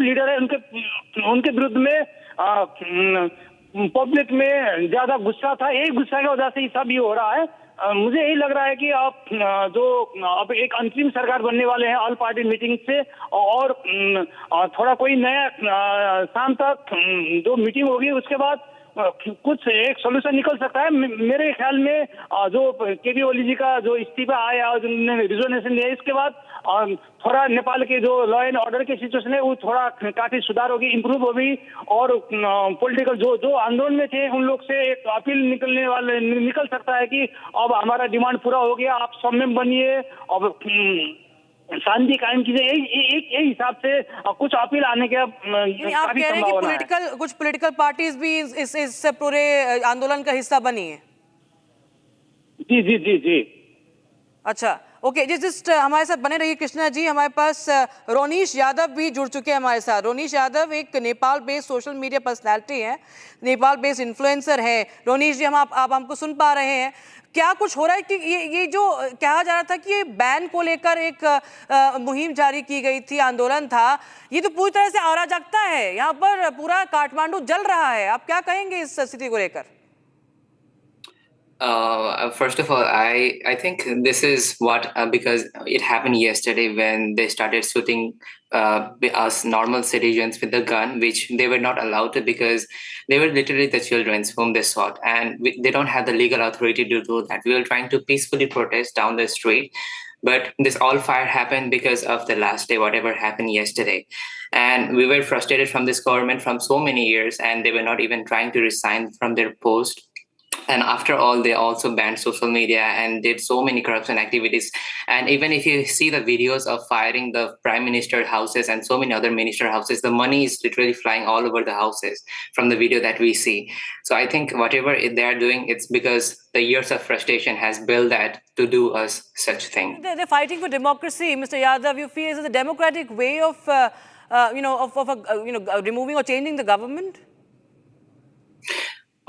Leader है उनके उनके विरुद्ध में पब्लिक में ज्यादा गुस्सा था। यही गुस्सा की वजह से ही सब ये हो रहा है। मुझे यही लग रहा है कि आप जो अब एक अंतरिम सरकार बनने वाले हैं ऑल पार्टी मीटिंग से, और थोड़ा कोई नया शाम तक जो मीटिंग होगी उसके बाद कुछ एक सोल्यूशन निकल सकता है। मेरे ख्याल में जो केबी ओली जी का जो इस्तीफा आया और जिन्होंने रिजोनेशन लिया, इसके बाद थोड़ा नेपाल के जो लॉ एंड ऑर्डर की सिचुएशन है वो थोड़ा काफी सुधार होगी, इम्प्रूव होगी। और पॉलिटिकल जो आंदोलन में थे उन लोग से एक अपील निकल सकता है कि अब हमारा डिमांड पूरा हो गया, आप संयम बनिए, अब शांति कायम कीजिए। यही हिसाब से कुछ अपील आने के आप कह रहे हैं कि कुछ पॉलिटिकल पार्टीज भी इस पूरे आंदोलन का हिस्सा बनी है? जी जी जी जी। अच्छा, ओके, जस्ट हमारे साथ बने रहिए कृष्णा जी। हमारे पास रोनीश यादव भी जुड़ चुके हैं हमारे साथ। रोनीश यादव एक Nepal based social media personality है, नेपाल बेस्ड इन्फ्लुएंसर है। रोनीश जी, आप हमको सुन पा रहे हैं? क्या कुछ हो रहा है कि ये जो कहा जा रहा था कि ये बैन को लेकर एक मुहिम जारी की गई थी, आंदोलन था, ये तो पूरी तरह से अराजकता है। यहाँ पर पूरा काठमांडू जल रहा है। आप क्या कहेंगे इस स्थिति को लेकर? First of all, I think this is what because it happened yesterday when they started shooting us normal citizens with the gun, which they were not allowed to because they were literally the children whom they shot, and they don't have the legal authority to do that. We were trying to peacefully protest down the street, but this all fire happened because of the last day, whatever happened yesterday. And we were frustrated from this government from so many years, and they were not even trying to resign from their post. And after all, they also banned social media and did so many corruption activities. And even if you see the videos of firing the prime minister houses and so many other minister houses, the money is literally flying all over the houses from the video that we see. So I think whatever they are doing, it's because the years of frustration has built that to do us such thing. They're fighting for democracy, Mr. Yadav. You feel is it a democratic way of, removing or changing the government?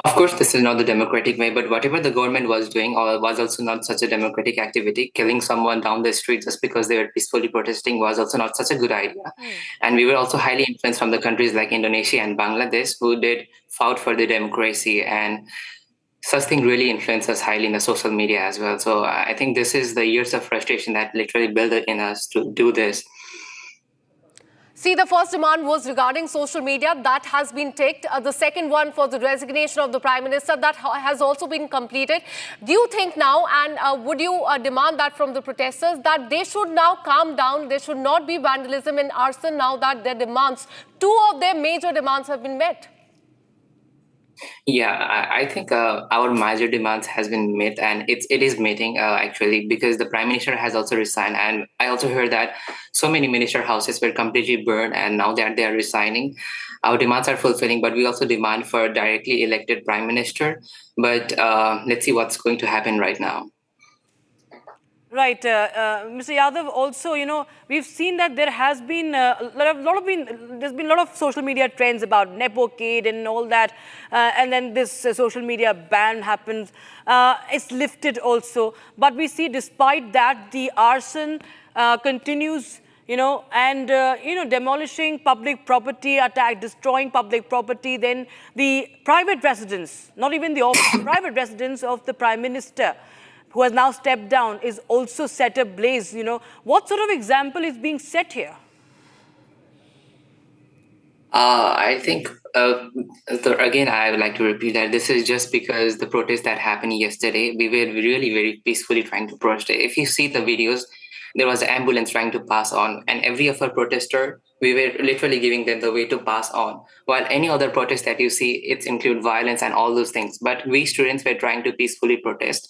Of course, this is not the democratic way, but whatever the government was doing was also not such a democratic activity. Killing someone down the street just because they were peacefully protesting was also not such a good idea. And we were also highly influenced from the countries like Indonesia and Bangladesh, who did fought for the democracy, and such thing really influenced us highly in the social media as well. So I think this is the years of frustration that literally built it in us to do this. See, the first demand was regarding social media. That has been ticked. The second one for the resignation of the Prime Minister, that has also been completed. Do you think now, and would you demand that from the protesters, that they should now calm down, there should not be vandalism and arson now that their demands, two of their major demands have been met? Yeah, I think our major demands has been met, and it is meeting actually, because the Prime Minister has also resigned, and I also heard that so many minister houses were completely burned, and now that they are resigning, our demands are fulfilling. But we also demand for a directly elected Prime Minister. But let's see what's going to happen right now. Right, Mr. Yadav. Also, we've seen that there has been there's been a lot of social media trends about Nepocade and all that, and then this social media ban happens. It's lifted also, but we see despite that the arson continues. And demolishing public property, destroying public property. Then the private residence, not even the office, private residence of the Prime Minister, who has now stepped down, is also set ablaze. What sort of example is being set here? I think, again, I would like to repeat that this is just because the protest that happened yesterday, we were really very peacefully trying to protest. If you see the videos, there was an ambulance trying to pass on, and every of our protester, we were literally giving them the way to pass on. While any other protest that you see, it's include violence and all those things. But we students were trying to peacefully protest.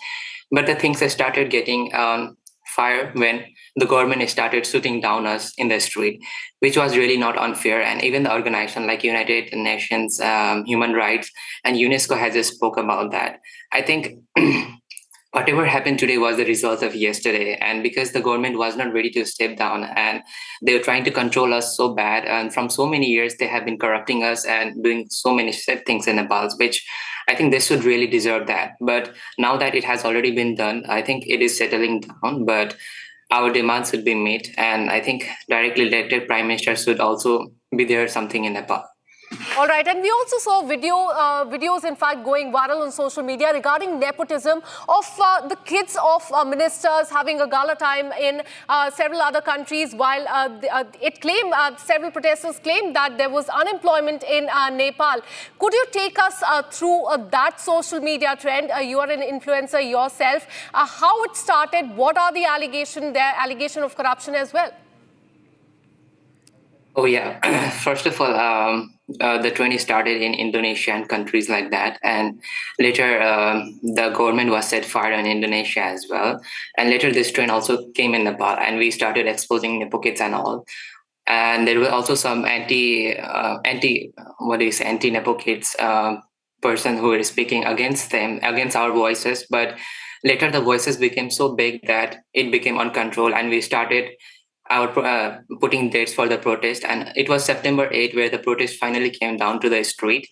But the things that started getting fire when the government started shooting down us in the street, which was really not unfair. And even the organization like United Nations, Human Rights, and UNESCO has just spoke about that. I think whatever happened today was the result of yesterday. And because the government was not ready to step down, and they were trying to control us so bad, and from so many years, they have been corrupting us and doing so many sad things in Nepal, which I think they should really deserve that. But now that it has already been done, I think it is settling down, but our demands should be met. And I think directly elected Prime Minister should also be there something in Nepal. All right, and we also saw videos, in fact, going viral on social media regarding nepotism of the kids of ministers having a gala time in several other countries, while several protesters claimed that there was unemployment in Nepal. Could you take us through that social media trend? You are an influencer yourself. How it started? What are the allegations there? Allegation of corruption as well. Oh yeah, first of all, the trend started in Indonesia and countries like that, and later the government was set fire on Indonesia as well, and later this trend also came in Nepal, and we started exposing Nepo kids and all, and there were also some anti Nepo kids person who were speaking against them, against our voices, but later the voices became so big that it became uncontrolled, and we started putting dates for the protest, and it was September 8 where the protest finally came down to the street.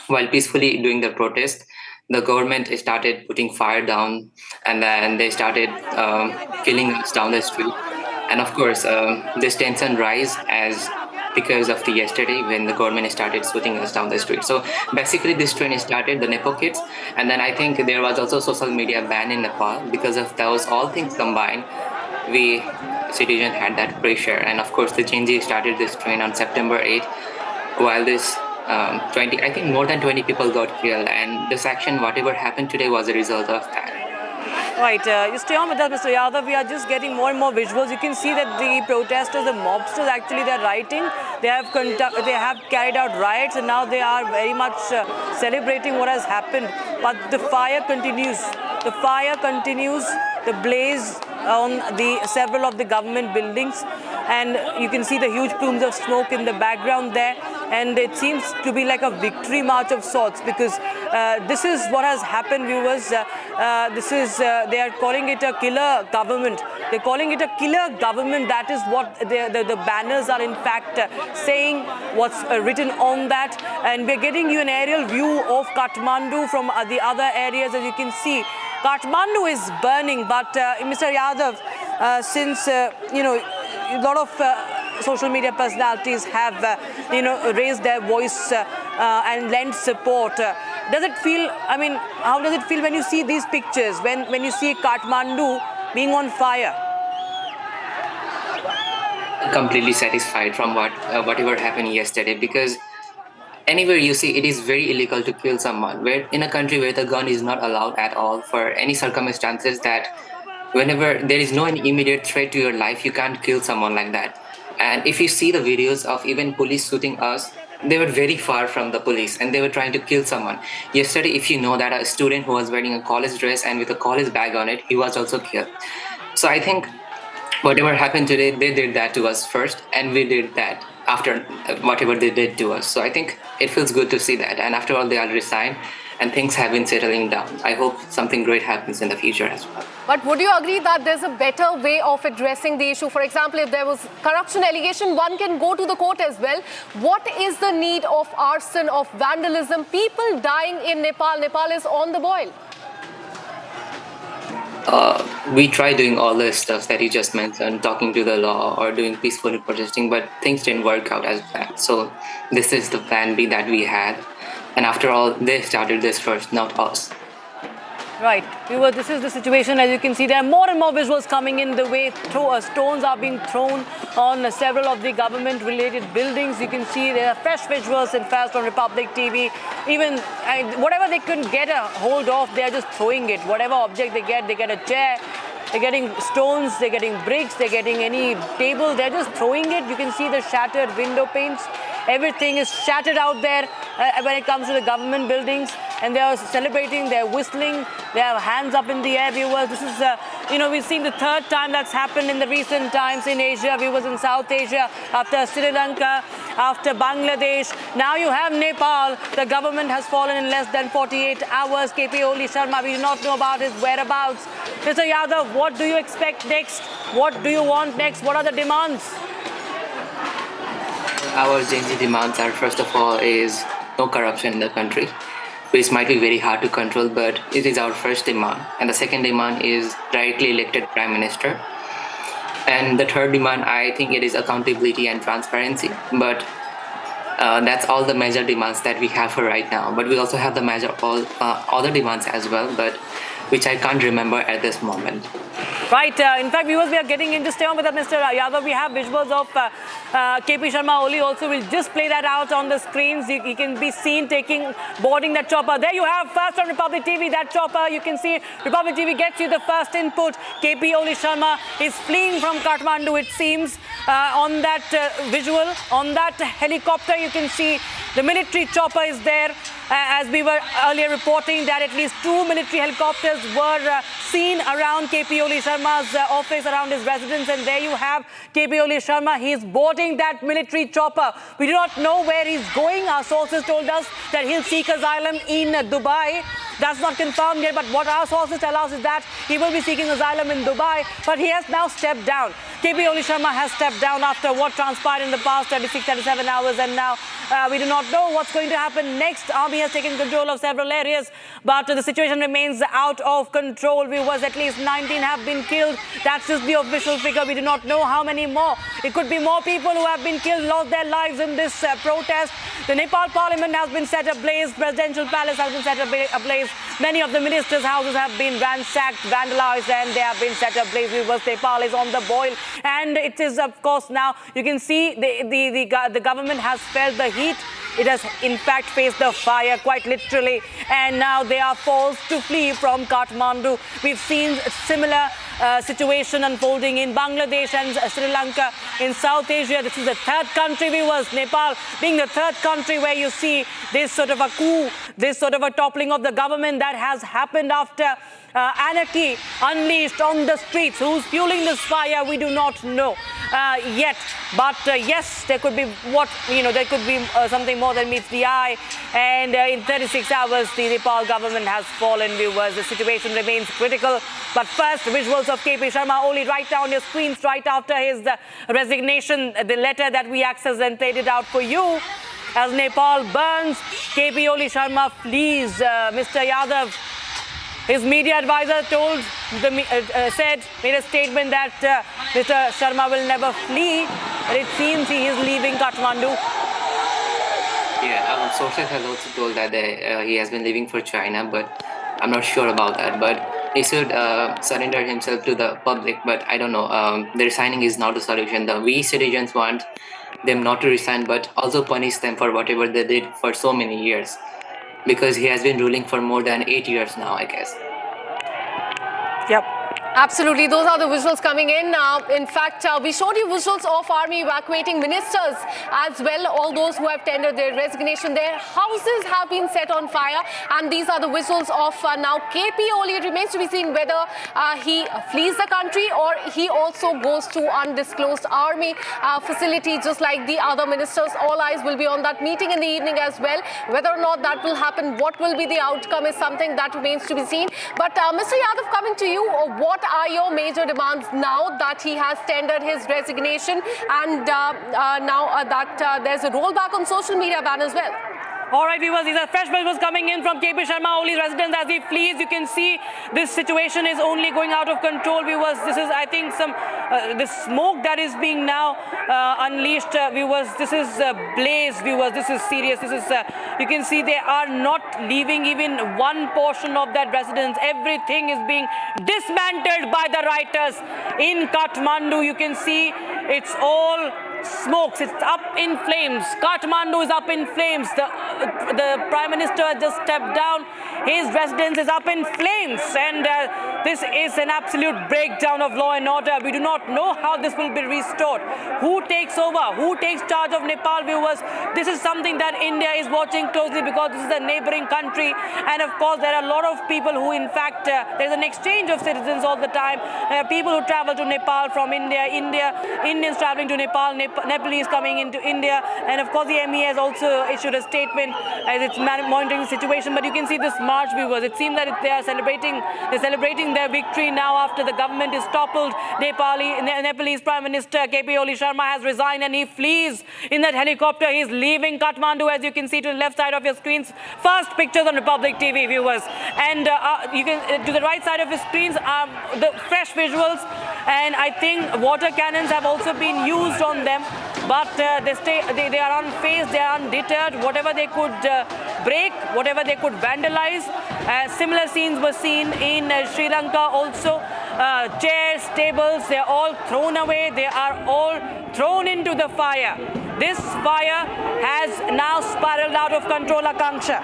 While peacefully doing the protest, the government started putting fire down, and then they started killing us down the street. And of course, this tension rise as because of the yesterday when the government started shooting us down the street. So basically this trend started, the Nepo kids, and then I think there was also social media ban in Nepal. Because of those all things combined, we citizens had that pressure, and of course the Chinji started this trend on September 8, while this 20, I think more than 20 people got killed, and this action, whatever happened today, was a result of that. Right, you stay on with us, Mr. Yadav. We are just getting more and more visuals. You can see that the protesters, the mobsters, actually they're rioting. They have carried out riots, and now they are very much celebrating what has happened. But the fire continues. The fire continues. The blaze on several of the government buildings, and you can see the huge plumes of smoke in the background there, and it seems to be like a victory march of sorts, because this is what has happened, viewers. They are calling it a killer government. They're calling it a killer government. That is what the banners are in fact saying, what's written on that. And we're getting you an aerial view of Kathmandu from the other areas. As you can see, Kathmandu is burning, but Mr. Yadav, since a lot of social media personalities have raised their voice and lent support, does it feel? I mean, how does it feel when you see these pictures? When you see Kathmandu being on fire? Completely satisfied from whatever happened yesterday, because anywhere you see, it is very illegal to kill someone. Where in a country where the gun is not allowed at all for any circumstances, that whenever there is no immediate threat to your life, you can't kill someone like that. And if you see the videos of even police shooting us, they were very far from the police, and they were trying to kill someone. Yesterday, if you know that a student who was wearing a college dress and with a college bag on it, he was also killed. So I think whatever happened today, they did that to us first, and we did that after whatever they did to us. So I think it feels good to see that. And after all, they all resigned, and things have been settling down. I hope something great happens in the future as well. But would you agree that there's a better way of addressing the issue? For example, if there was corruption allegation, one can go to the court as well. What is the need of arson, of vandalism? People dying in Nepal. Nepal is on the boil. We tried doing all the stuff that you just mentioned, talking to the law or doing peaceful protesting, but things didn't work out as planned. So this is the plan B that we had. And after all, they started this first, not us. Right. Viewers, this is the situation. As you can see, there are more and more visuals coming in the way. Stones are being thrown on several of the government-related buildings. You can see there are fresh visuals, in fact, on Republic TV. Even whatever they couldn't get a hold of, they are just throwing it. Whatever object they get a chair. They're getting stones, they're getting bricks, they're getting any table, they're just throwing it. You can see the shattered window panes. Everything is shattered out there when it comes to the government buildings. And they are celebrating, they're whistling, they have hands up in the air, viewers. This is, we've seen the third time that's happened in the recent times in Asia, viewers, in South Asia, after Sri Lanka, after Bangladesh. Now you have Nepal. The government has fallen in less than 48 hours. KP Oli Sharma, we do not know about his whereabouts. Mr. Yadav, what do you expect next? What do you want next? What are the demands? Our Gen Z demands are, first of all, is no corruption in the country, which might be very hard to control, but it is our first demand. And the second demand is directly elected Prime Minister. And the third demand, I think it is accountability and transparency. But that's all the major demands that we have for right now. But we also have the major all other demands as well, but which I can't remember at this moment. Right. In fact, viewers, we are getting into, stay on with us, Mr. Yadav. We have visuals of KP Sharma Oli also. We'll just play that out on the screens. He can be seen boarding that chopper. There you have, first on Republic TV, that chopper. You can see Republic TV gets you the first input. KP Oli Sharma is fleeing from Kathmandu, it seems. On that visual, on that helicopter, you can see the military chopper is there. As we were earlier reporting that at least 2 military helicopters were seen around KP Oli Sharma's office, around his residence, and there you have KP Oli Sharma. He is boarding that military chopper. We do not know where he's going. Our sources told us that he'll seek asylum in Dubai. That's not confirmed yet, but what our sources tell us is that he will be seeking asylum in Dubai, but he has now stepped down. KP Oli Sharma has stepped down after what transpired in the past 36, 37 hours, and now we do not know what's going to happen next. Army has taken control of several areas, but the situation remains out of control. Viewers, at least 19 have been killed. That's just the official figure. We do not know how many more. It could be more people who have been killed, lost their lives in this protest. The Nepal parliament has been set ablaze. Presidential palace has been set ablaze. Many of the ministers' houses have been ransacked, vandalized, and they have been set ablaze. Viewers, Nepal is on the boil, and it is, of course, now you can see the government has felt the heat. It has, in fact, faced the fire, quite literally, and now they are forced to flee from Kathmandu. We've seen a similar situation unfolding in Bangladesh and Sri Lanka. In South Asia, this is the third country, viewers, Nepal being the third country where you see this sort of a coup, this sort of a toppling of the government that has happened after anarchy unleashed on the streets. Who's fueling this fire, we do not know yet. But yes, there could be there could be something more than meets the eye. And in 36 hours, the Nepal government has fallen, viewers. The situation remains critical. But first, visuals of KP Sharma Oli right down your screens, right after his resignation, the letter that we accessed and played it out for you. As Nepal burns, KP Oli Sharma flees. Mr. Yadav, his media advisor made a statement that Mr. Sharma will never flee, but it seems he is leaving Kathmandu. Yeah, our sources have also told that he has been leaving for China, but I'm not sure about that. But he should surrender himself to the public, but I don't know. The resigning is not the solution. We citizens want them not to resign, but also punish them for whatever they did for so many years. Because he has been ruling for more than 8 years now, I guess. Yep. Absolutely. Those are the visuals coming in. In fact, we showed you visuals of army evacuating ministers as well, all those who have tendered their resignation. Their houses have been set on fire. And these are the visuals of now KP Oli. It remains to be seen whether he flees the country or he also goes to undisclosed army facility, just like the other ministers. All eyes will be on that meeting in the evening as well. Whether or not that will happen, what will be the outcome is something that remains to be seen. But Mr. Yadav, coming to you, what are your major demands now that he has tendered his resignation and now that there's a rollback on social media ban as well? All right, viewers, these are fresh visuals coming in from KP Sharma Oli's residence as he flees. You can see this situation is only going out of control, viewers. This is, I think, the smoke that is being now unleashed, viewers. This is blaze, viewers. This is serious. This is, you can see they are not leaving even one portion of that residence. Everything is being dismantled by the rioters in Kathmandu. You can see it's all smokes. It's up in flames. Kathmandu is up in flames. The Prime Minister has just stepped down. His residence is up in flames. And this is an absolute breakdown of law and order. We do not know how this will be restored. Who takes over? Who takes charge of Nepal, viewers? This is something that India is watching closely because this is a neighboring country. And of course, there are a lot of people who, in fact, there's an exchange of citizens all the time. There are people who travel to Nepal from India, Indians traveling to Nepal, Nepalese coming into India, and of course the ME has also issued a statement as it's monitoring the situation. But you can see this march, viewers. It seems that they're celebrating their victory now after the government is toppled. Nepalese Prime Minister KP Oli Sharma has resigned and he flees in that helicopter. He's leaving Kathmandu, as you can see to the left side of your screens. First pictures on Republic TV, viewers, and you can to the right side of your screens the fresh visuals and I think water cannons have also been used on them, but they are unfazed, they are undeterred. Whatever they could break, whatever they could vandalize. Similar scenes were seen in Sri Lanka also. Chairs, tables, they are all thrown away, they are all thrown into the fire. This fire has now spiraled out of control, Akanksha.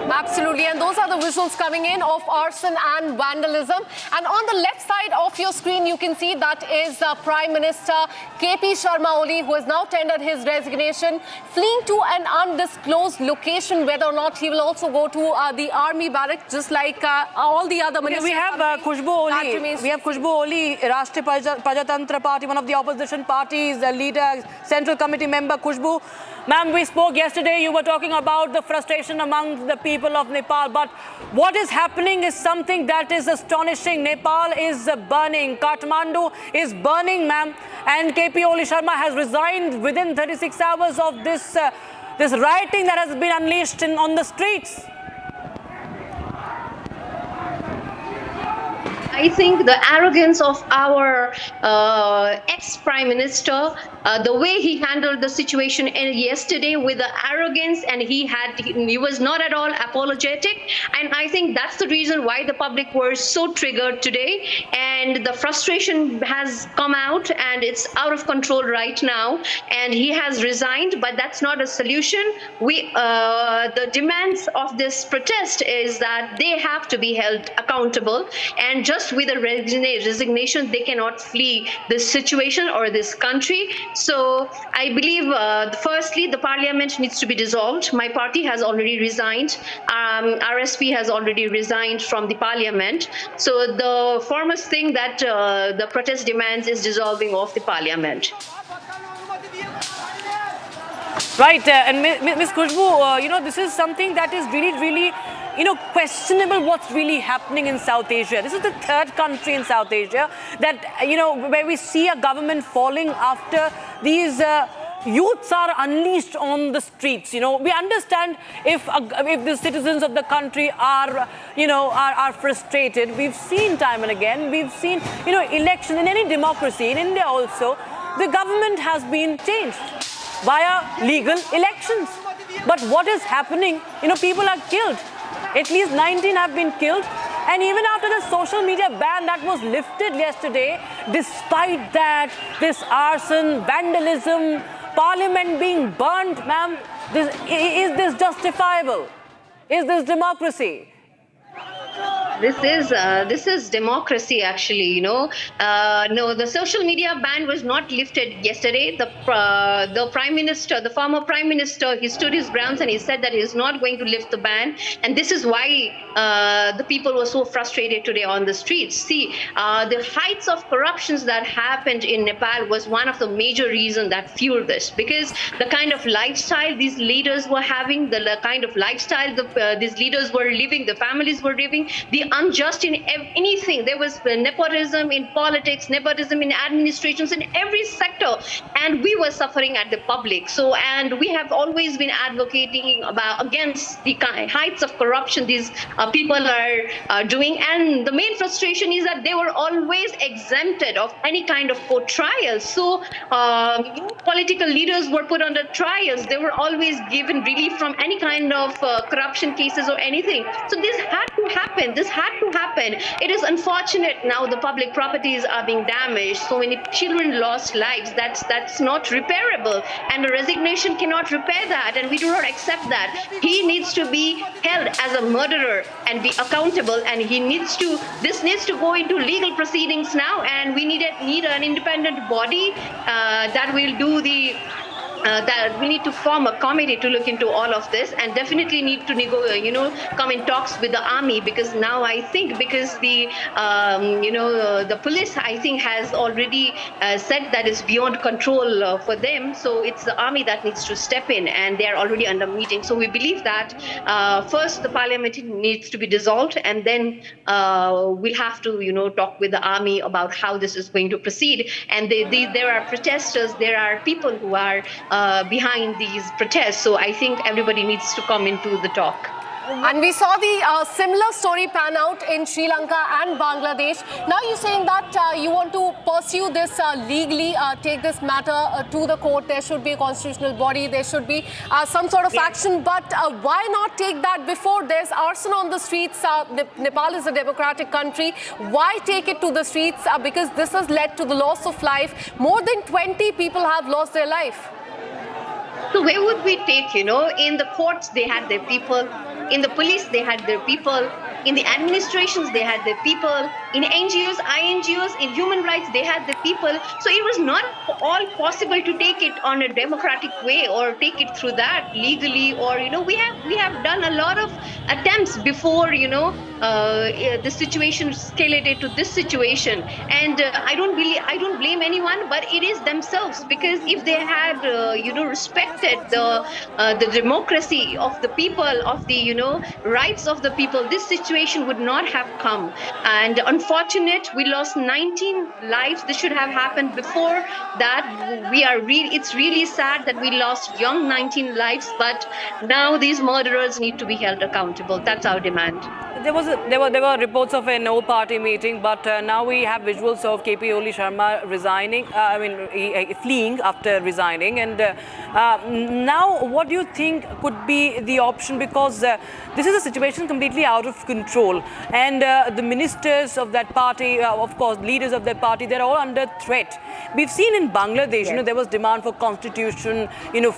Absolutely, and those are the visuals coming in of arson and vandalism. And on the left side of your screen, you can see that is Prime Minister KP Sharma Oli, who has now tendered his resignation, fleeing to an undisclosed location. Whether or not he will also go to the army barracks, just like all the other ministers. We have Khushbu Oli. We have Khushbu Oli, Rashtriya Prajatantra Party, one of the opposition parties, the leader, Central Committee member. Khushbu, ma'am, we spoke yesterday. You were talking about the frustration among the people of Nepal, but what is happening is something that is astonishing. Nepal is burning. Kathmandu is burning, ma'am, and KP Oli Sharma has resigned within 36 hours of this rioting that has been unleashed on the streets. I think the arrogance of our ex-prime minister, the way he handled the situation yesterday with the arrogance, and he was not at all apologetic, and I think that's the reason why the public were so triggered today, and the frustration has come out, and it's out of control right now, and he has resigned, but that's not a solution. The demands of this protest is that they have to be held accountable, and just with a resignation, they cannot flee this situation or this country. So I believe, firstly, the parliament needs to be dissolved. My party has already resigned. RSP has already resigned from the parliament. So the foremost thing that the protest demands is dissolving of the parliament. Right, and Ms. Khushbu, this is something that is really, questionable what's really happening in South Asia. This is the third country in South Asia that, where we see a government falling after these youths are unleashed on the streets. We understand if the citizens of the country are, are frustrated. We've seen time and again, we've seen, election in any democracy, in India also, the government has been changed via legal elections. But what is happening? People are killed. At least 19 have been killed. And even after the social media ban that was lifted yesterday, despite that, this arson, vandalism, parliament being burnt, ma'am, is this justifiable? Is this democracy? This is democracy, actually. No, the social media ban was not lifted yesterday. The prime minister, the former prime minister, he stood his grounds and he said that he is not going to lift the ban. And this is why the people were so frustrated today on the streets. See, the heights of corruptions that happened in Nepal was one of the major reasons that fueled this, because the kind of lifestyle these leaders were having, the kind of lifestyle these leaders were living, the families were living, the unjust in anything. There was nepotism in politics, nepotism in administrations, in every sector, and we were suffering at the public. So, and we have always been advocating against the heights of corruption these people are doing. And the main frustration is that they were always exempted of any kind of court trials. So political leaders were put under trials. They were always given relief from any kind of corruption cases or anything. So this had to happen. This had to happen. It is unfortunate now the public properties are being damaged. So many children lost lives. That's not repairable. And a resignation cannot repair that. And we do not accept that. He needs to be held as a murderer and be accountable. And this needs to go into legal proceedings now. And we need an independent body that will do that we need to form a committee to look into all of this, and definitely need to come in talks with the army, because now I think because the police I think has already said that is beyond control for them. So it's the army that needs to step in, and they are already under meeting. So we believe that first the parliament needs to be dissolved, and then we'll have to talk with the army about how this is going to proceed. And there are protesters, there are people who are behind these protests. So I think everybody needs to come into the talk. And we saw the similar story pan out in Sri Lanka and Bangladesh. Now you're saying that you want to pursue this legally, take this matter to the court. There should be a constitutional body. There should be some sort of action. But why not take that before there's arson on the streets? Nepal is a democratic country. Why take it to the streets? Because this has led to the loss of life. More than 20 people have lost their life. So where would we take, in the courts, they had their people. In the police, they had their people. In the administrations, they had their people. In NGOs, INGOs, in human rights, they had their people. So it was not all possible to take it on a democratic way or take it through that legally. Or, we have done a lot of attempts before, the situation escalated to this situation. And I don't blame anyone, but it is themselves, because if they had, respected the democracy of the people, of the, rights of the people, this situation would not have come. And unfortunate, we lost 19 lives. This should have happened before that. It's really sad that we lost young 19 lives, but now these murderers need to be held accountable. That's our demand. There were reports of a no-party meeting, but now we have visuals of KP Oli Sharma resigning. Fleeing after resigning. And now, what do you think could be the option? Because this is a situation completely out of control, and the ministers of that party, of course, leaders of that party, they're all under threat. We've seen in Bangladesh, there was demand for constitution,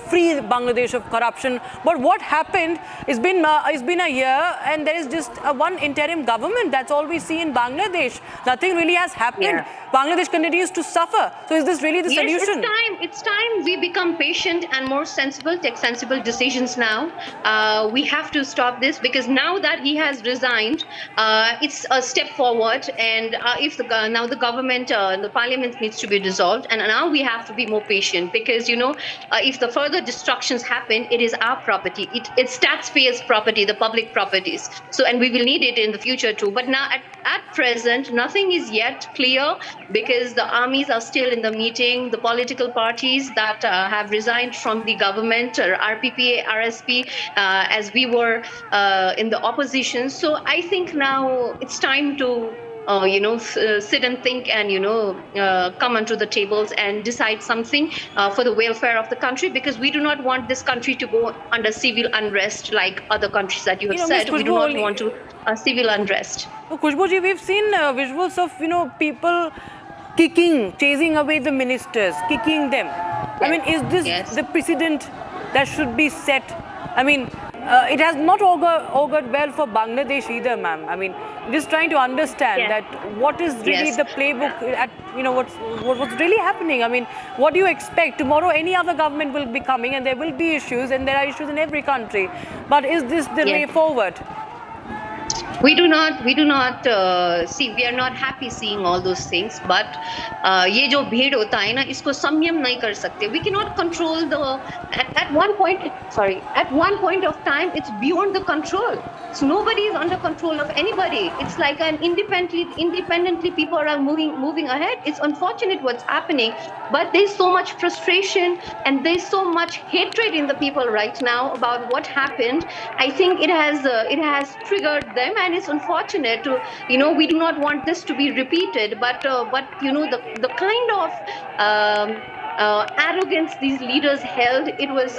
free Bangladesh of corruption. But what happened? It's been a year, and there is just one interim government. That's all we see in Bangladesh. Nothing really has happened. Yeah. Bangladesh continues to suffer. So is this really the solution? It's time we become patient and more sensible, take sensible decisions now. We have to stop this, because now that he has resigned, it's a step forward. And if now the government, the parliament needs to be dissolved, and now we have to be more patient, because if the further destructions happen, it is our property. It's taxpayers' property, the public properties. So, and we will need it in the future too. But now at present, nothing is yet clear, because the armies are still in the meeting. The political parties that have resigned from the government, or RPP, RSP, as we were in the opposition. So I think now it's time to sit and think and, come onto the tables and decide something for the welfare of the country, because we do not want this country to go under civil unrest like other countries that you have said. We do not want to civil unrest. Khushbu ji, we've seen visuals of, people chasing away the ministers, kicking them. Yes. I mean, is this the precedent that should be set? I mean, it has not augured well for Bangladesh either, ma'am. I mean, just trying to understand that what is really the playbook, what's really happening. I mean, what do you expect? Tomorrow any other government will be coming, and there will be issues, and there are issues in every country. But is this the way forward? We do not see, we are not happy seeing all those things, but ये जो भीड़ होता है ना, इसको संयम नहीं कर सकते. We cannot control at one point of time, it's beyond the control. So nobody is under control of anybody. It's like an independently people are moving ahead. It's unfortunate what's happening, but there's so much frustration and there's so much hatred in the people right now about what happened. I think it has triggered them, and it's unfortunate to, we do not want this to be repeated, but the kind of arrogance these leaders held, it was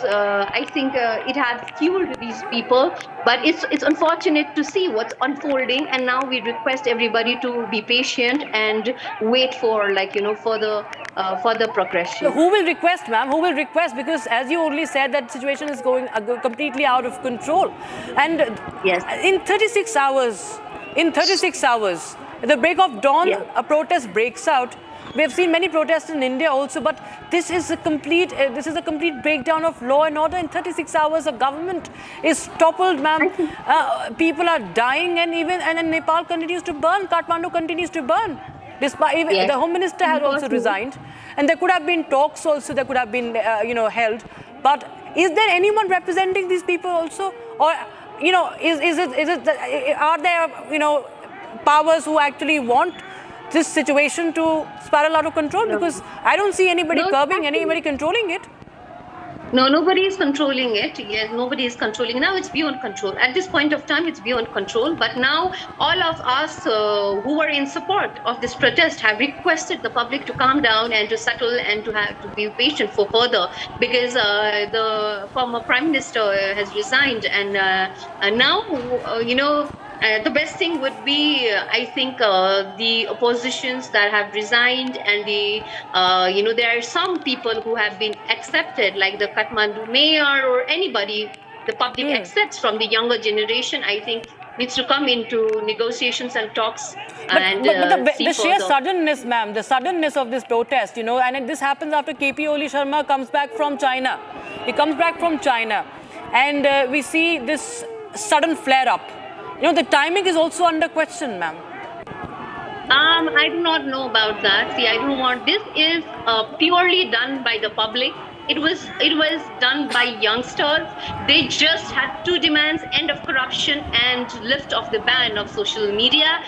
I think it had fueled these people. But it's unfortunate to see what's unfolding, and now we request everybody to be patient and wait for further progression. So who will request, ma'am? Who will request? Because as you only said, that situation is going completely out of control. And in 36 hours, at the break of dawn, a protest breaks out. We have seen many protests in India also, but this is a complete breakdown of law and order. In 36 hours, a government is toppled, ma'am. People are dying, and Nepal continues to burn. Kathmandu continues to burn. Despite the Home Minister has also resigned, and there could have been talks also. There could have been held. But is there anyone representing these people also, or are there powers who actually want this situation to spiral out of control? Because I don't see anybody curbing, anybody controlling it. No, nobody is controlling it. Yes, nobody is controlling. Now it's beyond control. At this point of time, it's beyond control. But now all of us who were in support of this protest have requested the public to calm down and to settle and to have to be patient for further, because the former Prime Minister has resigned, and now, the best thing would be, I think, the oppositions that have resigned, and there are some people who have been accepted, like the Kathmandu mayor or anybody the public accepts from the younger generation, I think needs to come into negotiations and talks. But the sheer suddenness, ma'am, the suddenness of this protest, and this happens after KP Oli Sharma comes back from China. He comes back from China, and we see this sudden flare-up. The timing is also under question, ma'am. I do not know about that. See, I don't want. This is purely done by the public. It was done by youngsters. They just had two demands: end of corruption and lift of the ban of social media.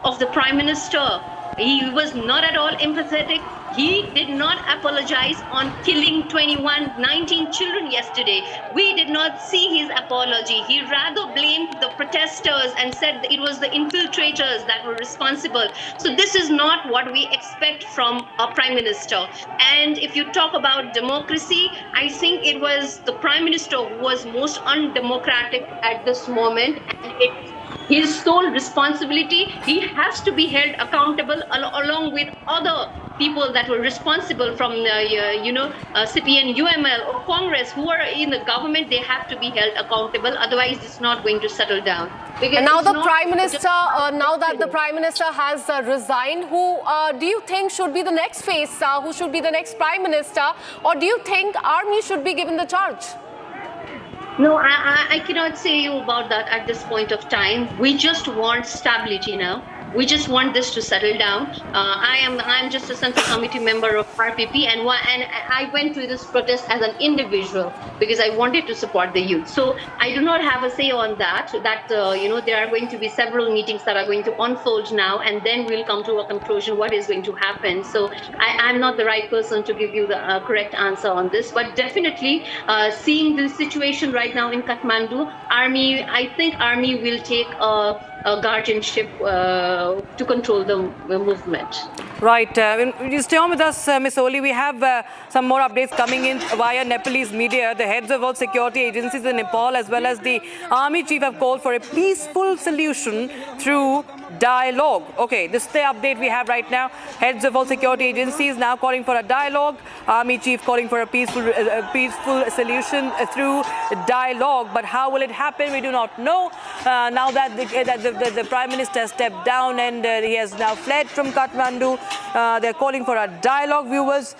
Of the Prime Minister, he was not at all empathetic. He did not apologize on killing 19 children yesterday. We did not see his apology. He rather blamed the protesters and said that it was the infiltrators that were responsible. So this is not what we expect from a Prime Minister. And if you talk about democracy, I think it was the Prime Minister who was most undemocratic at this moment. And it's his sole responsibility. He has to be held accountable along with other people that were responsible from CPN, UML or Congress who are in the government. They have to be held accountable. Otherwise, it's not going to settle down. And now the Prime Minister, now that the Prime Minister has resigned, who do you think should be the next face? Who should be the next Prime Minister? Or do you think army should be given the charge? No, I cannot say you about that at this point of time. We just want stability now. We just want this to settle down. I'm just a central committee member of RPP, and I went to this protest as an individual because I wanted to support the youth. So I do not have a say on that. There are going to be several meetings that are going to unfold now, and then we'll come to a conclusion what is going to happen. So I'm not the right person to give you the correct answer on this, but definitely seeing the situation right now in Kathmandu, I think army will take a guardianship to control the movement. Right. You stay on with us, Ms. Oli. We have some more updates coming in via Nepalese media. The heads of all security agencies in Nepal as well as the army chief have called for a peaceful solution through dialogue. Okay, this is the update we have right now. Heads of all security agencies now calling for a dialogue. Army chief calling for a peaceful solution through dialogue. But how will it happen? We do not know. Now that the Prime Minister stepped down and he has now fled from Kathmandu, they're calling for a dialogue. Viewers,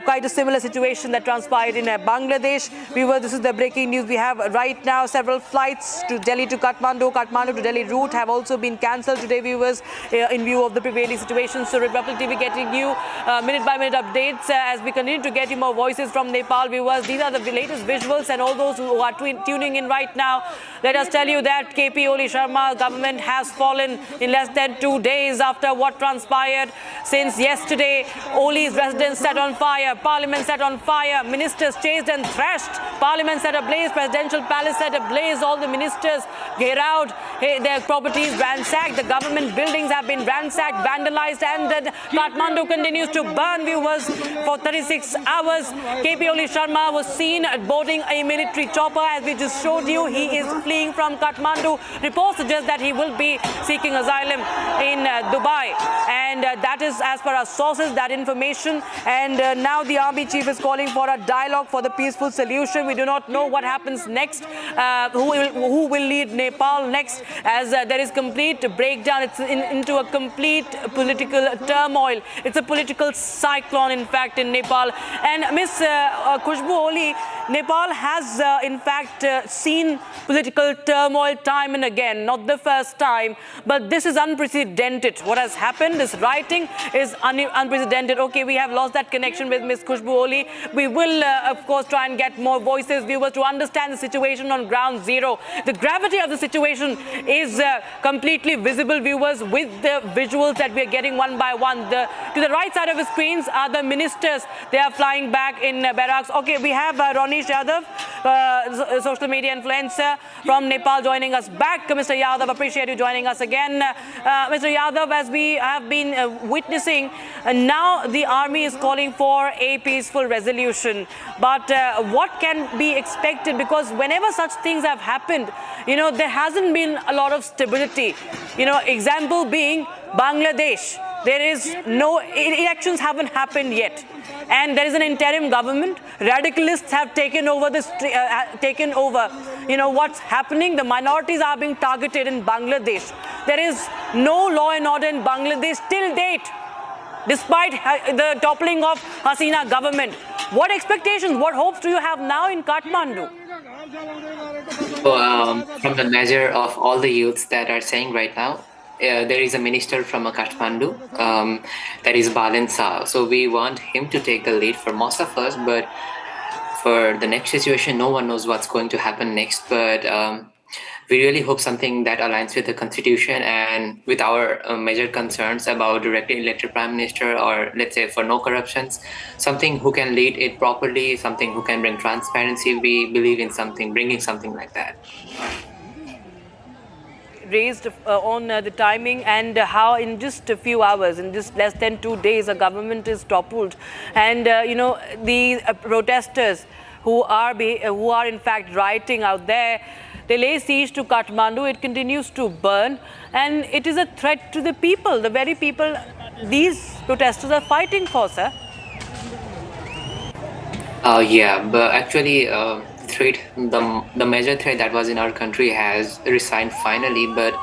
quite a similar situation that transpired in Bangladesh. Viewers, this is the breaking news we have right now. Several flights to Delhi to Kathmandu, Kathmandu to Delhi route have also been cancelled today, viewers, in view of the prevailing situation. So Republic TV getting you minute-by-minute updates as we continue to get you more voices from Nepal, viewers. These are the latest visuals, and all those who are tuning in right now, let us tell you that KP Oli Sharma's government has fallen in less than 2 days after what transpired. Since yesterday, Oli's residence set on fire, parliament set on fire, ministers chased and thrashed, parliament set ablaze, presidential palace set ablaze, all the ministers get out, their properties ransacked, the government buildings have been ransacked, vandalized, and Kathmandu continues to burn, viewers. For 36 hours, KP Oli Sharma was seen boarding a military chopper. As we just showed you, he is fleeing from Kathmandu. Reports suggest that he will be seeking asylum in Dubai, and that is as per our sources, that information. And now the army chief is calling for a dialogue for the peaceful solution. We do not know what happens next, who will lead Nepal next, as there is complete breakdown. It's into a complete political turmoil. It's a political cyclone, in fact, in Nepal. And Miss Khushbu Oli, Nepal has in fact seen political turmoil time and again, not the first time, but this is unprecedented. unprecedented. What has happened, this rioting is unprecedented. Okay, we have lost that connection with Ms. Khushbu Oli. We will, of course, try and get more voices, viewers, to understand the situation on ground zero. The gravity of the situation is completely visible, viewers, with the visuals that we are getting one by one. To the right side of the screens are the ministers. They are flying back in Barracks. Okay, we have Ronish Yadav, social media influencer from Nepal, joining us back. Mr. Yadav, appreciate you joining us again. Mr. Yadav, as we have been witnessing, now the army is calling for a peaceful resolution. But what can be expected? Because whenever such things have happened, there hasn't been a lot of stability. Example being Bangladesh. There is no elections haven't happened yet, and there is an interim government. Radicalists have taken over what's happening. The minorities are being targeted in Bangladesh. There is no law and order in Bangladesh till date, despite the toppling of Hasina government. What expectations, what hopes do you have now in Kathmandu? From the measure of all the youths that are saying right now, there is a minister from Kathmandu, that is Balensa. So we want him to take the lead for most of us, but for the next situation, no one knows what's going to happen next. But we really hope something that aligns with the constitution and with our major concerns about directly elected prime minister, or let's say for no corruptions, something who can lead it properly, something who can bring transparency. We believe in bringing something like that. Raised on the timing and how in just a few hours, in just less than 2 days, a government is toppled, and the protesters who are in fact rioting out there, they lay siege to Kathmandu. It continues to burn, and it is a threat to the people, the very people these protesters are fighting for, sir. Yeah, but actually the major threat that was in our country has resigned finally, but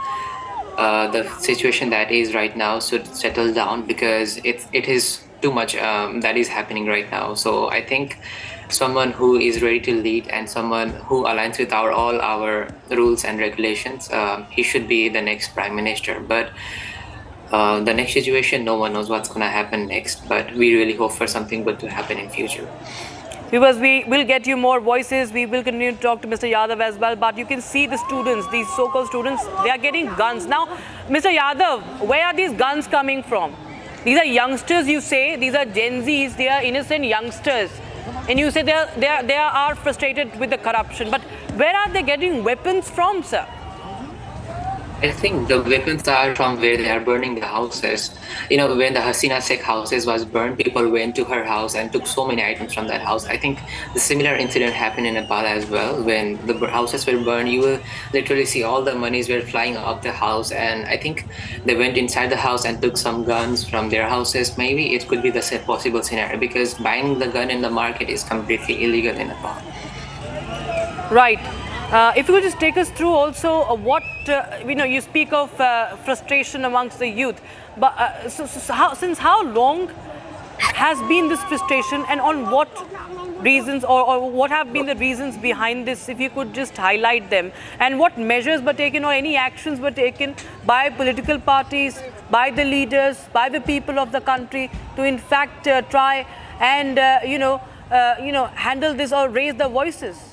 the situation that is right now should settle down, because it is too much that is happening right now. So I think someone who is ready to lead and someone who aligns with all our rules and regulations, he should be the next prime minister. But the next situation, no one knows what's going to happen next, but we really hope for something good to happen in future. Because we will get you more voices. We will continue to talk to Mr. Yadav as well. But you can see the students, these so-called students, they are getting guns. Now, Mr. Yadav, where are these guns coming from? These are youngsters, you say. These are Gen Zs. They are innocent youngsters. And you say they are frustrated with the corruption. But where are they getting weapons from, sir? I think the weapons are from where they are burning the houses. When the Hasina Sheikh houses was burned, people went to her house and took so many items from that house. I think the similar incident happened in Nepal as well. When the houses were burned, you will literally see all the monies were flying out the house. And I think they went inside the house and took some guns from their houses. Maybe it could be the possible scenario, because buying the gun in the market is completely illegal in Nepal. Right. If you could just take us through also what, you speak of frustration amongst the youth, but since how long has been this frustration, and on what reasons, or what have been the reasons behind this, if you could just highlight them, and what measures were taken or any actions were taken by political parties, by the leaders, by the people of the country to in fact try and, handle this or raise the voices?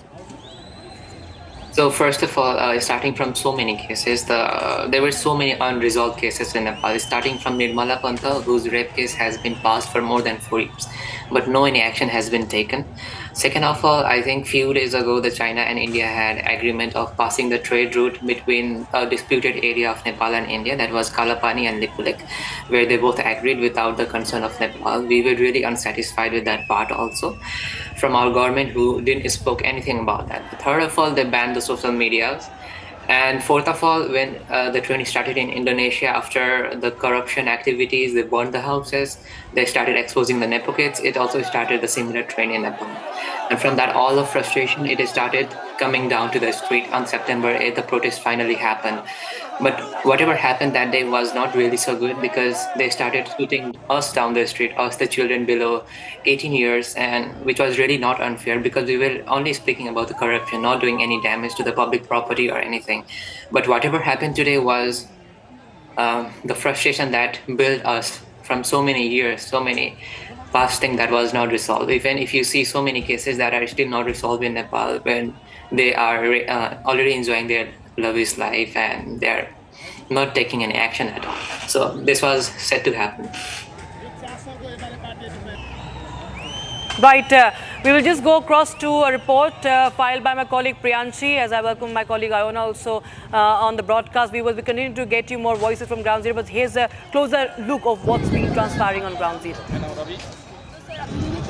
So first of all, starting from so many cases, there were so many unresolved cases in Nepal, starting from Nirmala Panta, whose rape case has been passed for more than 4 years, but no any action has been taken. Second of all, I think few days ago, the China and India had agreement of passing the trade route between a disputed area of Nepal and India, that was Kalapani and Lipulek, where they both agreed without the consent of Nepal. We were really unsatisfied with that part also, from our government, who didn't spoke anything about that. Third of all, they banned the social medias. And fourth of all, when the trend started in Indonesia, after the corruption activities, they burned the houses, they started exposing the Nepo kids, it also started the similar trend in Nepal. And from that all of frustration, it started coming down to the street. On September 8th, the protest finally happened. But whatever happened that day was not really so good, because they started shooting us down the street, us the children below 18 years, and which was really not unfair, because we were only speaking about the corruption, not doing any damage to the public property or anything. But whatever happened today was the frustration that built us from so many years, so many past things that was not resolved. Even if you see so many cases that are still not resolved in Nepal, when they are already enjoying their lavish life and they're not taking any action at all. So this was set to happen. Right, we will just go across to a report filed by my colleague Priyanshi, as I welcome my colleague Iona also on the broadcast. We will be continuing to get you more voices from Ground Zero, but here's a closer look of what's been transpiring on Ground Zero.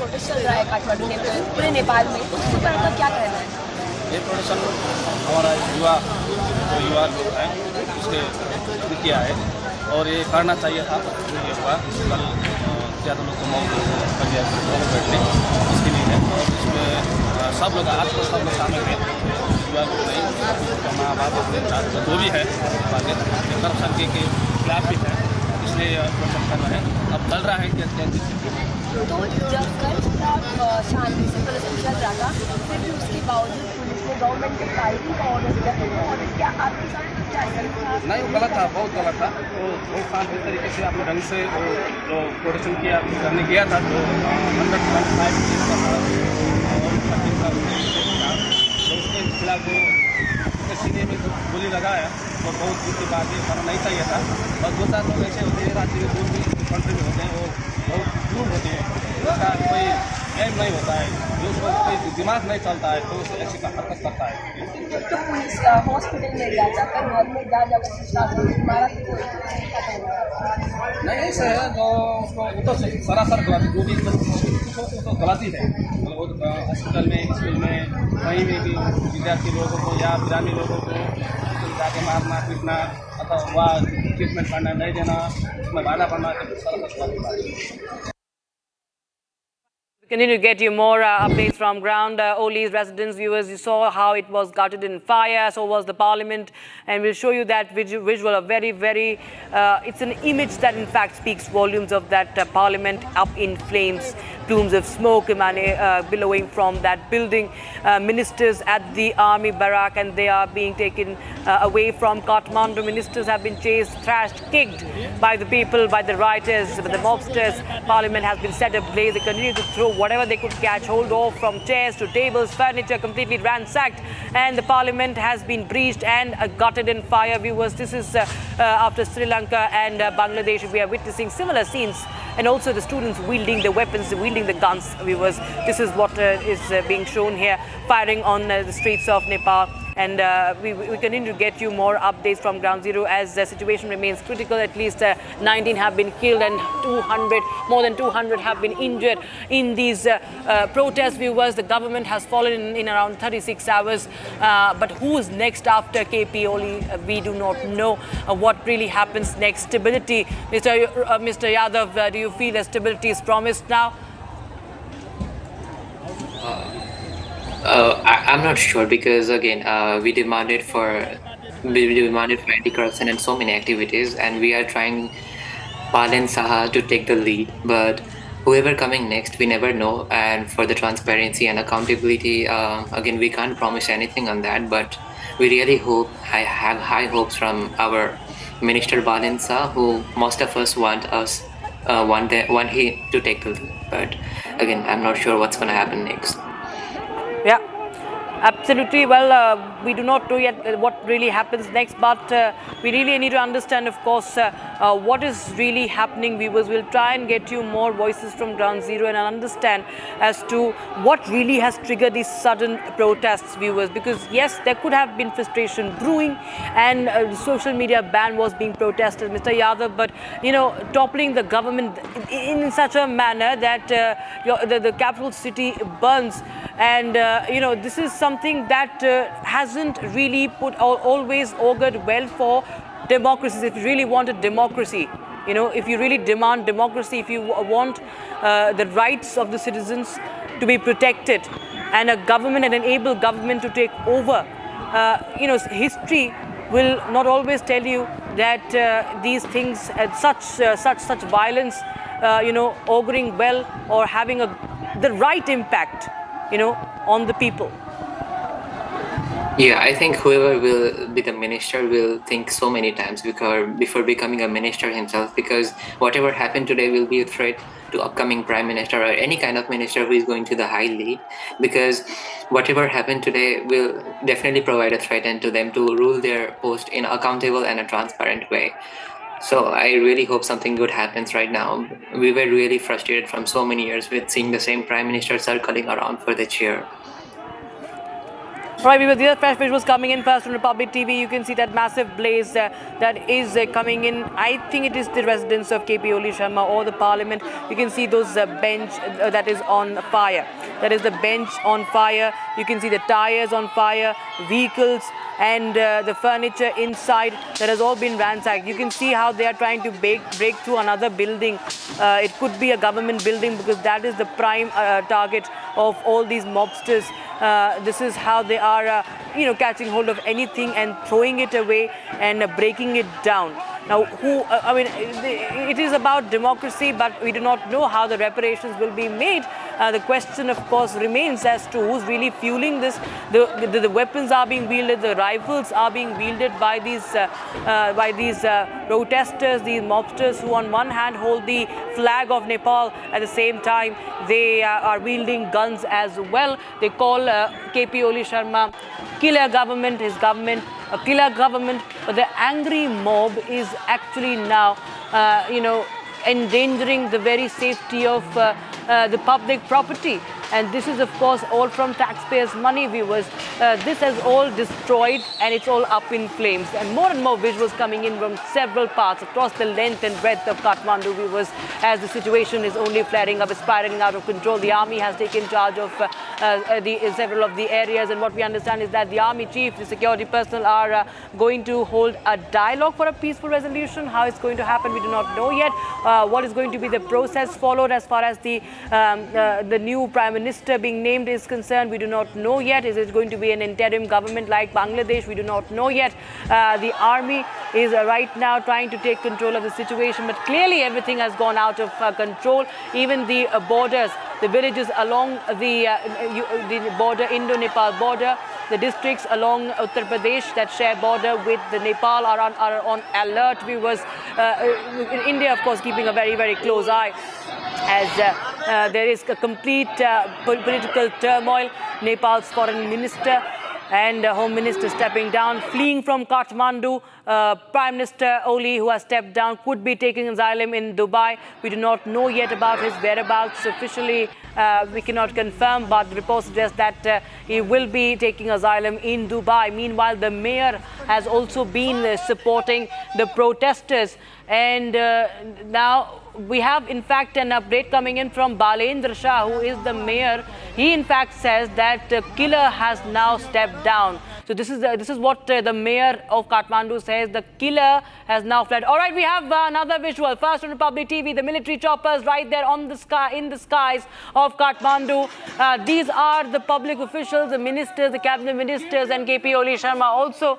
Protest चल रहा है काठमांडू में पूरे नेपाल में, उसके ऊपर आपका क्या कहना है? ये प्रोटेस्ट हमारा युवा लोग हैं उसके किया है और ये करना चाहिए था, ये हुआ कल ज़्यादा लोग को मौका कर दिया बैठने इसके लिए है। और इसमें सब लोग आज तो सब लोग शामिल हैं, युवा लोग नहीं, माँ बाप जो भी है करप्शन के खिलाफ भी है, इसलिए प्रोटेस्ट कर रहे हैं। अब चल रहा है कि तो जब कल शांति से प्रदर्शन चल रहा था, फिर भी उसके बावजूद पुलिस ने गवर्नमेंट के फायरिंग का ऑर्डर दिया, और क्या आपके साथ क्या था? नहीं, गलत था, बहुत गलत था। तो बहुत शांति तरीके से अपने ढंग से जो प्रोटेक्शन किया करने गया था, तो 125 तो उसके खिलाफ जो सीने में गोली लगाया तो बहुत दुख की बात है, करना नहीं चाहिए था। और दो चार लोग ऐसे होते हैं राज्य में दूर भी कंट्री में होते हैं, वो बहुत दूर होते हैं, उसका कोई एम नहीं होता है, जो उसको कोई दिमाग नहीं चलता है तो उसे ऐसी हरकत करता है। तो पुलिस हॉस्पिटल में गया, जाकर घर में जाकर मारा नहीं, ऐसे है जो उसको तो सरासर गलत, जो भी तो गलती है, मतलब हॉस्पिटल में, स्कूल में, कहीं भी विद्यार्थी लोगों को या ग्रामीण लोगों को जाके मारना पीटना अथवा वहाँ ट्रीटमेंट करना नहीं देना, उसमें बाधा पड़ना, सरासर Continue to get you more updates from ground. Oli's residents, viewers, you saw how it was gutted in fire, so was the parliament, and we'll show you that visual, a very, very, it's an image that in fact speaks volumes of that parliament up in flames, plumes of smoke billowing from that building, ministers at the army barrack, and they are being taken away from Kathmandu. Ministers have been chased, thrashed, kicked by the people, by the rioters, by the mobsters. Parliament has been set ablaze. They continue to throw whatever they could catch hold of, from chairs to tables, furniture completely ransacked, and the parliament has been breached and gutted in fire. Viewers, this is after Sri Lanka and Bangladesh. We are witnessing similar scenes, and also the students wielding the weapons, wielding the guns. Viewers, this is what is being shown here, firing on the streets of Nepal. And we continue to get you more updates from Ground Zero as the situation remains critical. At least 19 have been killed and more than 200 have been injured in these protests. Viewers, the government has fallen in around 36 hours. But who's next after KP Oli? We do not know what really happens next. Stability, Mr. Yadav, do you feel that stability is promised now? I'm not sure, because again, we demanded for anti-corruption and so many activities, and we are trying Pal and Saha to take the lead. But whoever coming next, we never know. And for the transparency and accountability, again, we can't promise anything on that. But we really hope, I have high hopes from our Minister Pal and Saha, who most of us want he to take the lead. But again, I'm not sure what's going to happen next. Yeah, absolutely. Well, we do not know yet what really happens next, but we really need to understand, of course, what is really happening. Viewers, will try and get you more voices from Ground Zero and understand as to what really has triggered these sudden protests, viewers. Because yes, there could have been frustration brewing, and social media ban was being protested, Mr. Yadav, but toppling the government in such a manner that the capital city burns, and this is something that hasn't really always augured well for democracies. If you really wanted democracy, if you really demand democracy, if you want the rights of the citizens to be protected, and a government, an able government to take over, history will not always tell you that these things, such violence, auguring well or having the right impact, on the people. Yeah, I think whoever will be the minister will think so many times before becoming a minister himself, because whatever happened today will be a threat to upcoming prime minister or any kind of minister who is going to the high lead, because whatever happened today will definitely provide a threat to them to rule their post in accountable and a transparent way. So I really hope something good happens right now. We were really frustrated from so many years with seeing the same prime minister circling around for the chair. All right, these are fresh visuals coming in first on Republic TV. You can see that massive blaze that is coming in. I think it is the residence of KP Oli Sharma or the parliament. You can see those bench that is on fire. That is the bench on fire. You can see the tires on fire, vehicles and the furniture inside that has all been ransacked. You can see how they are trying to break through another building. It could be a government building because that is the prime target of all these mobsters. This is how they are, catching hold of anything and throwing it away and breaking it down. Now, it is about democracy, but we do not know how the reparations will be made. The question, of course, remains as to who's really fueling this. The weapons are being wielded, the rifles are being wielded by these protesters, these mobsters who on one hand hold the flag of Nepal, at the same time they are wielding guns as well. They call KP Oli Sharma killer government, his government a killer government, but the angry mob is actually now, endangering the very safety of the public property. And this is, of course, all from taxpayers' money, viewers. This has all destroyed and it's all up in flames. And more visuals coming in from several parts across the length and breadth of Kathmandu, viewers, as the situation is only flaring up, spiraling out of control. The army has taken charge of several of the areas. And what we understand is that the army chief, the security personnel are going to hold a dialogue for a peaceful resolution. How it's going to happen, we do not know yet. What is going to be the process followed as far as the new Prime Minister being named is concerned, we do not know yet. Is it going to be an interim government like Bangladesh? We do not know yet. The army is right now trying to take control of the situation, but clearly everything has gone out of control. Even the borders, the villages along the border, Indo-Nepal border, the districts along Uttar Pradesh that share border with the Nepal are on alert. Viewers, India, of course, keeping a very, very close eye as there is a complete political turmoil. Nepal's foreign minister and Home Minister stepping down, fleeing from Kathmandu. Prime Minister Oli, who has stepped down, could be taking asylum in Dubai. We do not know yet about his whereabouts officially. We cannot confirm, but the report suggests that he will be taking asylum in Dubai. Meanwhile, the mayor has also been supporting the protesters. And now we have, in fact, an update coming in from Balendra Shah, who is the mayor. He, in fact, says that the killer has now stepped down. So this is what the mayor of Kathmandu says. The killer has now fled. All right, we have another visual. First on Republic TV, the military choppers right there on the sky, in the skies of Kathmandu. These are the public officials, the ministers, the cabinet ministers, and KP Oli Sharma also,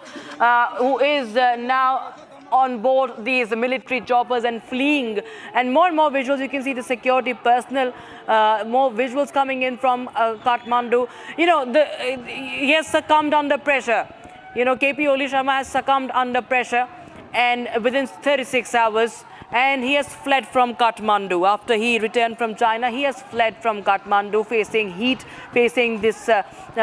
who is now on board these military choppers and fleeing. And more visuals. You can see the security personnel. More visuals coming in from Kathmandu. He has succumbed under pressure. KP Oli Sharma has succumbed under pressure, and within 36 hours. And he has fled from Kathmandu. After he returned from China, he has fled from Kathmandu, facing heat, facing this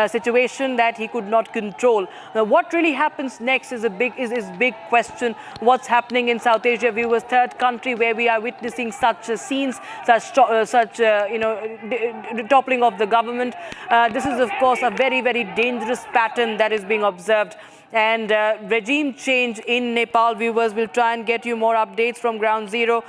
situation that he could not control. Now, what really happens next is a big question. What's happening in South Asia, viewers, third country where we are witnessing such scenes, such toppling of the government. This is, of course, a very, very dangerous pattern that is being observed. And regime change in Nepal, viewers, will try and get you more updates from ground zero.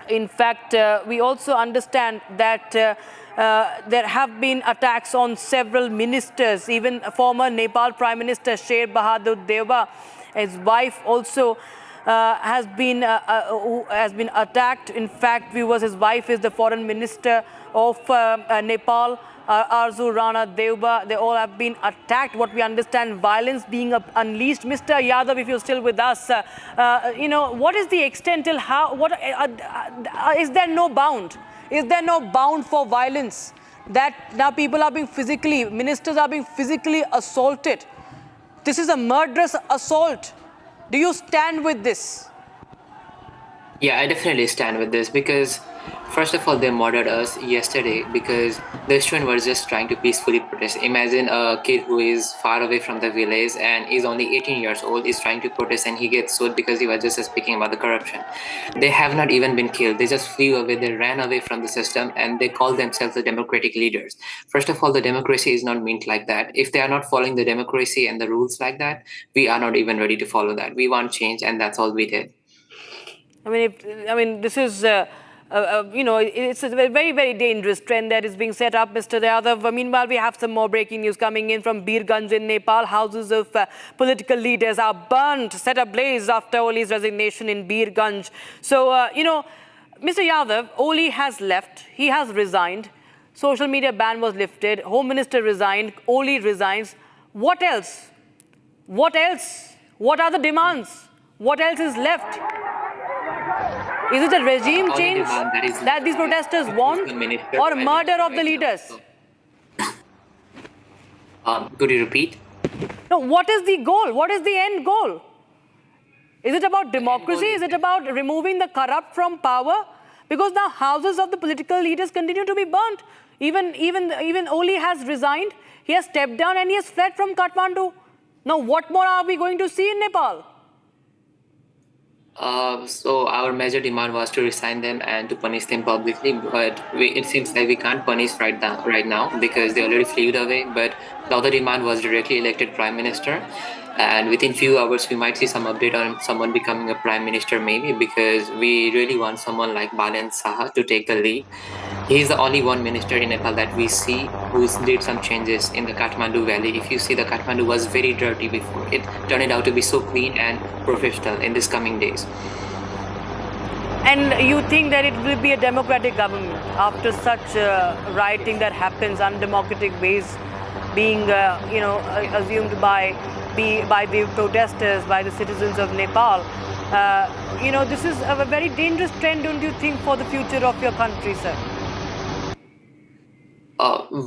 In fact, we also understand that there have been attacks on several ministers. Even former Nepal Prime Minister Sher Bahadur Deuba, his wife also has been attacked. In fact, viewers, his wife is the foreign minister of Nepal, Arzu Rana Deuba. They all have been attacked. What we understand, violence being unleashed. Mr. Yadav, if you're still with us, what is the extent till how? Is there no bound? Is there no bound for violence? that now ministers are being physically assaulted. This is a murderous assault. Do you stand with this? Yeah, I definitely stand with this because, first of all, they murdered us yesterday because the student was just trying to peacefully protest. Imagine a kid who is far away from the village and is only 18 years old, is trying to protest, and he gets sued because he was just speaking about the corruption. They have not even been killed. They just flew away. They ran away from the system, and they call themselves the democratic leaders. First of all, the democracy is not meant like that. If they are not following the democracy and the rules like that, we are not even ready to follow that. We want change, and that's all we did. This is, it's a very, very dangerous trend that is being set up, Mr. Yadav. Meanwhile, we have some more breaking news coming in from Birganj in Nepal. Houses of political leaders are burnt, set ablaze after Oli's resignation in Birganj. So, Mr. Yadav, Oli has left. He has resigned. Social media ban was lifted. Home Minister resigned. Oli resigns. What else? What else? What are the demands? What else is left? Is it a regime change that these protesters want, or murder of the leaders? Could you repeat? No, what is the goal? What is the end goal? Is it about democracy? Is it about removing the corrupt from power? Because now houses of the political leaders continue to be burnt. Even Oli has resigned. He has stepped down and he has fled from Kathmandu. Now, what more are we going to see in Nepal? So our major demand was to resign them and to punish them publicly, but it seems like we can't punish right now because they already flew away. But the other demand was directly elected prime minister, and within few hours we might see some update on someone becoming a prime minister, maybe, because we really want someone like Balen Saha to take the lead. He is the only one minister in Nepal that we see who did some changes in the Kathmandu Valley. If you see, the Kathmandu was very dirty before. It turned out to be so clean and professional in these coming days. And you think that it will be a democratic government after such rioting that happens, undemocratic ways being, assumed by the protesters, by the citizens of Nepal? This is a very dangerous trend, don't you think, for the future of your country, sir?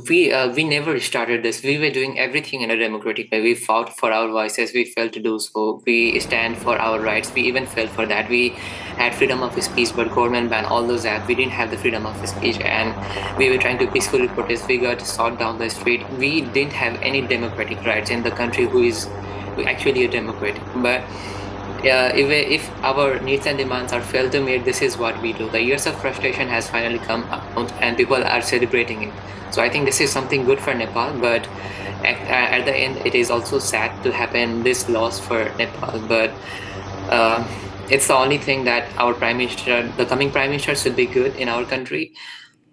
We never started this. We were doing everything in a democratic way. We fought for our voices. We failed to do so. We stand for our rights. We even fell for that. We had freedom of speech, but government banned all those apps. We didn't have the freedom of speech, and we were trying to peacefully protest. We got shot down the street. We didn't have any democratic rights in the country who is actually a democrat. But if our needs and demands are failed to meet, this is what we do. The years of frustration has finally come out, and people are celebrating it. So I think this is something good for Nepal, but at the end, it is also sad to happen this loss for Nepal. But it's the only thing that our prime minister, the coming prime minister, should be good in our country,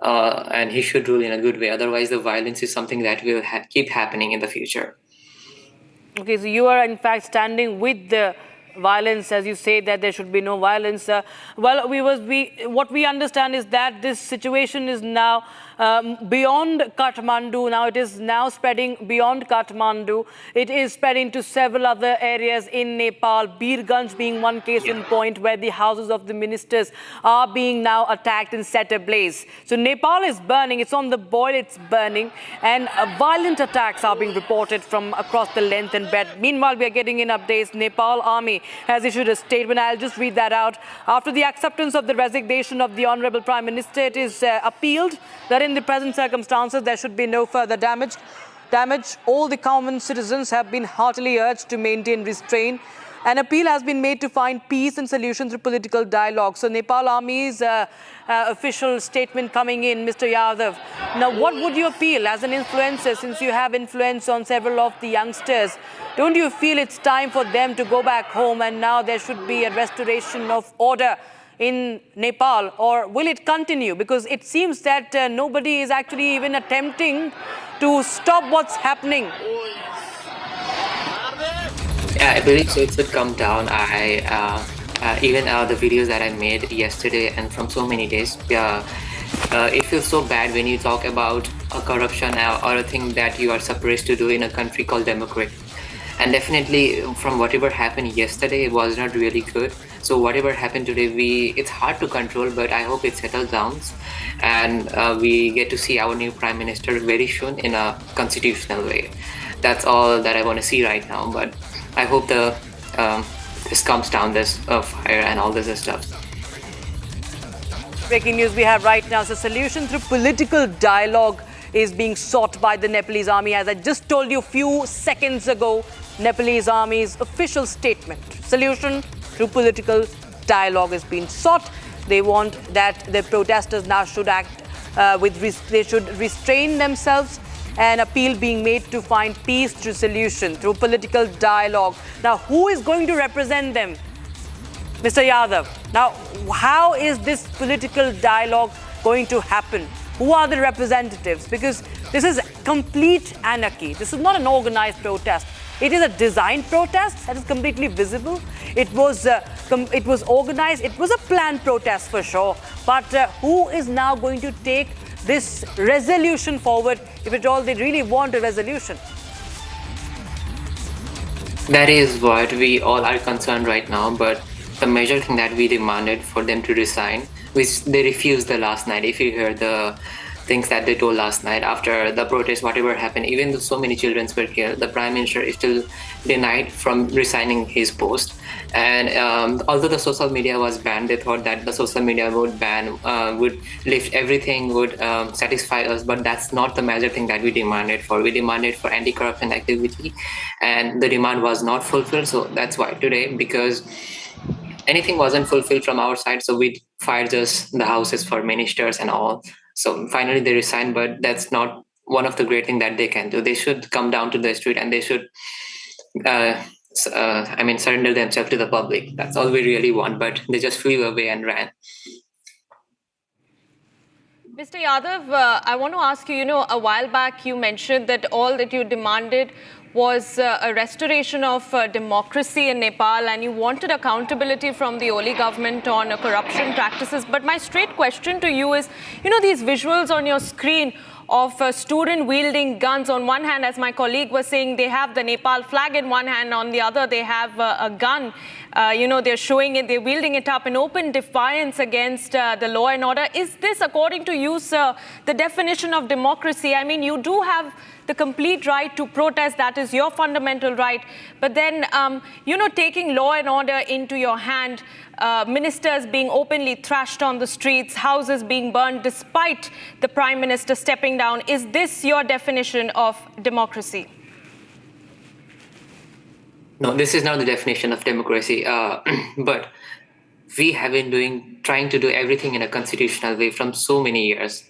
and he should rule in a good way. Otherwise, the violence is something that will keep happening in the future. Okay, so you are in fact standing with the violence, as you say that there should be no violence. What we understand is that this situation is now beyond Kathmandu. Now it is now spreading beyond Kathmandu. It is spreading to several other areas in Nepal, Birganj being one case in point where the houses of the ministers are being now attacked and set ablaze. So Nepal is burning, it's on the boil, it's burning, and violent attacks are being reported from across the length and breadth. Meanwhile, we are getting in updates. Nepal Army has issued a statement. I'll just read that out. After the acceptance of the resignation of the Honorable Prime Minister, it is appealed that in the present circumstances there should be no further damage. All the common citizens have been heartily urged to maintain restraint. An appeal has been made to find peace and solution through political dialogue. So Nepal Army's official statement coming in, Mr. Yadav. Now, what would you appeal as an influencer, since you have influence on several of the youngsters? Don't you feel it's time for them to go back home and now there should be a restoration of order in Nepal, or will it continue? Because it seems that nobody is actually even attempting to stop what's happening. Yeah, I believe so. It should come down. Even the videos that I made yesterday and from so many days, it feels so bad when you talk about corruption or a thing that you are supposed to do in a country called democracy. And definitely from whatever happened yesterday, it was not really good. So whatever happened today, it's hard to control, but I hope it settles down, and we get to see our new Prime Minister very soon in a constitutional way. That's all that I want to see right now, but I hope this calms down this fire and all this stuff. Breaking news we have right now. So solution through political dialogue is being sought by the Nepalese army. As I just told you a few seconds ago, Nepalese army's official statement. Solution through political dialogue is being sought. They want that the protesters now should act they should restrain themselves, and appeal being made to find peace through solution, through political dialogue. Now, who is going to represent them? Mr. Yadav, now, how is this political dialogue going to happen? Who are the representatives? Because this is complete anarchy. This is not an organized protest. It is a designed protest that is completely visible. It was organized. It was a planned protest for sure. But who is now going to take this resolution forward, if at all they really want a resolution? That is what we all are concerned right now, but the major thing that we demanded for them to resign, which they refused the last night. If you hear the things that they told last night after the protest, whatever happened, even though so many children were killed, the Prime Minister is still denied from resigning his post. And although the social media was banned, they thought that the social media would lift everything, would satisfy us, but that's not the major thing that we demanded for. We demanded for anti-corruption activity, and the demand was not fulfilled. So that's why today, because anything wasn't fulfilled from our side, so we fired just the houses for ministers and all. So finally they resigned, but that's not one of the great things that they can do. They should come down to the street and they should surrender themselves to the public. That's all we really want, but they just flew away and ran. Mr. Yadav, I want to ask you, a while back you mentioned that all that you demanded was a restoration of democracy in Nepal, and you wanted accountability from the Oli government on corruption practices. But my straight question to you is, these visuals on your screen of a student wielding guns. On one hand, as my colleague was saying, they have the Nepal flag in one hand. On the other, they have a gun. They're showing it, they're wielding it up in open defiance against the law and order. Is this, according to you, sir, the definition of democracy? I mean, you do have the complete right to protest. That is your fundamental right. But then, taking law and order into your hand, ministers being openly thrashed on the streets, houses being burned despite the Prime Minister stepping down. Is this your definition of democracy? No, this is not the definition of democracy, but we have been trying to do everything in a constitutional way from so many years.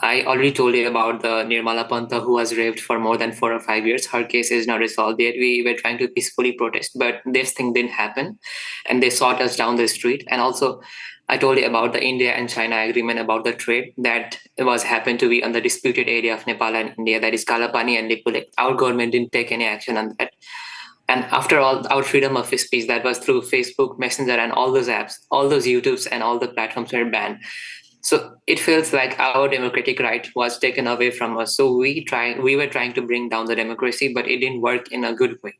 I already told you about the Nirmala Panta who was raped for more than 4 or 5 years. Her case is not resolved yet. We were trying to peacefully protest, but this thing didn't happen, and they sought us down the street. And also, I told you about the India and China agreement about the trade that happened to be on the disputed area of Nepal and India, that is Kalapani and Lipulek. Our government didn't take any action on that. And after all, our freedom of speech, that was through Facebook, Messenger, and all those apps, all those YouTubes and all the platforms were banned. So it feels like our democratic right was taken away from us. So we were trying to bring down the democracy, but it didn't work in a good way.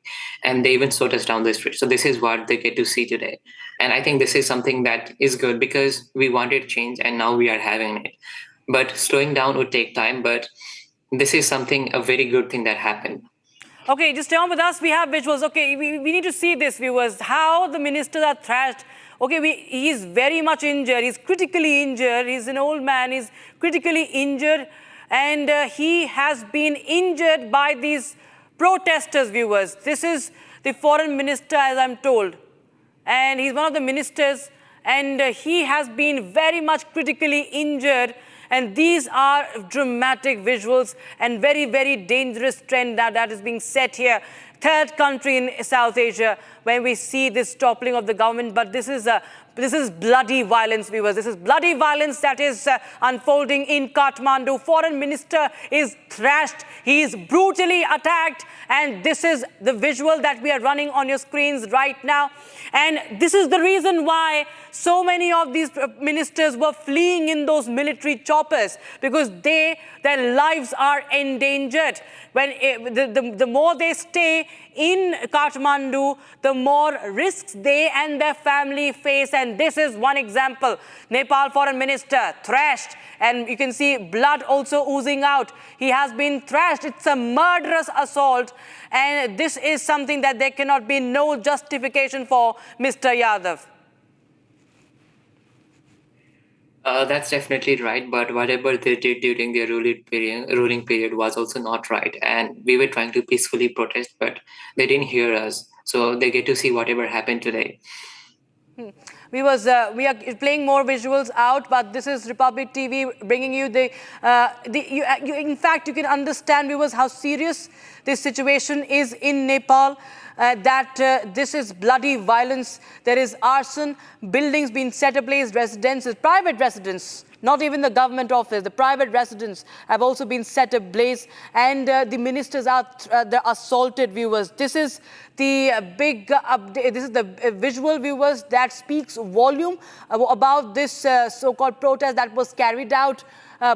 And they even sought us down the street. So this is what they get to see today. And I think this is something that is good because we wanted change and now we are having it. But slowing down would take time, but this is a very good thing that happened. Okay, just stay on with us. We have visuals. Okay, we need to see this, viewers, how the ministers are thrashed. Okay, he's very much injured. He's critically injured. He's an old man. He's critically injured. And he has been injured by these protesters, viewers. This is the foreign minister, as I'm told. And he's one of the ministers. And he has been very much critically injured. And these are dramatic visuals and very, very dangerous trend that is being set here. Third country in South Asia when we see this toppling of the government. But this is bloody violence, viewers. This is bloody violence that is unfolding in Kathmandu. Foreign minister is thrashed. He is brutally attacked. And this is the visual that we are running on your screens right now. And this is the reason why so many of these ministers were fleeing in those military choppers, because their lives are endangered. When the more they stay, in Kathmandu, the more risks they and their family face. And this is one example. Nepal Foreign Minister thrashed, and you can see blood also oozing out. He has been thrashed. It's a murderous assault, and this is something that there cannot be no justification for, Mr. Yadav. That's definitely right, but whatever they did during their ruling period was also not right. And we were trying to peacefully protest, but they didn't hear us. So they get to see whatever happened today. We are playing more visuals out, but this is Republic TV bringing you in fact, you can understand, viewers, how serious this situation is in Nepal. This is bloody violence. There is arson, buildings being set ablaze, residences, private residents, not even the government office, the private residents have also been set ablaze, and the ministers are assaulted, viewers. This is the big update. This is the visual, viewers, that speaks volume about this so-called protest that was carried out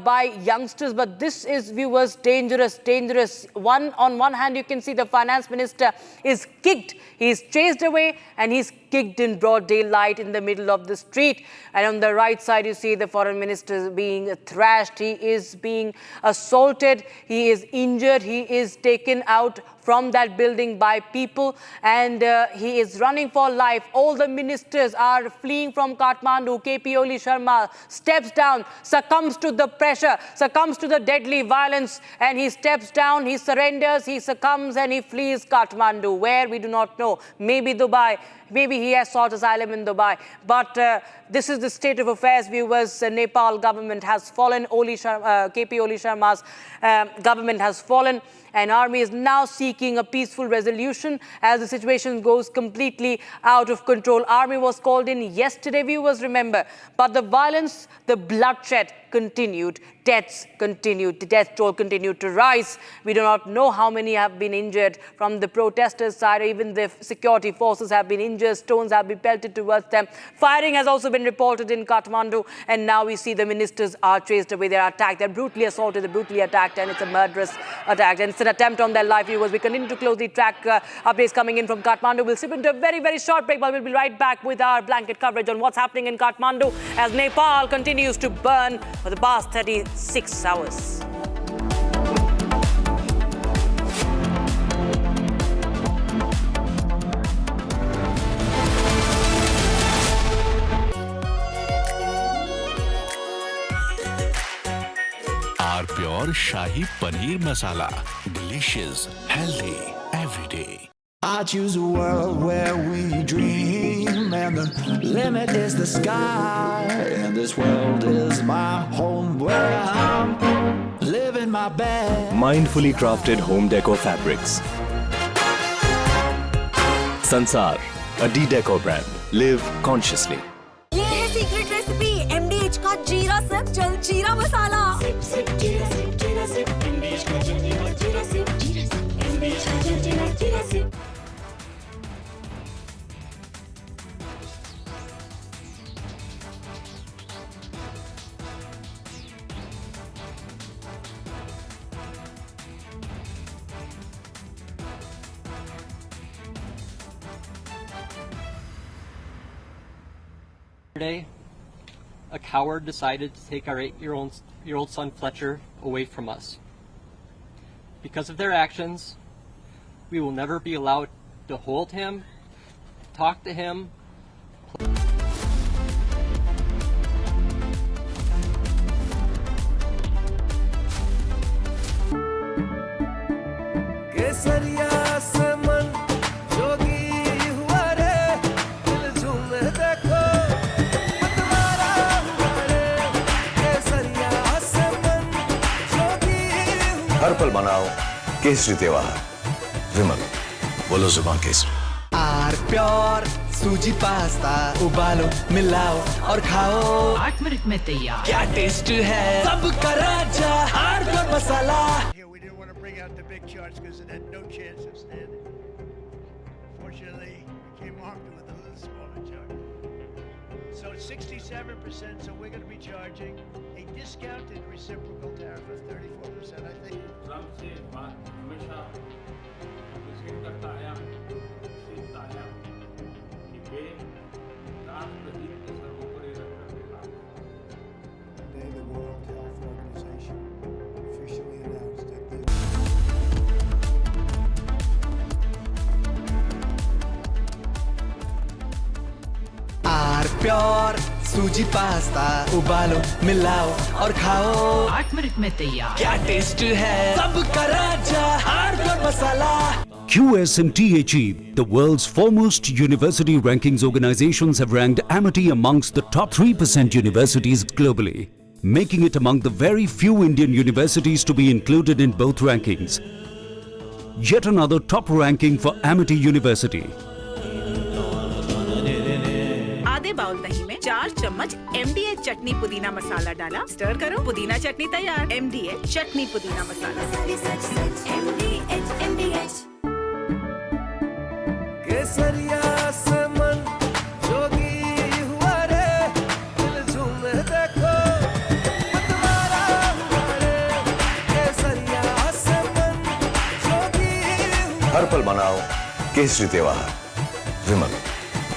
by youngsters. But this is, viewers, dangerous, dangerous. On one hand, you can see the finance minister is kicked. He's chased away, and he's kicked in broad daylight in the middle of the street. And on the right side, you see the foreign minister being thrashed. He is being assaulted. He is injured. He is taken out from that building by people, and he is running for life. All the ministers are fleeing from Kathmandu. KP Oli Sharma steps down, succumbs to the pressure, succumbs to the deadly violence, and he steps down, he surrenders, he succumbs, and he flees Kathmandu. Where, we do not know. Maybe Dubai. Maybe he has sought asylum in Dubai. But this is the state of affairs, viewers. Nepal government has fallen. KP Oli Sharma's government has fallen. And army is now seeking a peaceful resolution as the situation goes completely out of control. Army was called in yesterday, viewers, remember. But the violence, the bloodshed continued. Deaths continued. The death toll continued to rise. We do not know how many have been injured from the protesters' side. Even the security forces have been injured. Stones have been pelted towards them. Firing has also been reported in Kathmandu. And now we see the ministers are chased away. They are attacked. They're brutally assaulted. They're brutally attacked. And it's a murderous attack. And it's an attempt on their life, viewers. We continue to closely track updates coming in from Kathmandu. We'll slip into a very, very short break, but we'll be right back with our blanket coverage on what's happening in Kathmandu as Nepal continues to burn for the past 36 hours. Our pure Shahi Paneer Masala. Delicious, healthy, every day. I choose a world where we dream, and the limit is the sky. And this world is my home where I'm living my best. Mindfully crafted home decor fabrics. Sansar, a D-Decor brand. Live consciously. ये है secret recipe MDH का जीरा SIP जल जीरा मसाला। SIP SIP जीरा SIP MDH का जल जीरा सिप MDH का जल जीरा SIP. Yesterday, a coward decided to take our 8-year-old son Fletcher away from us. Because of their actions, we will never be allowed to hold him, talk to him. हर पल मनाओ केसरी त्योहार। विमल, बोलो जुबान केसरी। R pure सूजी pasta उबालो मिलाओ और खाओ 8 मिनट में तैयार। क्या टेस्ट है सबका राजा hardcore masala. Here we didn't want to bring out the big charts because it had no chance of standing. Fortunately, we came armed with a little smaller chart. So it's 67%, so we're going to be charging a discounted reciprocal tariff of 34%, I think. Pure सूजी pasta उबालो मिलाओ और खाओ 8 minute में तैयार। क्या taste है सबका राजा आर्नब मसाला। QSMTHE, the world's foremost university rankings organizations, have ranked Amity amongst the top 3% universities globally, making it among the very few Indian universities to be included in both rankings. Yet another top ranking for Amity University. आधे bowl दही में 4 चम्मच MDH चटनी पुदीना मसाला डाला, stir करो, पुदीना चटनी तैयार। MDH चटनी पुदीना मसाला। केसरिया से मन जोगी हुआ रे, दिल झूमे देखो मतवारा हुआ रे। केसरिया से मन जोगी हुआ। हर पल मनाओ केसरी त्योहार। विमल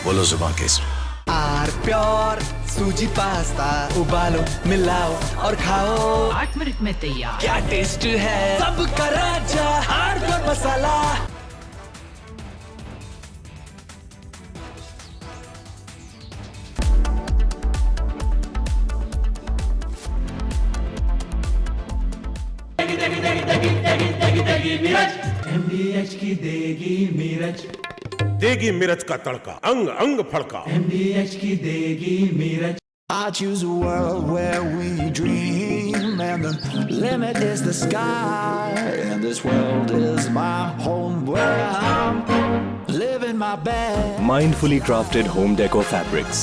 बोलो जुबान केसरी। आर प्योर सूजी पास्ता उबालो मिलाओ और खाओ 8 मिनट में तैयार। क्या टेस्ट है सबका राजा आर्नब मसाला। MDH की देगी मिर्च, देगी मिर्च का तड़का, अंग अंग फड़का। MDH की देगी मिर्च। I choose a world where we dream and the limit is the sky, and this world is my home where I'm living my best. Mindfully crafted home decor fabrics.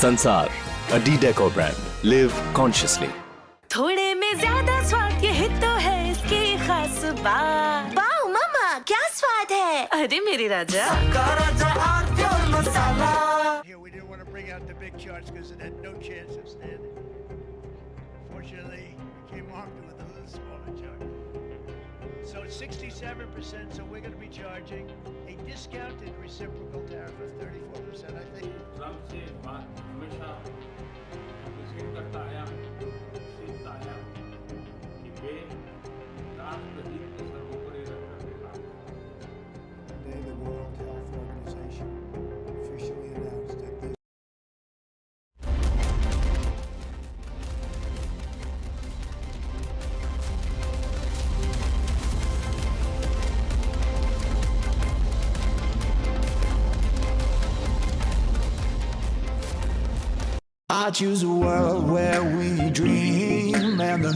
Sansar, a decor brand. Live consciously. थोड़े में ज्यादा स्वाद यही तो है इसकी खास बात। वाओ मामा क्या स्वाद है। अरे मेरे राजा Here we didn't want to bring out the big charts because it had no chance of standing. Fortunately, we came armed with a little smaller chart. So it's 67%, so we're going to be charging a discounted reciprocal tariff of 34%, I think. सबसे बात हमेशा मुझे करता आया सीखता आया कि वे राष्ट्रहित के सर्वोपरि रखकर Today, the World Health Organization officially announced that this I choose a world where we dream and the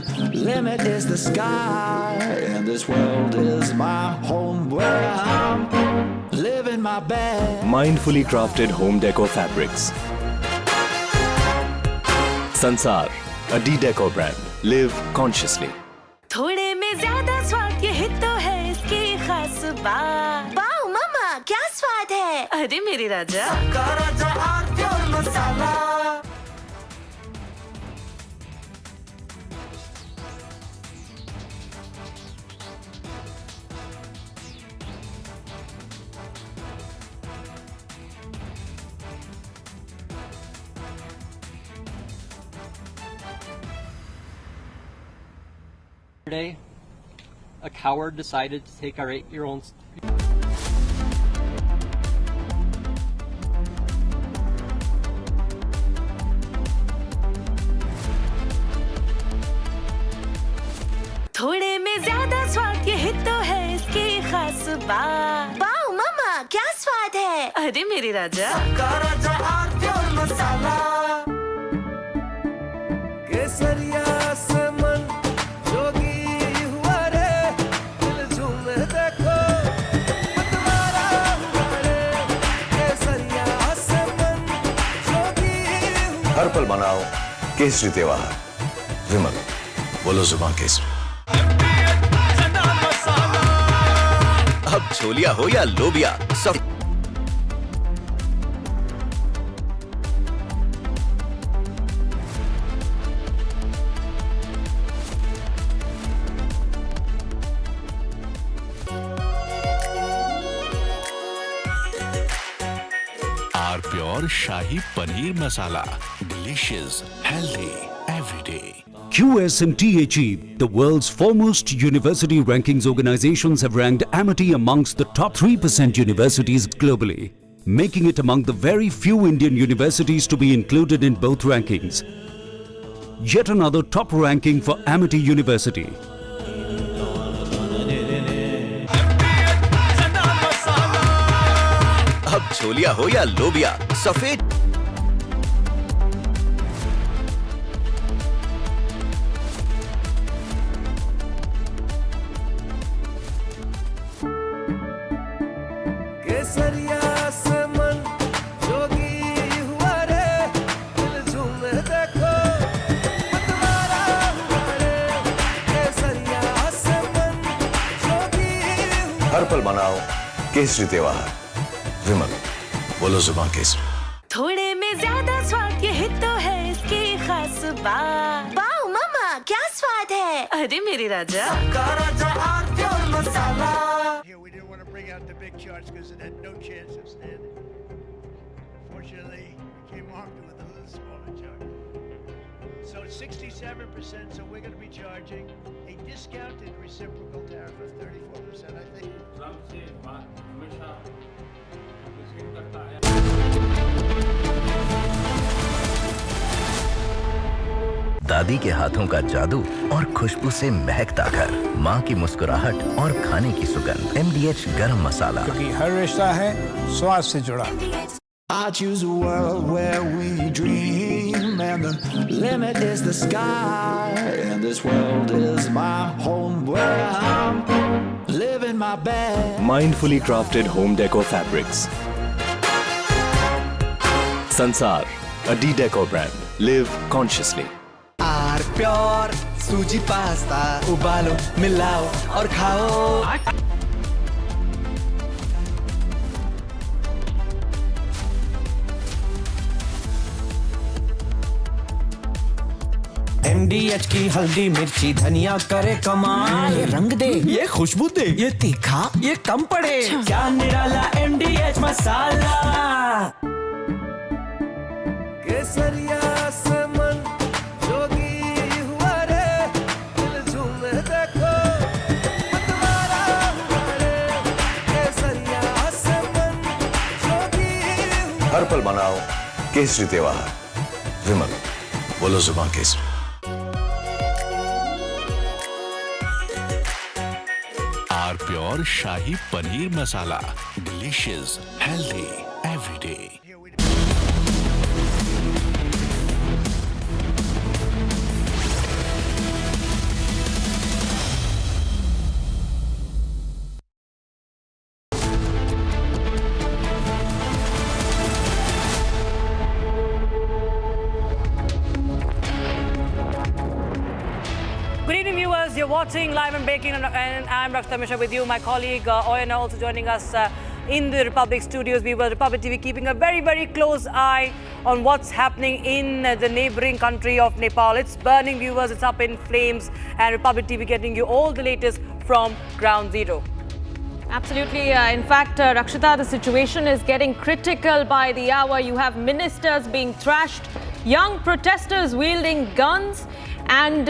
limit is the sky, and this world is my home where I'm living my best. Mindfully crafted home decor fabrics. Sansar, a decor brand. Live consciously. थोड़े में ज्यादा स्वाद यही तो है इसकी खास बात। वाओ मामा क्या स्वाद है। अरे मेरे राजा मसाला। Yesterday, a coward decided to take our 8-year-old. थोड़े में ज्यादा स्वाद यही तो है इसकी खास बात। वाओ मामा क्या स्वाद है। अरे मेरे राजा मसाला। केसरिया से मन जोगी हुआ रे, दिल झूमे देखो मतवारा हुआ रे। केसरिया से मन जोगी हुआ। हर पल मनाओ केसरी त्योहार। विमल बोलो जुबान केसरी। अब छोलिया हो या लोबिया, सब R pure shahi paneer masala, delicious, healthy, everyday. QSMTHE, the world's foremost university rankings organizations, have ranked Amity amongst the top 3% universities globally, making it among the very few Indian universities to be included in both rankings. Yet another top ranking for Amity University. अब छोलिया हो या लोबिया, सफेद केसरिया से मन जोगी हुआ रे, दिल झूमे देखो मतवारा हुआ रे। केसरिया से मन जोगी हुआ। हर पल मनाओ केसरी त्योहार। विमल, बोलो जुबान केसरी। थोड़े में ज्यादा स्वाद, यही तो है इसकी खास बात। वाओ मामा, क्या स्वाद है? अरे मेरे राजा। Here we didn't want to bring out the big charts because it had no chance of standing. Fortunately, we came armed with a little smaller chart. So it's 67%, so we're going to be charging a discounted reciprocal tariff of 34%, I think. दादी के हाथों का जादू और खुशबू से महकता घर, माँ की मुस्कुराहट और खाने की सुगंध। MDH गरम मसाला, क्योंकि हर रिश्ता है स्वाद से जुड़ा। I choose a world where we dream, and the limit is the sky, and this world is my home where I'm living my best. Mindfully crafted home decor fabrics. Sansar, a decor brand. Live consciously. Are pure सूजी pasta, उबालो मिलाओ और खाओ। MDH की हल्दी मिर्ची धनिया करे कमाल। ये रंग दे, ये खुशबू दे, ये तीखा, ये कम पड़े। क्या निराला MDH मसाला। केसरिया से मन जोगी हुआ रे, दिल झूमे देखो मतवारा हुआ रे। केसरिया से मन जोगी हुआ। हर पल मनाओ केसरी त्योहार। विमल, बोलो जुबान केसरी। R pure shahi paneer masala, delicious, healthy every day. Good evening, viewers. You're watching Live and Breaking, and I'm Rakshita Mishra with you. My colleague Oyana also joining us in the Republic studios. We were Republic TV keeping a very, very close eye on what's happening in the neighboring country of Nepal. It's burning, viewers. It's up in flames, and Republic TV getting you all the latest from ground zero. Absolutely. In fact, Rakshita, the situation is getting critical by the hour. You have ministers being thrashed, young protesters wielding guns, and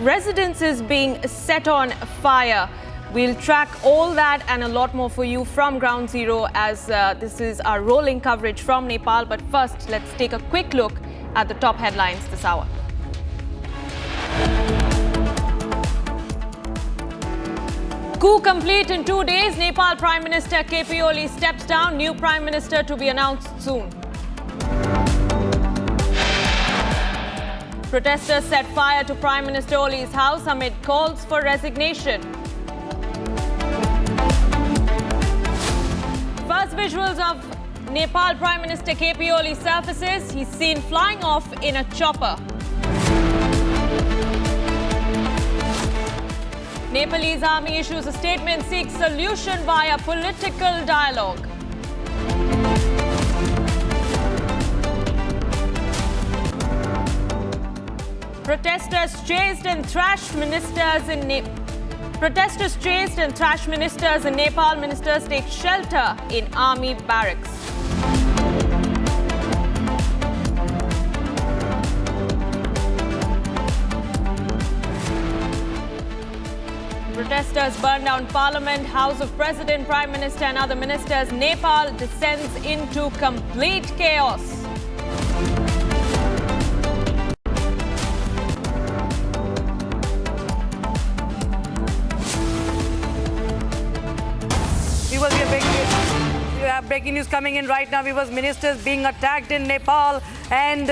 residences being set on fire. We'll track all that and a lot more for you from ground zero as this is our rolling coverage from Nepal. But first, let's take a quick look at the top headlines this hour. Coup complete in 2 days. Nepal Prime Minister KP Oli steps down. New Prime Minister to be announced soon. Protesters set fire to Prime Minister Oli's house amid calls for resignation. First visuals of Nepal Prime Minister KP Oli surfaces. He's seen flying off in a chopper. Nepalese army issues a statement, seeks solution via political dialogue. Protesters chased and thrashed ministers in Nepal. Protesters chased and thrashed ministers in Nepal. Ministers take shelter in army barracks. protesters burned down Parliament, House of President, Prime Minister and other ministers. Nepal descends into complete chaos. We have breaking news coming in right now. Ministers being attacked in Nepal, and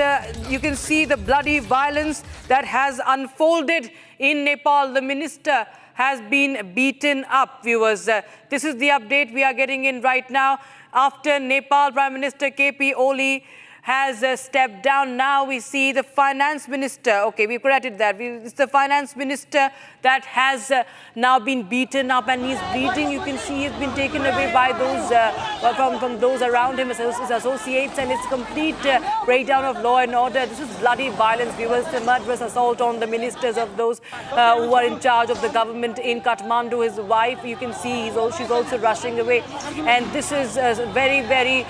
you can see the bloody violence that has unfolded in Nepal. The minister has been beaten up, viewers. This is the update we are getting in right now. After Nepal Prime Minister KP Oli has stepped down, now we see the finance minister. Okay, we corrected that. It's the finance minister that has now been beaten up, and he's bleeding. You can see he's been taken away by those from those around him, his associates, and it's complete breakdown of law and order. This is bloody violence, viewers. The murderous assault on the ministers of those who are in charge of the government in Kathmandu. His wife, you can see, she's also rushing away, and this is a very, very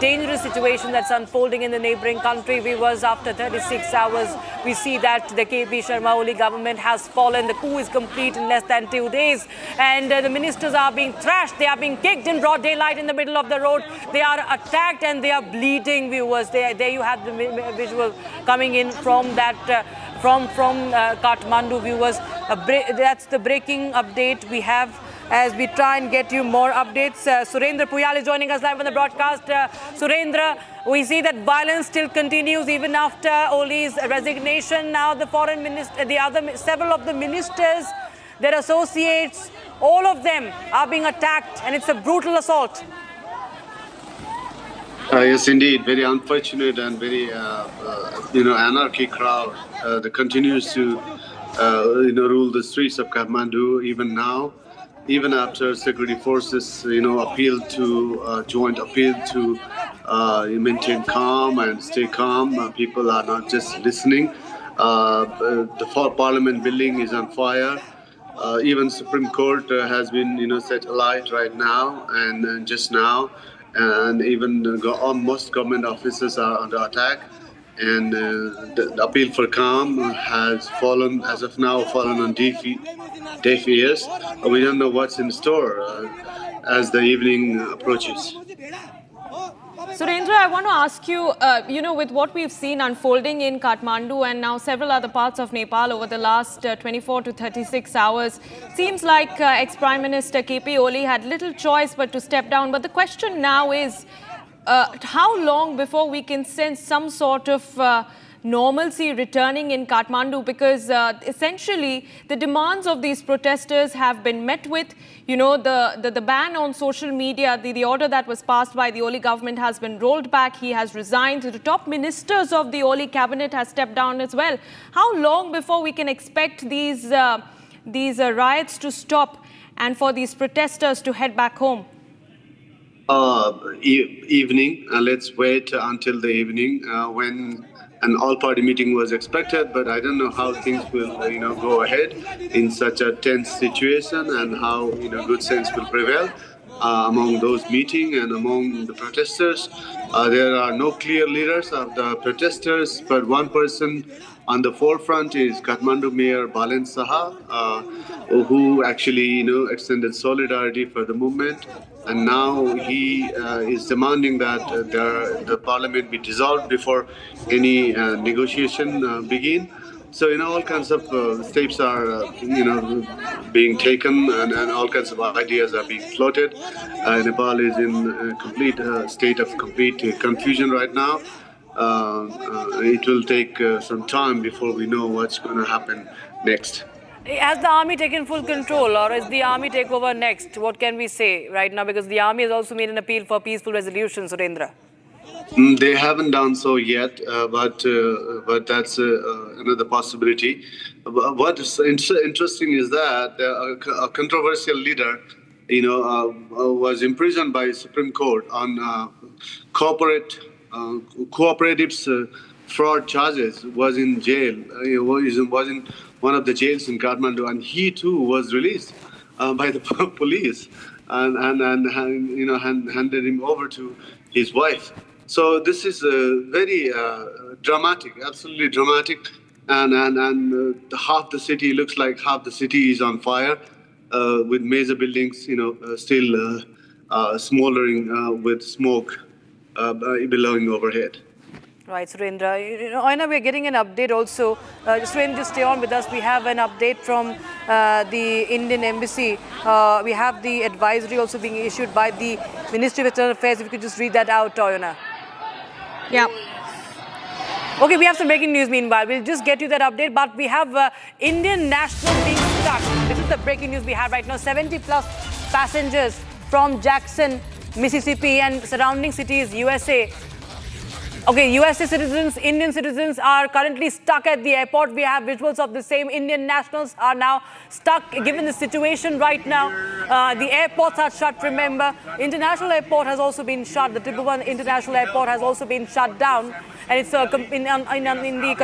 dangerous situation that's unfolding in the neighboring country. Viewers, after 36 hours, we see that the KP Sharma Oli government has fallen. The coup is complete in less than 2 days, and the ministers are being thrashed. They are being kicked in broad daylight in the middle of the road. They are attacked and they are bleeding, viewers. There you have the visual coming in from that from Kathmandu, viewers. That's the breaking update we have as we try and get you more updates. Surendra Puyal is joining us live on the broadcast. Surendra, we see that violence still continues even after Oli's resignation. Now the foreign minister, several of the ministers, their associates, all of them are being attacked, and it's a brutal assault. Yes, indeed. Very unfortunate and very, anarchy crowd that continues to, rule the streets of Kathmandu even now. Even after security forces, appeal to maintain calm and stay calm, people are not just listening. The Parliament building is on fire. Even Supreme Court has been, set alight right now and just now, and even most government offices are under attack. And the appeal for calm has fallen, as of now, on deaf ears. We don't know what's in store as the evening approaches. Surendra, I want to ask you, with what we've seen unfolding in Kathmandu and now several other parts of Nepal over the last 24 to 36 hours, seems like ex-Prime Minister KP Oli had little choice but to step down. But the question now is, how long before we can sense some sort of normalcy returning in Kathmandu? Because essentially the demands of these protesters have been met with. The ban on social media, the order that was passed by the Oli government has been rolled back. He has resigned. The top ministers of the Oli cabinet has stepped down as well. How long before we can expect these riots to stop and for these protesters to head back home? Evening. Let's wait until the evening when an all-party meeting was expected, but I don't know how things will, go ahead in such a tense situation, and how, good sense will prevail among those meeting and among the protesters. There are no clear leaders of the protesters, but one person on the forefront is Kathmandu Mayor Balen Saha, who actually, extended solidarity for the movement. And now he is demanding that the parliament be dissolved before any negotiation begin. So, all kinds of steps are, being taken, and all kinds of ideas are being floated. Nepal is in a complete state of complete confusion right now. It will take some time before we know what's going to happen next. Has the army taken full control, or is the army take over next? What can we say right now? Because the army has also made an appeal for peaceful resolution, Surendra. They haven't done so yet, but that's another possibility. What is interesting is that a controversial leader, was imprisoned by Supreme Court on cooperatives fraud charges, was in jail, was in one of the jails in Kathmandu, and he too was released by the police and handed him over to his wife. So this is very dramatic, absolutely dramatic, and half the city looks like half the city is on fire. with major buildings, still smoldering with smoke billowing overhead. Right, Surendra. Aina, we're getting an update also. Surendra, just stay on with us. We have an update from the Indian Embassy. We have the advisory also being issued by the Ministry of External Affairs. If you could just read that out, Aina. Yeah. Okay, we have some breaking news meanwhile. We'll just get you that update. But we have Indian nationals being stuck. This is the breaking news we have right now. 70 plus passengers from Jackson, Mississippi and surrounding cities, USA. Okay, USA citizens, Indian citizens are currently stuck at the airport. We have visuals of the same. Indian nationals are now stuck given the situation right now. The airports are shut, remember. International airport has also been shut. The Tribhuvan International Airport has also been shut down. And it's under the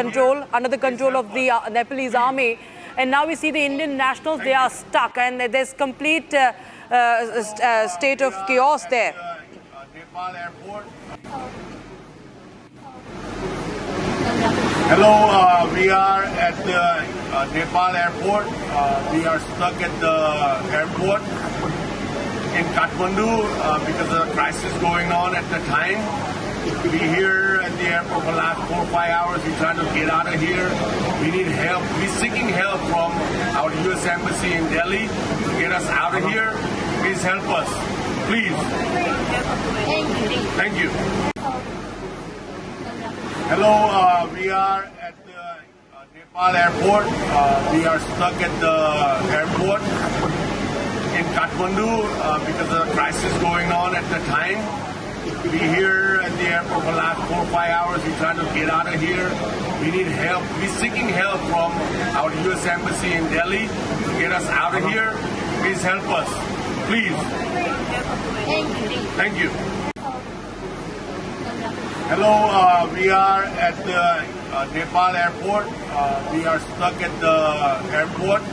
control of the Nepalese army. And now we see the Indian nationals, they are stuck. And there's complete state of chaos there. Nepal airport. Hello, we are at the Nepal airport. We are stuck at the airport in Kathmandu because of the crisis going on at the time. We're here at the airport for the last 4 or 5 hours. We're trying to get out of here. We need help. We're seeking help from our U.S. Embassy in Delhi to get us out of here. Please help us. Please. Thank you. Hello, we are at the Nepal airport. We are stuck at the airport in Kathmandu because of the crisis going on at the time. We're here at the airport for the last 4 or 5 hours. We're trying to get out of here. We need help. We're seeking help from our U.S. Embassy in Delhi to get us out of here. Please help us. Please. Thank you. Hello, we are at the Nepal airport. We are stuck at the airport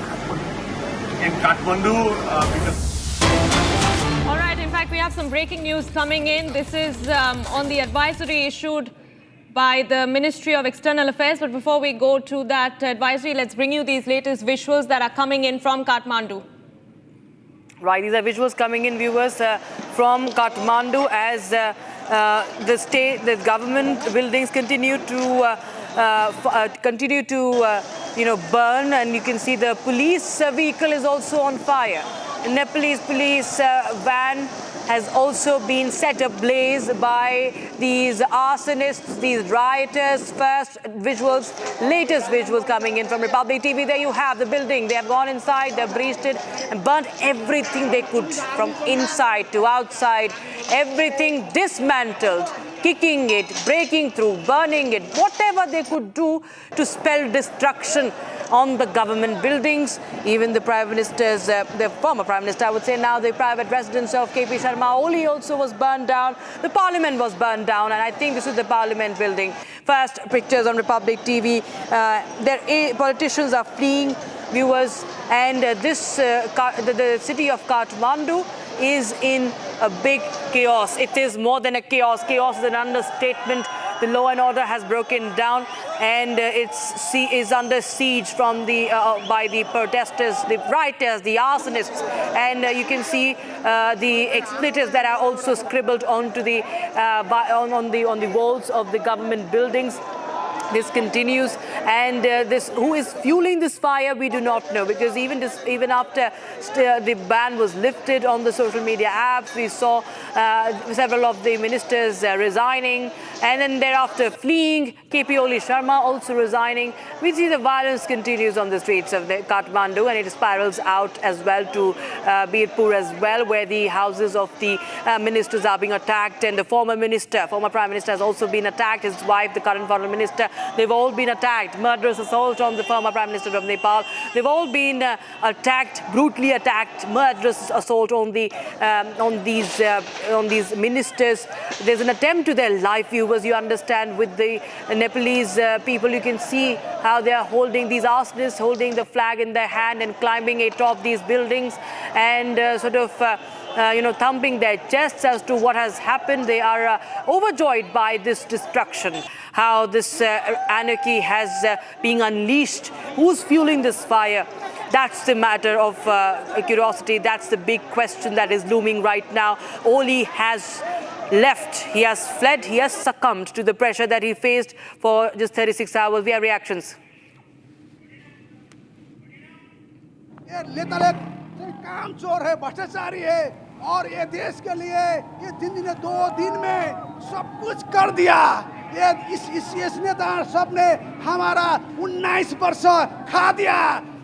in Kathmandu because... All right, in fact, we have some breaking news coming in. This is on the advisory issued by the Ministry of External Affairs. But before we go to that advisory, let's bring you these latest visuals that are coming in from Kathmandu. Right, these are visuals coming in, viewers, from Kathmandu as the government buildings continue to burn, and you can see the police vehicle is also on fire. The Nepalese police van has also been set ablaze by these arsonists, these rioters. Latest visuals coming in from Republic TV. There you have the building. They have gone inside, they've breached it and burnt everything they could from inside to outside. Everything dismantled, kicking it, breaking through, burning it, whatever they could do to spell destruction on the government buildings. Even the Prime Minister's, the former Prime Minister, I would say now, the private residence of KP Sharma Oli also was burned down. The Parliament was burned down, and I think this is the Parliament building. First pictures on Republic TV. Politicians are fleeing, viewers, and the city of Kathmandu is in a big chaos. It is more than a chaos. Chaos is an understatement. The law and order has broken down, and it is under siege from by the protesters, the rioters, the arsonists, and you can see the expletives that are also scribbled onto the on the walls of the government buildings. This continues, and who is fueling this fire, we do not know, because even after the ban was lifted on the social media apps, we saw several of the ministers resigning, and then thereafter fleeing. KP Oli Sharma also resigning. We see the violence continues on the streets of the Kathmandu, and it spirals out as well to Birpur as well, where the houses of the ministers are being attacked, and the former Prime Minister has also been attacked. His wife, the current Foreign Minister, they've all been attacked. Murderous assault on the former Prime Minister of Nepal. They've all been attacked, brutally attacked. Murderous assault on these ministers. There's an attempt to their life, viewers. You understand, with the Nepalese people, you can see how they are holding these arsonists, holding the flag in their hand and climbing atop these buildings and thumping their chests as to what has happened. They are overjoyed by this destruction, how this anarchy has been unleashed. Who's fueling this fire? That's the matter of curiosity. That's the big question that is looming right now. Oli has left. He has fled. He has succumbed to the pressure that he faced for just 36 hours. We have reactions. काम चोर है, भ्रष्टाचारी है और ये देश के लिए ये ने 2 दिन में सब कुछ कर दिया। ये इस नेता सबने हमारा 19 वर्ष खा दिया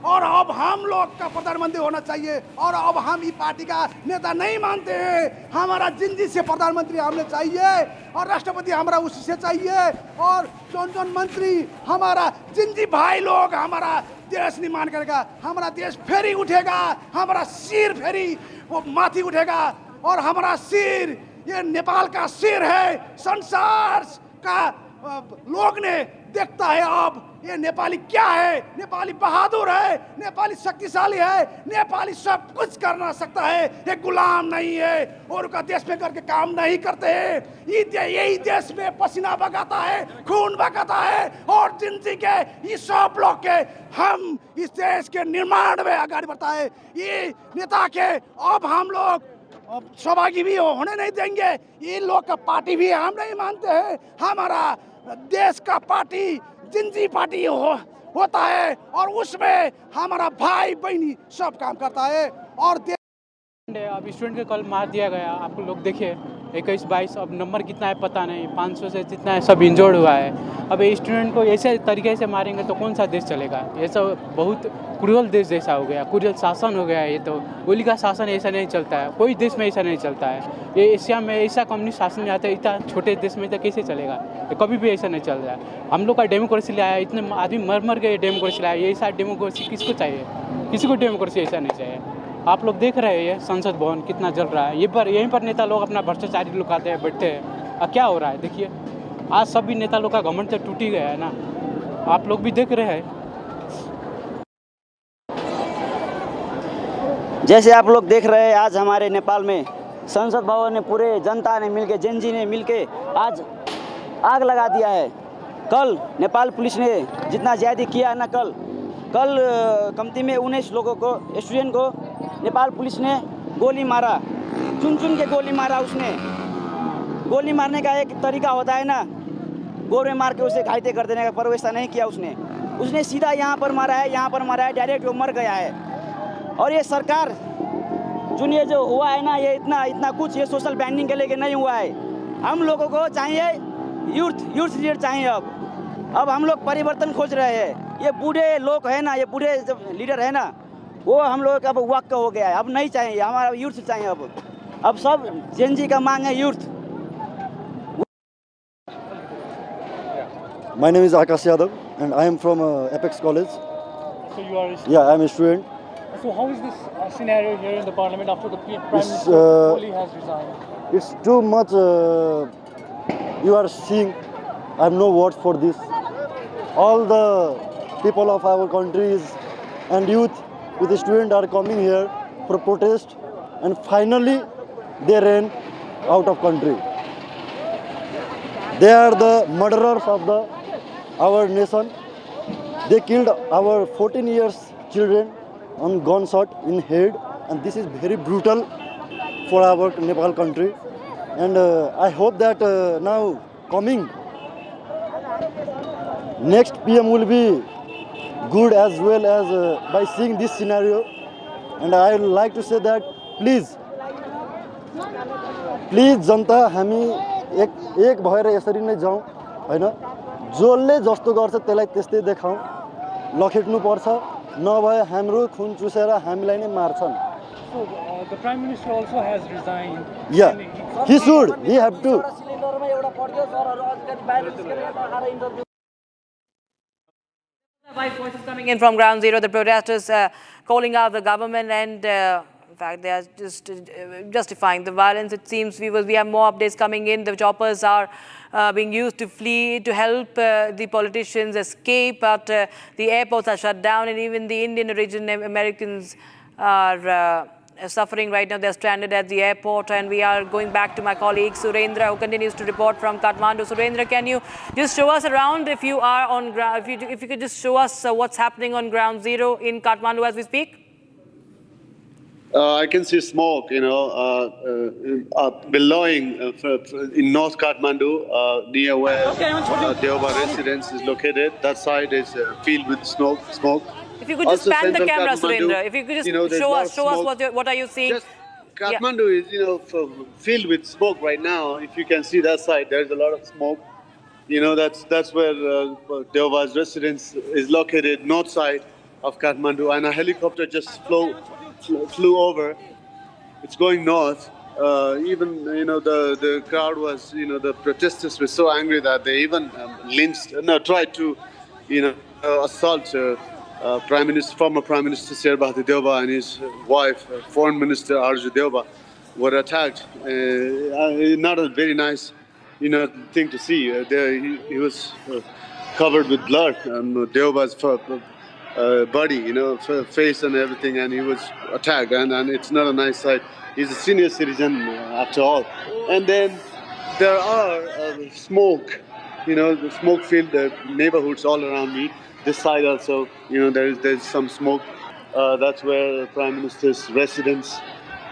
और अब हम लोग का प्रधानमंत्री होना चाहिए और अब हम ये पार्टी का नेता नहीं मानते हैं। हमारा जिंदगी से प्रधानमंत्री हमें चाहिए और राष्ट्रपति हमारा उसी से चाहिए और जौन मंत्री हमारा जिंदगी भाई लोग हमारा देश निर्माण करेगा, हमारा देश फेरी उठेगा, हमारा सिर फेरी वो माथी उठेगा और हमारा सिर ये नेपाल का सिर है। संसार का लोग ने देखता है अब ये नेपाली क्या है, नेपाली बहादुर है, नेपाली शक्तिशाली है, नेपाली सब कुछ करना सकता है, ये गुलाम नहीं है और उनका देश में करके काम नहीं करते हैं। यही देश में पसीना बगाता है, खून बगाता है और जिंदगी के ये सब लोग के हम इस देश के निर्माण में आगे बढ़ता है। ये नेता के अब हम लोग सहभागी भी होने नहीं देंगे। ये लोग का पार्टी भी हम नहीं मानते हैं। हमारा देश का पार्टी जिंदगी पार्टी होता है और उसमें हमारा भाई बहनी सब काम करता है और अब स्टूडेंट को कल मार दिया गया। आप लोग देखिए 21-22, अब नंबर कितना है पता नहीं, 500 से जितना है सब इंजर्ड हुआ है। अब ये स्टूडेंट को ऐसे तरीके से मारेंगे तो कौन सा देश चलेगा? ये सब बहुत क्रूरल देश जैसा हो गया, क्रूरल शासन हो गया। ये तो गोली का शासन ऐसा नहीं चलता है, कोई देश में ऐसा नहीं चलता है। ये एशिया में ऐसा कम्युनिस्ट शासन में आता है, इतना छोटे देश में तो कैसे चलेगा? ये कभी भी ऐसा नहीं चल रहा है। हम लोग का डेमोक्रेसी लाया, इतने आदमी मर के डेमोक्रेसी लाया। ये ऐसा डेमोक्रेसी किसको चाहिए? किसी को डेमोक्रेसी ऐसा नहीं चाहिए। आप लोग देख रहे हैं संसद भवन कितना जल रहा है। यहीं पर नेता लोग अपना भ्रष्टाचारी लोग आते हैं, बैठते हैं। अब क्या हो रहा है देखिए, आज सभी नेता लोग का घमंड तो टूट ही गया है ना, आप लोग भी देख रहे हैं। जैसे आप लोग देख रहे हैं आज हमारे नेपाल में संसद भवन में पूरे जनता ने मिलके, जेनजी ने मिलके आज आग लगा दिया है। कल नेपाल पुलिस ने जितना ज्यादा किया है ना, कल कमती में 19 लोगों को, स्टूडेंट को नेपाल पुलिस ने गोली मारा, चुन के गोली मारा। उसने गोली मारने का एक तरीका होता है ना, गोरे मार के उसे घायल कर देने का, पर वैसा नहीं किया उसने सीधा यहाँ पर मारा है, डायरेक्ट वो मर गया है। और ये सरकार ये जो हुआ है ना, ये इतना कुछ ये सोशल बैंडिंग के लेके नहीं हुआ है। हम लोगों को चाहिए यूथ लीडर चाहिए। अब हम लोग परिवर्तन खोज रहे हैं। ये बूढ़े लोग है ना, ये बूढ़े जब लीडर है ना, वो हम लोग अब वक्त हो गया है, अब नहीं चाहिए, हमारा यूथ चाहिए। अब सब जेनजी का मांग है youth. My name is Akash Yadav and I am from Apex College. So you are a student? Yeah, I am a student. So how is this scenario here in the parliament after the Prime Minister Oli has resigned? It's too much. You are seeing, I have no words for this. All the people of our countries and youth with the students are coming here for protest, and finally they ran out of country. They are the murderers of our nation. They killed our 14 years children on gunshot in head, and this is very brutal for our Nepal country. And I hope that now coming next PM will be good as well as by seeing this scenario. And I would like to say that please जनता हामी एक भएर यसरी नै जाउँ हैन। जसले जस्तो गर्छ त्यसलाई त्यस्तै देखाउँ, लखेट्नु पर्छ, नभए हाम्रो खुन चुसेर हामीलाई नै मार्छन्। So the Prime Minister also has resigned. Yeah, he should. He have to. Voices coming in from ground zero, the protesters calling out the government and in fact they are just justifying the violence. It seems we have more updates coming in. The choppers are being used to flee, to help the politicians escape, but the airports are shut down, and even the Indian origin Americans are suffering right now. They're stranded at the airport, and we are going back to my colleague Surendra, who continues to report from Kathmandu. Surendra, can you just show us around if you are on ground? If you could just show us what's happening on ground zero in Kathmandu as we speak. I can see smoke, billowing in North Kathmandu, near where Deoba residence is located. That side is filled with smoke. If you could just pan the camera, Surendra. If you could just show us what are you seeing? Kathmandu is, filled with smoke right now. If you can see that side, there's a lot of smoke. That's where Deoba's residence is located, north side of Kathmandu, and a helicopter just flew over. It's going north. Even the crowd was, the protesters were so angry that they even tried to assault former Prime Minister Serbati Deoba and his wife, Foreign Minister Arju Deoba, were attacked. Not a very nice thing to see. He was covered with blood, and Deoba's body, face and everything, and he was attacked, and it's not a nice sight. He's a senior citizen after all. And then there are smoke, the smoke-filled neighborhoods all around me. This side also, there's some smoke. That's where the Prime Minister's residence,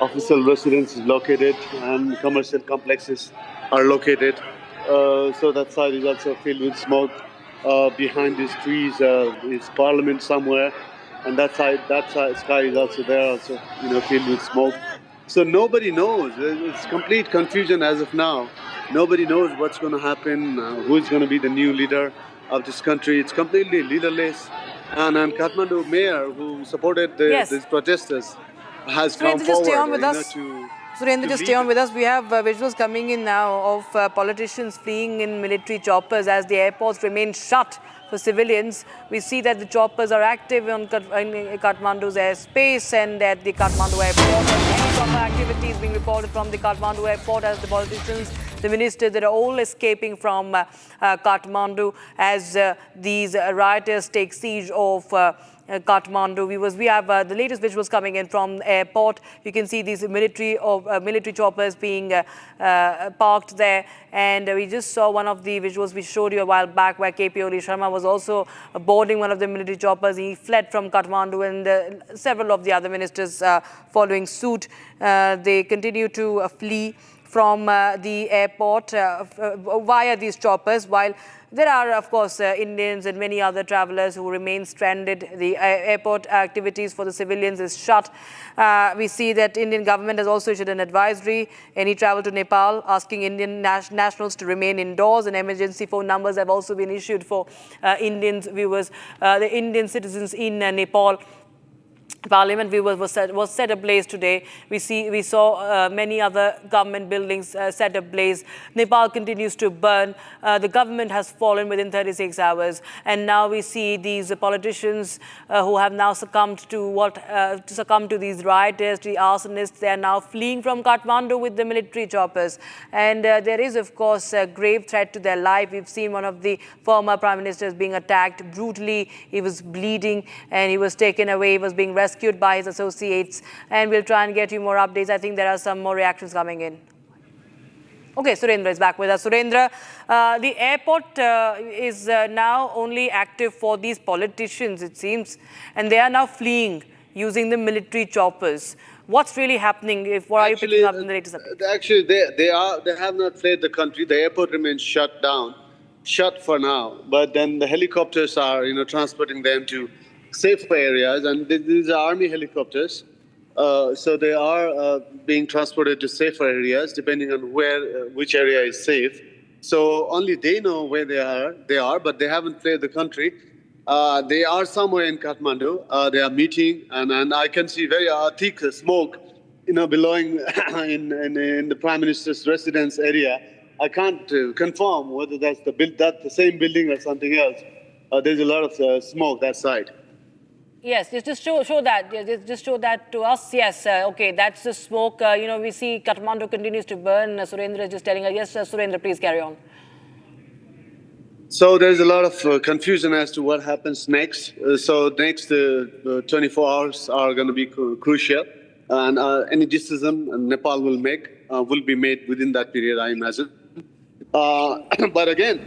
official residence is located, and commercial complexes are located. So that side is also filled with smoke. Behind these trees is Parliament somewhere, and that side sky is also there, also filled with smoke. So nobody knows. It's complete confusion as of now. Nobody knows what's going to happen, who's going to be the new leader of this country. It's completely leaderless. And Kathmandu mayor, who supported these protesters, has come forward Surendra, just stay on with us. We have visuals coming in now of politicians fleeing in military choppers as the airports remain shut for civilians. We see that the choppers are active in Kathmandu's airspace and at the Kathmandu airport. Helicopter activities being reported from the Kathmandu airport as the politicians, the ministers, that are all escaping from Kathmandu as these rioters take siege of Kathmandu. We have the latest visuals coming in from the airport. You can see these military choppers being parked there, and we just saw one of the visuals we showed you a while back where KP Oli Sharma was also boarding one of the military choppers. He fled from Kathmandu, and several of the other ministers following suit. They continue to flee from the airport via these choppers, while there are, of course, Indians and many other travelers who remain stranded. The airport activities for the civilians is shut. We see that Indian government has also issued an advisory, any travel to Nepal, asking Indian nationals to remain indoors, and emergency phone numbers have also been issued for Indian viewers, the Indian citizens in Nepal. Parliament was set ablaze today. We saw many other government buildings set ablaze. Nepal continues to burn. The government has fallen within 36 hours, and now we see these politicians who have now succumbed to these rioters, the arsonists. They are now fleeing from Kathmandu with the military choppers, and there is, of course, a grave threat to their life. We've seen one of the former prime ministers being attacked brutally. He was bleeding, and he was taken away. He was being rescued by his associates, and we'll try and get you more updates. I think there are some more reactions coming in. Okay, Surendra is back with us. Surendra, the airport is now only active for these politicians, it seems, and they are now fleeing using the military choppers. What's really happening? What are you picking up in the latest update? Actually, they have not fled the country. The airport remains shut for now. But then the helicopters are, transporting them to safer areas, and these are army helicopters. So they are being transported to safer areas depending on which area is safe. So only they know where they are, but they haven't fled the country. They are somewhere in Kathmandu. They are meeting, and I can see very thick smoke, billowing in the Prime Minister's residence area. I can't confirm whether that's the same building or something else. There's a lot of smoke that side. Yes, just show that. Just show that to us. Yes, okay, that's the smoke. We see Kathmandu continues to burn. Surendra is just telling us. Yes, Surendra, please carry on. So there's a lot of confusion as to what happens next. So next 24 hours are going to be crucial. And any decision Nepal will make will be made within that period, I imagine. But again,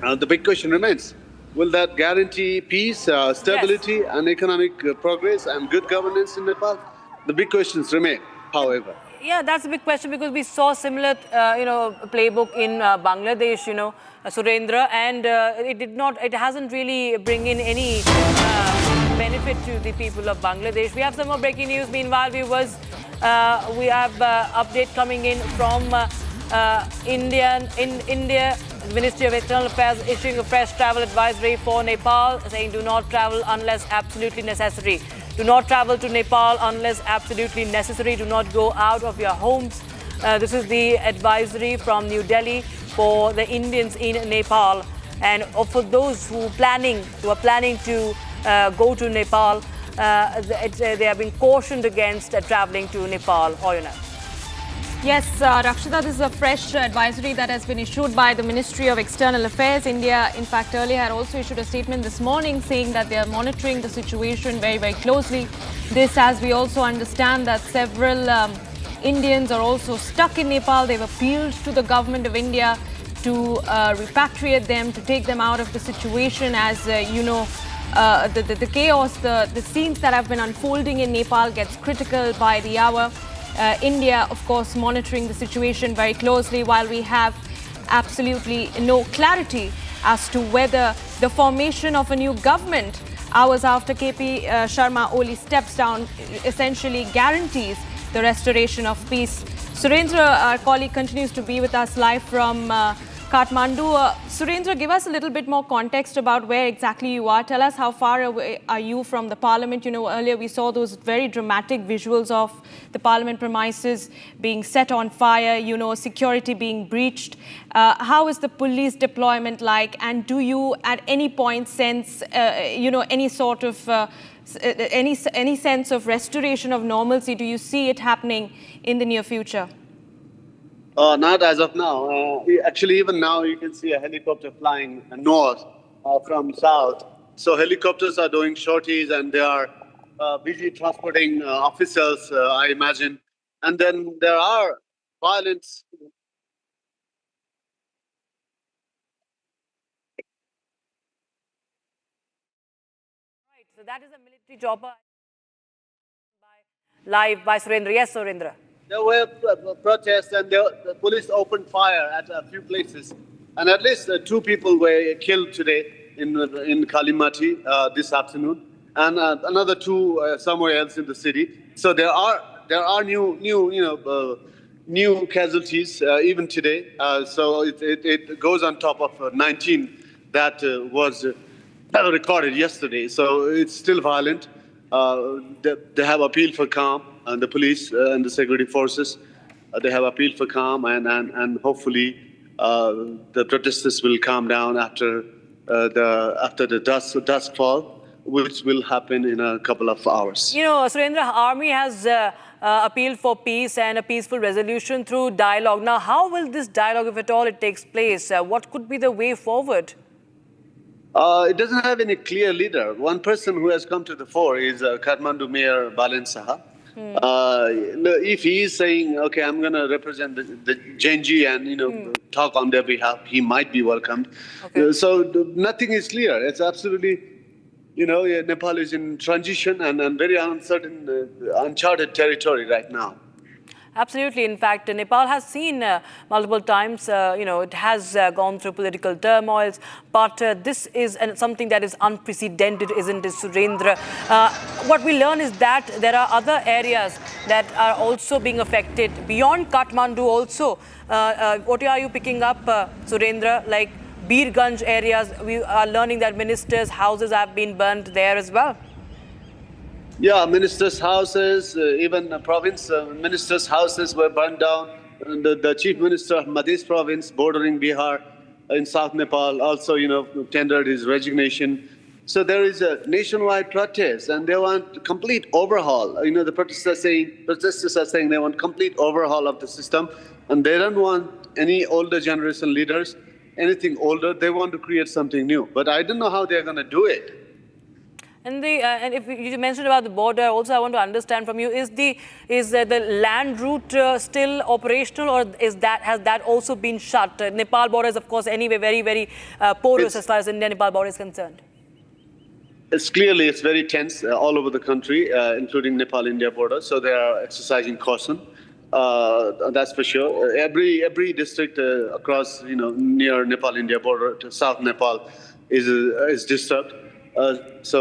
the big question remains, will that guarantee peace, stability, and economic progress and good governance in Nepal? The big questions remain, however. Yeah, that's a big question because we saw similar, playbook in Bangladesh, Surendra, and it hasn't really bring in any benefit to the people of Bangladesh. We have some more breaking news. Meanwhile, viewers, we have update coming in from India. The Ministry of External Affairs issuing a fresh travel advisory for Nepal, saying do not travel unless absolutely necessary. Do not travel to Nepal unless absolutely necessary. Do not go out of your homes. This is the advisory from New Delhi for the Indians in Nepal, and for those who are planning to go to Nepal, they have been cautioned against traveling to Nepal. Yes, Rakshita, this is a fresh advisory that has been issued by the Ministry of External Affairs. India, in fact, earlier had also issued a statement this morning saying that they are monitoring the situation very, very closely. This, as we also understand that several Indians are also stuck in Nepal. They've appealed to the government of India to repatriate them, to take them out of the situation. As the chaos, the scenes that have been unfolding in Nepal gets critical by the hour. India, of course, monitoring the situation very closely, while we have absolutely no clarity as to whether the formation of a new government hours after KP Sharma Oli steps down essentially guarantees the restoration of peace. Surendra, our colleague, continues to be with us live from Kathmandu. Surendra, give us a little bit more context about where exactly you are. Tell us how far away are you from the parliament. Earlier we saw those very dramatic visuals of the parliament premises being set on fire, security being breached. How is the police deployment like? And do you at any point sense, any sort of, any sense of restoration of normalcy? Do you see it happening in the near future? Not as of now. Actually, even now you can see a helicopter flying north from south. So helicopters are doing sorties and they are busy transporting officers, I imagine. And then there are violence. Right, so that is a military chopper live by Surendra. Yes, Surendra. There were protests and the police opened fire at a few places. And at least 2 people were killed today in Kalimati this afternoon. And another 2 somewhere else in the city. So there are new casualties even today. So it goes on top of 19 that was recorded yesterday. So it's still violent. They have appealed for calm. And the police and the security forces, they have appealed for calm, and hopefully the protesters will calm down after the dusk fall, which will happen in a couple of hours. Surendra, army has appealed for peace and a peaceful resolution through dialogue. Now, how will this dialogue, if at all it takes place, what could be the way forward? It doesn't have any clear leader. One person who has come to the fore is Kathmandu Mayor Balen Saha. If he is saying, okay, I'm going to represent the Genji and, talk on their behalf, he might be welcomed. Okay. So nothing is clear. It's absolutely, Nepal is in transition and very uncertain, uncharted territory right now. Absolutely. In fact, Nepal has seen multiple times, it has gone through political turmoils, but this is something that is unprecedented, isn't it, Surendra? What we learn is that there are other areas that are also being affected beyond Kathmandu also. What are you picking up, Surendra, like Birganj areas? We are learning that ministers' houses have been burnt there as well. Yeah, ministers' houses, even province ministers' houses were burned down. And the chief minister of Madhya province bordering Bihar in South Nepal also, tendered his resignation. So there is a nationwide protest and they want complete overhaul. The protesters are saying they want complete overhaul of the system and they don't want any older generation leaders, anything older. They want to create something new. But I don't know how they're going to do it. And if you mentioned about the border, also I want to understand from you: is the land route still operational, or has that also been shut? Nepal border is, of course, anyway very porous as far as India-Nepal border is concerned. It's very tense all over the country, including Nepal-India border. So they are exercising caution. That's for sure. Every district across near Nepal-India border to South Nepal is disturbed. So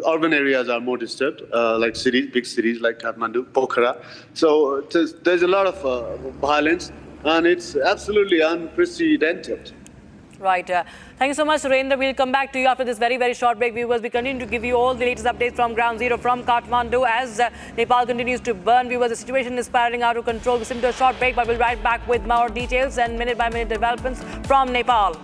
urban areas are more disturbed, like big cities like Kathmandu, Pokhara. So there's a lot of violence, and it's absolutely unprecedented. Right. Thank you so much, Surendra. We'll come back to you after this very short break. Viewers, we continue to give you all the latest updates from Ground Zero from Kathmandu as Nepal continues to burn. Viewers, the situation is spiraling out of control. We'll listen to a short break, but we'll be right back with more details and minute-by-minute developments from Nepal.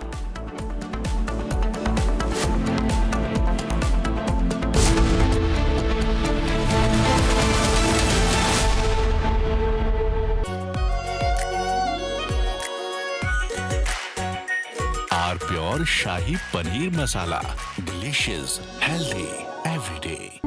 Our pure Shahi Paneer Masala. Delicious, healthy, every day.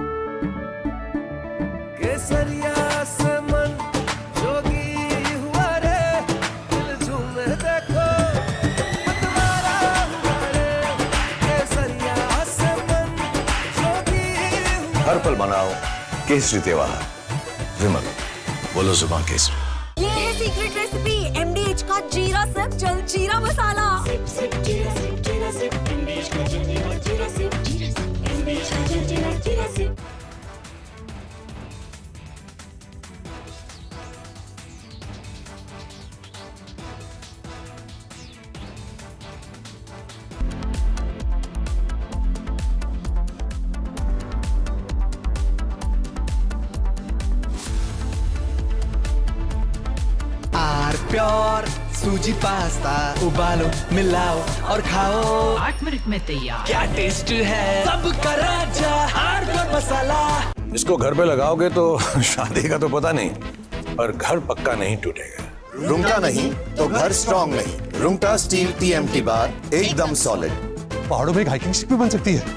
हर पल मनाओ केसरी त्योहार। विमल, बोलो जुबान केसरी। ये है secret recipe MDH का जीरा SIP jaljeera मसाला। SIP SIP जीरा सिप MDH का जलजीरा सिप MDH का जलजीरा सिप। प्योर सूजी पास्ता उबालो मिलाओ और खाओ 8 मिनट में तैयार। क्या टेस्ट है सबका राजा हार्डकोर मसाला। इसको घर पे लगाओगे तो शादी का तो पता नहीं, पर घर पक्का नहीं टूटेगा। रुंगटा नहीं तो घर स्ट्रॉन्ग नहीं। रुंगटा स्टील TMT बार एकदम सॉलिड। पहाड़ों में एक हाइकिंग स्टिक भी बन सकती है।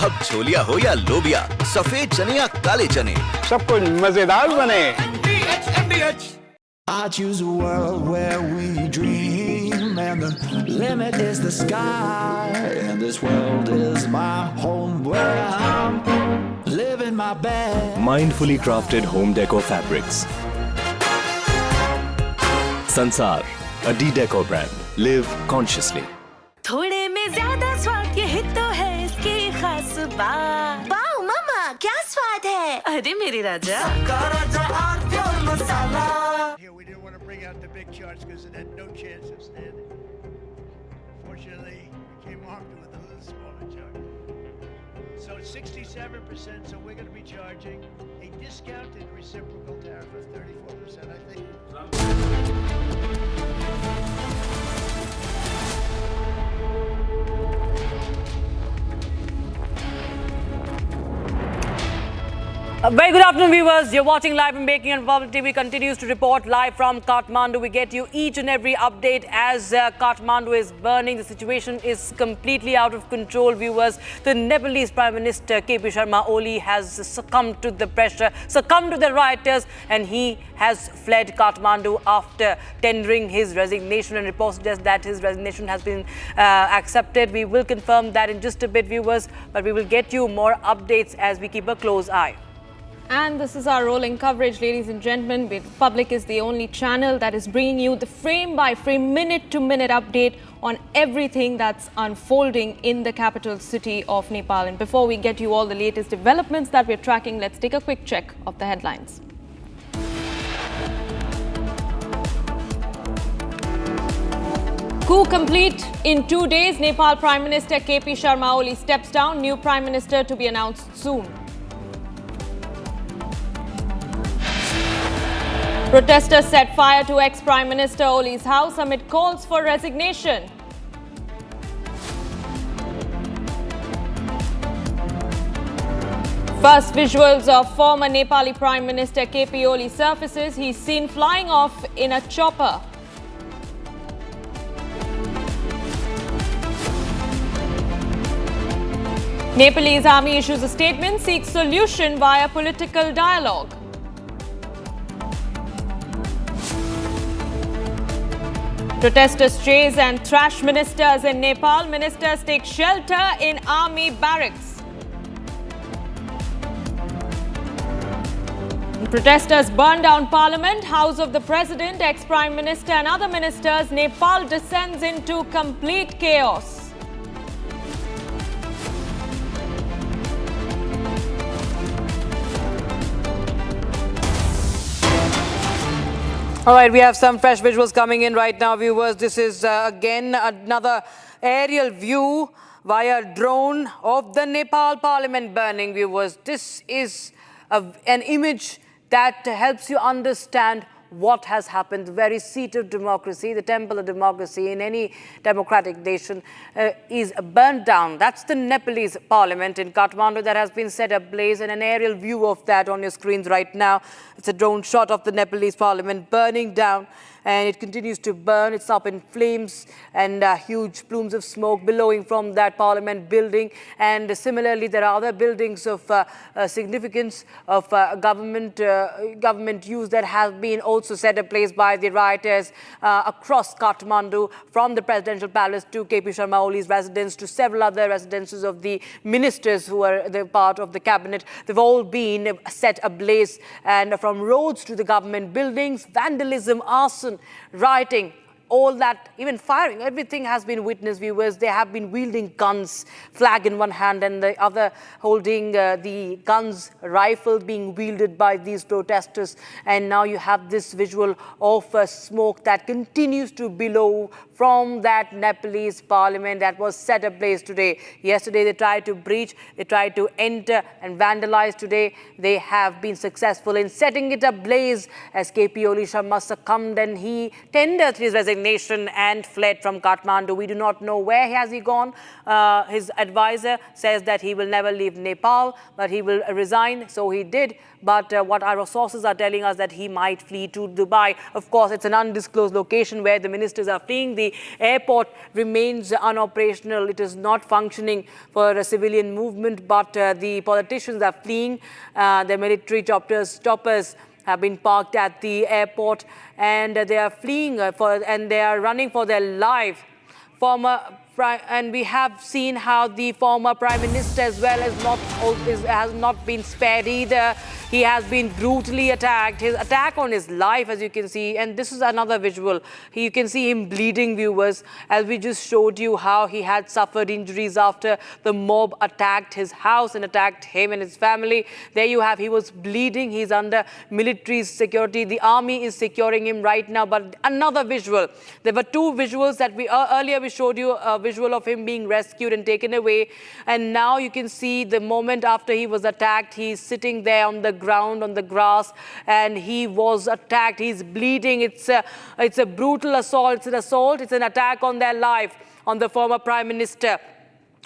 अब छोलिया हो या लोबिया, सफेद चने या काले चने, सब कुछ मजेदार बने। I choose a world where we dream and the limit is the sky and this world is my home where I'm living my best. Mindfully crafted home decor fabrics. Sansar, a decor brand. Live consciously. थोड़े में ज्यादा स्वाद यही तो है इसकी खास बात। वाओ मामा क्या स्वाद है। अरे मेरे राजा। Here we didn't want to bring out the big charts because it had no chance of standing. Fortunately, we came armed with a little smaller chart. So 67%, so we're going to be charging a discounted reciprocal tariff of 34%, I think. Very good afternoon, viewers. You're watching live and Making and Public TV continues to report live from Kathmandu. We get you each and every update as Kathmandu is burning. The situation is completely out of control, viewers. The Nepalese Prime Minister KP Sharma Oli has succumbed to the pressure, succumbed to the rioters, and he has fled Kathmandu after tendering his resignation, and reports suggest that his resignation has been accepted. We will confirm that in just a bit, viewers, but we will get you more updates as we keep a close eye. And this is our rolling coverage, ladies and gentlemen. Public is the only channel that is bringing you the frame-by-frame, minute-to-minute update on everything that's unfolding in the capital city of Nepal. And before we get you all the latest developments that we're tracking, let's take a quick check of the headlines. Coup complete in 2 days. Nepal Prime Minister KP Sharma Oli steps down. New Prime Minister to be announced soon. Protesters set fire to ex-Prime Minister Oli's house amid calls for resignation. First visuals of former Nepali Prime Minister KP Oli surfaces. He's seen flying off in a chopper. Nepalese army issues a statement, seeks solution via political dialogue. Protesters chase and thrash ministers in Nepal. Ministers take shelter in army barracks. Protesters burn down parliament, house of the president, ex-prime minister and other ministers. Nepal descends into complete chaos. All right, we have some fresh visuals coming in right now, viewers. This is again another aerial view via drone of the Nepal parliament burning, viewers. This is an image that helps you understand what has happened. The very seat of democracy, the temple of democracy in any democratic nation is burned down. That's the Nepalese parliament in Kathmandu that has been set ablaze, and an aerial view of that on your screens right now. It's a drone shot of the Nepalese parliament burning down, and it continues to burn. It's up in flames and huge plumes of smoke billowing from that parliament building. And similarly, there are other buildings of significance of government use that have been also set ablaze by the rioters across Kathmandu, from the presidential palace to KP Sharma Oli's residence to several other residences of the ministers who are the part of the cabinet. They've all been set ablaze, and from roads to the government buildings, vandalism, arson, rioting, all that, even firing, everything has been witnessed, viewers. They have been wielding guns, flag in one hand and the other holding the guns, rifle being wielded by these protesters. And now you have this visual of smoke that continues to billow from that Nepalese parliament that was set ablaze today. Yesterday they tried to breach, they tried to enter and vandalize. Today they have been successful in setting it ablaze as KP Oli Sharma succumbed and he tendered his resignation and fled from Kathmandu. We do not know where has he gone. His advisor says that he will never leave Nepal, but he will resign. So he did. But what our sources are telling us that he might flee to Dubai. Of course, it's an undisclosed location where the ministers are fleeing. The airport remains unoperational. It is not functioning for a civilian movement, but the politicians are fleeing. The military choppers have been parked at the airport, and they are fleeing and they are running for their life. And we have seen how the former prime minister as well has not been spared either. He has been brutally attacked. His attack on his life, as you can see, and this is another visual. You can see him bleeding, viewers, as we just showed you how he had suffered injuries after the mob attacked his house and attacked him and his family. There you have, he was bleeding. He's under military security. The army is securing him right now. But another visual. There were two visuals that earlier we showed you a visual of him being rescued and taken away. And now you can see the moment after he was attacked, he's sitting there on the ground, on the grass, and he was attacked. He's bleeding. It's a brutal assault. It's an assault. It's an attack on their life, on the former prime minister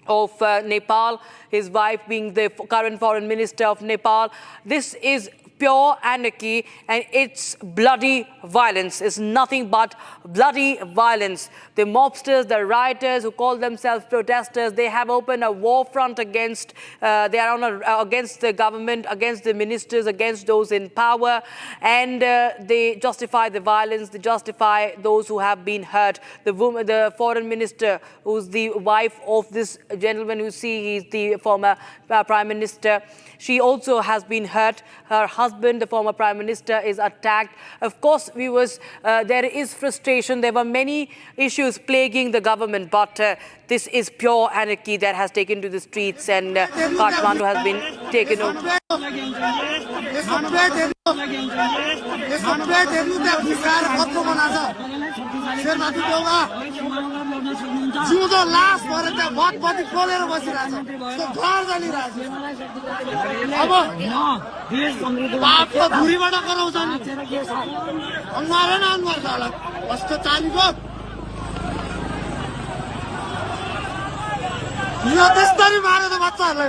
of Nepal, his wife being the current foreign minister of Nepal. This is pure anarchy, and it's bloody violence. It's nothing but bloody violence. The mobsters, the rioters who call themselves protesters, they have opened a war front against, against the government, against the ministers, against those in power, and they justify the violence, they justify those who have been hurt. The foreign minister, who's the wife of this gentleman you see, he's the former prime minister, she also has been hurt. Her husband, the former prime minister, is attacked. Of course, viewers, there is frustration. There were many issues plaguing the government, but this is pure anarchy that has taken to the streets, and Kathmandu has been taken over. जिउँदो लास भएर त्यहाँ भतपति खोलेर बसिरहेछ घर जलिरहेछ अब बापको धुरीबाट कराउँछ नि अनुहारै न अनुहार जाला कस्तो चालीको यो त्यसरी मारे त बच्चाहरूलाई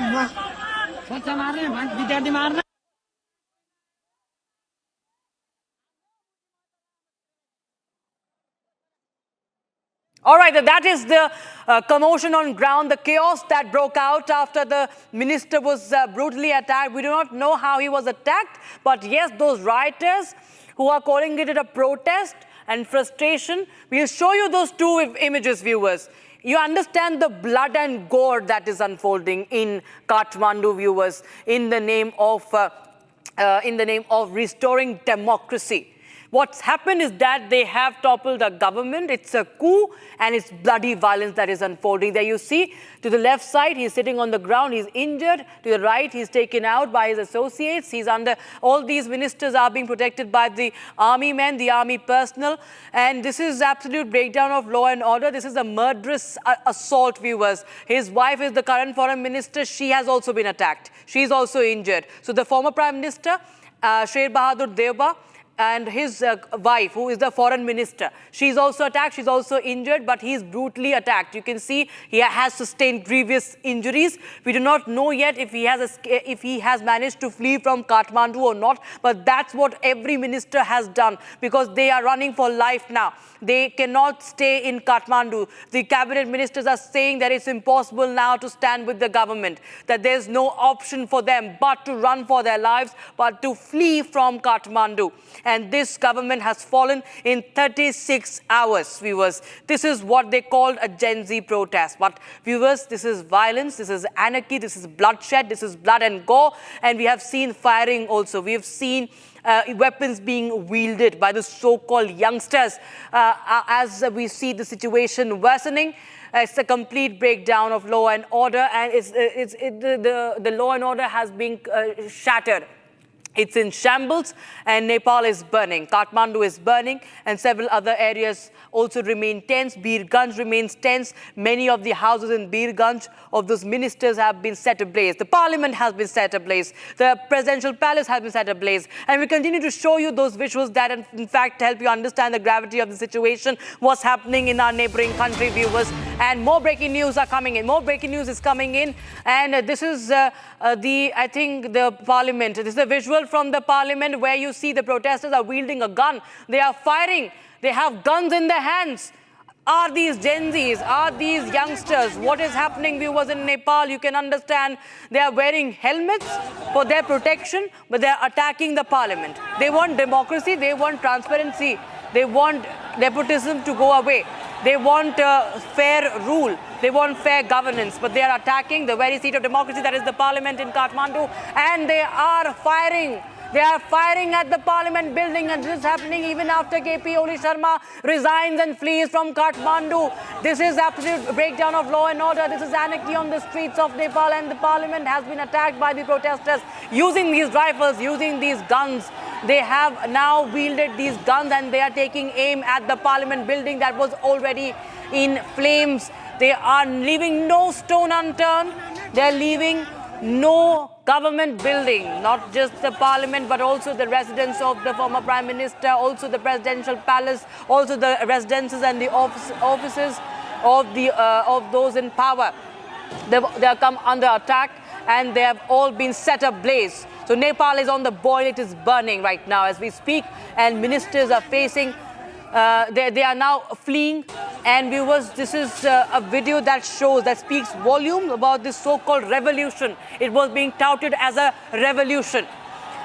बच्चा मार्ने विद्यार्थी मार्ने All right, that is the commotion on ground, the chaos that broke out after the minister was brutally attacked. We do not know how he was attacked, but yes, those rioters who are calling it a protest and frustration, we'll show you those two images, viewers. You understand the blood and gore that is unfolding in Kathmandu, viewers, in the name of restoring democracy. What's happened is that they have toppled a government. It's a coup, and it's bloody violence that is unfolding. There you see, to the left side, he's sitting on the ground. He's injured. To the right, he's taken out by his associates. He's under, all these ministers are being protected by the army men, the army personnel. And this is absolute breakdown of law and order. This is a murderous assault, viewers. His wife is the current foreign minister. She has also been attacked. She's also injured. So the former prime minister, Sher Bahadur Deuba, and his wife, who is the foreign minister, she's also attacked, she's also injured, but he's brutally attacked. You can see he has sustained grievous injuries. We do not know yet if he has managed to flee from Kathmandu or not, but that's what every minister has done, because they are running for life now. They cannot stay in Kathmandu. The cabinet ministers are saying that it's impossible now to stand with the government, that there's no option for them but to run for their lives, but to flee from Kathmandu. And this government has fallen in 36 hours, viewers. This is what they called a Gen Z protest. But viewers, this is violence, this is anarchy, this is bloodshed, this is blood and gore. And we have seen firing also. We have seen weapons being wielded by the so-called youngsters as we see the situation worsening. It's a complete breakdown of law and order, and the law and order has been shattered. It's in shambles, and Nepal is burning. Kathmandu is burning, and several other areas also remain tense. Birganj remains tense. Many of the houses in Birganj of those ministers have been set ablaze. The parliament has been set ablaze. The presidential palace has been set ablaze. And we continue to show you those visuals that, in fact, help you understand the gravity of the situation, what's happening in our neighboring country, viewers. And more breaking news are coming in. More breaking news is coming in. And this is the parliament. This is a visual from the parliament where you see the protesters are wielding a gun. They are firing. They have guns in their hands. Are these Gen Zs? Are these youngsters? What is happening, viewers, in Nepal? You can understand they are wearing helmets for their protection, but they are attacking the parliament. They want democracy. They want transparency. They want nepotism to go away. They want fair rule. They want fair governance, but they are attacking the very seat of democracy, that is the parliament in Kathmandu, and they are firing. They are firing at the parliament building, and this is happening even after KP Oli Sharma resigns and flees from Kathmandu. This is absolute breakdown of law and order. This is anarchy on the streets of Nepal, and the parliament has been attacked by the protesters using these rifles, using these guns. They have now wielded these guns, and they are taking aim at the parliament building that was already in flames. They are leaving no stone unturned. They are leaving no government building, not just the parliament, but also the residence of the former prime minister, also the presidential palace, also the residences and the offices of those in power. They have come under attack, and they have all been set ablaze. So Nepal is on the boil. It is burning right now as we speak, and ministers are facing, they are now fleeing. And viewers, this is a video that speaks volume about this so-called revolution. It was being touted as a revolution,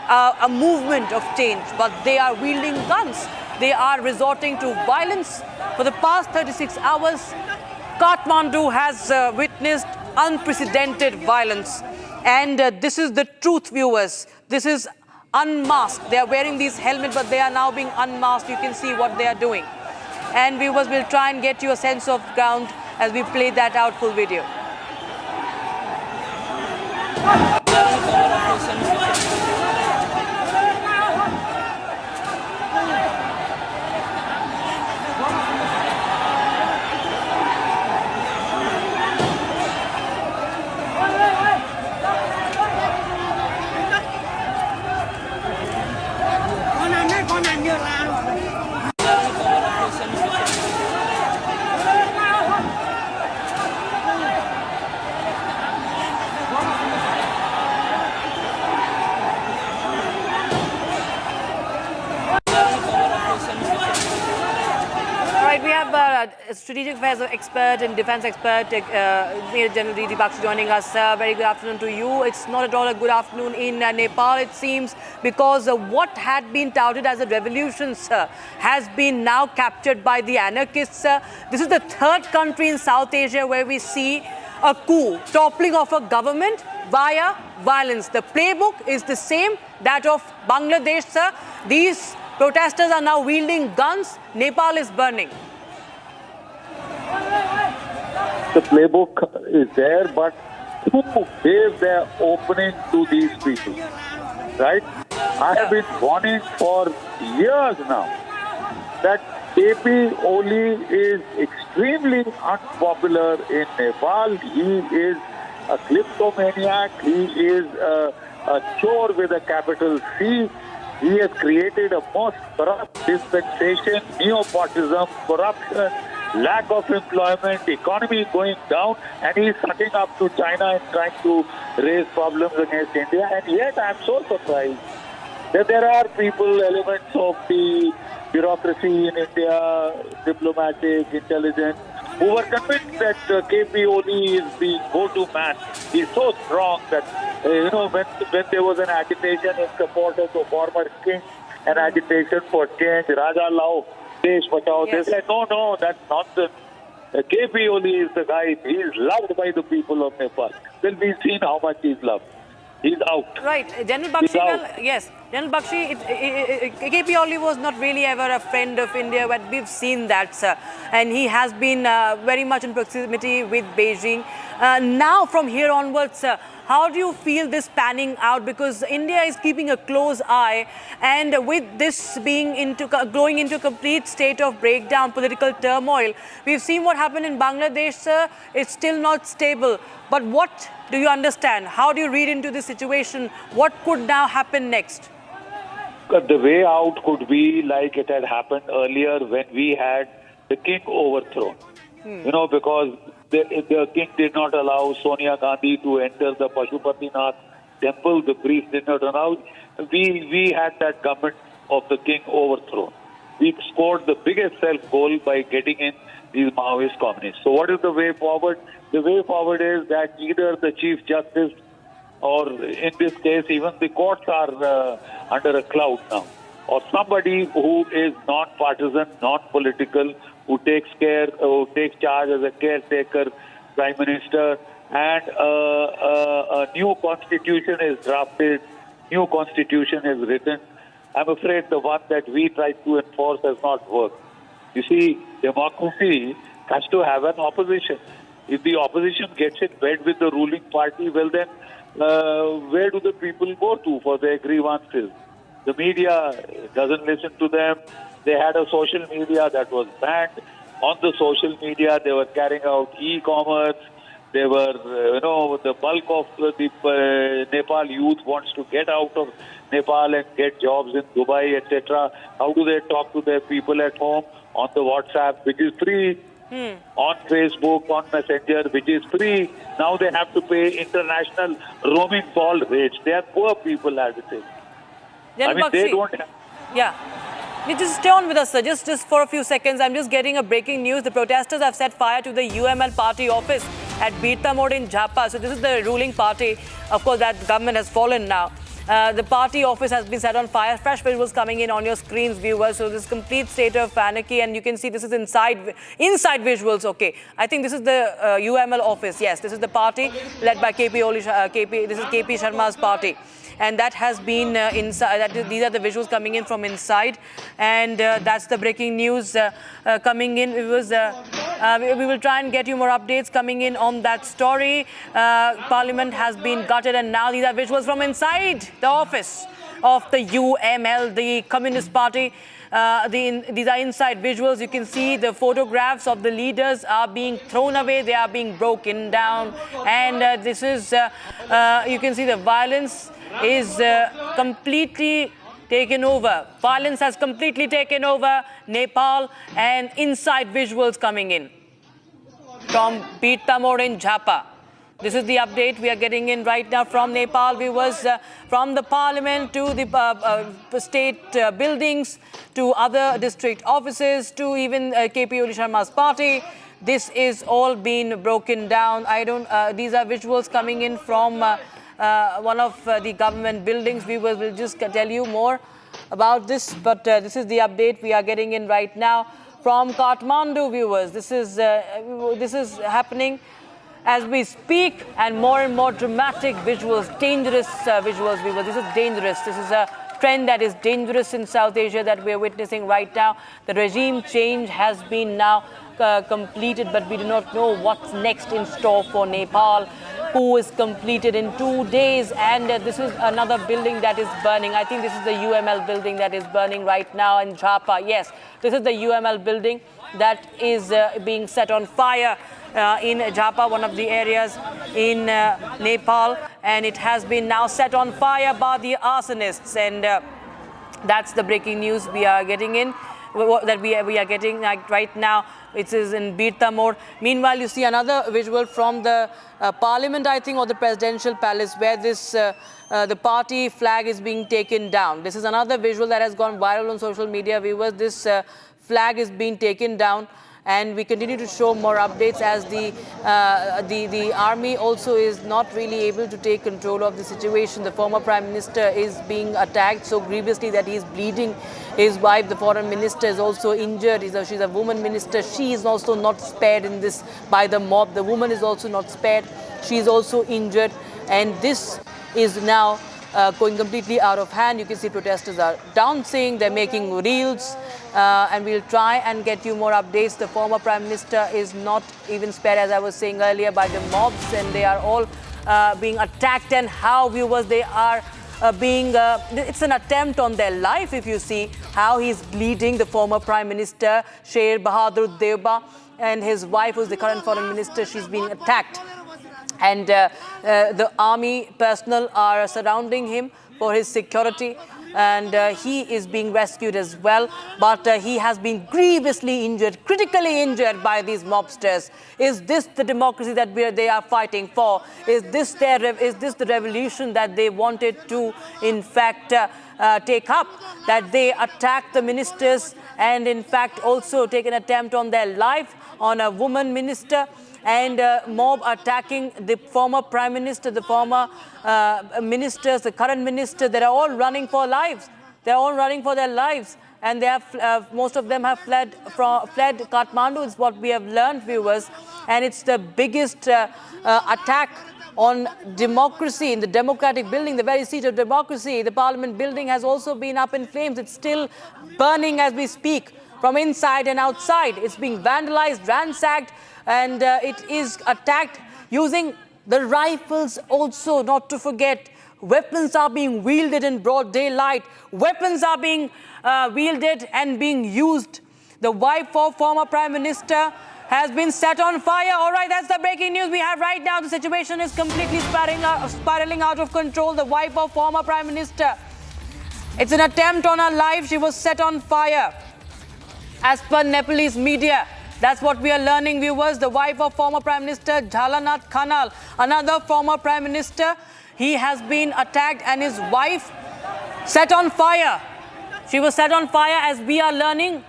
a movement of change, but they are wielding guns. They are resorting to violence. For the past 36 hours, Kathmandu has witnessed unprecedented violence. And this is the truth, viewers. This is unmasked. They are wearing these helmets, but they are now being unmasked. You can see what they are doing. And viewers, will try and get you a sense of ground as we play that out full video. strategic affairs expert and defense expert, Major General D.D. Bakshi joining us. Very good afternoon to you. It's not at all a good afternoon in Nepal, it seems, because what had been touted as a revolution, sir, has been now captured by the anarchists. This is the third country in South Asia where we see a coup, toppling of a government via violence. The playbook is the same, that of Bangladesh, sir. These protesters are now wielding guns. Nepal is burning. The playbook is there, but who gave their opening to these people? Right? I have been warning for years now that KP Oli is extremely unpopular in Nepal. He is a kleptomaniac. He is a chore with a capital C. He has created a most corrupt dispensation, nepotism, corruption, lack of employment, economy going down, and he is sucking up to China and trying to raise problems against India. And yet I am so surprised that there are people, elements of the bureaucracy in India, diplomatic, intelligence, who were convinced that KP Oli is the go-to man. He's so strong that, when there was an agitation in support of the former king, an agitation for change, Raja Lao, Desh Bachao, they said, no, that's nonsense. KP Oli is the guy, he is loved by the people of Nepal. Then we've seen how much he's loved. He's out. Right. General Bakshi, yes. General Bakshi, KP Oli was not really ever a friend of India, but we've seen that, sir. And he has been very much in proximity with Beijing. Now, from here onwards, sir, how do you feel this panning out? Because India is keeping a close eye, and with this being going into a complete state of breakdown, political turmoil, we've seen what happened in Bangladesh, sir. It's still not stable. But what do you understand? How do you read into this situation? What could now happen next? The way out could be like it had happened earlier when we had the king overthrown. Because the king did not allow Sonia Gandhi to enter the Pashupatinath temple. The priest did not allow. We had that government of the king overthrown. We scored the biggest self-goal by getting in these Maoist communists. So what is the way forward? The way forward is that either the Chief Justice or in this case even the courts are under a cloud now, or somebody who is non-partisan, non-political, who takes charge as a caretaker prime minister, and a new constitution is drafted, new constitution is written. I'm afraid the one that we tried to enforce has not worked. You see, democracy has to have an opposition. If the opposition gets in bed with the ruling party, well then, where do the people go to for their grievances? The media doesn't listen to them. They had a social media that was banned. On the social media, they were carrying out e-commerce. They were, the bulk of the Nepal youth wants to get out of Nepal and get jobs in Dubai, etc. How do they talk to their people at home? On the WhatsApp, which is free. On Facebook, on Messenger, which is free. Now they have to pay international roaming call rates. They are poor people, as it is. They don't have... Yeah. You just stay on with us, sir. Just for a few seconds. I'm just getting a breaking news. The protesters have set fire to the UML party office at Birta Mode in Jhapa. So this is the ruling party. Of course, that government has fallen now. The party office has been set on fire. Fresh visuals coming in on your screens, viewers. So this complete state of anarchy, and you can see this is inside visuals. Okay, I think this is the UML office. Yes, this is the party led by KP Oli. This is KP Sharma's party, and that has been inside. These are the visuals coming in from inside, and that's the breaking news coming in. It was. We will try and get you more updates coming in on that story. Parliament has been gutted, and now these are visuals from inside the office of the UML, the Communist Party. These are inside visuals. You can see the photographs of the leaders are being thrown away. They are being broken down. And this is, you can see the violence is completely taken over. Violence has completely taken over Nepal, and inside visuals coming in from Birta Mode in Jhapa. This is the update we are getting in right now from Nepal. Viewers, from the parliament to the state buildings to other district offices to even KP Oli Sharma's party. This is all being broken down. These are visuals coming in from one of the government buildings. Viewers will just tell you more about this, but this is the update we are getting in right now from Kathmandu. Viewers, this is happening as we speak, and more dramatic visuals, dangerous visuals, viewers. This is dangerous. This is a trend that is dangerous in South Asia that we are witnessing right now. The regime change has been now completed, but we do not know what's next in store for Nepal. Coup is completed in 2 days, and this is another building that is burning. I think this is the UML building that is burning right now in Jhapa. Yes, this is the UML building that is being set on fire in Jhapa, one of the areas in Nepal, and it has been now set on fire by the arsonists, and that's the breaking news we are getting in, that we are getting right now. It is in Birta mode. Meanwhile, you see another visual from the parliament, I think, or the presidential palace, where this the party flag is being taken down. This is another visual that has gone viral on social media, viewers. This flag is being taken down, and we continue to show more updates as the army also is not really able to take control of the situation. The former prime minister is being attacked so grievously that he is bleeding. His wife, the foreign minister, is also injured. She's a woman minister. She is also not spared in this by the mob. The woman is also not spared. She is also injured, and this is now going completely out of hand. You can see protesters are dancing, they're making reels, and we'll try and get you more updates. The former prime minister is not even spared, as I was saying earlier, by the mobs, and they are all being attacked, and how, viewers, they are it's an attempt on their life. If you see how he's bleeding, the former prime minister, Sher Bahadur Deuba, and his wife, who's the current foreign minister, she's being attacked. And the army personnel are surrounding him for his security, and he is being rescued as well. But he has been grievously injured, critically injured by these mobsters. Is this the democracy that they are fighting for? Is this the revolution that they wanted to, in fact, take up? That they attack the ministers and, in fact, also take an attempt on their life, on a woman minister, and mob attacking the former prime minister, the former ministers, the current minister. They are all running for lives. They are all running for their lives, and they have most of them have fled Kathmandu. Is what we have learned, viewers, and it's the biggest attack on democracy in the democratic building, the very seat of democracy. The parliament building has also been up in flames. It's still burning as we speak, from inside and outside. It's being vandalized, ransacked, and it is attacked using the rifles also, not to forget. Weapons are being wielded in broad daylight. Weapons are being wielded and being used. The wife of former prime minister has been set on fire. All right, that's the breaking news we have right now. The situation is completely spiraling out of control. The wife of former prime minister, it's an attempt on her life. She was set on fire. As per Nepalese media, that's what we are learning, viewers. The wife of former Prime Minister Jhalanath Khanal, another former Prime Minister, he has been attacked and his wife set on fire. She was set on fire, as we are learning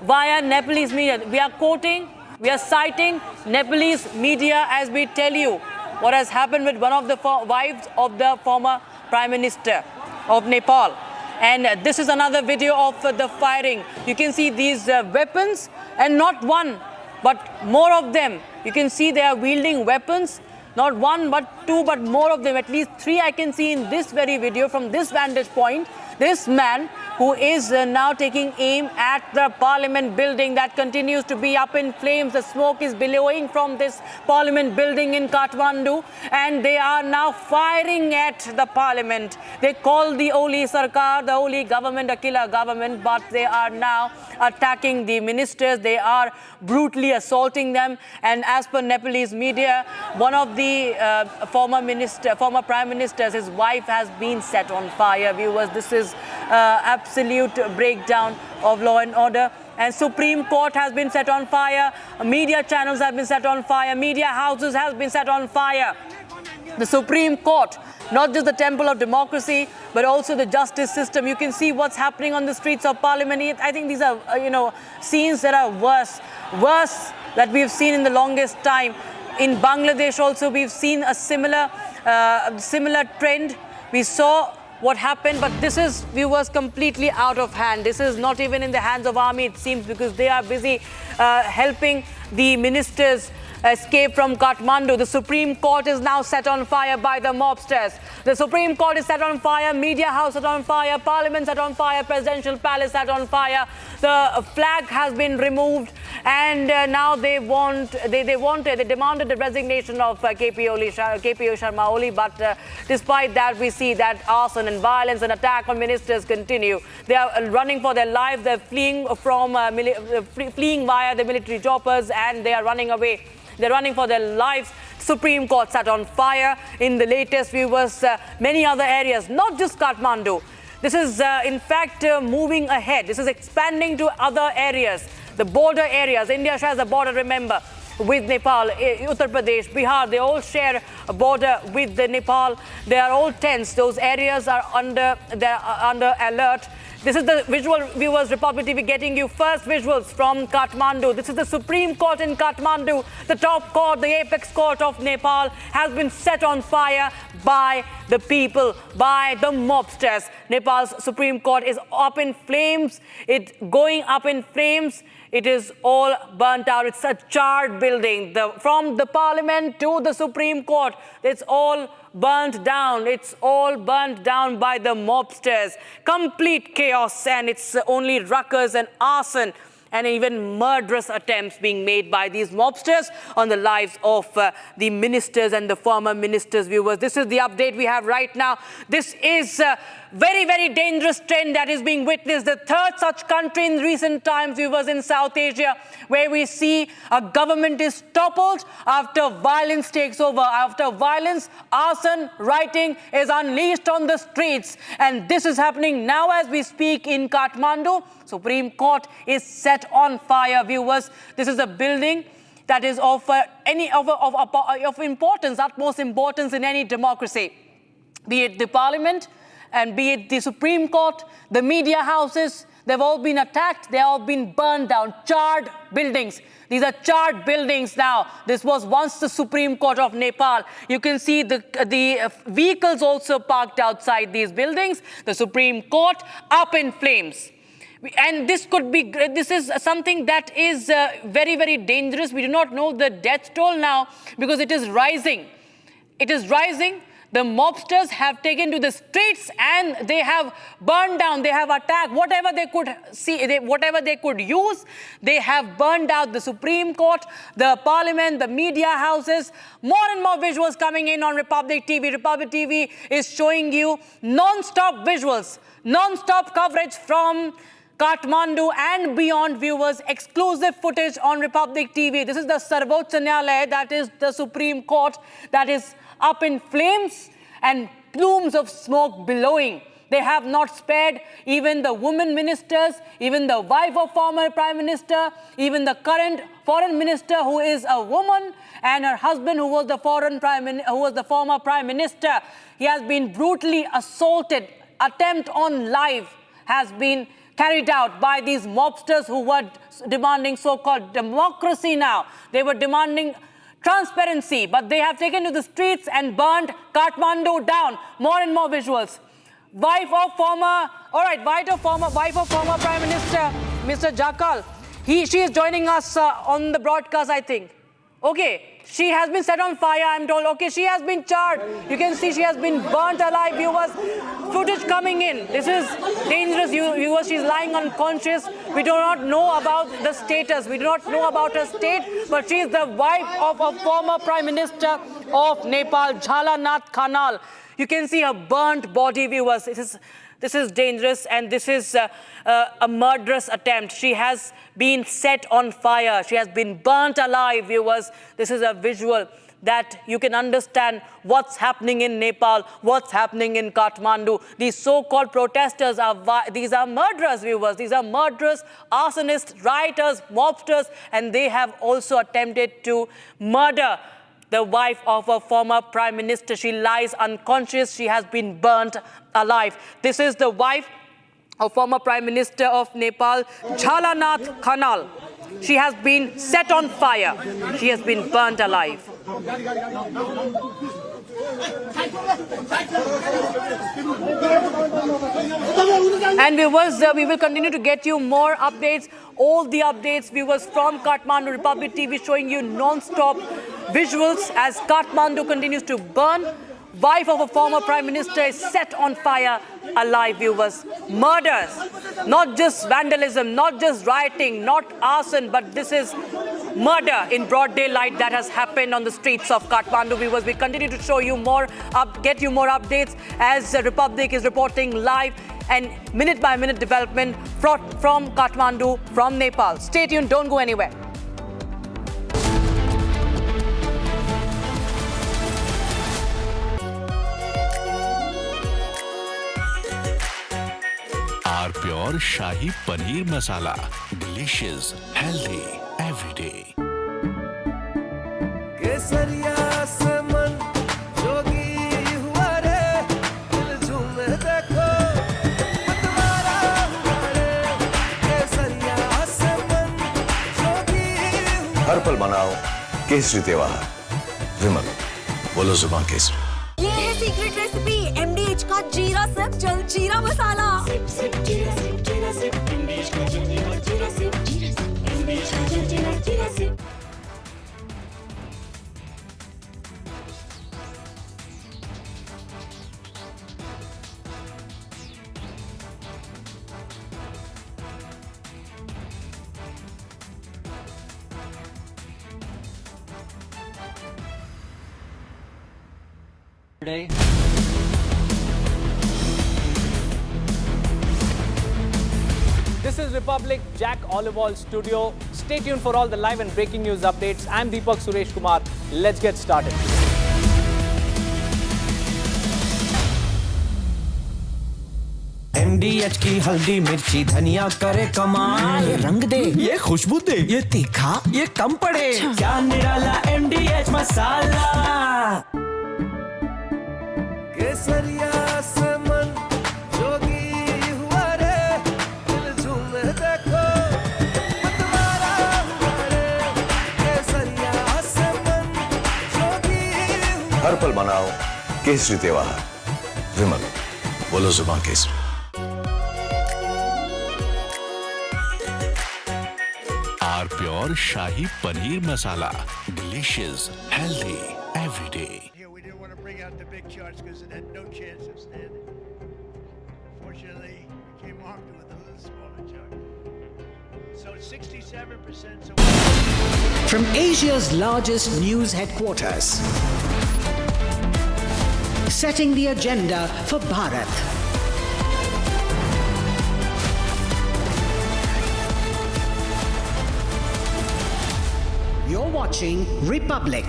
via Nepalese media. We are quoting, we are citing Nepalese media as we tell you what has happened with one of the wives of the former Prime Minister of Nepal. And this is another video of the firing. You can see these weapons, and not one, but more of them. You can see they are wielding weapons, not one, but two, but more of them. At least three I can see in this very video from this vantage point. This man who is now taking aim at the parliament building that continues to be up in flames. The smoke is billowing from this parliament building in Kathmandu, and they are now firing at the parliament. They call the Oli Sarkar, the Oli government, Akila government, but they are now attacking the ministers. They are brutally assaulting them. And as per Nepalese media, one of the former prime ministers, his wife has been set on fire. Viewers, this is absolute breakdown of law and order. And Supreme Court has been set on fire. Media channels have been set on fire. Media houses have been set on fire. the Supreme Court, not just the temple of democracy, but also the justice system. You can see what's happening on the streets of Parliament. I think these are, scenes that are worse that we've seen in the longest time. In Bangladesh also, we've seen a similar trend. We saw what happened, but this is, viewers, completely out of hand. This is not even in the hands of army, it seems, because they are busy helping the ministers escape from Kathmandu. The Supreme Court is now set on fire by the mobsters. The Supreme Court is set on fire, Media House set on fire, Parliament set on fire, Presidential Palace set on fire. The flag has been removed, and now they demanded the resignation of KPO Sharma Oli. But despite that, we see that arson and violence and attack on ministers continue. They are running for their lives. They're fleeing fleeing via the military choppers, and they are running away. They're running for their lives. Supreme Court set on fire. In the latest, viewers, many other areas, not just Kathmandu. This is, in fact, moving ahead. This is expanding to other areas, the border areas. India shares a border, remember, with Nepal, Uttar Pradesh, Bihar. They all share a border with the Nepal. They are all tense. Those areas are under alert. This is the visual, viewers, Republic TV getting you first visuals from Kathmandu. This is the Supreme Court in Kathmandu. The top court, the apex court of Nepal, has been set on fire by the people, by the mobsters. Nepal's Supreme Court is up in flames. It's going up in flames. It is all burnt out. It's a charred building. From the Parliament to the Supreme Court, it's all burnt down. It's all burnt down by the mobsters. Complete chaos, and it's only ruckus and arson and even murderous attempts being made by these mobsters on the lives of the ministers and the former ministers. Viewers, this is the update we have right now. This is a very, very dangerous trend that is being witnessed. The third such country in recent times, viewers, in South Asia, where we see a government is toppled after violence takes over. After violence, arson, rioting is unleashed on the streets. And this is happening now as we speak in Kathmandu. Supreme Court is set on fire, viewers. This is a building that is of importance, utmost importance in any democracy. Be it the Parliament and be it the Supreme Court, the media houses, they've all been attacked. They've all been burned down, charred buildings. These are charred buildings now. This was once the Supreme Court of Nepal. You can see the vehicles also parked outside these buildings. The Supreme Court up in flames. And this is something that is very, very dangerous. We do not know the death toll now because it is rising. It is rising. The mobsters have taken to the streets and they have burned down, they have attacked whatever they could see, whatever they could use. They have burned out the Supreme Court, the Parliament, the media houses. More and more visuals coming in on Republic TV. Republic TV is showing you non-stop visuals, non-stop coverage from Kathmandu and beyond, viewers. Exclusive footage on Republic TV. This is the Sarvocha Nyayalaya, that is the Supreme Court, that is up in flames and plumes of smoke billowing. They have not spared even the women ministers, even the wife of former Prime Minister, even the current foreign minister who is a woman, and her husband who was the former Prime Minister. He has been brutally assaulted. Attempt on life has been carried out by these mobsters who were demanding so-called democracy now. They were demanding transparency, but they have taken to the streets and burned Kathmandu down. More and more visuals. Wife of former Prime Minister, Mr. Jakal. She is joining us on the broadcast, I think. Okay, she has been set on fire, I'm told. Okay, she has been charred. You can see she has been burnt alive, viewers. Footage coming in. This is dangerous, viewers. She's lying unconscious. We do not know about the status. We do not know about her state, but she is the wife of a former Prime Minister of Nepal, Jhalanath Khanal. You can see her burnt body, viewers. This is dangerous, and this is a murderous attempt. She has been set on fire. She has been burnt alive, viewers. This is a visual that you can understand what's happening in Nepal, what's happening in Kathmandu. These so-called protesters these are murderers, viewers. These are murderers, arsonists, rioters, mobsters, and they have also attempted to murder the wife of a former prime minister. She lies unconscious. She has been burnt alive. This is the wife of former prime minister of Nepal, Jhalanath Khanal. She has been set on fire. She has been burnt alive. And viewers, we will continue to get you more updates, all the updates, viewers, from Kathmandu Republic TV, showing you non-stop visuals as Kathmandu continues to burn. Wife of a former prime minister is set on fire alive, viewers. Murders, not just vandalism, not just rioting, not arson, but this is murder in broad daylight that has happened on the streets of Kathmandu, viewers. We continue to show you more, get you more updates as Republic is reporting live and minute-by-minute development from Kathmandu, from Nepal. Stay tuned, don't go anywhere. Our pure Shahi Paneer Masala. Delicious, healthy, every day. हर पल मनाओ केसरी त्योहार। विमल, बोलो जुबान केसरी। ये है secret recipe MDH का जीरा SIP जल जीरा मसाला। सिप सिप जीरा सिप MDH का जल जीरा सिप MDH का जल जीरा SIP. This is Republic Jack Olival Studio. Stay tuned for all the live and breaking news updates. I'm Deepak Suresh Kumar. Let's get started. MDH की हल्दी मिर्ची धनिया करे कमाल। ये रंग दे, ये खुशबू दे, ये तीखा, ये कम पड़े। क्या निराला MDH मसाला। केसरिया से मन जोगी हुआ रे, दिल झूमे देखो मतवारा हुआ रे। केसरिया से मन जोगी हुआ। हर पल मनाओ केसरी त्योहार। विमल, बोलो जुबान Kesari. Our pure Shahi Paneer Masala. Delicious, healthy, every day. We didn't want to bring out the big charts because it had no chance of standing. Fortunately, we came armed with a little smaller chart. So 67%. From Asia's largest news headquarters, setting the agenda for Bharat. You're watching Republic.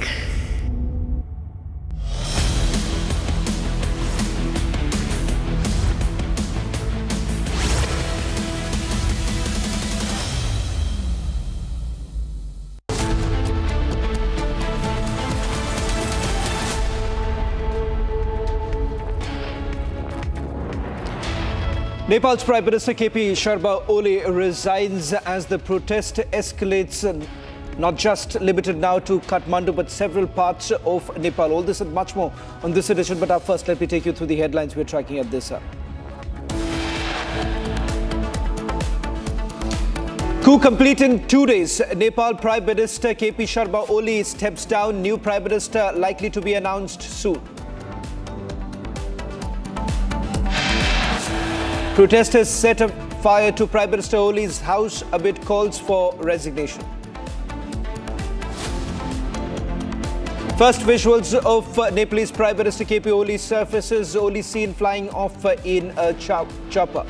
Nepal's Prime Minister KP Sharma Oli resigns as the protest escalates, not just limited now to Kathmandu, but several parts of Nepal. All this and much more on this edition. But first, let me take you through the headlines we're tracking at this hour. Coup complete in 2 days. Nepal Prime Minister KP Sharma Oli steps down. New Prime Minister likely to be announced soon. Protesters set fire to Prime Minister Oli's house amid calls for resignation. First visuals of Nepalese Prime Minister KP Oli surfaces. Oli seen flying off in a chopper.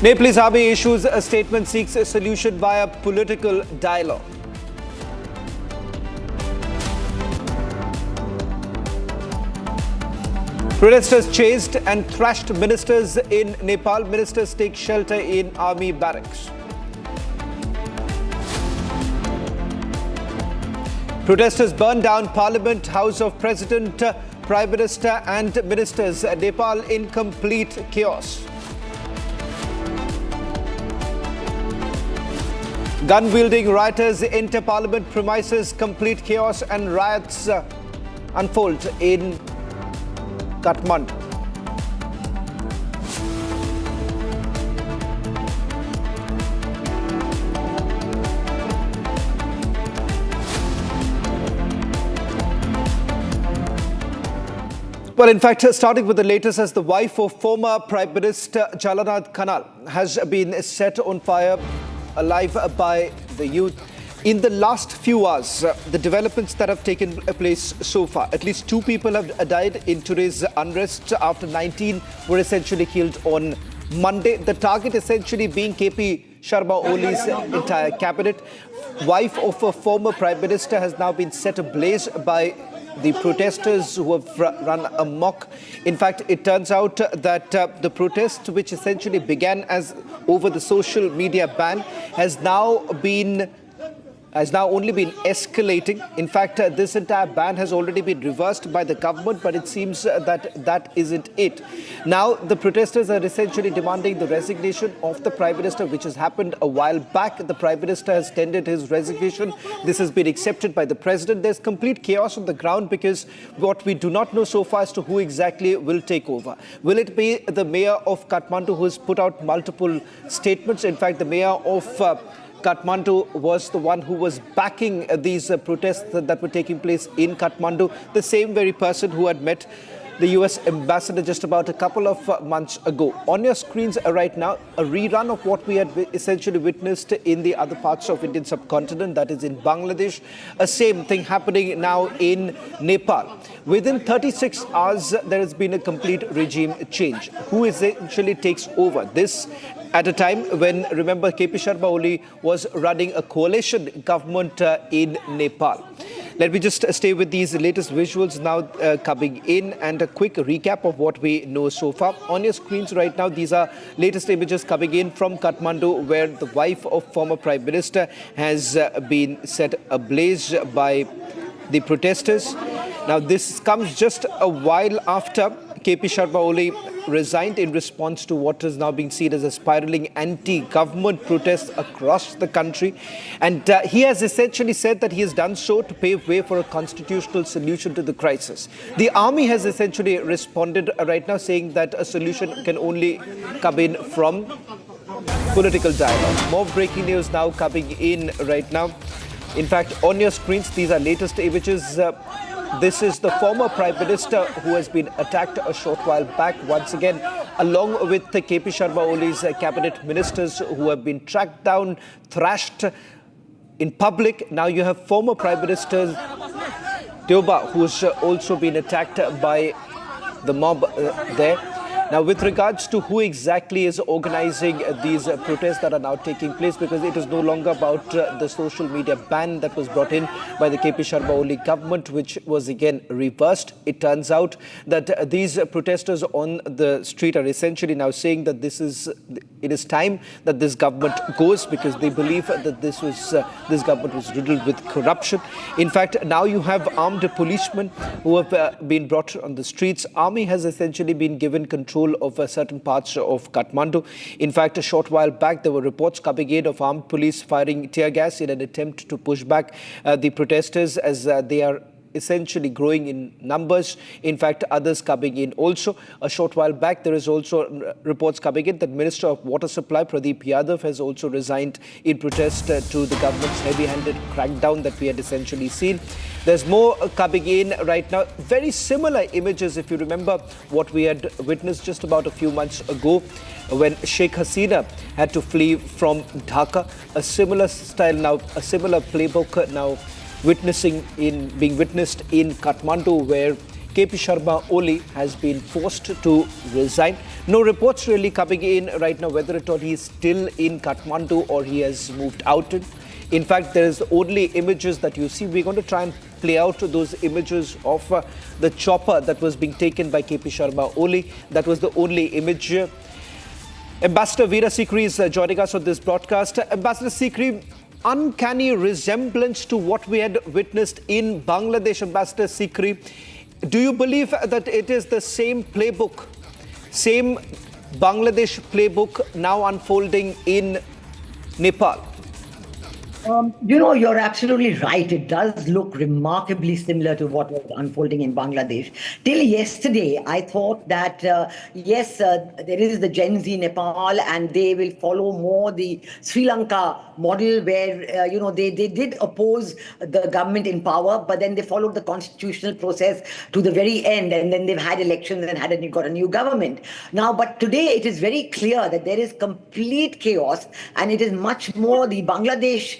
Nepalese army issues a statement, seeks a solution via political dialogue. Protesters chased and thrashed ministers in Nepal. Ministers take shelter in army barracks. Protesters burned down Parliament, House of President, Prime Minister and ministers. Nepal in complete chaos. Gun-wielding rioters enter Parliament premises, complete chaos and riots unfold in Kathmandu. Well, in fact, starting with the latest, as the wife of former Prime Minister Jalanath Khanal has been set on fire alive by the youth. In the last few hours, the developments that have taken place so far, at least 2 people have died in today's unrest after 19 were essentially killed on Monday. The target essentially being KP Sharma Oli's entire cabinet. Wife of a former Prime Minister has now been set ablaze by the protesters who have run amok. In fact, it turns out that the protest, which essentially began as over the social media ban, has now only been escalating. In fact, this entire ban has already been reversed by the government, but it seems that isn't it. Now, the protesters are essentially demanding the resignation of the Prime Minister, which has happened a while back. The Prime Minister has tendered his resignation. This has been accepted by the President. There's complete chaos on the ground because what we do not know so far as to who exactly will take over. Will it be the mayor of Kathmandu who has put out multiple statements? In fact, the mayor of Kathmandu was the one who was backing these protests that were taking place in Kathmandu. The same very person who had met the US ambassador just about a couple of months ago. On your screens right now, a rerun of what we had essentially witnessed in the other parts of Indian subcontinent, that is in Bangladesh. A same thing happening now in Nepal. Within 36 hours, there has been a complete regime change. Who essentially takes over? This at a time when, remember, KP Sharma Oli was running a coalition government in Nepal. Let me just stay with these latest visuals now coming in and a quick recap of what we know so far. On your screens right now, these are latest images coming in from Kathmandu, where the wife of former Prime Minister has been set ablaze by the protesters. Now, this comes just a while after KP Sharma Oli resigned in response to what is now being seen as a spiraling anti-government protest across the country. And he has essentially said that he has done so to pave way for a constitutional solution to the crisis. The army has essentially responded right now, saying that a solution can only come in from political dialogue. More breaking news now coming in right now. In fact, on your screens, these are latest images. This is the former Prime Minister who has been attacked a short while back, once again, along with the KP Sharma Oli's cabinet ministers who have been tracked down, thrashed in public. Now you have former Prime Minister Teuba, who's also been attacked by the mob there. Now, with regards to who exactly is organizing these protests that are now taking place, because it is no longer about the social media ban that was brought in by the KP Sharma Oli government, which was again reversed. It turns out that these protesters on the street are essentially now saying that it is time that this government goes, because they believe that this government was riddled with corruption. In fact, now you have armed policemen who have been brought on the streets. Army has essentially been given control of certain parts of Kathmandu. In fact, a short while back, there were reports coming in of armed police firing tear gas in an attempt to push back the protesters as they are essentially growing in numbers. In fact, others coming in also. A short while back, there is also reports coming in that Minister of Water Supply, Pradeep Yadav, has also resigned in protest to the government's heavy-handed crackdown that we had essentially seen. There's more coming in right now. Very similar images, if you remember what we had witnessed just about a few months ago when Sheikh Hasina had to flee from Dhaka. A similar style now, a similar playbook now being witnessed in Kathmandu, where KP Sharma Oli has been forced to resign. No reports really coming in right now whether at all he is still in Kathmandu or he has moved out. In fact, there is only images that you see. We're going to try and play out those images of the chopper that was being taken by KP Sharma Oli. That was the only image. Ambassador Veera Sikri is joining us on this broadcast. Ambassador Sikri, uncanny resemblance to what we had witnessed in Bangladesh, Ambassador Sikri. Do you believe that it is the same playbook, same Bangladesh playbook now unfolding in Nepal? You're absolutely right. It does look remarkably similar to what was unfolding in Bangladesh. Till yesterday, I thought that, yes, there is the Gen Z Nepal, and they will follow more the Sri Lanka model where, they did oppose the government in power, but then they followed the constitutional process to the very end, and then they've had elections and got a new government. Now, but today it is very clear that there is complete chaos, and it is much more the Bangladesh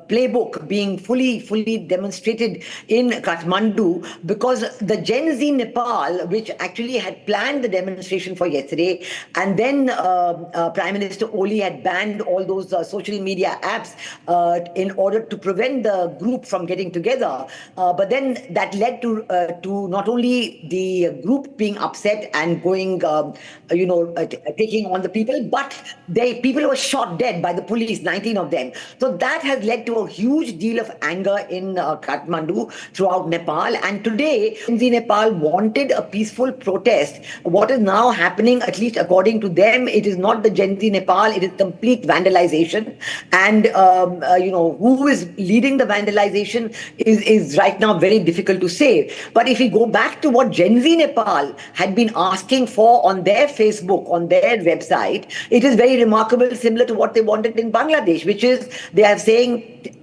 playbook being fully demonstrated in Kathmandu, because the Gen Z Nepal, which actually had planned the demonstration for yesterday, and then Prime Minister Oli had banned all those social media apps in order to prevent the group from getting together. But then that led to not only the group being upset and going, taking on the people, but people were shot dead by the police, 19 of them. So that has led to a huge deal of anger in Kathmandu throughout Nepal. And today, Gen Z Nepal wanted a peaceful protest. What is now happening, at least according to them, it is not the Gen Z Nepal, it is complete vandalization. And, who is leading the vandalization is right now very difficult to say. But if we go back to what Gen Z Nepal had been asking for on their Facebook, on their website, it is very remarkable, similar to what they wanted in Bangladesh, which is they are saying,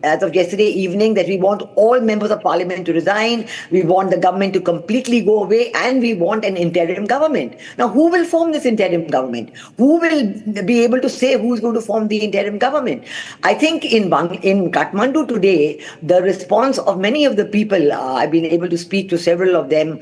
as of yesterday evening, that we want all members of parliament to resign, we want the government to completely go away, and we want an interim government. Now, who will form this interim government? Who will be able to say who's going to form the interim government? I think in Kathmandu today, the response of many of the people, I've been able to speak to several of them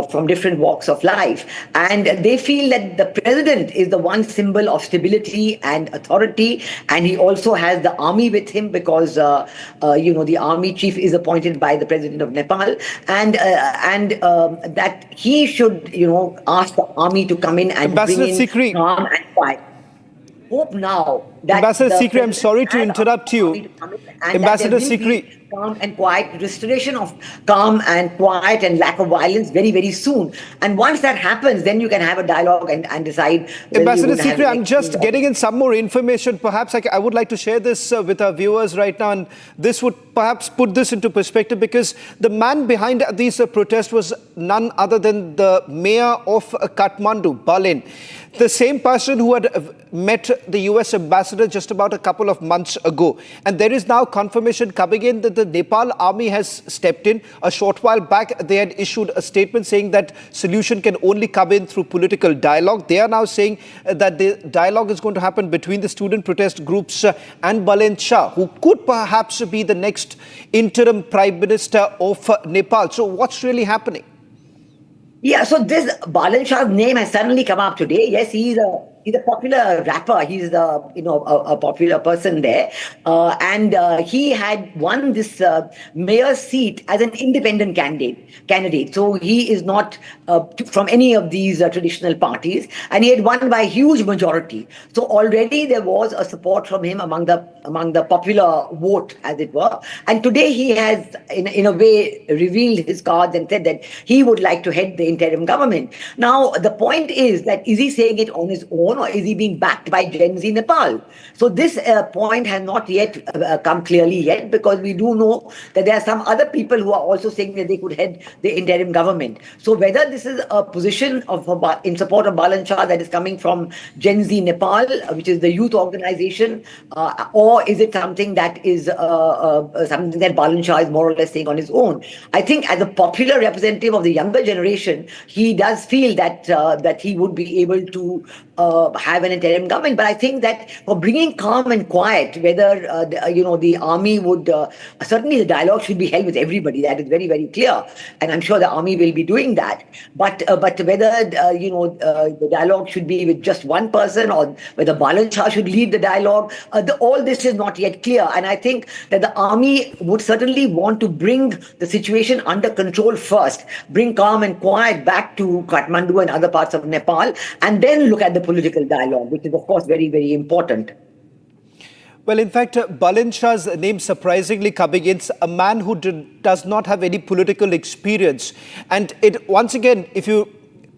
from different walks of life, and they feel that the president is the one symbol of stability and authority, and he also has the army with him, because the army chief is appointed by the president of Nepal, and that he should ask the army to come in and Ambassador bring in Sikri. calm and quiet. Hope now that Ambassador Sikri, I'm sorry to interrupt you. Ambassador Sikri, calm and quiet, restoration of calm and quiet and lack of violence very, very soon. And once that happens, then you can have a dialogue and decide. Ambassador Sikri, I'm just getting in some more information. Perhaps I would like to share this with our viewers right now, and this would perhaps put this into perspective, because the man behind these protests was none other than the mayor of Kathmandu, Balin, the same person who had met the US ambassador just about a couple of months ago. And there is now confirmation coming in that the Nepal army has stepped in. A short while back, they had issued a statement saying that solution can only come in through political dialogue. They are now saying that the dialogue is going to happen between the student protest groups and Balin Shah, who could perhaps be the next interim prime minister of Nepal. So what's really happening? Yeah, so this Balin Shah's name has suddenly come up today. Yes, he's a popular rapper. He's a popular person there, and he had won this mayor's seat as an independent candidate. So he is not from any of these traditional parties, and he had won by a huge majority. So already there was a support from him among the popular vote, as it were. And today he has, in a way, revealed his cards and said that he would like to head the interim government. Now, the point is that is he saying it on his own, or is he being backed by Gen Z Nepal? So this point has not yet come clearly yet, because we do know that there are some other people who are also saying that they could head the interim government. So whether this is a position in support of Balin Shah that is coming from Gen Z Nepal, which is the youth organization, or is it something that is something that Balin Shah is more or less saying on his own? I think as a popular representative of the younger generation, he does feel that he would be able to have an interim government. But I think that for bringing calm and quiet, whether the army would certainly the dialogue should be held with everybody. That is very, very clear, and I'm sure the army will be doing that. But whether the dialogue should be with just one person, or whether Balin Shah should lead the dialogue, all this is not yet clear. And I think that the army would certainly want to bring the situation under control first, bring calm and quiet back to Kathmandu and other parts of Nepal, and then look at the political dialogue, which is, of course, very, very important. Well, in fact, Balin Shah's name surprisingly coming in, a man who does not have any political experience. And it once again, if you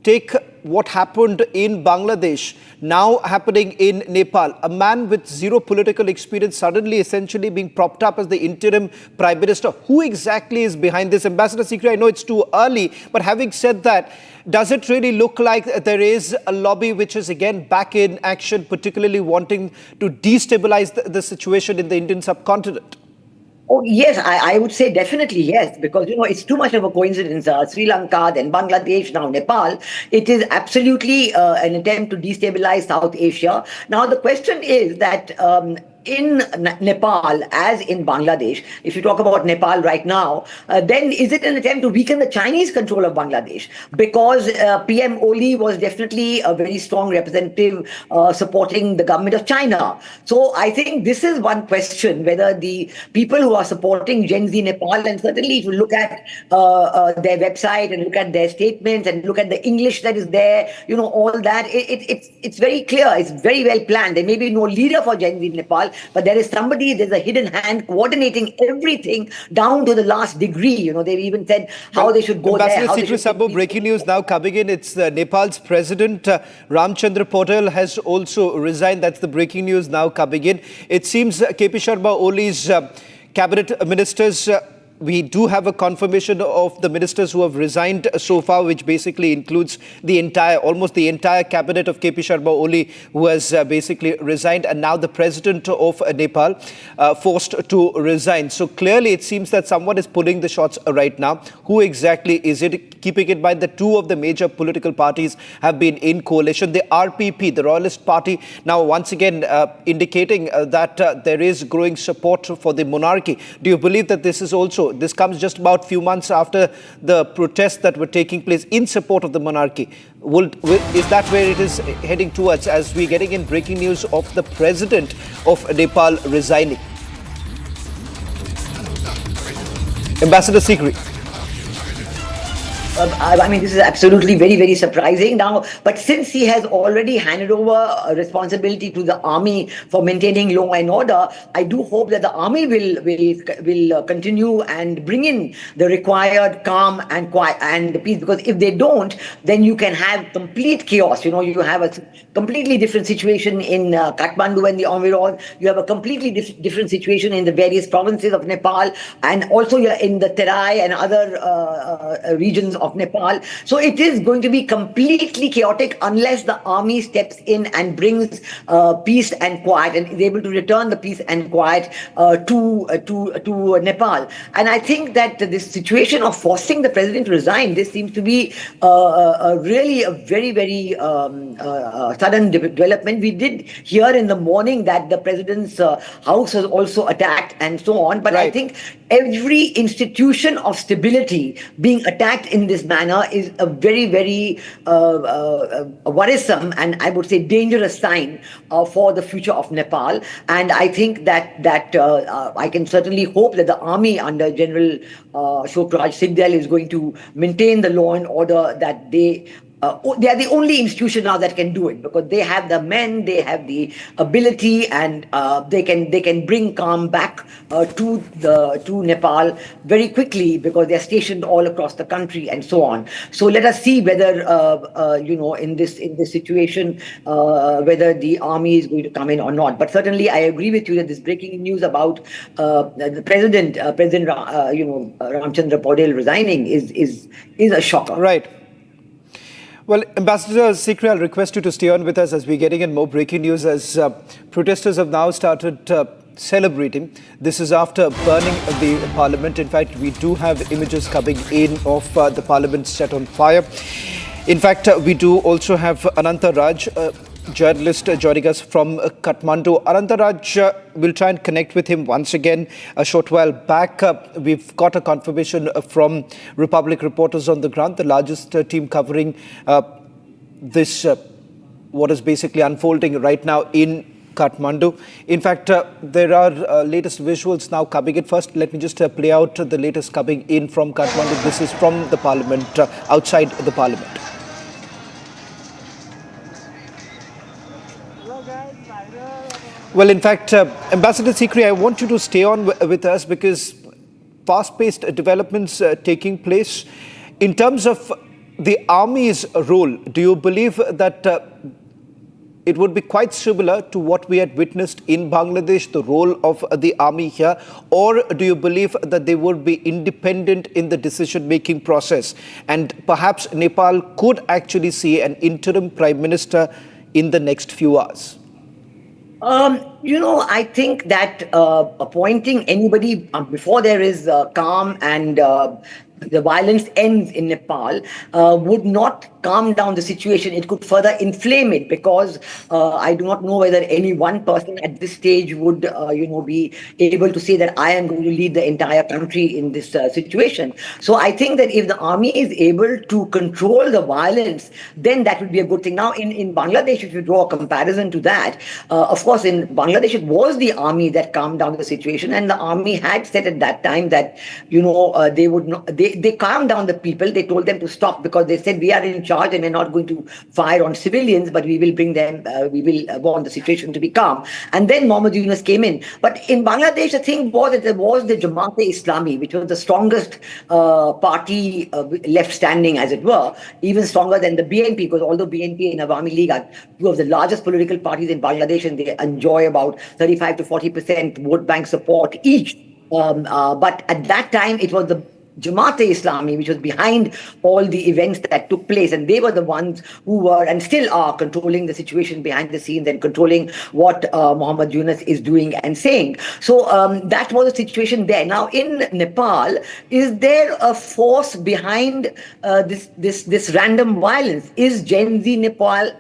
take what happened in Bangladesh, now happening in Nepal, a man with zero political experience suddenly essentially being propped up as the interim prime minister. Who exactly is behind this? Ambassador Sikri, I know it's too early, but having said that, does it really look like there is a lobby which is again back in action, particularly wanting to destabilize the situation in the Indian subcontinent? Oh, yes, I would say definitely yes, because, it's too much of a coincidence. Sri Lanka, then Bangladesh, now Nepal. It is absolutely an attempt to destabilize South Asia. Now, the question is that in Nepal, as in Bangladesh, if you talk about Nepal right now, then is it an attempt to weaken the Chinese control of Bangladesh? Because PM Oli was definitely a very strong representative supporting the government of China. So I think this is one question, whether the people who are supporting Gen Z Nepal, and certainly if you look at their website and look at their statements and look at the English that is there, all that, it's very clear, it's very well planned. There may be no leader for Gen Z Nepal, but there's a hidden hand coordinating everything down to the last degree. They've even said how they should go there. Ambassador Sikri, breaking news now coming in. It's Nepal's president, Ramchandra Patel, has also resigned. That's the breaking news now coming in. It seems KP Sharma Oli's cabinet ministers, we do have a confirmation of the ministers who have resigned so far, which basically includes almost the entire cabinet of KP Sharma Oli, who has basically resigned, and now the president of Nepal forced to resign. So clearly it seems that someone is pulling the shots right now. Who exactly is it? Keeping in mind that two of the major political parties have been in coalition. The RPP, the Royalist Party, now once again indicating that there is growing support for the monarchy. Do you believe that this comes just about few months after the protests that were taking place in support of the monarchy? Is that where it is heading towards, as we're getting in breaking news of the president of Nepal resigning? Ambassador Sikri. This is absolutely very, very surprising now. But since he has already handed over responsibility to the army for maintaining law and order, I do hope that the army will continue and bring in the required calm and quiet and peace. Because if they don't, then you can have complete chaos. You have a completely different situation in Kathmandu and the environs. You have a completely different situation in the various provinces of Nepal, and also you're in the Terai and other regions of Nepal. So it is going to be completely chaotic unless the army steps in and brings peace and quiet and is able to return the peace and quiet to Nepal. And I think that this situation of forcing the president to resign, this seems to be really a very, very sudden development. We did hear in the morning that the president's house was also attacked and so on. But I think every institution of stability being attacked in this manner is a very, very worrisome and I would say dangerous sign for the future of Nepal. And I think that I can certainly hope that the army under General Shokraj Sigdel is going to maintain the law and order that they are the only institution now that can do it, because they have the men, they have the ability, and they can bring calm back to Nepal very quickly, because they are stationed all across the country and so on. So let us see whether in this situation whether the army is going to come in or not. But certainly I agree with you that this breaking news about the President Ramchandra Patel resigning is a shocker. Right. Well, Ambassador Sikri, I'll request you to stay on with us as we're getting in more breaking news, as protesters have now started celebrating. This is after burning the parliament. In fact, we do have images coming in of the parliament set on fire. In fact, we do also have Ananta Raj, journalist, joining us from Kathmandu. Ananta Raj, we'll try and connect with him once again. A short while back, we've got a confirmation from Republic reporters on the ground, the largest team covering this, what is basically unfolding right now in Kathmandu. In fact, there are latest visuals now coming in. First, let me just play out the latest coming in from Kathmandu. This is from the parliament, outside the parliament. Well, in fact, Ambassador Sikri, I want you to stay on with us because fast-paced developments taking place. In terms of the army's role, do you believe that it would be quite similar to what we had witnessed in Bangladesh, the role of the army here? Or do you believe that they would be independent in the decision-making process? And perhaps Nepal could actually see an interim prime minister in the next few hours? I think that appointing anybody before there is calm and the violence ends in Nepal would not calm down the situation. It could further inflame it because I do not know whether any one person at this stage would, be able to say that I am going to lead the entire country in this situation. So I think that if the army is able to control the violence, then that would be a good thing. Now, in Bangladesh, if you draw a comparison to that, of course, in Bangladesh, it was the army that calmed down the situation, and the army had said at that time that, they would not. They calmed down the people. They told them to stop because they said we are in charge and we're not going to fire on civilians, but we will bring them, we will want the situation to be calm. And then Mohammed Yunus came in. But in Bangladesh, the thing was that there was the Jamaat-e-Islami, which was the strongest party left standing, as it were, even stronger than the BNP, because although BNP and Awami League are two of the largest political parties in Bangladesh and they enjoy about 35 to 40% vote bank support each. But at that time, it was the Jamaat-e-Islami, which was behind all the events that took place. And they were the ones who were and still are controlling the situation behind the scenes and controlling what Mohammed Yunus is doing and saying. So that was the situation there. Now, in Nepal, is there a force behind this random violence? Is Gen Z Nepal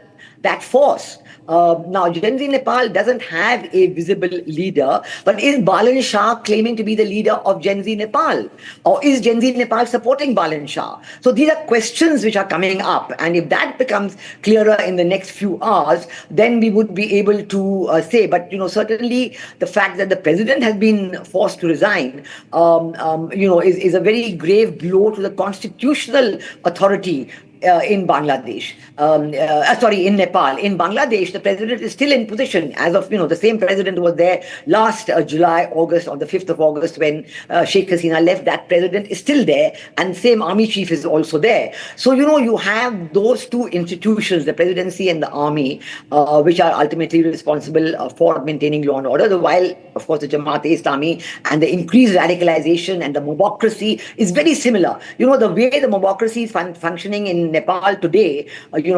that force? Now, Gen Z Nepal doesn't have a visible leader, but is Balan Shah claiming to be the leader of Gen Z Nepal? Or is Gen Z Nepal supporting Balan Shah? So these are questions which are coming up. And if that becomes clearer in the next few hours, then we would be able to say. But, certainly the fact that the president has been forced to resign, is a very grave blow to the constitutional authority in Bangladesh, in Nepal. In Bangladesh, the president is still in position as of, the same president was there last July, August, or the 5th of August when Sheikh Hasina left. That president is still there, and same army chief is also there. So, you have those two institutions, the presidency and the army, which are ultimately responsible for maintaining law and order, while, of course, the Jamaat-e-Islami and the increased radicalization and the mobocracy is very similar. The way the mobocracy is functioning in Nepal today,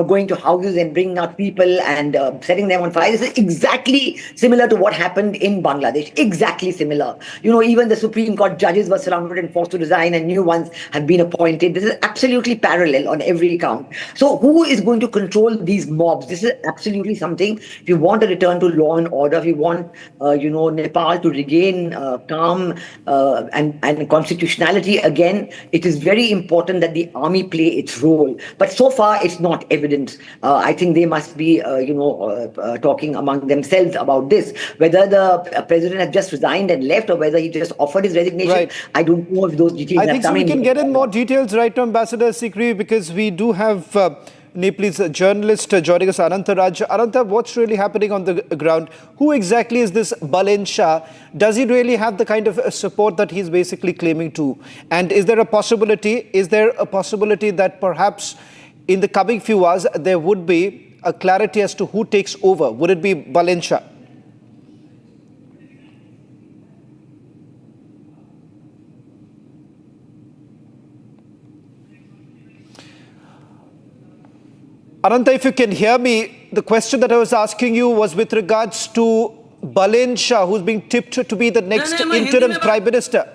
going to houses and bringing out people and setting them on fire, this is exactly similar to what happened in Bangladesh. Exactly similar. Even the Supreme Court judges were surrounded and forced to resign and new ones have been appointed. This is absolutely parallel on every count. So who is going to control these mobs? This is absolutely something. If you want a return to law and order, if you want, Nepal to regain calm and constitutionality again, it is very important that the army play its role. But so far, it's not evident. I think they must be, talking among themselves about this. Whether the president has just resigned and left or whether he just offered his resignation, right. I don't know if those details I think so we can get in more details right now, Ambassador Sikri, because we do have Nepalese journalist joining us, Ananta Raj. Ananta, what's really happening on the ground? Who exactly is this Balan Shah? Does he really have the kind of support that he's basically claiming to? And is there a possibility that perhaps in the coming few hours there would be a clarity as to who takes over? Would it be Balan Shah? Ananta, if you can hear me, the question that I was asking you was with regards to Balan Shah, who's being tipped to be the next interim prime minister.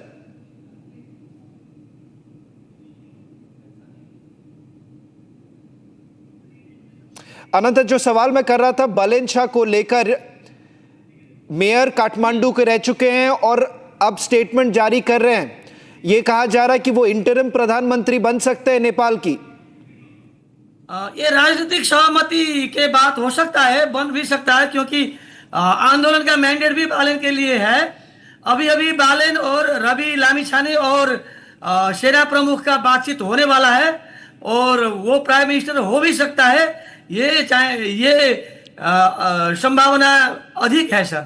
अनंत, जो सवाल मैं कर रहा था बालन शाह को लेकर, mayor Kathmandu के रह चुके हैं और अब स्टेटमेंट जारी कर रहे हैं. ये कहा जा रहा है कि वो इंटरिम प्रधानमंत्री बन सकते हैं नेपाल की. ये राजनीतिक सहमति के बात हो सकता है, बन भी सकता है, क्योंकि आंदोलन का मैंडेट भी बालन के लिए है. अभी अभी बालन और रवि लामिछाने और सेना प्रमुख का बातचीत होने वाला है और वो प्राइम मिनिस्टर हो भी सकता है. ये संभावना अधिक है सर.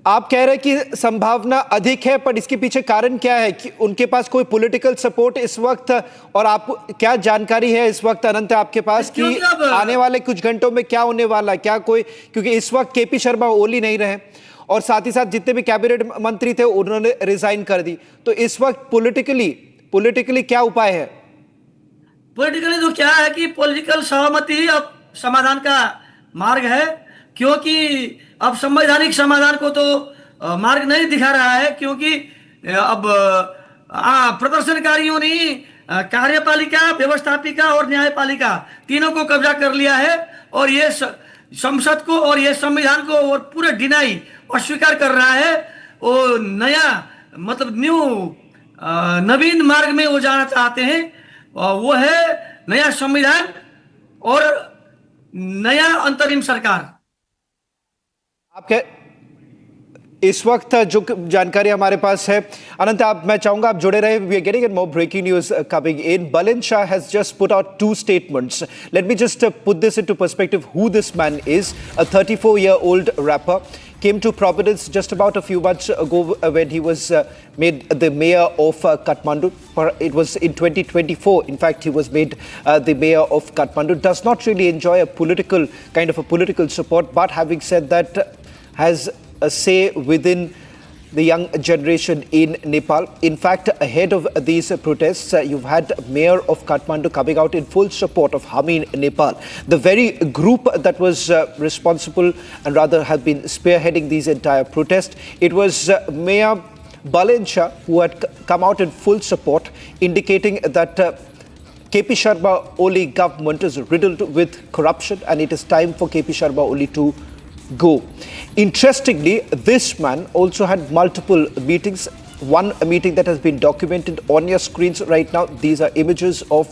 आप कह रहे हैं कि संभावना अधिक है, पर इसके पीछे कारण क्या है कि उनके पास कोई पॉलिटिकल सपोर्ट इस वक्त, और आप क्या जानकारी है इस वक्त अनंत आपके पास कि आने वाले कुछ घंटों में क्या होने वाला है? क्या कोई, क्योंकि इस वक्त केपी शर्मा ओली नहीं रहे और साथ ही साथ जितने भी कैबिनेट मंत्री थे उन्होंने रिजाइन कर दी, तो इस वक्त पॉलिटिकली क्या उपाय है? पॉलिटिकली तो क्या है कि पॉलिटिकल सहमति ही अब समाधान का मार्ग है, क्योंकि अब संवैधानिक समाधान को तो मार्ग नहीं दिखा रहा है, क्योंकि अब प्रदर्शनकारियों ने कार्यपालिका, व्यवस्थापिका और न्यायपालिका तीनों को कब्जा कर लिया है, और ये संसद को और ये संविधान को और पूरे डिनाई अस्वीकार कर रहा है। वो नया मतलब नवीन मार्ग में वो जाना चाहते हैं, वो है नया संविधान और नया अंतरिम सरकार। आपके इस वक्त जो जानकारी हमारे पास है अनंत, मैं चाहूंगा आप जुड़े रहे। We are getting in more breaking news coming in. Balin Shah has just put out 2 statements. Let me just put this into perspective who this man is. A 34-year-old rapper came to prominence just about a few months ago when he was made the mayor of Kathmandu. It was in 2024. In fact, he was made the mayor of Kathmandu. Does not really enjoy a political support, but having said that, has a say within the young generation in Nepal. In fact, ahead of these protests, you've had Mayor of Kathmandu coming out in full support of Hami in Nepal. The very group that was responsible and rather have been spearheading these entire protests, it was Mayor Balin Shah who had come out in full support, indicating that KP Sharma Oli government is riddled with corruption and it is time for KP Sharma Oli to go. Interestingly, this man also had multiple meetings. One meeting that has been documented on your screens right now. These are images of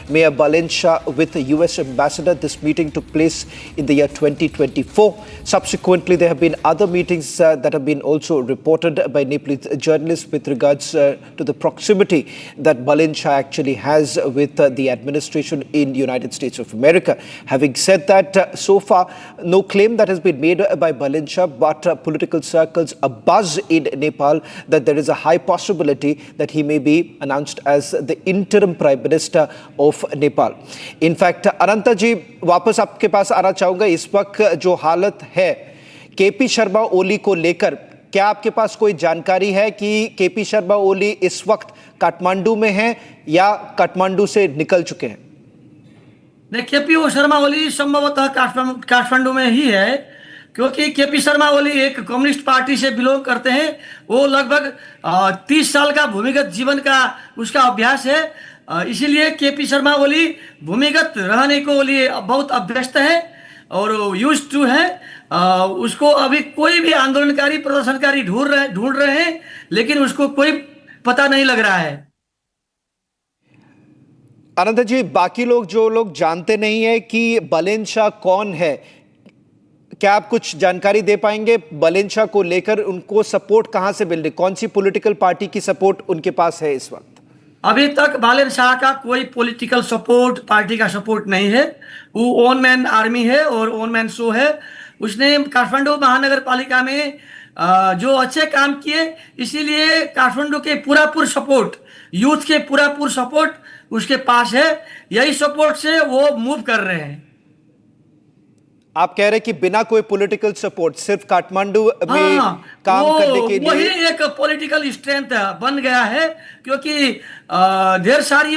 Mayor Balin Shah with the US ambassador. This meeting took place in the year 2024. Subsequently, there have been other meetings that have been also reported by Nepalese journalists with regards to the proximity that Balin Shah actually has with the administration in the United States of America. Having said that, so far, no claim that has been made by Balin Shah, but political circles abuzz in Nepal that there is a high possibility that he may be announced as the interim prime minister of Nepal. In fact, अनंता जी, वापस आपके पास आना चाहूंगा। इस वक्त जो हालत है KP Sharma Oli को लेकर, क्या आपके पास कोई जानकारी है कि केपी शर्मा ओली इस वक्त काठमांडू में हैं या काठमांडू से निकल चुके हैं? केपी शर्मा ओली संभवतः काठमांडू में ही है, क्योंकि केपी शर्मा ओली एक कम्युनिस्ट पार्टी से बिलोंग करते हैं। वो लगभग 30 साल का भूमिगत जीवन का उसका अभ्यास है, इसीलिए केपी शर्मा ओली भूमिगत रहने को लिए बहुत अभ्यस्त है और यूज्ड टू है। उसको अभी कोई भी आंदोलनकारी प्रदर्शनकारी ढूंढ रहे हैं, लेकिन उसको कोई पता नहीं लग रहा है। अनंत जी, बाकी लोग जो लोग जानते नहीं है कि बलिन शाह कौन है, क्या आप कुछ जानकारी दे पाएंगे? बलिन शाह को लेकर उनको सपोर्ट कहां से मिल रही, कौन सी पॉलिटिकल पार्टी की सपोर्ट उनके पास है इस वक्त? अभी तक बालिन शाह का कोई पॉलिटिकल सपोर्ट, पार्टी का सपोर्ट नहीं है। वो ओन मैन आर्मी है और ओन मैन शो है। उसने काठमांडू महानगर पालिका में जो अच्छे काम किए, इसीलिए काठमांडू के पूरा सपोर्ट, यूथ के पूरा सपोर्ट उसके पास है। यही सपोर्ट से वो मूव कर रहे हैं। आप कह रहे हैं कि बिना कोई पॉलिटिकल सपोर्ट, सिर्फ काठमांडू में काम करने के लिए वही एक पॉलिटिकल स्ट्रेंथ बन गया है, क्योंकि ढेर सारे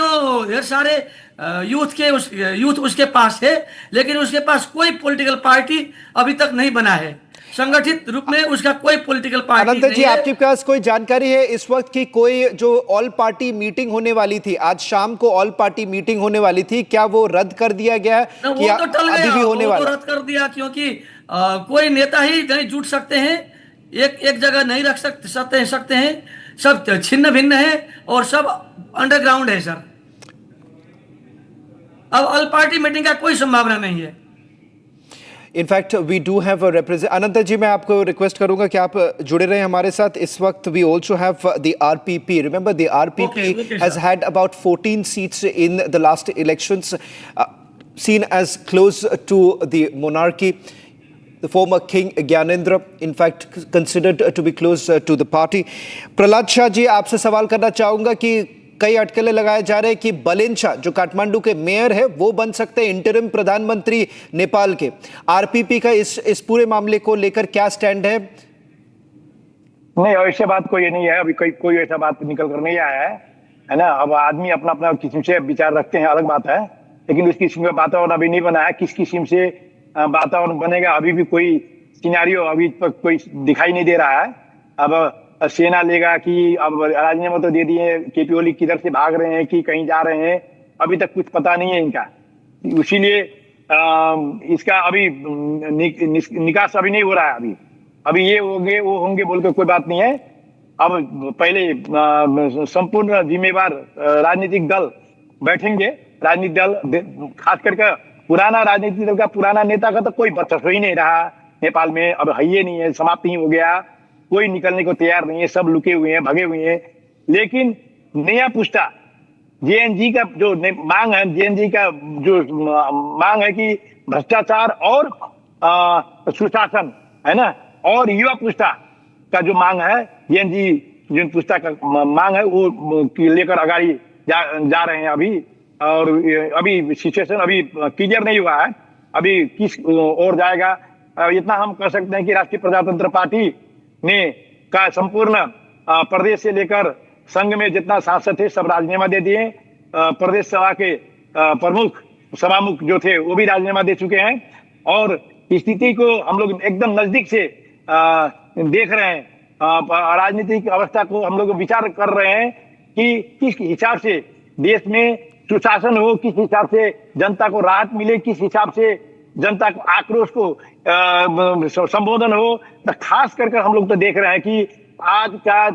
यूथ उसके पास है, लेकिन उसके पास कोई पॉलिटिकल पार्टी अभी तक नहीं बना है। संगठित रूप में उसका कोई पॉलिटिकल पार्टी नहीं है। अनंत जी, आपके पास कोई जानकारी है इस वक्त की कोई जो ऑल पार्टी मीटिंग होने वाली थी, आज शाम को ऑल पार्टी मीटिंग होने वाली थी, क्या वो रद्द कर दिया गया है? वो तो टल गया, अभी भी होने वाला? रद्द कर दिया, क्योंकि कोई नेता ही नहीं जुट सकते हैं, एक जगह नहीं रख सकते हैं, सब छिन्न भिन्न है और सब अंडरग्राउंड है सर। अब ऑल पार्टी मीटिंग का कोई संभावना नहीं है। In fact we do have a represent. Anant ji, मैं आपको रिक्वेस्ट करूंगा कि आप जुड़े रहें हमारे साथ। इस वक्त we also have the RPP. Remember the RPP has had about 14 seats in the last elections, seen as close to the monarchy. the former King Gyanendra, in fact considered to be close to the party. Prahlad Shah ji, आपसे सवाल करना चाहूंगा कि कई अटकलें लगाए जा रहे हैं कि बलेन शाह जो काठमांडू के मेयर है वो बन सकते हैं इंटरिम प्रधानमंत्री नेपाल के। आरपीपी का इस पूरे मामले को लेकर क्या स्टैंड है? नहीं, ऐसे बात कोई नहीं है, अभी कोई ऐसा बात निकल कर नहीं आया है ना। अब आदमी अपना अपना किस्म से विचार रखते हैं, अलग बात है, लेकिन उस किस्म का वातावरण अभी नहीं बना है। किस किस्म से वातावरण बनेगा अभी भी कोई सिनेरियो अभी तक कोई दिखाई नहीं दे रहा है। अब सेना लेगा कि अब राजीनामा तो दे दिए, केपी ओली किधर से भाग रहे हैं कि कहीं जा रहे हैं, अभी तक कुछ पता नहीं है इनका। इसीलिए इसका अभी निकास अभी नहीं हो रहा है। अभी ये होंगे वो होंगे बोल के कोई बात नहीं है। अब पहले संपूर्ण जिम्मेवार राजनीतिक दल बैठेंगे। राजनीतिक दल, खास करके पुराना राजनीतिक दल का पुराना नेता का तो कोई वर्चस्व ही नहीं रहा नेपाल में, अब है ही नहीं है, समाप्त ही हो गया। कोई निकलने को तैयार नहीं है, सब लुके हुए हैं, भगे हुए हैं। लेकिन नया पुस्ता जेएनजी का जो मांग है, जेएनजी का जो मांग है कि भ्रष्टाचार और सुशासन है ना, और युवा पुस्ता का जो मांग है, जेएनजी जो पुस्ता का मांग है वो लेकर आगाड़ी जा रहे हैं अभी। और अभी सिचुएशन अभी क्लियर नहीं हुआ है, अभी किस ओर जाएगा। इतना हम कह सकते हैं कि राष्ट्रीय प्रजातंत्र पार्टी ने का संपूर्ण प्रदेश से लेकर संघ में जितना सांसद थे सब राजीनामा दे दिए। प्रदेश सभा के प्रमुख सभामुख जो थे वो भी राजीनामा दे चुके हैं। और स्थिति को हम लोग एकदम नजदीक से देख रहे हैं। राजनीतिक अवस्था को हम लोग विचार कर रहे हैं कि किस हिसाब से देश में सुशासन हो, किस हिसाब से जनता को राहत मिले, किस हिसाब से जनता को आक्रोश को संबोधन हो। तो खास करके हम लोग तो देख रहे हैं कि आज का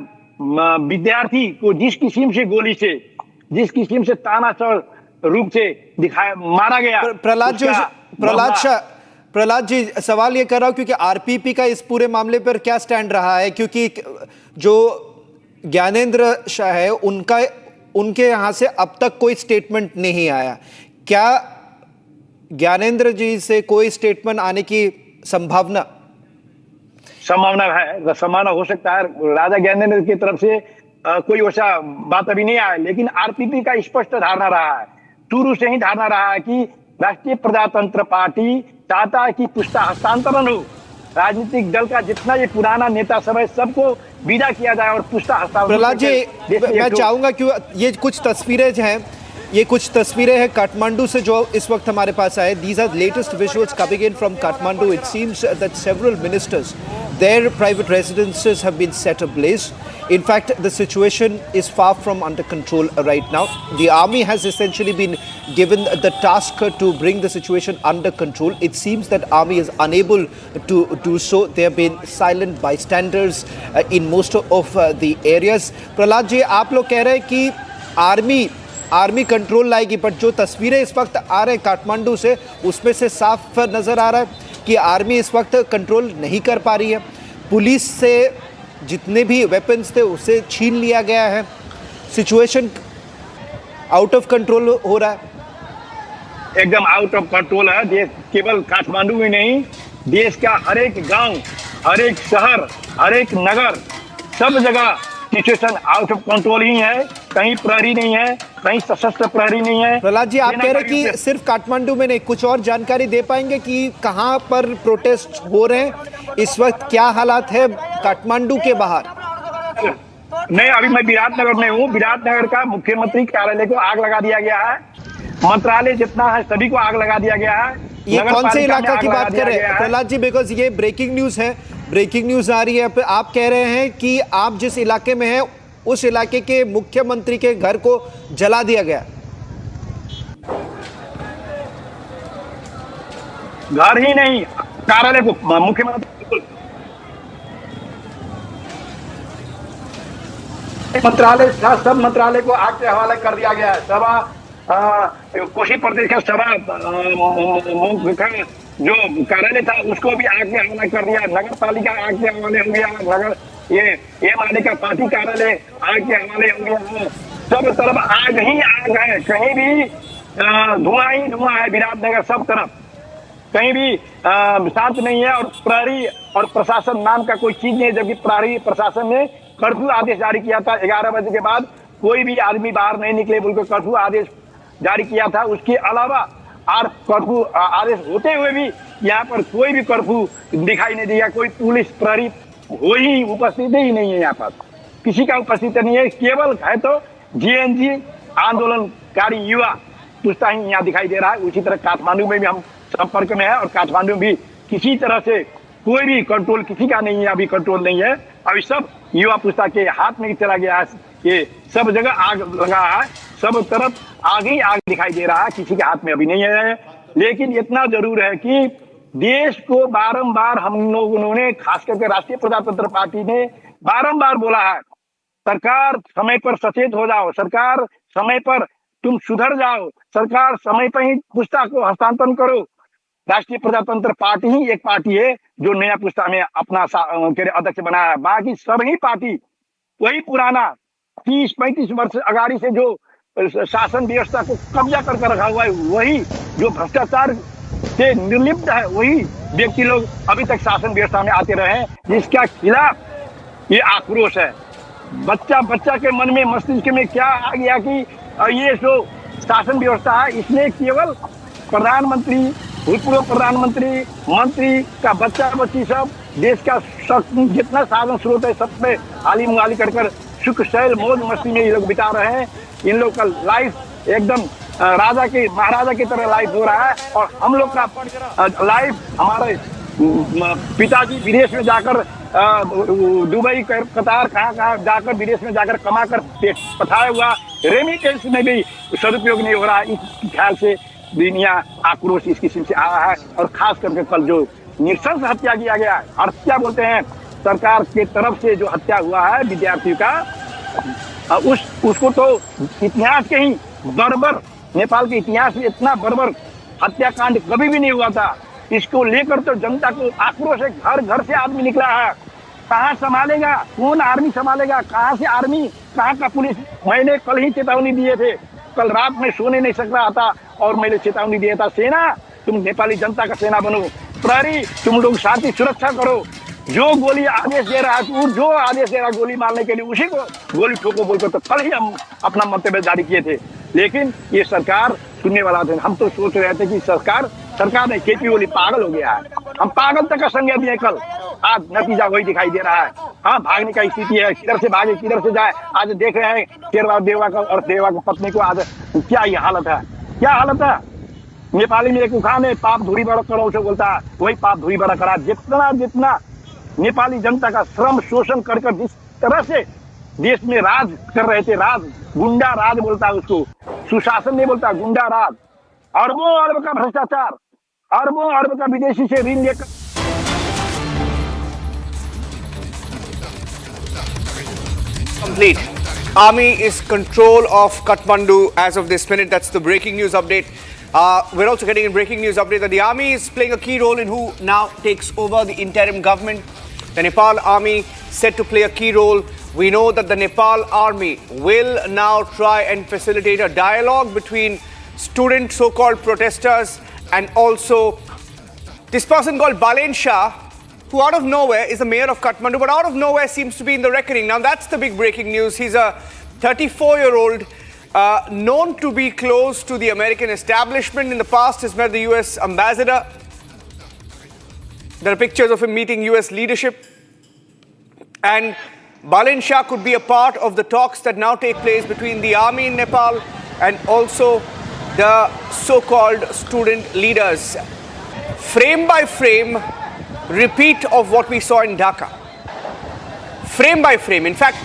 विद्यार्थी को जिस किस्म से गोली से, जिस किस्म से तानाशाह रूप से दिखाया मारा गया। प्रहलाद जी, सवाल ये कर रहा हूं क्योंकि आरपीपी का इस पूरे मामले पर क्या स्टैंड रहा है, क्योंकि जो ज्ञानेंद्र शाह है उनके यहां से अब तक कोई स्टेटमेंट नहीं आया। क्या ज्ञानेंद्र जी से कोई स्टेटमेंट आने की संभावना है? संभावना हो सकता है राजा ज्ञानेंद्र की तरफ से कोई वैसा बात अभी नहीं आया, लेकिन आरपीपी का स्पष्ट धारणा रहा है, शुरू से ही धारणा रहा है कि राष्ट्रीय प्रजातंत्र पार्टी चाहता है कि पुस्ता हस्तांतरण हो। राजनीतिक दल का जितना ये पुराना नेता सब है सबको विदा किया जाए और पुस्ता हस्तांतरण। प्रहलाद जी, मैं चाहूंगा कि ये कुछ तस्वीरें हैं, ये कुछ तस्वीरें हैं काठमांडू से जो इस वक्त हमारे पास आए। These are latest visuals coming in from Kathmandu. It seems that several ministers, their private residences have been set ablaze. In fact, the situation is far from under control right now. The army has essentially been given the task to bring the situation under control. It seems that army is unable to do so. There have been silent bystanders in most of the areas. Prahlad ji, आप लोग कह रहे हैं कि army control लाएगी, but जो तस्वीरें इस वक्त आ रहे हैं काठमांडू से उसमें से साफ नजर आ रहा है कि आर्मी इस वक्त कंट्रोल नहीं कर पा रही है। पुलिस से जितने भी वेपन्स थे उसे छीन लिया गया है। सिचुएशन आउट ऑफ कंट्रोल हो रहा है, एकदम आउट ऑफ कंट्रोल है। देश केवल काठमांडू में नहीं, देश का हर एक गांव, हर एक शहर, हर एक नगर, सब जगह सिचुएशन आउट ऑफ कंट्रोल ही है। कहीं प्रहरी नहीं है, कहीं सशस्त्र प्रहरी नहीं है। प्रहलाद जी, आप कह रहे हैं कि सिर्फ काठमांडू में नहीं, कुछ और जानकारी दे पाएंगे कि कहां पर प्रोटेस्ट हो रहे हैं इस वक्त, क्या हालात है काठमांडू के बाहर? नहीं, अभी मैं विराटनगर में हूँ। विराटनगर का मुख्यमंत्री कार्यालय को आग लगा दिया गया है। मंत्रालय जितना है सभी को आग लगा दिया गया है। ये कौन से इलाका की बात कर रहे हैं प्रहलाद जी? बिकॉज ये ब्रेकिंग न्यूज है, ब्रेकिंग न्यूज आ रही है। आप कह रहे हैं कि आप जिस इलाके में हैं उस इलाके के मुख्यमंत्री के घर को जला दिया गया। घर ही नहीं, कार्यालय को, मुख्यमंत्री मंत्रालय था, सब मंत्रालय को आग के हवाले कर दिया गया है। सभा कोशी प्रदेश का सभा जो कार्यालय था उसको भी आग के हवाले कर दिया। नगर पालिका आग के हवाले हो गया, नगर ये माले का पार्टी कार्यालय आग के हवाले हो गया। सब तरफ आग ही आग है, कहीं भी धुआं ही धुआं है। विराटनगर सब तरफ कहीं भी शांत नहीं है, और प्रहरी और प्रशासन नाम का कोई चीज नहीं है, जबकि प्रहरी प्रशासन ने कर्फ्यू आदेश जारी किया था। 11 बजे के बाद कोई भी आदमी बाहर नहीं निकले बोलकर कर्फ्यू आदेश जारी किया था। उसके अलावा कर्फ्यू आदेश होते हुए भी यहाँ पर कोई भी कर्फ्यू दिखाई नहीं दिया। कोई पुलिस प्रहरी उपस्थित ही नहीं है, यहाँ पर किसी का उपस्थित नहीं है। केवल है तो जेएनजी आंदोलनकारी युवा पुस्ता ही यहाँ दिखाई दे रहा है। उसी तरह काठमांडू में भी हम संपर्क में है, और काठमांडू में भी किसी तरह से कोई भी कंट्रोल किसी का नहीं है, अभी कंट्रोल नहीं है। अभी सब युवा पुस्ता के हाथ में ही चला गया है। ये सब जगह आग लगा है, सब तरफ आग ही आग दिखाई दे रहा है, किसी के हाथ में अभी नहीं है। लेकिन इतना जरूर है कि देश को बारंबार हम लोगों ने, खास करके राष्ट्रीय प्रजातंत्र पार्टी ने बारंबार बोला है, सरकार समय पर सचेत हो जाओ, सरकार समय पर तुम सुधर जाओ, सरकार समय पर ही पुस्ता को हस्तांतरण करो। राष्ट्रीय प्रजातंत्र पार्टी ही एक पार्टी है जो नया पुस्ता में अपना अध्यक्ष बनाया है। बाकी सभी पार्टी वही पुराना 30-35 वर्ष अगाड़ी से जो शासन व्यवस्था को कब्जा करके रखा हुआ है, वही जो भ्रष्टाचार से निर्लिप्त है, वही व्यक्ति लोग अभी तक शासन व्यवस्था में आते रहे, जिसका खिलाफ ये आक्रोश है। बच्चा के मन में, मस्तिष्क में क्या आ गया कि ये जो शासन व्यवस्था है, इसमें केवल प्रधानमंत्री, भूतपूर्व प्रधानमंत्री, मंत्री का बच्ची सब देश का जितना साधन स्रोत है सब पे आली मुआली कर सुख शैल मौज मस्ती में ये लोग बिता रहे हैं। इन लोग का लाइफ एकदम महाराजा की तरह लाइफ हो रहा है, और हम लोग का लाइफ, हमारे पिताजी विदेश में जाकर दुबई, कतार, कहाँ जाकर विदेश में जाकर कमा कर पठाया हुआ रेमिटेंस में भी सदुपयोग नहीं हो रहा है। इस ख्याल से दुनिया आक्रोश इस किस्म से आया है। और खास करके कल जो नृशंस हत्या किया गया है, हत्या बोलते हैं, सरकार के तरफ से जो हत्या हुआ है विद्यार्थी का, उसको तो इतिहास के ही बर्बर, नेपाल के इतिहास में इतना बर्बर हत्याकांड कभी भी नहीं हुआ था। इसको लेकर तो जनता को आक्रोश है, घर घर से आदमी निकला है। कहाँ संभालेगा, कौन आर्मी संभालेगा, कहाँ से आर्मी, कहाँ का पुलिस। मैंने कल ही चेतावनी दिए थे, कल रात में सोने नहीं सक रहा था, और मैंने चेतावनी दिया था, सेना तुम नेपाली जनता का सेना बनो, प्रहरी तुम लोग शांति सुरक्षा करो, जो गोली आदेश दे रहा है, जो आदेश दे रहा है गोली मारने के लिए, उसी को गोली ठोको बोलकर तो कल ही हम अपना मंतव्य जारी किए थे। लेकिन ये सरकार सुनने वाला थे। हम तो सोच रहे थे कि सरकार नहीं, केपी ओली पागल हो गया है, हम पागल तक का संज्ञा दिए कल, आज नतीजा वही दिखाई दे रहा है। हाँ, भागने का स्थिति है, किधर से भागे किधर से जाए। आज देख रहे हैं शेरवा देवा का और देवा की पत्नी को, आज क्या ये हालत है, क्या हालत है। नेपाली में एक उखान है, पाप धूरी बड़ा करो उसे बोलता है, वही पाप धूरी बड़ा करा। जितना नेपाली जनता का श्रम शोषण कर जिस तरह से देश में राज कर रहे थे, गुंडा राज बोलता है उसको, सुशासन नहीं बोलता, गुंडा राज। अरबों अरब का भ्रष्टाचार, अरबों अरब का विदेशी से ऋण लेकर। Complete. Army is control of Kathmandu as of this minute. That's the breaking news update. We're also getting a breaking news update that the army is playing a key role in who now takes over the interim government. The Nepal army set to play a key role. We know that the Nepal army will now try and facilitate a dialogue between student so-called protesters and also this person called Balen Shah, who out of nowhere is the mayor of Kathmandu, but out of nowhere seems to be in the reckoning. Now that's the big breaking news. He's a 34-year-old known to be close to the American establishment. In the past, he's met the US ambassador. There are pictures of him meeting US leadership. And Balen Shah could be a part of the talks that now take place between the army in Nepal and also the so-called student leaders. Frame by frame, repeat of what we saw in Dhaka. Frame by frame. In fact,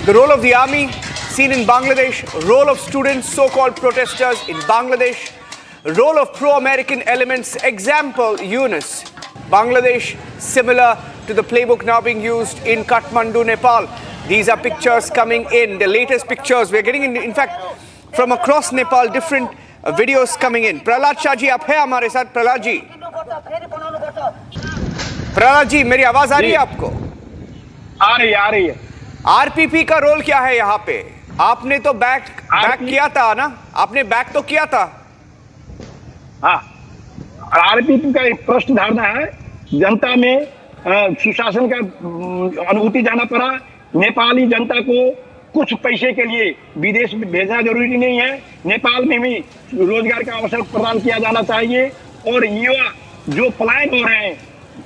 the role of the army seen in Bangladesh, role of students, so-called protesters in Bangladesh, role of pro-American elements, example, Yunus, Bangladesh, similar to the playbook now being used in Kathmandu, Nepal. These are pictures coming in, the latest pictures. We're getting in fact, from across Nepal, different videos coming in. Prahlad Shah ji, aap hai hamare saath? Prahlad ji. Prahlad ji, मेरी आवाज आ रही है आपको? आ रही है। RPP का role क्या है यहाँ पे? आपने तो बैक किया था ना? आपने बैक तो किया था? हाँ, आरपीपी का एक प्रश्न धारणा है, जनता में सुशासन का अनुभूति जाना पड़ा। नेपाली जनता को कुछ पैसे के लिए विदेश में भेजना जरूरी नहीं है, नेपाल में भी रोजगार का अवसर प्रदान किया जाना चाहिए। और युवा जो पलायन हो रहे हैं,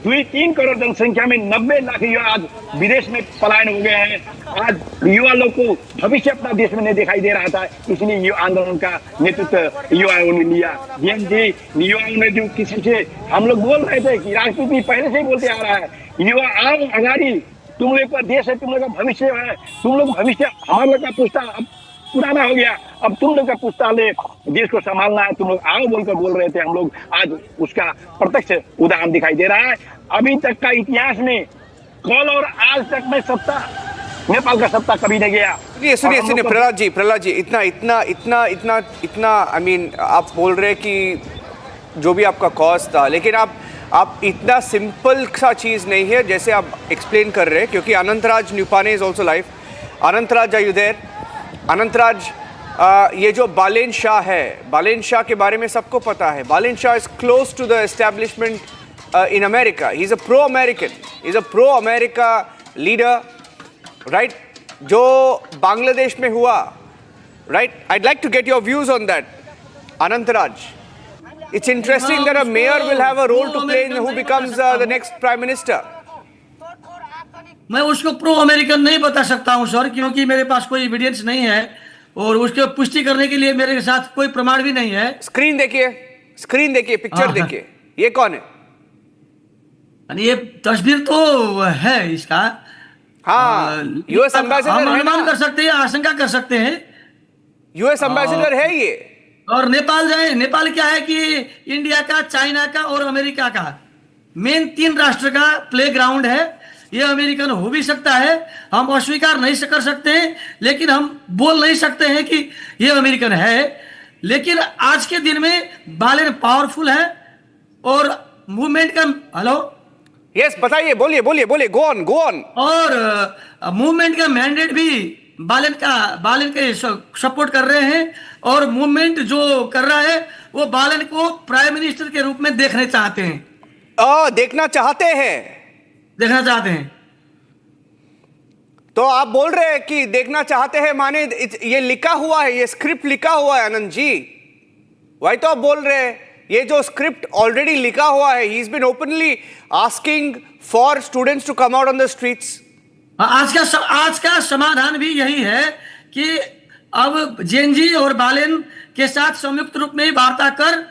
2-3 करोड़ जनसंख्या में 90 लाख युवा आज विदेश में पलायन हो गए हैं। आज युवा लोग को भविष्य अपना देश में नहीं दिखाई दे रहा था, इसलिए युवा आंदोलन का नेतृत्व युवाओं ने लिया। युवाओं ने जो किसी से हम लोग बोल रहे थे कि राजनीति पहले से ही बोलते आ रहा है, युवा आओ अगाड़ी, तुम लोग का देश है, तुम लोग का भविष्य है, तुम लोग भविष्य, हमारे लोग का पुस्ता अब पुराना हो गया, अब तुम लोग का पुस्ता ले देश को संभालना है, तुम लोग आओ बोलकर बोल रहे थे हम लोग। आज उसका प्रत्यक्ष उदाहरण दिखाई दे रहा है। अभी तक का इतिहास में कल और आज तक में सत्ता, नेपाल का सत्ता कभी नहीं गया। सुनिए प्रहलाद जी, इतना आई मीन आप बोल रहे कि जो भी आपका कॉज था, लेकिन आप इतना सिंपल सा चीज नहीं है जैसे आप एक्सप्लेन कर रहे हैं, क्योंकि Anantraj Neupane is also live. Anantraj, are you there? Anantraj, ये जो बालेन शाह है, बालेन शाह के बारे में सबको पता है। Balen Shah is close to the establishment in America. He is a pro American, is a pro America leader, right? जो बांग्लादेश में हुआ, right? I'd like to get your views on that, Anantaraj. It's interesting that a mayor will have a role to play in who becomes the next prime minister. मैं उसको pro American नहीं बता सकता हूं sir, क्योंकि मेरे पास कोई evidence नहीं है और उसके पुष्टि करने के लिए मेरे साथ कोई प्रमाण भी नहीं है। स्क्रीन देखिए, पिक्चर देखिए, ये कौन है? ये तस्वीर तो है इसका। हाँ, यूएस एम्बेसडर है ना? अनुमान कर सकते हैं, आशंका कर सकते हैं। यूएस एम्बेसडर है ये। और नेपाल जाए, नेपाल क्या है कि इंडिया का, चाइना का और अमेरिका का मेन 3 राष्ट्र का प्ले ग्राउंड है। ये अमेरिकन हो भी सकता है, हम अस्वीकार नहीं कर सकते हैं, लेकिन हम बोल नहीं सकते हैं कि ये अमेरिकन है। लेकिन आज के दिन में बालेन पावरफुल है और मूवमेंट का, हेलो यस बताइए, बोलिए, गो ऑन। और मूवमेंट का मैंडेट भी बालेन के सपोर्ट कर रहे हैं, और मूवमेंट जो कर रहा है वो बालेन को प्राइम मिनिस्टर के रूप में देखना चाहते हैं। देखना चाहते हैं। तो आप बोल रहे हैं कि देखना चाहते हैं, माने ये लिखा हुआ है, ये स्क्रिप्ट लिखा हुआ है आनंद जी, वही तो आप बोल रहे हैं। ये जो स्क्रिप्ट ऑलरेडी लिखा हुआ है, he is been openly asking for students to come out on the streets. आज का समाधान भी यही है कि अब जेएनजी और बालेन के साथ संयुक्त रूप में वार्ता कर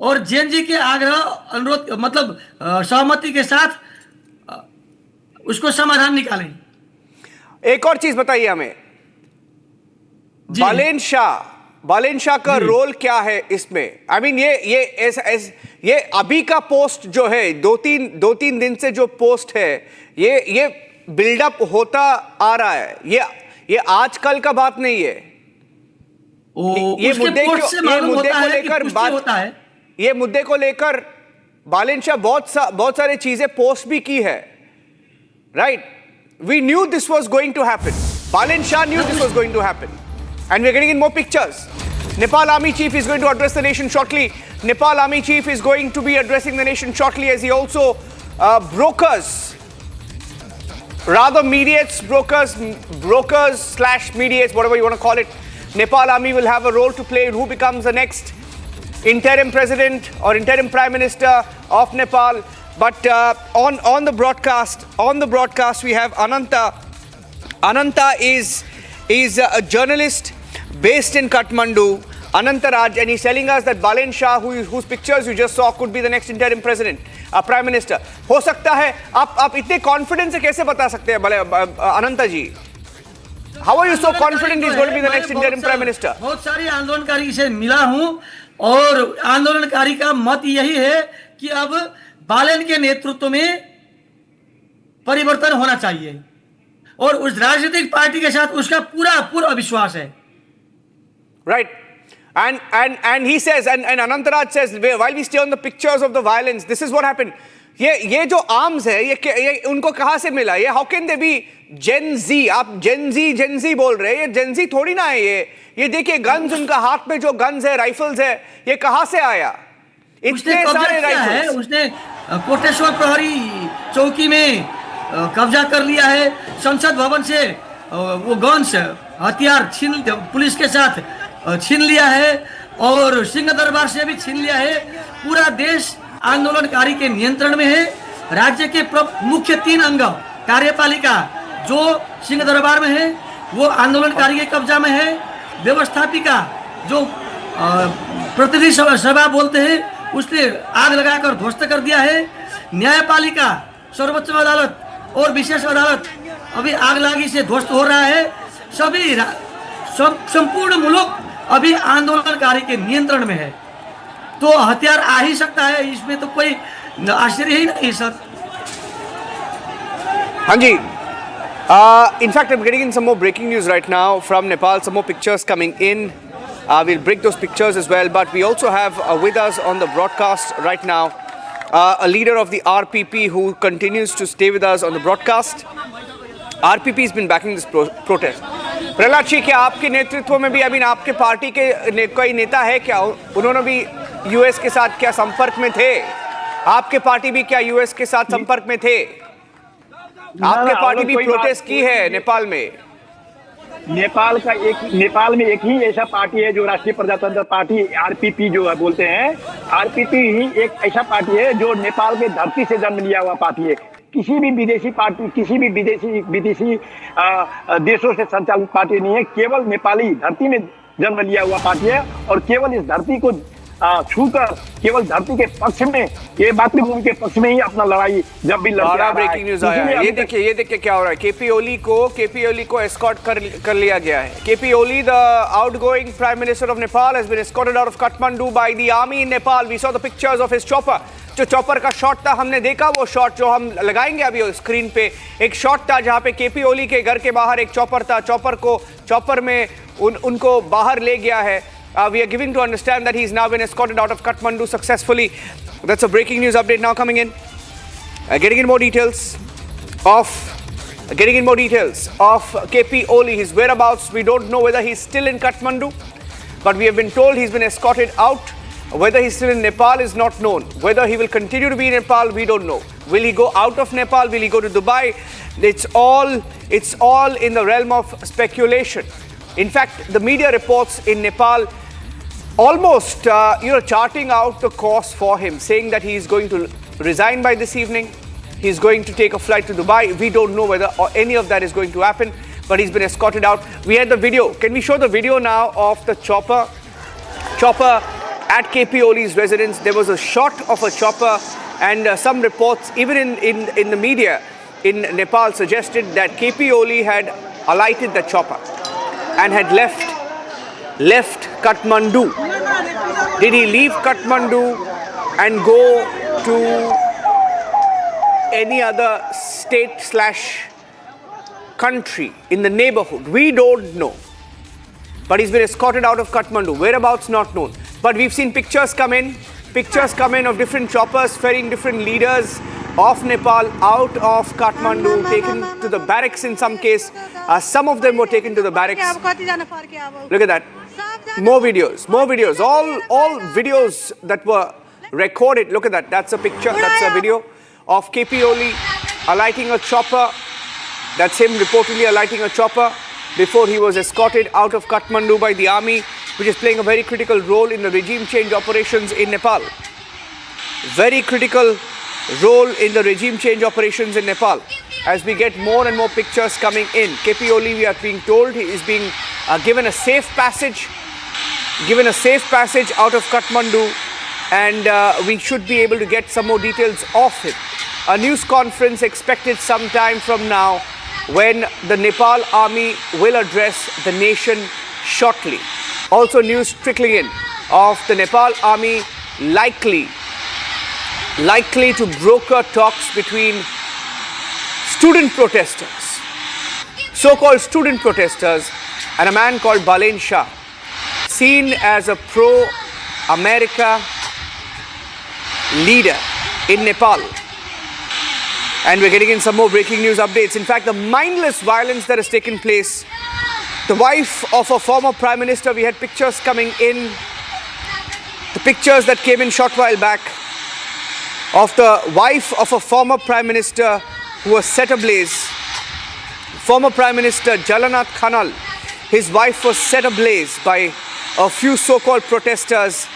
और जेएनजी के आग्रह, अनुरोध, मतलब सहमति के साथ उसको समाधान निकालें। एक और चीज बताइए हमें, बालेन शाह का रोल क्या है इसमें? आई मीन ये अभी का पोस्ट जो है, दो तीन दिन से जो पोस्ट है, ये बिल्डअप होता आ रहा है, ये आजकल का बात नहीं है। ये मुद्दे को लेकर बालेन शाह बहुत सारी चीजें पोस्ट भी की है, right? We knew this was going to happen. Balen Shah knew this was going to happen. And we're getting in more pictures. Nepal Army Chief is going to address the nation shortly. Nepal Army Chief is going to be addressing the nation shortly as he also mediates whatever you want to call it. Nepal Army will have a role to play in who becomes the next interim president or interim prime minister of Nepal. But on the broadcast we have Ananta. Ananta is a journalist based in Kathmandu, Anantaraj, and he's telling us that Balen Shah, whose pictures you just saw, could be the next interim president, prime minister. हो सकता है। आप इतने confidence से कैसे बता सकते हैं अनंता जी? How are you so confident he's going to be the next interim prime minister? बहुत सारी आंदोलनकारी से मिला हूं और आंदोलनकारी का मत यही है कि अब बालेन के नेतृत्व में परिवर्तन होना चाहिए और उस राजनीतिक पार्टी के साथ उसका पूरा विश्वास है। Right. And he says, and Anantaraj says, while we stay on the pictures of the violence, this is what happened. ये जो आर्म्स है, ये उनको कहां से मिला? ये how can they be Gen Z? आप Gen Z बोल रहे हैं, ये Gen Z थोड़ी ना है। ये देखिए गन्स, उनका हाथ में जो गन्स है, राइफल्स है, ये कहां से आया? उसने कब्जा किया है, उसने कोटेश्वर प्रहरी चौकी में कब्जा कर लिया है। संसद भवन से वो गन्स हथियार पुलिस के साथ छीन लिया है और सिंह दरबार से भी छीन लिया है। पूरा देश आंदोलनकारी के नियंत्रण में है। राज्य के मुख्य 3 अंग कार्यपालिका जो सिंह दरबार में है वो आंदोलनकारी के कब्जा में है। व्यवस्थापिका जो प्रतिनिधि सभा बोलते हैं उसने आग लगाकर ध्वस्त कर दिया है। न्यायपालिका, सर्वोच्च अदालत और विशेष अदालत अभी आगलागी से ध्वस्त हो रहा है। सभी संपूर्ण मुल्क अभी आंदोलनकारी के नियंत्रण में है। तो हथियार आ ही सकता है, इसमें तो कोई आश्चर्य ही नहीं सर। हाँ जी, in fact I'm getting in some more breaking news right now from Nepal, some more pictures coming in. We'll break those pictures as well, but we also have with us on the broadcast right now a leader of the RPP who continues to stay with us on the broadcast. RPP has been backing this protest. Prahlad ji, क्या आपके नेतृत्व में भी अभी आपके party के कोई नेता है क्या? उन्होंने भी यूएस के साथ क्या संपर्क में थे? आपके पार्टी भी क्या यूएस के साथ संपर्क में थे? आपके पार्टी भी प्रोटेस्ट की है नेपाल में? नेपाल में एक ही ऐसा पार्टी है जो राष्ट्रीय प्रजातंत्र पार्टी आरपीपी जो है बोलते हैं। आरपीपी ही एक ऐसा पार्टी है जो नेपाल के धरती से जन्म लिया हुआ पार्टी है। किसी भी विदेशी पार्टी, किसी भी विदेशी देशों से संचालित पार्टी नहीं है। केवल नेपाली धरती में जन्म लिया हुआ पार्टी है और केवल इस धरती को छूकर केवल धरती के पक्ष में, ये मातृभूमि के पक्ष में ही अपना लड़ाई जब भी लड़ा। ब्रेकिंग न्यूज आया, ये देखिए क्या हो रहा है। केपी ओली को एस्कॉर्ट कर लिया गया है। KP Oli, the outgoing prime minister of Nepal, has been escorted out of Kathmandu by the army in Nepal. We saw the pictures of his chopper. जो चॉपर का शॉट था हमने देखा, वो शॉट जो हम लगाएंगे अभी स्क्रीन पे, एक शॉट था जहां पे केपी ओली के घर के बाहर एक चॉपर था। चॉपर में उनको बाहर ले गया है। We are giving to understand that he's now been escorted out of Kathmandu successfully. That's a breaking news update now coming in. Getting in more details of KP Oli, his whereabouts. We don't know whether he's still in Kathmandu, but we have been told he's been escorted out. Whether he's still in Nepal is not known. Whether he will continue to be in Nepal, we don't know. Will he go out of Nepal? Will he go to Dubai? It's all in the realm of speculation. In fact, the media reports in Nepal almost charting out the course for him, saying that he is going to resign by this evening. He's going to take a flight to Dubai. We don't know whether any of that is going to happen, but he's been escorted out. We had the video. Can we show the video now of the chopper at KP Oli's residence? There was a shot of a chopper, and some reports, even in the media in Nepal, suggested that KP Oli had alighted the chopper and had left Kathmandu. Did he leave Kathmandu and go to any other state/country in the neighborhood? We don't know. But he's been escorted out of Kathmandu. Whereabouts not known. But we've seen pictures come in of different choppers ferrying different leaders of Nepal out of Kathmandu, taken to the barracks in some case. Some of them were taken to the barracks. Look at that. More videos. All videos that were recorded. Look at that. That's a picture. That's a video of KP Oli alighting a chopper. That's him reportedly alighting a chopper before he was escorted out of Kathmandu by the army, which is playing a very critical role in the regime change operations in Nepal. Very critical role in the regime change operations in Nepal. As we get more and more pictures coming in, KP Oli, we are being told, he is being given a safe passage out of Kathmandu, and we should be able to get some more details of him. A news conference expected sometime from now, when the Nepal army will address the nation shortly. Also news trickling in of the Nepal army likely to broker talks between student protesters, so-called student protesters, and a man called Balen Shah, seen as a pro-America leader in Nepal. And we're getting in some more breaking news updates. In fact, the mindless violence that has taken place. The wife of a former prime minister, we had pictures coming in. The pictures that came in short while back of the wife of a former Prime Minister who was set ablaze. Former Prime Minister Jalanath Khanal, his wife was set ablaze by a few so-called protesters,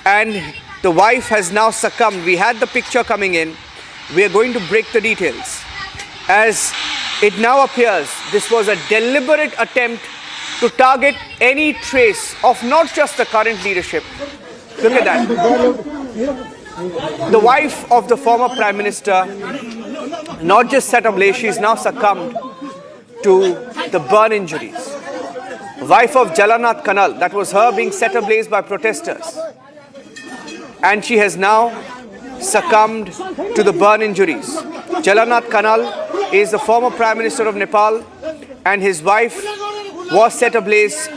and the wife has now succumbed. We had the picture coming in. We are going to break the details. As it now appears, this was a deliberate attempt to target any trace of not just the current leadership. Look at that. The wife of the former Prime Minister not just set ablaze, she's now succumbed to the burn injuries. Wife of Jalanath Khanal, that was her being set ablaze by protesters. And she has now succumbed to the burn injuries. Jalanath Khanal is the former Prime Minister of Nepal, and his wife was set ablaze,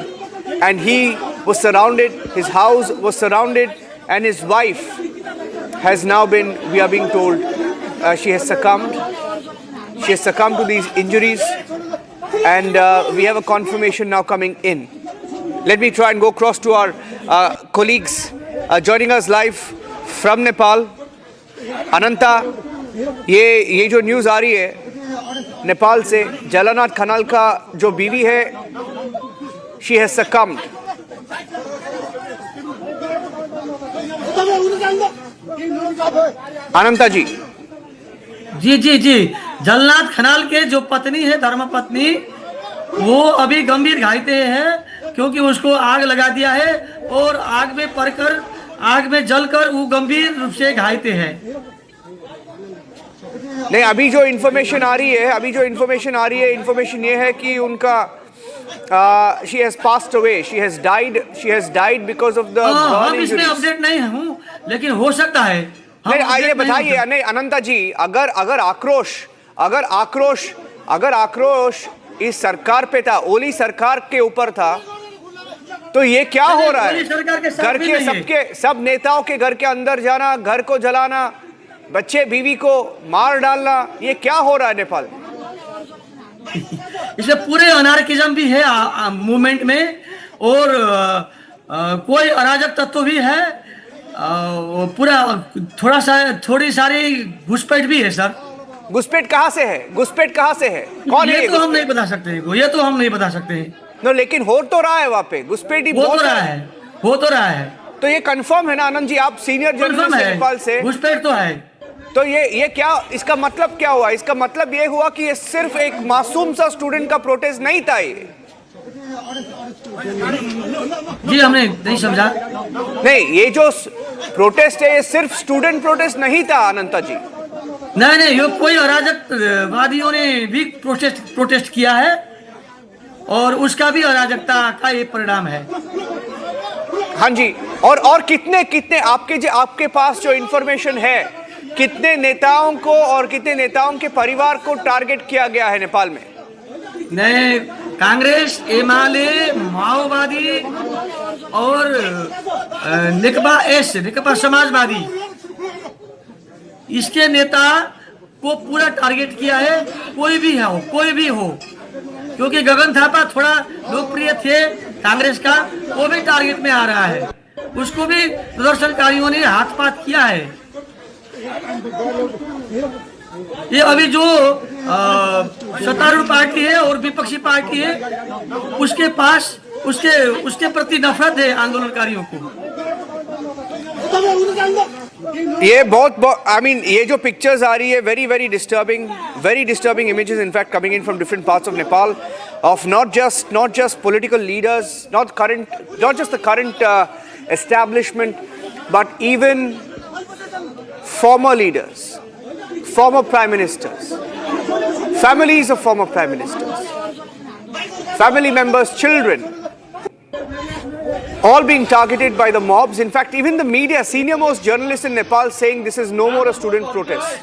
and he was surrounded, his house was surrounded, and his wife has now been, we are being told, she has succumbed to these injuries, and we have a confirmation now coming in. Let me try and go across to our colleagues joining us live from Nepal. Ananta, ये जो news आ रही है नेपाल से, जलानाथ खनाल का जो बीवी है, she has succumbed. अनंता जी जलनाथ खनाल के जो पत्नी है, धर्मपत्नी, वो अभी गंभीर घायल है क्योंकि उसको आग लगा दिया है और आग में जलकर वो गंभीर रूप से घायल है। नहीं, अभी जो इन्फॉर्मेशन आ रही है, इन्फॉर्मेशन ये है कि उनका she has passed away, she has died because of the burn injuries. इसमें अपडेट नहीं हूँ, लेकिन हो सकता है। नहीं, आइए बताइए। नहीं अनंता जी, अगर आक्रोश इस सरकार पे था, ओली सरकार के ऊपर था, तो ये क्या हो रहा है? घर के सब नेताओं के घर के अंदर जाना, घर को जलाना, बच्चे बीवी को मार डालना, ये क्या हो रहा है नेपाल? इसमें पूरे अनार्किज्म भी है मूवमेंट में, और कोई अराजक तत्व भी है, पूरा थोड़ी सारी घुसपैठ भी है। सर, घुसपैठ कहाँ से है? कौन है? ये तो हम नहीं बता सकते हैं। नो, लेकिन हो तो रहा है वहाँ पे घुसपैठ ही हो तो रहा है। तो ये कंफर्म है ना आनंद जी, आप सीनियर जर्नलिस्ट हैं नेपाल से, घुसपैठ तो है। तो ये क्या, इसका मतलब क्या हुआ? इसका मतलब ये हुआ कि ये सिर्फ एक मासूम सा स्टूडेंट का प्रोटेस्ट नहीं था। ये जी हमने नहीं समझा। नहीं, ये जो प्रोटेस्ट है ये सिर्फ स्टूडेंट प्रोटेस्ट नहीं था अनंता जी। नहीं, ये कोई अराजकवादियों ने भी प्रोटेस्ट किया है, और उसका भी अराजकता का ये परिणाम है। हाँ जी, और कितने आपके पास जो इंफॉर्मेशन है, कितने नेताओं को और कितने नेताओं के परिवार को टारगेट किया गया है नेपाल में? नहीं, कांग्रेस, एमएलए, माओवादी और निकबा समाजवादी, इसके नेता को पूरा टारगेट किया है। कोई भी हो, क्योंकि गगन थापा थोड़ा लोकप्रिय थे कांग्रेस का, वो भी टारगेट में आ रहा है। उसको भी प्रदर्शनकारियों ने हाथ-पात किया है। ये अभी जो सत्तारूढ़ पार्टी है और विपक्षी पार्टी है, उसके पास उसके प्रति नफरत है आंदोलनकारियों को। ये बहुत आई मीन, ये जो पिक्चर्स आ रही है, very disturbing images, in fact, coming in from different parts of Nepal, of not just political leaders, not just the current establishment, but even former leaders, former prime ministers, families of former prime ministers, family members, children, all being targeted by the mobs. In fact, even the media, senior most journalists in Nepal saying this is no more a student protest.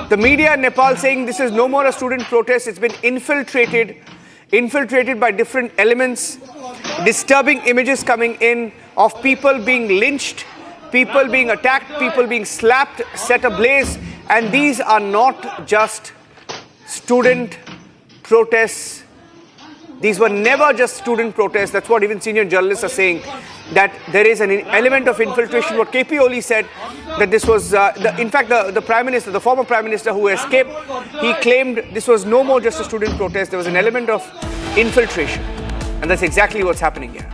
The media in Nepal saying this is no more a student protest. It's been infiltrated by different elements. Disturbing images coming in of people being lynched, people being attacked, people being slapped, set ablaze. And these are not just student protests These were never just student protests. That's what even senior journalists are saying, that there is an element of infiltration. What KP Oli said, that this was, in fact, the Prime Minister, the former Prime Minister who escaped, he claimed this was no more just a student protest. There was an element of infiltration. And that's exactly what's happening here.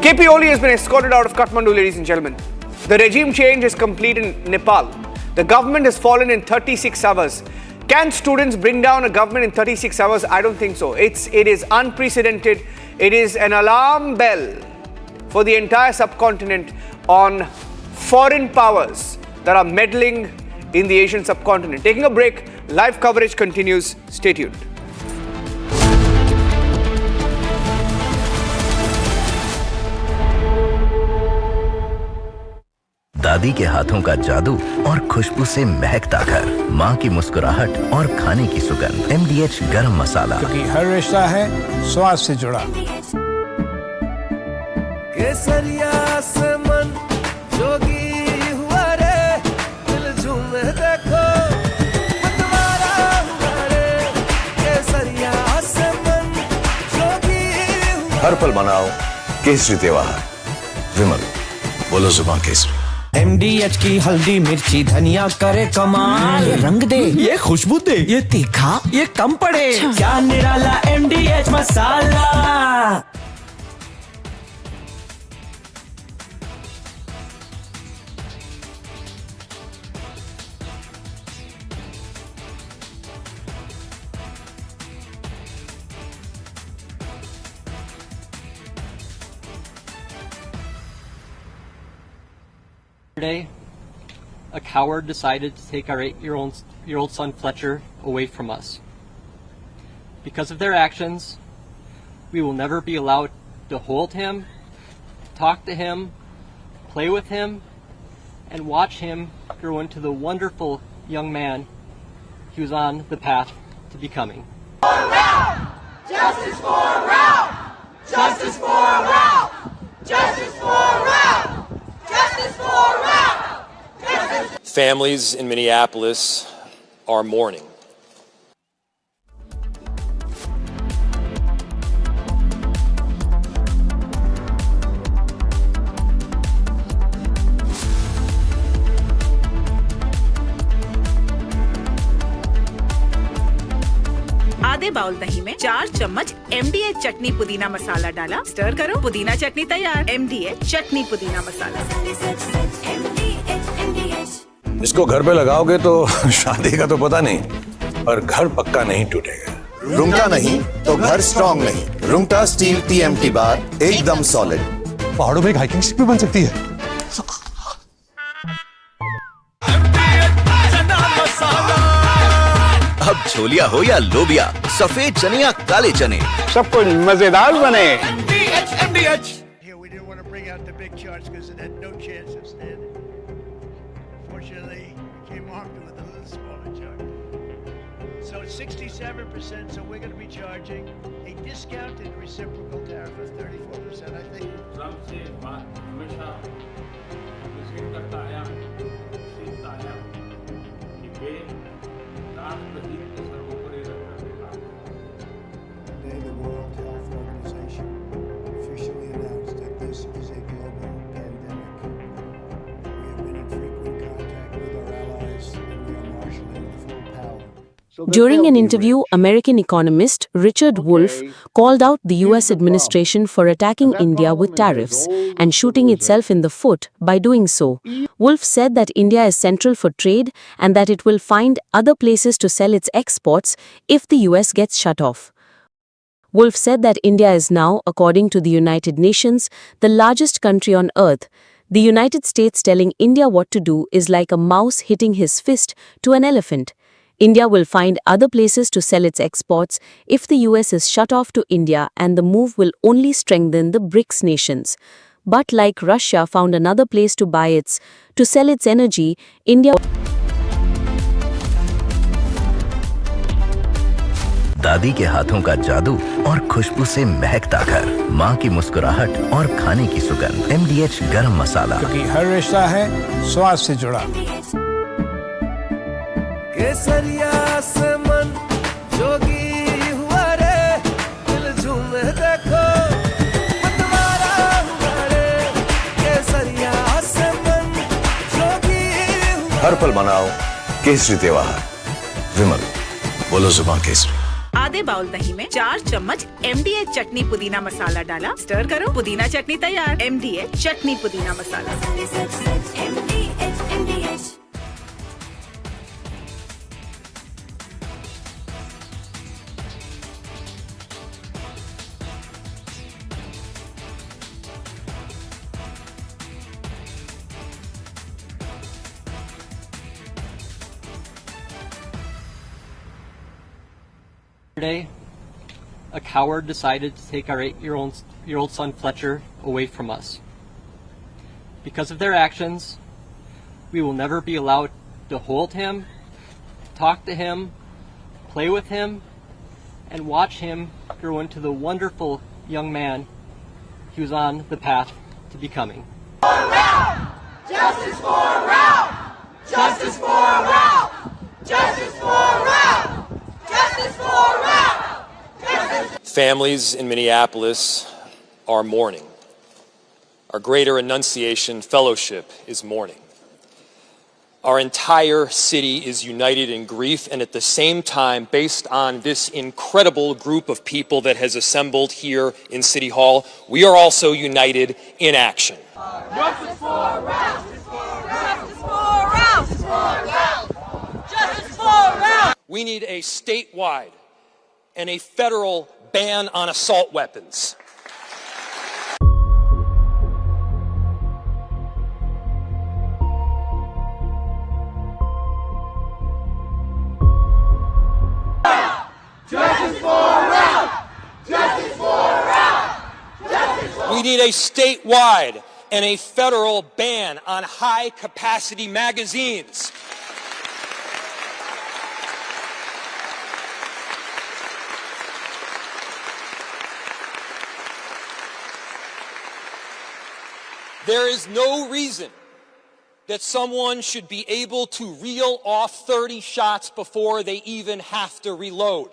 KP Oli has been escorted out of Kathmandu, ladies and gentlemen. The regime change is complete in Nepal. The government has fallen in 36 hours. Can students bring down a government in 36 hours? I don't think so. It is unprecedented. It is an alarm bell for the entire subcontinent on foreign powers that are meddling in the Asian subcontinent. Taking a break, live coverage continues. Stay tuned. दादी के हाथों का जादू और खुशबू से महकता घर, माँ की मुस्कुराहट और खाने की सुगंध। MDH गरम मसाला, क्योंकि हर रिश्ता है स्वाद से जुड़ा। केसरिया से मन जोगी हुआ रे, दिल झूमे देखो मतवारा हुआ रे। केसरिया से मन जोगी हुआ। हर पल मनाओ केसरी त्योहार। विमल, बोलो जुबान केसरी। MDH की हल्दी मिर्ची धनिया करे कमाल, ये रंग दे, ये खुशबू दे, ये तीखा, ये कम पड़े, क्या निराला MDH masala. Yesterday, a coward decided to take our 8-year-old son Fletcher away from us. Because of their actions, we will never be allowed to hold him, talk to him, play with him, and watch him grow into the wonderful young man he was on the path to becoming. Justice for Ralph! Justice for Ralph! Justice for Ralph! Justice for Ralph! Justice. Families in Minneapolis are mourning. आधे bowl दही में 4 चम्मच MDH चटनी पुदीना मसाला डाला, stir करो, पुदीना चटनी तैयार। MDH चटनी पुदीना मसाला। इसको घर पे लगाओगे तो शादी का तो पता नहीं, पर घर पक्का नहीं टूटेगा। रूंगटा नहीं तो घर स्ट्रॉन्ग नहीं। रूंगटा स्टील TMT बार एकदम सॉलिड। पहाड़ों में एक हाइकिंग स्टिक भी बन सकती है। अब छोलिया हो या लोबिया, सफेद चने या काले चने, सब कुछ मजेदार बने। Here we didn't want to bring out the big charts because it had no chance of standing. Fortunately, we came armed with a little smaller chart. So it's 67%, so we're going to be charging a discounted reciprocal tariff of 34%, I think. Trump से बात हमेशा करता आया सीखता आया कि वे राष्ट्रहित के सर्वोपरि रखना। Today, the World Health Organization officially announced that this is a global pandemic. We have been in frequent contact with our allies, and we are marshaling the full power. During an interview, American economist Richard Wolff called out the US administration for attacking India with tariffs and shooting itself in the foot by doing so. Wolff said that India is central for trade and that it will find other places to sell its exports if the US gets shut off. Wolff said that India is now, according to the United Nations, the largest country on earth. The United States telling India what to do is like a mouse hitting his fist to an elephant. India will find other places to sell its exports if the US is shut off to India, and the move will only strengthen the BRICS nations. But like Russia found another place to sell its energy, India. दादी के हाथों का जादू और खुशबू से महकता घर, माँ की मुस्कुराहट और खाने की सुगंध। MDH गरम मसाला, क्योंकि हर रिश्ता है स्वाद से जुड़ा। केसरिया से मन जोगी हुआ रे, हर पल मनाओ केसरी त्योहार। विमल, बोलो जुबान केसरी। आधे बाउल दही में 4 चम्मच MDH चटनी पुदीना मसाला डाला, स्टर करो, पुदीना चटनी तैयार। MDH चटनी पुदीना मसाला। Yesterday, a coward decided to take our 8-year-old son Fletcher away from us. Because of their actions, we will never be allowed to hold him, talk to him, play with him, and watch him grow into the wonderful young man he was on the path to becoming. Justice for Ralph! Justice for Ralph! Justice for Ralph! Justice for Ralph! Justice. Families in Minneapolis are mourning. Our Greater Annunciation Fellowship is mourning. Our entire city is united in grief, and at the same time, based on this incredible group of people that has assembled here in City Hall, we are also united in action. Justice for Ralph! Justice for Ralph! Justice for Ralph! Justice for Ralph! We need a statewide and a federal ban on assault weapons. Justice for Ralph! Justice for Ralph! Justice for We need a statewide and a federal ban on high-capacity magazines. There is no reason that someone should be able to reel off 30 shots before they even have to reload.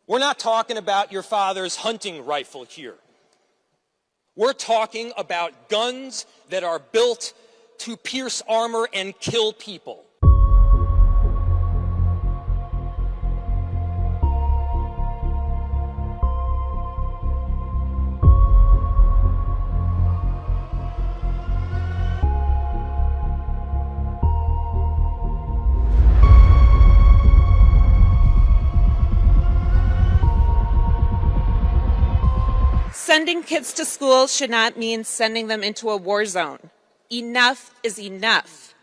We're not talking about your father's hunting rifle here. We're talking about guns that are built to pierce armor and kill people. Sending kids to school should not mean sending them into a war zone. Enough is enough.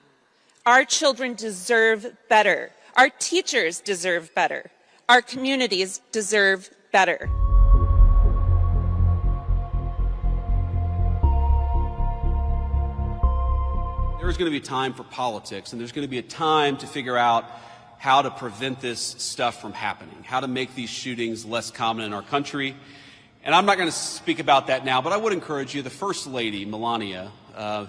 Our children deserve better. Our teachers deserve better. Our communities deserve better. There's going to be a time for politics, and there's going to be a time to figure out how to prevent this stuff from happening, how to make these shootings less common in our country. And I'm not going to speak about that now, but I would encourage you, the First Lady, Melania,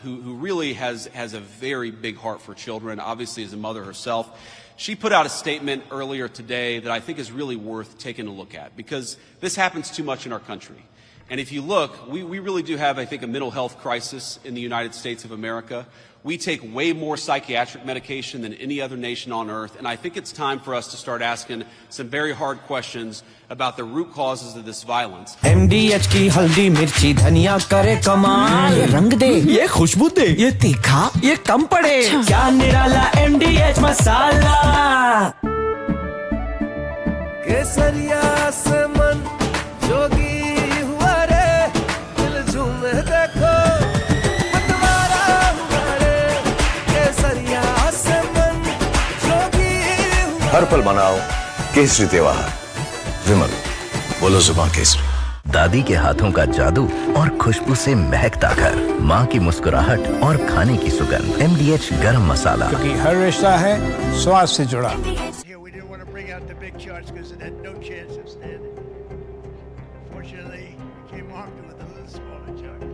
who really has a very big heart for children, obviously as a mother herself, she put out a statement earlier today that I think is really worth taking a look at, because this happens too much in our country. And if you look, we really do have, I think, a mental health crisis in the United States of America. We take way more psychiatric medication than any other nation on earth, and I think it's time for us to start asking some very hard questions about the root causes of this violence. MDH की हल्दी मिर्ची धनिया करे कमाल, ये रंग दे, ये खुशबू दे, ये तीखा, ये कम पड़े, क्या निराला MDH मसाला। केसरिया से मन जोगी हुआ रे, दिल झूमे देखो, मतवारा हुआ रे, केसरिया से मन जोगी हुआ। हर पल मनाओ केसरी त्योहार। विमल, बोलो जुबान केसरी। दादी के हाथों का जादू और खुशबू से महकता घर, माँ की मुस्कुराहट और खाने की सुगंध। MDH गरम मसाला, क्योंकि हर रिश्ता है स्वाद से जुड़ा। Here we didn't want to bring out the big charge because it had no chance of standing. Fortunately, we came armed with a little smaller charge.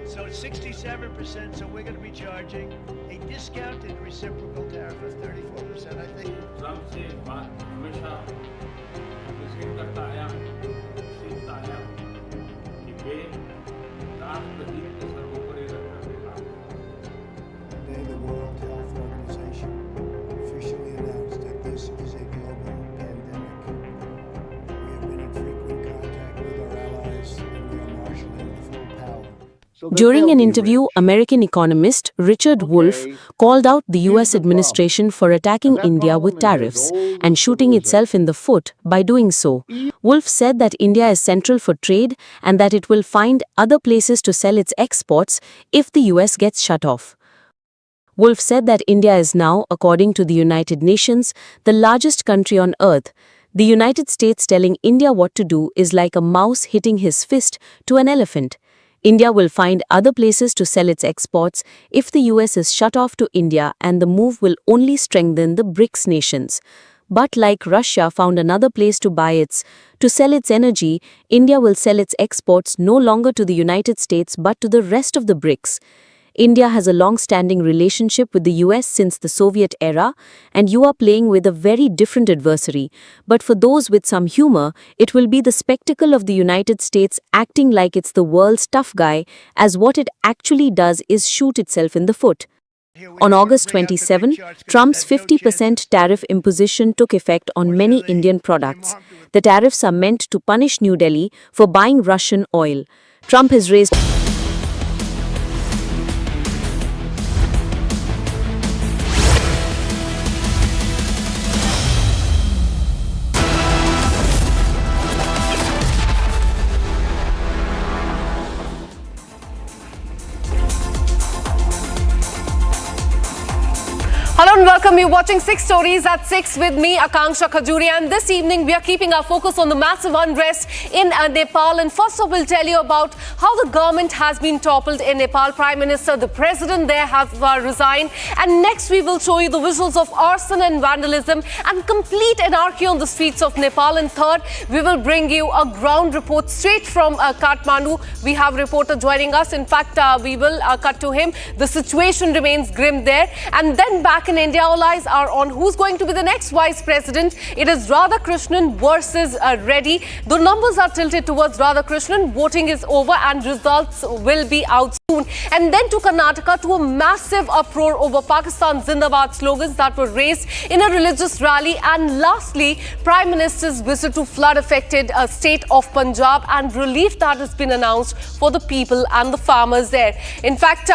So it's 67%, so we're going to be charging a discounted reciprocal tariff of 34%, I think. सबसे बात हमेशा विश्लेषण करता आया, सीखता आया कि वे राष्ट्रहित के सर्वोपरि रखकर Today the world During an interview, American economist Richard Wolff called out the US administration for attacking India with tariffs and shooting itself in the foot by doing so. Wolff said that India is central for trade and that it will find other places to sell its exports if the US gets shut off. Wolff said that India is now, according to the United Nations, the largest country on earth. The United States telling India what to do is like a mouse hitting his fist to an elephant. India will find other places to sell its exports if the US is shut off to India, and the move will only strengthen the BRICS nations. But like Russia found another place to sell its energy, India will sell its exports no longer to the United States but to the rest of the BRICS. India has a long-standing relationship with the US since the Soviet era, and you are playing with a very different adversary. But for those with some humor, it will be the spectacle of the United States acting like it's the world's tough guy, as what it actually does is shoot itself in the foot. On August 27, Trump's 50% tariff imposition took effect on many Indian products. The tariffs are meant to punish New Delhi for buying Russian oil. Trump has raised Hello and welcome. You're watching 6 Stories at 6 with me, Akanksha Khajuria. And this evening, we are keeping our focus on the massive unrest in Nepal. And first off, we'll tell you about how the government has been toppled in Nepal. Prime Minister, the president there have resigned. And next, we will show you the visuals of arson and vandalism and complete anarchy on the streets of Nepal. And third, we will bring you a ground report straight from Kathmandu. We have a reporter joining us. In fact, we will cut to him. The situation remains grim there. And then back in India, all eyes are on who's going to be the next vice president. It is Radhakrishnan versus Reddy. The numbers are tilted towards Radhakrishnan. Voting is over and results will be out soon. And then to Karnataka, to a massive uproar over Pakistan Zindabad slogans that were raised in a religious rally. And lastly, Prime Minister's visit to flood-affected state of Punjab and relief that has been announced for the people and the farmers there. In fact,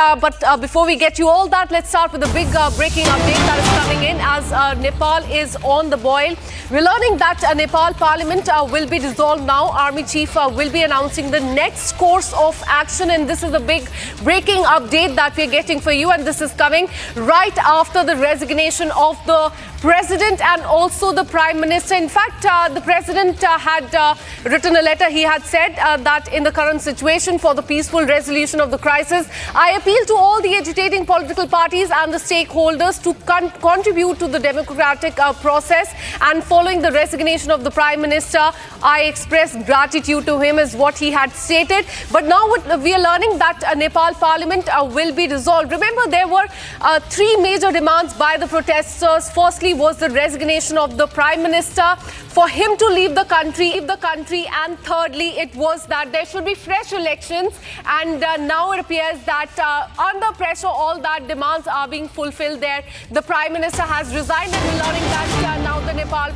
before we get you all that, let's start with a big breaking update that is coming in as Nepal is on the boil. We're learning that Nepal Parliament will be dissolved now. Army Chief will be announcing the next course of action, and this is a big breaking update that we're getting for you, and this is coming right after the resignation of the President and also the Prime Minister. In fact, the President had written a letter. He had said that in the current situation for the peaceful resolution of the crisis, I appeal to all the agitating political parties and the stakeholders to contribute to the democratic process. And following the resignation of the Prime Minister, I express gratitude to him, is what he had stated. But now we are learning that Nepal Parliament will be dissolved. Remember, there were 3 major demands by the protesters. Firstly was the resignation of the Prime Minister, for him to leave the country, and thirdly, it was that there should be fresh elections. And now it appears that under pressure, all that demands are being fulfilled there. The Prime Minister has resigned, and we're learning that now the Nepal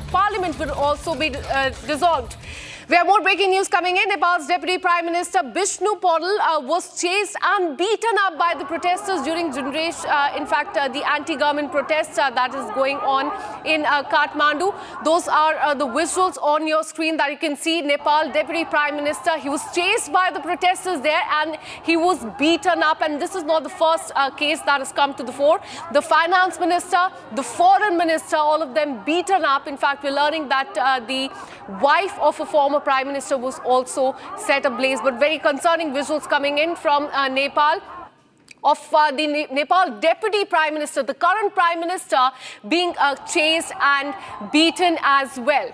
Parliament will also be dissolved. We have more breaking news coming in. Nepal's Deputy Prime Minister Bishnu Paudel was chased and beaten up by the protesters during the anti-government protests that is going on in Kathmandu. Those are the visuals on your screen that you can see. Nepal Deputy Prime Minister, he was chased by the protesters there and he was beaten up. And this is not the first case that has come to the fore. The Finance Minister, the Foreign Minister, all of them beaten up. In fact, we're learning that the wife of a former Prime Minister was also set ablaze. But very concerning visuals coming in from Nepal of the Nepal Deputy Prime Minister, the current Prime Minister, being chased and beaten as well.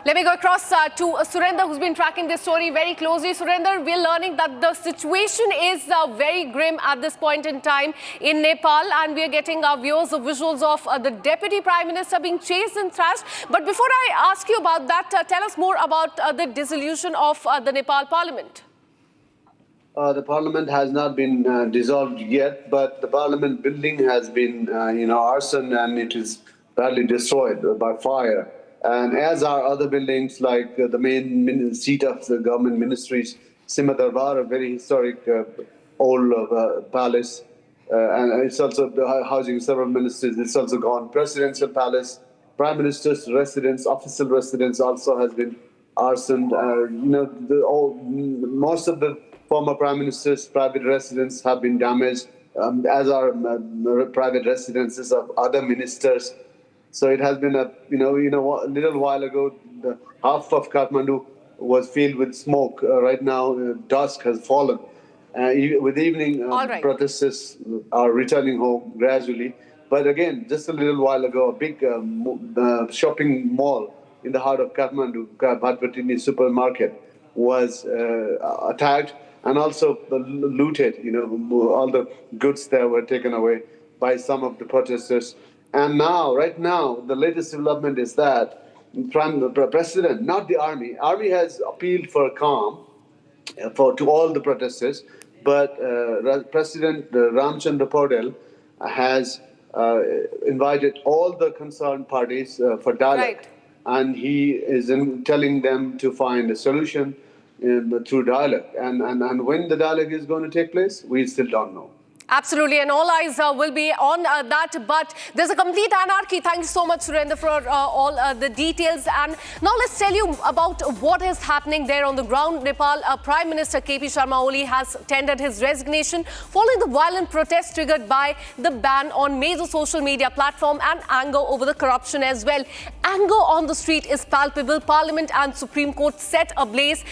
Let me go across to Surender, who's been tracking this story very closely. Surender, we're learning that the situation is very grim at this point in time in Nepal, and we're getting our viewers the visuals of the Deputy Prime Minister being chased and thrashed. But before I ask you about that, tell us more about the dissolution of the Nepal Parliament. The Parliament has not been dissolved yet, but the Parliament building has been, arson, and it is badly destroyed by fire. And as are other buildings like the main seat of the government ministries, Sima Darbar, a very historic old palace. And it's also housing several ministers. It's also gone. Presidential palace, prime minister's residence, official residence also has been arsoned. Most of the former prime minister's private residence have been damaged, as are private residences of other ministers. So it has been a little while ago, the half of Kathmandu was filled with smoke. Right now, dusk has fallen. With evening, protesters are returning home gradually. But again, just a little while ago, a big shopping mall in the heart of Kathmandu, Bhatpatini supermarket, was attacked and also looted. All the goods there were taken away by some of the protesters. And now, right now, the latest development is that the president, not the army has appealed for calm to all the protesters, but President Ramchandra Paudel has invited all the concerned parties for dialogue. Right. And he is telling them to find a solution through dialogue. And when the dialogue is going to take place, we still don't know. Absolutely, and all eyes will be on that, but there's a complete anarchy. Thank you so much, Surendra, for all the details. And now let's tell you about what is happening there on the ground. Nepal Prime Minister KP Sharma Oli has tendered his resignation following the violent protests triggered by the ban on major social media platform and anger over the corruption as well. Anger on the street is palpable. Parliament and Supreme Court set ablaze.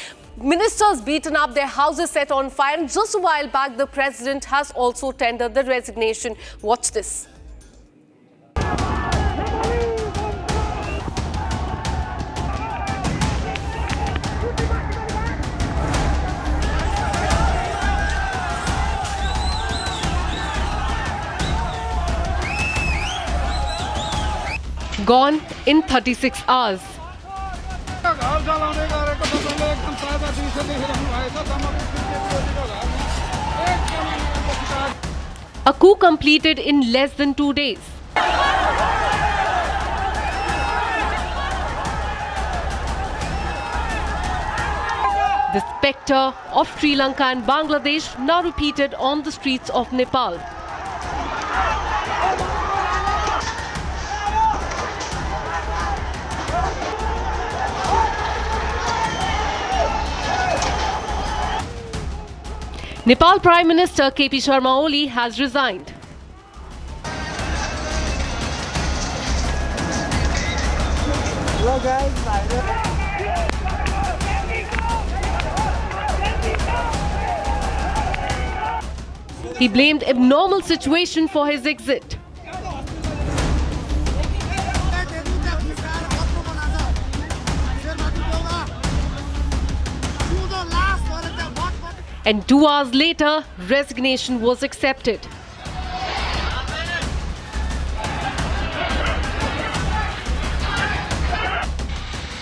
Ministers beaten up, their houses set on fire, and just a while back, the president has also tendered the resignation. Watch this. Gone in 36 hours. A coup completed in less than 2 days. The spectre of Sri Lanka and Bangladesh now repeated on the streets of Nepal. Nepal Prime Minister KP Sharma Oli has resigned. He blamed abnormal situation for his exit. And 2 hours later, resignation was accepted.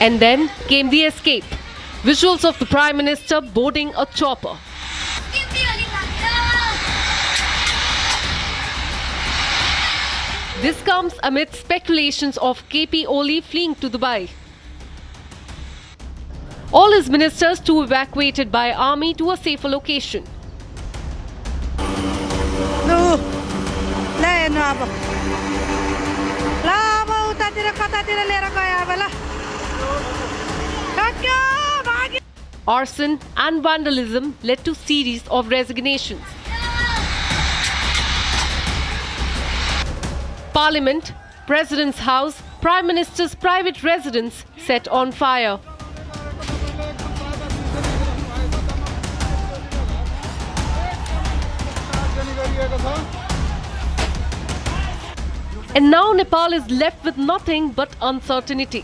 And then came the escape. Visuals of the Prime Minister boarding a chopper. This comes amid speculations of KP Oli fleeing to Dubai. All his ministers too evacuated by army to a safer location. Arson and vandalism led to series of resignations. Parliament, President's House, Prime Minister's private residence set on fire. And now Nepal is left with nothing but uncertainty.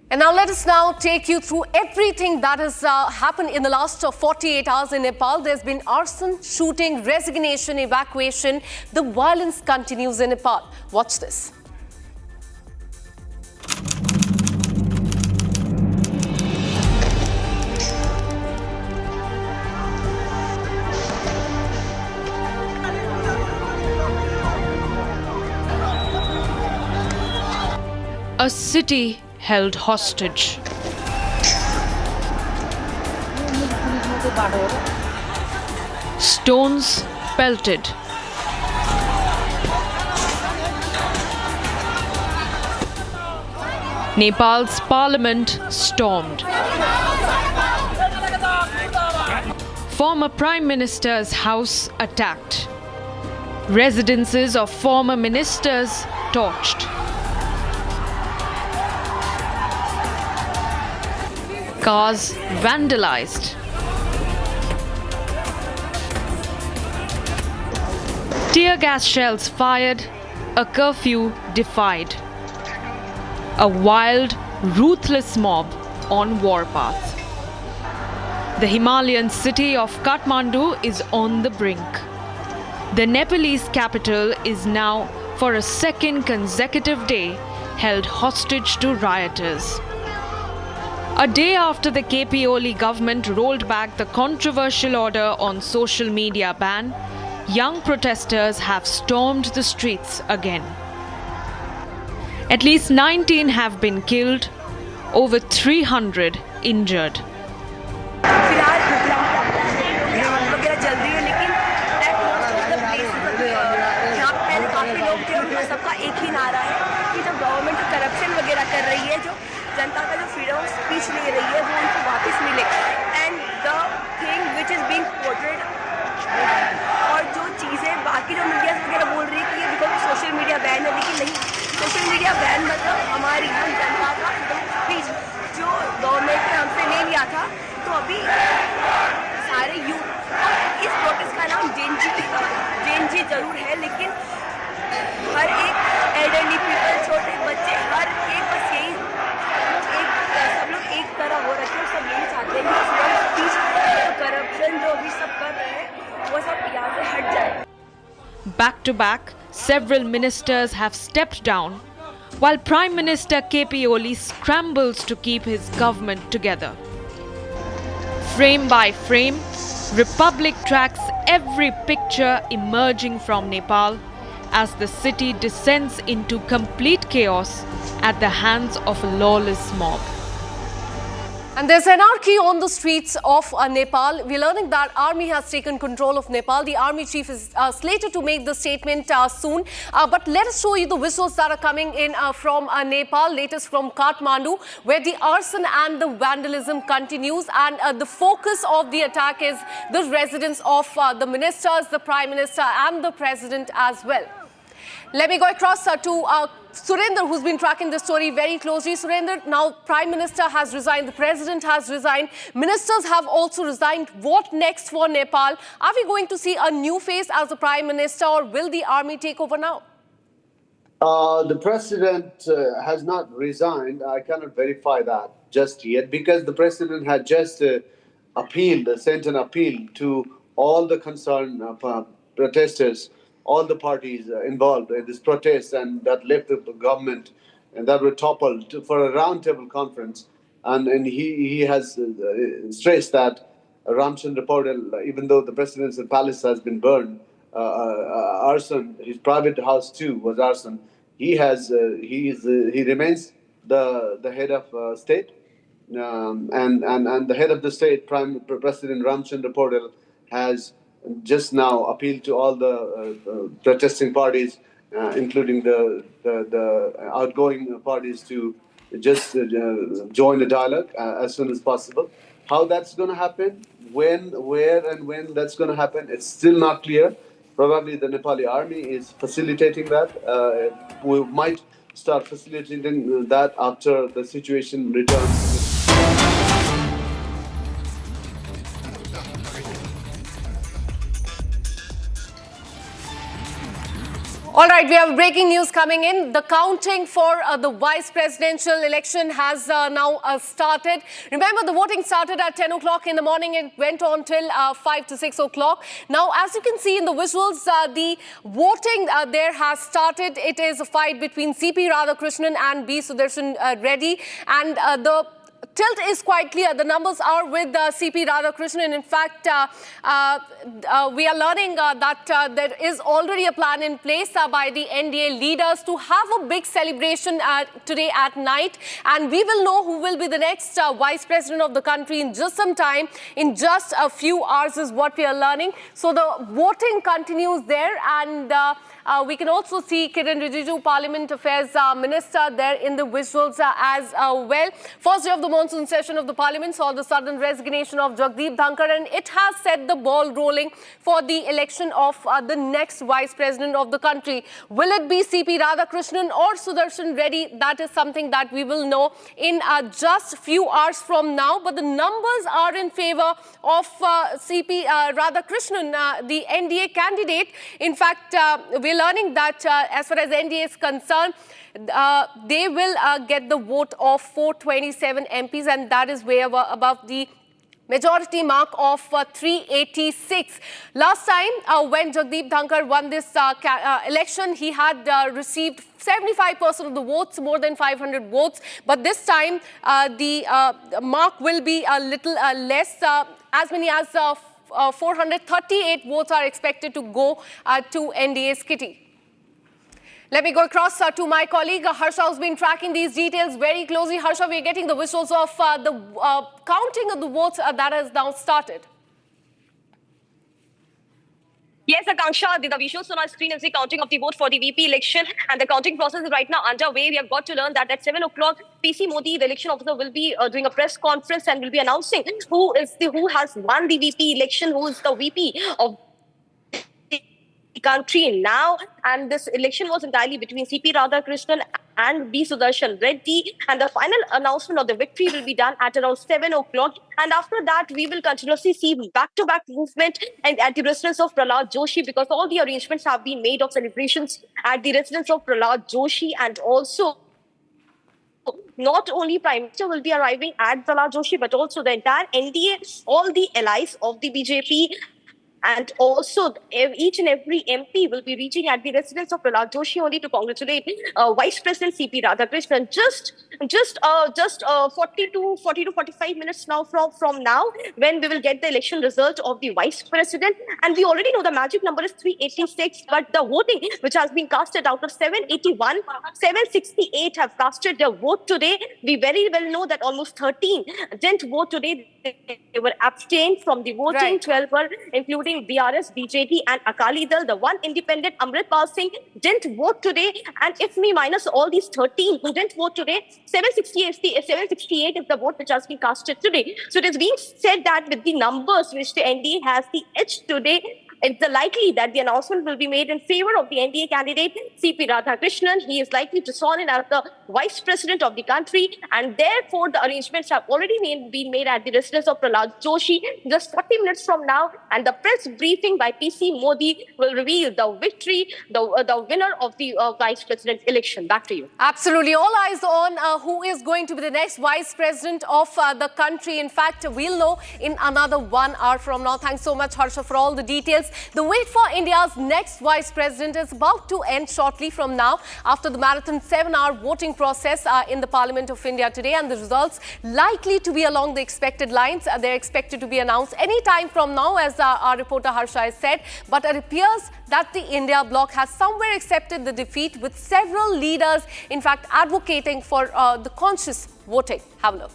And now let us now take you through everything that has happened in the last 48 hours in Nepal. There's been arson, shooting, resignation, evacuation. The violence continues in Nepal. Watch this. A city held hostage. Stones pelted. Nepal's parliament stormed. Former Prime Minister's house attacked. Residences of former ministers torched. Cars vandalized. Tear gas shells fired, a curfew defied. A wild, ruthless mob on warpath. The Himalayan city of Kathmandu is on the brink. The Nepalese capital is now, for a second consecutive day, held hostage to rioters. A day after the KP Oli government rolled back the controversial order on social media ban, young protesters have stormed the streets again. At least 19 have been killed, over 300 injured. सबका एक ही नारा है कि जो government corruption वगैरह कर रही है, जो जनता का जो फ्रीडम ऑफ स्पीच ले रही है, वो उनको वापस मिले. And the thing which is being portrayed, और जो चीज़ें बाकी जो मीडिया वगैरह बोल रही है कि ये बिकॉज सोशल मीडिया बैन है, लेकिन नहीं, सोशल मीडिया बैन मतलब हमारी हम जनता का फ्रीडम ऑफ स्पीच जो गवर्नमेंट ने हमसे ले लिया था. तो अभी सारे यूथ, इस प्रोटेस्ट का नाम जेएनजी जरूर है, लेकिन हर एक एल्डरली पीपल, छोटे बच्चे, हर एक बस यही सब लोग एक तरह हो रखे हैं. सब यही चाहते हैं कि करप्शन जो अभी सब कर रहे हैं वो सब यहाँ से हट जाए. Back to back, several ministers have stepped down, while Prime Minister KP Oli scrambles to keep his government together. Frame by frame, Republic tracks every picture emerging from Nepal as the city descends into complete chaos at the hands of a lawless mob. And there's anarchy on the streets of Nepal. We're learning that army has taken control of Nepal. The army chief is slated to make the statement soon. But let us show you the visuals that are coming in from Nepal, latest from Kathmandu, where the arson and the vandalism continues. And the focus of the attack is the residence of the ministers, the prime minister and the president as well. Let me go across to Surinder, who's been tracking this story very closely. Surinder, now Prime Minister has resigned, the President has resigned, ministers have also resigned. What next for Nepal? Are we going to see a new face as the Prime Minister, or will the army take over now? The President has not resigned. I cannot verify that just yet, because the President had just sent an appeal to all the concerned protesters, all the parties involved in this protest, and that left the government and that were toppled for a roundtable conference. And he has stressed that Ramchandra Paudel, even though the presidential palace has been burned, arson, his private house too was arson. He remains the head of state, and the head of the state, President Ramchandra Paudel, has just now appealed to all the protesting parties, including the outgoing parties, to just join the dialogue as soon as possible. How that's going to happen, where and when that's going to happen, it's still not clear. Probably the Nepali army is facilitating that. We might start facilitating that after the situation returns. All right, we have breaking news coming in. The counting for the vice presidential election has now started. Remember, the voting started at 10 o'clock in the morning. It went on till 5 to 6 o'clock. Now, as you can see in the visuals, the voting there has started. It is a fight between C.P. Radhakrishnan and B. Sudarshan Reddy. And the tilt is quite clear. The numbers are with CP Radhakrishnan. In fact, we are learning that there is already a plan in place by the NDA leaders to have a big celebration today at night. And we will know who will be the next Vice President of the country in just some time. In just a few hours is what we are learning. So the voting continues there, and we can also see Kiran Rijiju, Parliament Affairs Minister, there in the visuals as well. First day of the monsoon session of the Parliament saw the sudden resignation of Jagdeep Dhankar, and it has set the ball rolling for the election of the next Vice President of the country. Will it be CP Radhakrishnan or Sudarshan Reddy? That is something that we will know in just few hours from now. But the numbers are in favor of CP Radhakrishnan, the NDA candidate. In fact, we're learning that as far as NDA is concerned, they will get the vote of 427 MPs, and that is way above the majority mark of 386. Last time when Jagdeep Dhankar won this election, he had received 75% of the votes, more than 500 votes. But this time the mark will be a little less. As many as 438 votes are expected to go to NDA's kitty. Let me go across to my colleague Harsha, who's been tracking these details very closely. Harsha, we're getting the visuals of the counting of the votes that has now started. Yes, Akanksha, the visuals on our screen is the counting of the vote for the VP election, and the counting process is right now underway. We have got to learn that at 7 o'clock, PC Modi, the election officer, will be doing a press conference and will be announcing who has won the VP election, who is the VP of the country now. And this election was entirely between CP Radhakrishnan and B. Sudarshan Reddy, and the final announcement of the victory will be done at around 7 o'clock. And after that, we will continuously see back-to-back movement and at the residence of Prahlad Joshi, because all the arrangements have been made of celebrations at the residence of Prahlad Joshi, and also not only Prime Minister will be arriving at Prahlad Joshi, but also the entire NDA, all the allies of the BJP, and also each and every MP will be reaching at the residence of Prahlad Joshi only to congratulate Vice President CP Radhakrishnan. Just 40 to 45 minutes now from now, when we will get the election result of the Vice President. And we already know the magic number is 386, but the voting which has been casted out of 781, 768 have casted their vote today. We very well know that almost 13 didn't vote today. They were abstained from the voting. Right. 12 were, including BRS, BJP and Akali Dal. The one independent, Amritpal Singh, didn't vote today. And if we minus all these 13 who didn't vote today, 768 is the vote which has been casted today. So it is being said that with the numbers which the NDA has the edge today, it's likely that the announcement will be made in favor of the NDA candidate, CP Radhakrishnan. He is likely to sworn in as the Vice President of the country, and therefore the arrangements have already been made at the residence of Prahlad Joshi just 40 minutes from now, and the press briefing by PC Modi will reveal the victory, the winner of the Vice President election. Back to you. Absolutely. All eyes on who is going to be the next Vice President of the country. In fact, we'll know in another 1 hour from now. Thanks so much, Harsha, for all the details. The wait for India's next Vice President is about to end shortly from now after the marathon 7-hour voting process in the Parliament of India today, and the results likely to be along the expected lines. They're expected to be announced any time from now, as our reporter Harsha has said. But it appears that the India bloc has somewhere accepted the defeat, with several leaders, in fact, advocating for the conscious voting. Have a look.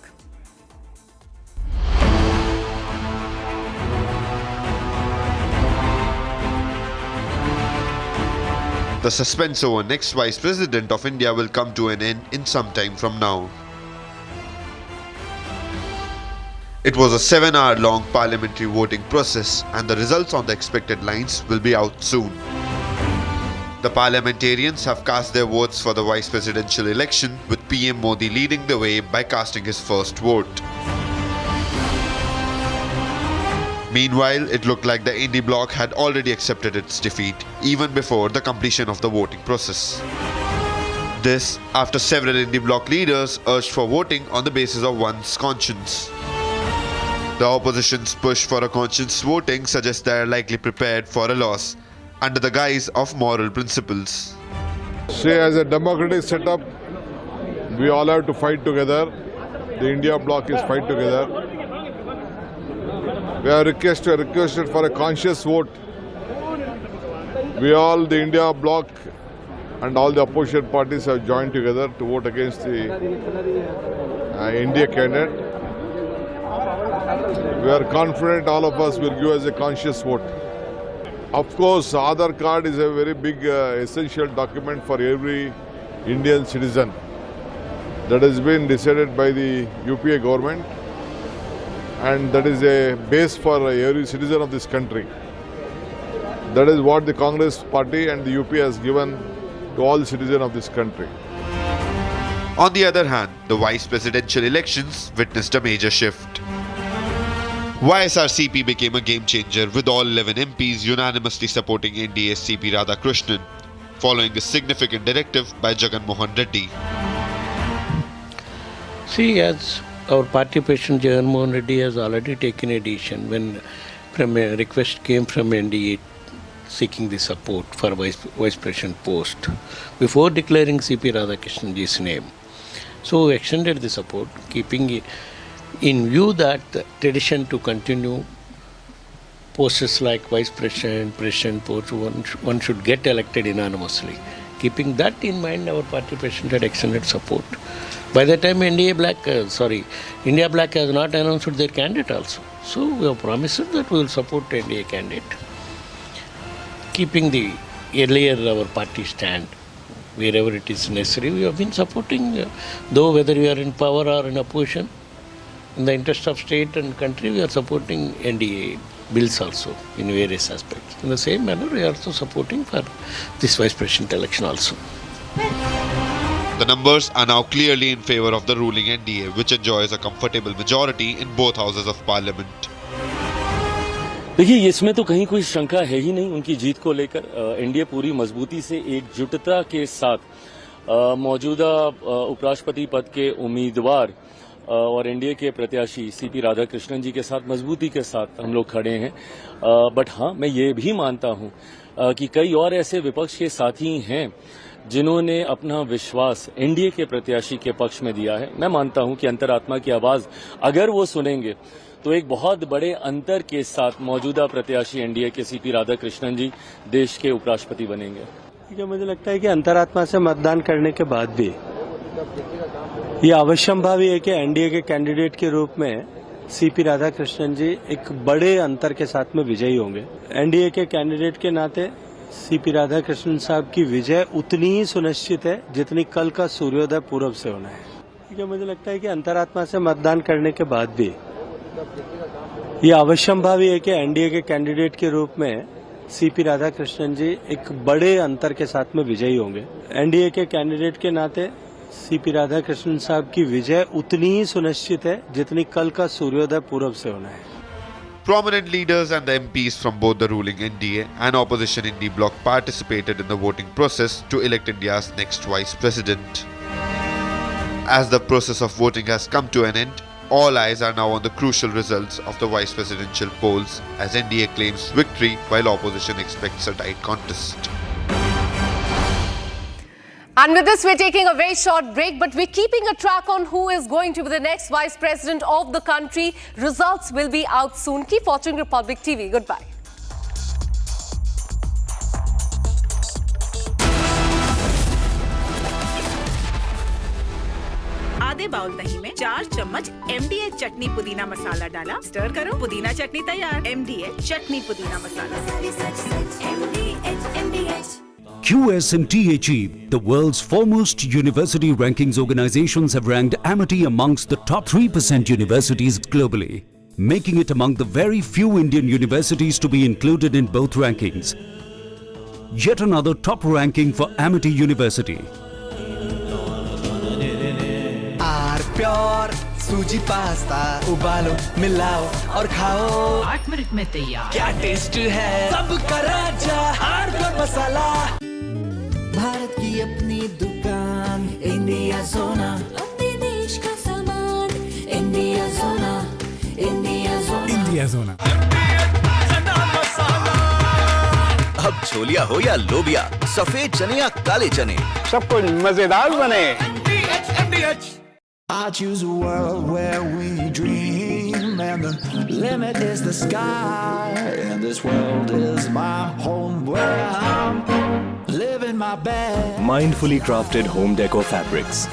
The suspense over next Vice President of India will come to an end in some time from now. It was a 7-hour-long parliamentary voting process, and the results on the expected lines will be out soon. The parliamentarians have cast their votes for the vice presidential election, with PM Modi leading the way by casting his first vote. Meanwhile, it looked like the India bloc had already accepted its defeat even before the completion of the voting process. This after several India bloc leaders urged for voting on the basis of one's conscience. The opposition's push for a conscience voting suggests they are likely prepared for a loss under the guise of moral principles. See, as a democratic setup, we all have to fight together the India bloc is fight together. We are requested for a conscious vote. We all, the India bloc and all the opposition parties have joined together to vote against the India candidate. We are confident all of us will give us a conscious vote. Of course, Aadhaar card is a very big essential document for every Indian citizen. That has been decided by the UPA government, and that is a base for every citizen of this country. That is what the Congress party and the UPA has given to all citizens of this country. On the other hand, the vice presidential elections witnessed a major shift. YSRCP became a game changer with all 11 MPs unanimously supporting NDA's CP Radhakrishnan, following a significant directive by Jagan Mohan Reddy. See, as our party president Jagan Mohan Reddy has already taken a decision when a request came from NDA seeking the support for vice president post before declaring CP Radhakrishnanji's name. So we extended the support, keeping in view that the tradition to continue posts like vice president, president post, one should get elected unanimously. Keeping that in mind, our party president had extended support. By the time India Black has not announced their candidate also. So we have promised that we will support NDA candidate. Keeping the earlier our party stand, wherever it is necessary, we have been supporting, though whether we are in power or in opposition, in the interest of state and country, we are supporting NDA bills also in various aspects. In the same manner, we are also supporting for this vice president election also. The numbers are now clearly in favor of the ruling NDA, which enjoys a comfortable majority in both houses of parliament. देखिए, इसमें तो कहीं कोई शंका है ही नहीं उनकी जीत को लेकर। एनडीए पूरी मजबूती से एकजुटता के साथ मौजूदा उपराष्ट्रपति पद के उम्मीदवार और एनडीए के प्रत्याशी सीपी राधाकृष्णन जी के साथ मजबूती के साथ हम लोग खड़े हैं। बट हाँ, मैं ये भी मानता हूँ कि कई और ऐसे विपक्ष के साथी हैं जिन्होंने अपना विश्वास एनडीए के प्रत्याशी के पक्ष में दिया है। मैं मानता हूं कि अंतरात्मा की आवाज अगर वो सुनेंगे तो एक बहुत बड़े अंतर के साथ मौजूदा प्रत्याशी एनडीए के सीपी राधाकृष्णन जी देश के उपराष्ट्रपति बनेंगे। ठीक है, मुझे लगता है कि अंतरात्मा से मतदान करने के बाद भी ये अवश्यंभावी है कि एनडीए के कैंडिडेट के रूप में सीपी राधाकृष्णन जी एक बड़े अंतर के साथ में विजयी होंगे। एनडीए के कैंडिडेट के नाते सीपी राधाकृष्णन साहब की विजय उतनी ही सुनिश्चित है जितनी कल का सूर्योदय पूर्व से होना है। ठीक है, मुझे लगता है कि अंतरात्मा से मतदान करने के बाद भी ये अवश्यंभावी है कि एनडीए के कैंडिडेट के रूप में सीपी राधाकृष्णन जी एक बड़े अंतर के साथ में विजयी होंगे। एनडीए के कैंडिडेट के नाते सीपी राधाकृष्णन साहब की विजय उतनी ही सुनिश्चित है जितनी कल का सूर्योदय पूर्व से होना है। Prominent leaders and the MPs from both the ruling NDA and opposition Indie bloc participated in the voting process to elect India's next vice president. As the process of voting has come to an end, all eyes are now on the crucial results of the vice presidential polls as NDA claims victory while opposition expects a tight contest. And with this, we're taking a very short break, but we're keeping a track on who is going to be the next vice president of the country. Results will be out soon. Keep watching Republic TV. Goodbye. आधे bowl दही में 4 चम्मच MDH चटनी पुदीना मसाला डाला, stir करो, पुदीना चटनी तैयार। MDH चटनी पुदीना मसाला। QS&THE, the world's foremost university rankings organizations, have ranked Amity amongst the top 3% universities globally, making it among the very few Indian universities to be included in both rankings. Yet another top ranking for Amity University. Pure सूजी pasta उबालो मिलाओ और खाओ 8 minute में तैयार। क्या taste है सबका राजा आर्नब मसाला। भारत की अपनी दुकान इंडिया सोना, अपने देश का सामान इंडिया सोना, इंडिया सोना, इंडिया सोना। अब छोलिया हो या लोबिया, सफेद चने या काले चने, सब कुछ मजेदार बने। I choose a world where we dream, and the limit is the sky. And this world is my home where I'm living my best. Mindfully crafted home decor fabrics.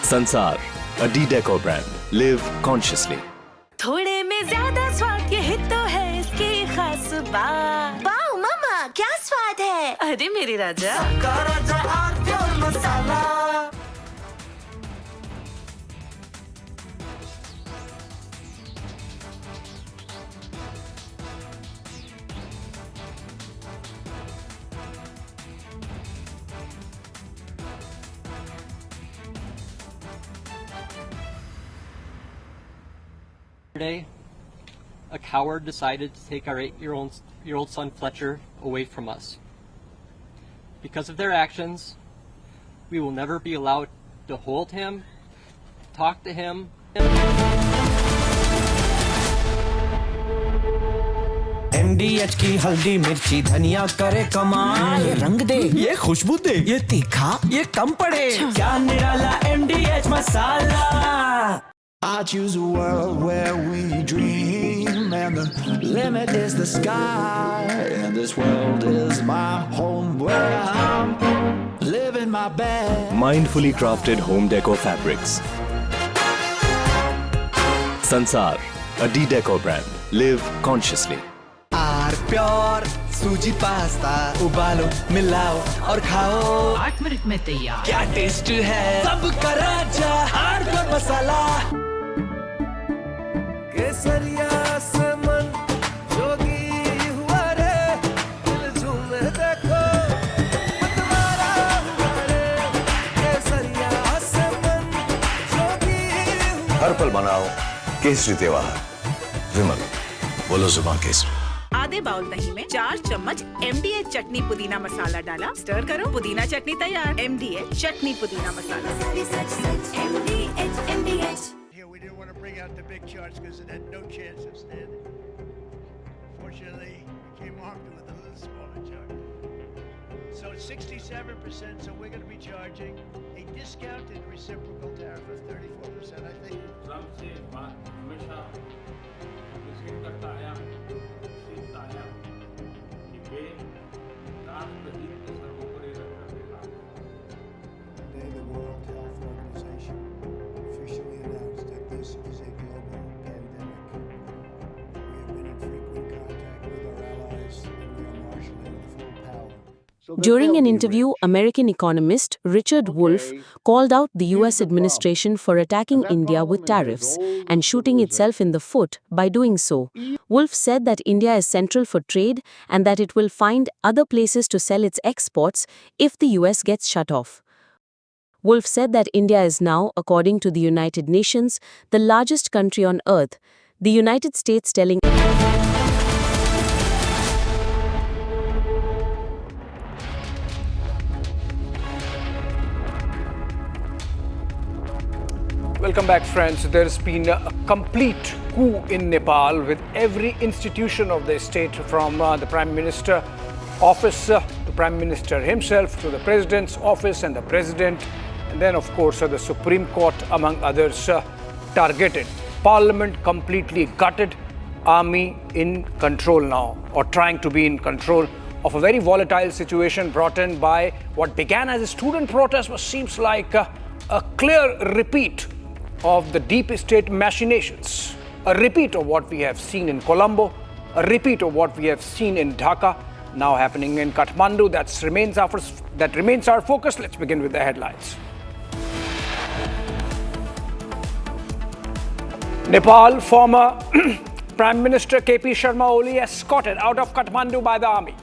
Sansar, a D-Decor brand. Live consciously. थोड़े में ज्यादा स्वाद ये तो है इसकी खास बात। वाओ मामा क्या स्वाद है? अरे मेरे राजा राजा और pure masala. Yesterday, a coward decided to take our 8-year-old son Fletcher away from us. Because of their actions, we will never be allowed to hold him, talk to him. MDH की हल्दी मिर्ची धनिया करे कमाल। ये रंग दे, ये खुशबू दे, ये तीखा, ये कम पड़े। क्या निराला MDH masala. I choose a world where we dream, and the limit is the sky. And this world is my home where I'm living my best. Mindfully crafted home decor fabrics. Sansar, a D-Decor brand. Live consciously. Are pure सूजी pasta उबालो मिलाओ और खाओ 8 minute में तैयार। क्या taste है सबका राजा आर प्योर मसाला। केसरिया से मन जोगी हुआ रे दिल झूमे देखो तुम्हारा हुआ रे। केसरिया से मन जोगी हुआ। हर पल मनाओ केसरी त्योहार। विमल, बोलो जुबान केसरी। आधे बाउल दही में 4 चम्मच MDH चटनी पुदीना मसाला डाला, स्टर करो, पुदीना चटनी तैयार। MDH चटनी पुदीना मसाला। Here we didn't want to bring out the big charts because it had no chance of standing. Fortunately, we came armed with a little smaller chart. So it's 67%, so we're going to be charging a discounted reciprocal tariff of 34%, I think. Trump से बात हमेशा receive करता आया, सीखता आया कि वे राष्ट्रहित के सर्वोपरि रखना। Today, the World Health Organization officially announced that this is a global pandemic. We have been in frequent contact with our allies, and we are marshaling the full power. During an interview, American economist Richard Wolff called out the US administration for attacking India with tariffs and shooting itself in the foot by doing so. Wolff said that India is central for trade and that it will find other places to sell its exports if the US gets shut off. Wolff said that India is now, according to the United Nations, the largest country on earth. The United States telling Welcome back, friends. There's been a complete coup in Nepal with every institution of the state, from the Prime Minister office to Prime Minister himself to the President's office and the President, and then of course the Supreme Court, among others, targeted. Parliament completely gutted, army in control now, or trying to be in control of a very volatile situation brought in by what began as a student protest, but seems like a clear repeat of the deep state machinations, a repeat of what we have seen in Colombo, a repeat of what we have seen in Dhaka, now happening in Kathmandu. That remains our focus. Let's begin with the headlines. Nepal former Prime Minister KP Sharma Oli escorted out of Kathmandu by the army.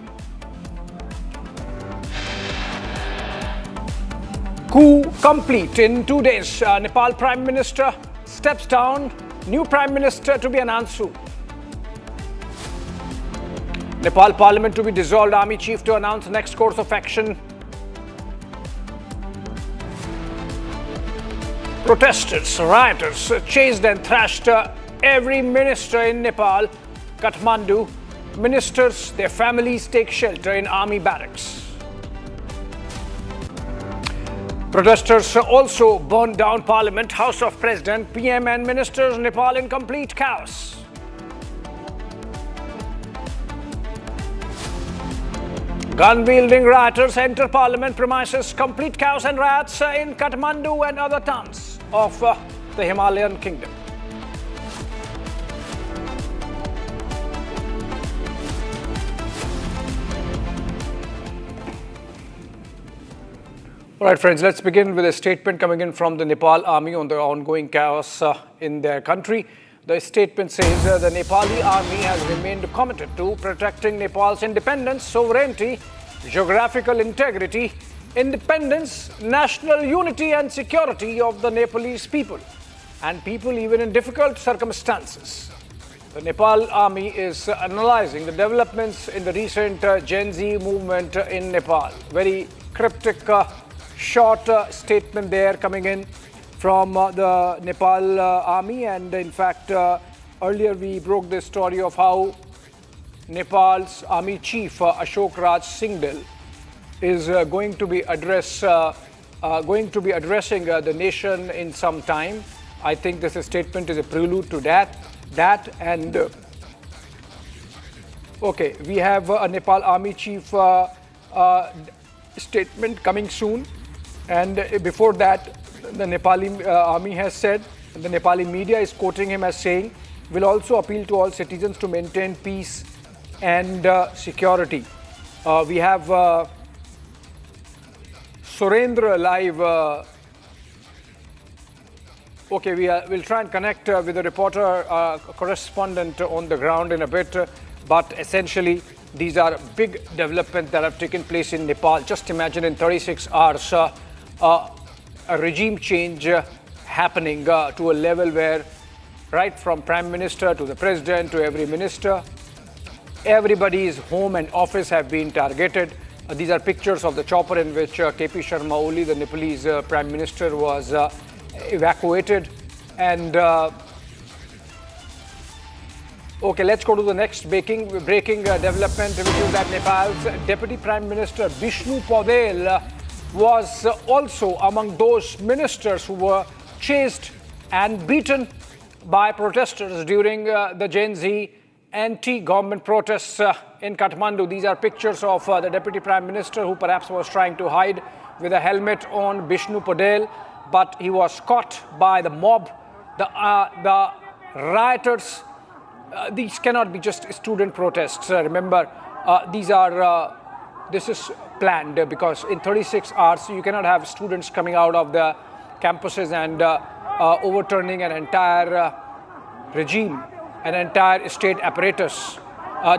Coup complete in 2 days. Nepal Prime Minister steps down. New Prime Minister to be announced soon. Nepal Parliament to be dissolved. Army Chief to announce next course of action. Protesters, rioters chased and thrashed every minister in Nepal. Kathmandu. Ministers, their families take shelter in army barracks. Protesters also burned down Parliament, House of President, PM and ministers. Nepal in complete chaos. Gun-wielding rioters enter Parliament premises. Complete chaos and riots in Kathmandu and other towns of the Himalayan kingdom. All right, friends, let's begin with a statement coming in from the Nepal army on the ongoing chaos in their country. The statement says the Nepali army has remained committed to protecting Nepal's independence, sovereignty, geographical integrity, independence, national unity and security of the Nepalese people, and people even in difficult circumstances. The Nepal army is analyzing the developments in the recent Gen Z movement in Nepal. Very cryptic, short statement there coming in from the Nepal army, and in fact earlier we broke the story of how Nepal's army chief Ashok Raj Singhdil is going to be addressing the nation in some time. I think this statement is a prelude to that and okay, we have a Nepal army chief statement coming soon. And before that, the Nepali army has said, the Nepali media is quoting him as saying, will also appeal to all citizens to maintain peace and security. We have Surendra live. Okay, we'll try and connect with the reporter, correspondent on the ground in a bit. But essentially, these are big developments that have taken place in Nepal. Just imagine in 36 hours, a regime change happening to a level where right from Prime Minister to the President to every minister, everybody's home and office have been targeted. These are pictures of the chopper in which KP Sharma Oli, the Nepalese Prime Minister, was evacuated. And okay, let's go to the next breaking development, which is that Nepal's Deputy Prime Minister Bishnu Paudel was also among those ministers who were chased and beaten by protesters during the Gen Z anti-government protests in Kathmandu. These are pictures of the Deputy Prime Minister who perhaps was trying to hide with a helmet on, Bishnu Paudel, but he was caught by the mob, the rioters. These cannot be just student protests. Remember, this is planned because in 36 hours you cannot have students coming out of the campuses and overturning an entire regime, an entire state apparatus.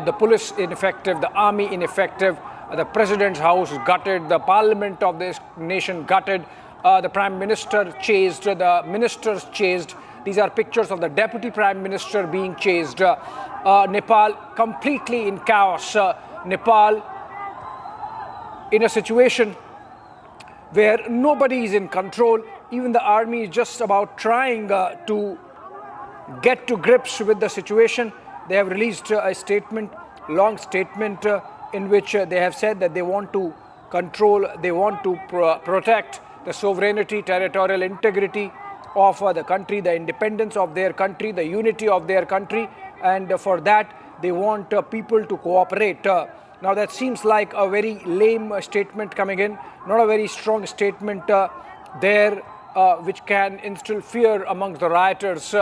The police ineffective, the army ineffective, the president's house gutted, the parliament of this nation gutted, the prime minister chased, the ministers chased. These are pictures of the deputy prime minister being chased. Nepal completely in chaos. Nepal in a situation where nobody is in control. Even the army is just about trying to get to grips with the situation. They have released a statement, long statement, in which they have said that they want to control, they want to protect the sovereignty, territorial integrity of the country, the independence of their country, the unity of their country, and for that they want people to cooperate. Now that seems like a very lame statement coming in, not a very strong statement there, which can instill fear amongst the rioters.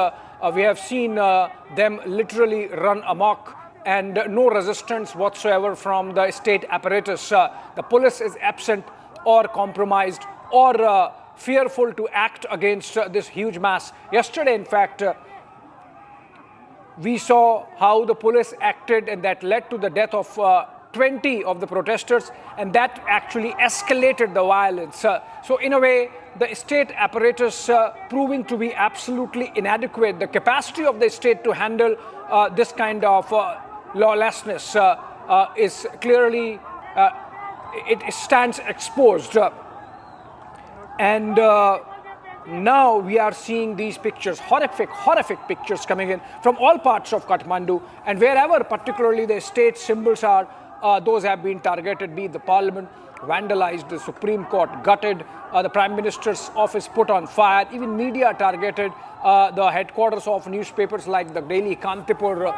We have seen them literally run amok and no resistance whatsoever from the state apparatus. The police is absent or compromised or fearful to act against this huge mass. Yesterday, in fact, we saw how the police acted, and that led to the death of 20 of the protesters, and that actually escalated the violence. So in a way, the state apparatus proving to be absolutely inadequate. The capacity of the state to handle this kind of lawlessness is clearly, it stands exposed. And now we are seeing these pictures, horrific pictures coming in from all parts of Kathmandu, and wherever particularly the state symbols are, those have been targeted, be it the parliament vandalized, the Supreme Court gutted, the Prime Minister's office put on fire, even media targeted, the headquarters of newspapers like the Daily Kantipur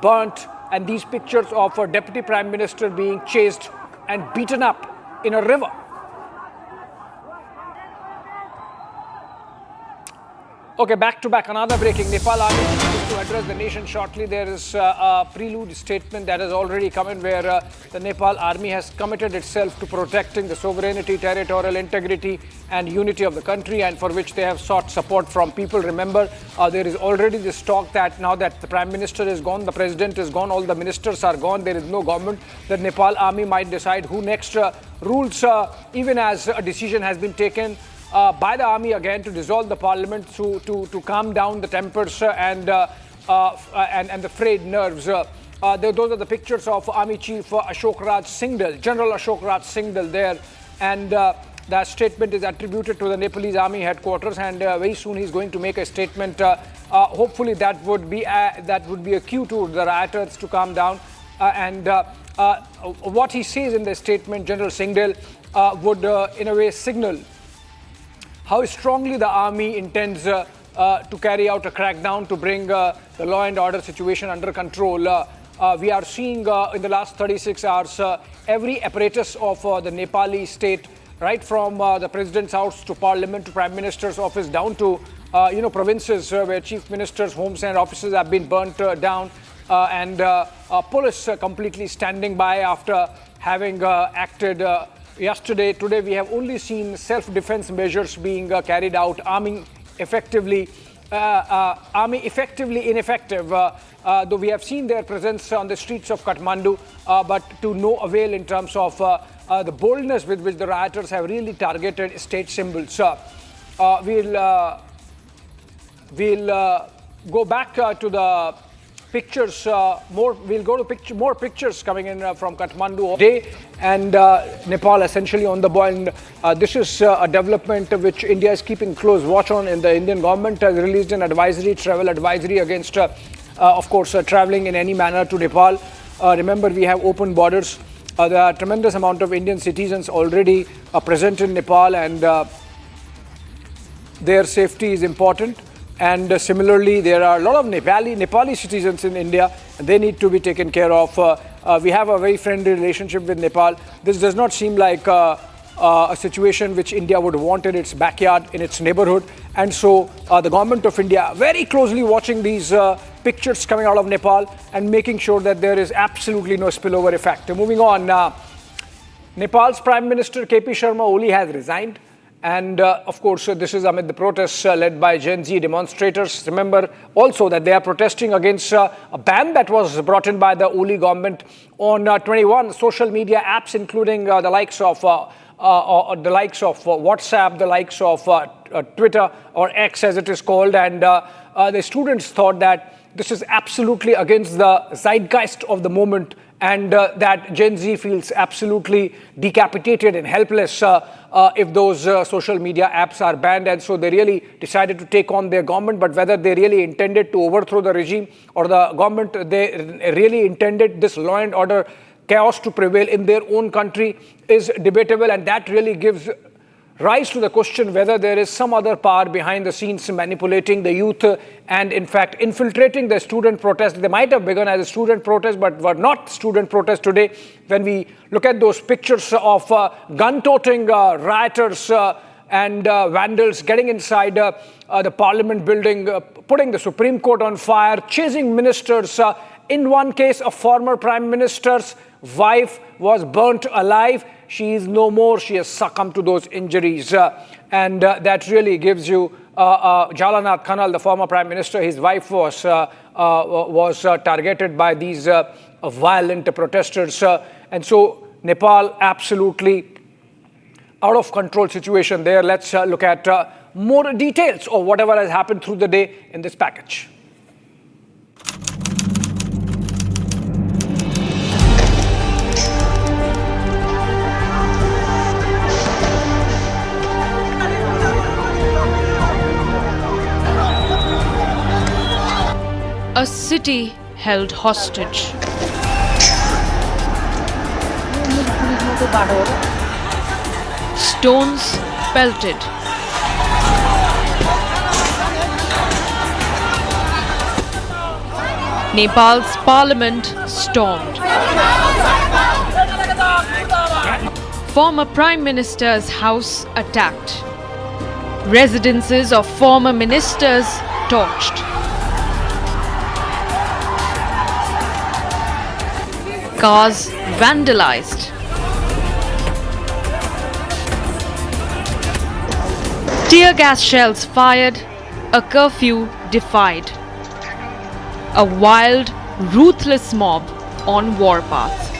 burnt, and these pictures of a Deputy Prime Minister being chased and beaten up in a river. Okay, back to back, another breaking. Nepal army is to address the nation shortly. There is a prelude statement that has already come in where the Nepal army has committed itself to protecting the sovereignty, territorial integrity and unity of the country, and for which they have sought support from people. Remember, there is already this talk that now that the Prime Minister is gone, the President is gone, all the ministers are gone, there is no government, the Nepal army might decide who next rules, even as a decision has been taken by the army again to dissolve the parliament to calm down the tempers and the frayed nerves. Those are the pictures of Army Chief Ashok Raj Singhdal, General Ashok Raj Singhdal there, and that statement is attributed to the Nepalese army headquarters, and very soon he's going to make a statement. Hopefully that would be a cue to the rioters to calm down, and what he says in the statement, General Singhdal, would in a way signal how strongly the army intends to carry out a crackdown to bring the law and order situation under control. We are seeing in the last 36 hours every apparatus of the Nepali state, right from the President's house to Parliament to Prime Minister's office down to provinces where Chief Ministers' homes and offices have been burnt down, and police completely standing by after having acted yesterday. Today we have only seen self-defense measures being carried out, army effectively ineffective, though we have seen their presence on the streets of Kathmandu, but to no avail in terms of the boldness with which the rioters have really targeted state symbols. We'll go back to the pictures, we'll go to more pictures coming in from Kathmandu today, and Nepal essentially on the boil. And this is a development which India is keeping close watch on. And the Indian government has released an travel advisory against, of course, traveling in any manner to Nepal. Remember, we have open borders. There are a tremendous amount of Indian citizens already present in Nepal, and their safety is important. And similarly, there are a lot of Nepali citizens in India, and they need to be taken care of. We have a very friendly relationship with Nepal. This does not seem like a situation which India would want in its backyard, in its neighborhood. And so the government of India very closely watching these pictures coming out of Nepal and making sure that there is absolutely no spillover effect. Moving on, Nepal's Prime Minister KP Sharma Oli has resigned. And of course, this is amid the protests led by Gen Z demonstrators. Remember also that they are protesting against a ban that was brought in by the Oli government on 21 social media apps, including the likes of WhatsApp, the likes of Twitter, or X as it is called. And the students thought that this is absolutely against the zeitgeist of the moment, and that Gen Z feels absolutely decapitated and helpless if those social media apps are banned. And so they really decided to take on their government, but whether they really intended to overthrow the regime or the government, they really intended this law and order chaos to prevail in their own country is debatable, and that really gives rise to the question whether there is some other power behind the scenes manipulating the youth and in fact infiltrating the student protest. They might have begun as a student protest but were not student protest today. When we look at those pictures of gun-toting rioters and vandals getting inside the parliament building, putting the Supreme Court on fire, chasing ministers. In one case, a former prime minister's wife was burnt alive. She is no more. She has succumbed to those injuries. And that really gives you Jalanath Khanal, the former prime minister, his wife was targeted by these violent protesters. And so Nepal, absolutely out of control situation there. Let's look at more details of whatever has happened through the day in this package. A city held hostage. Stones pelted. Nepal's parliament stormed. Former Prime Minister's house attacked. Residences of former ministers torched. Cars vandalized. Tear gas shells fired, a curfew defied. A wild, ruthless mob on warpath.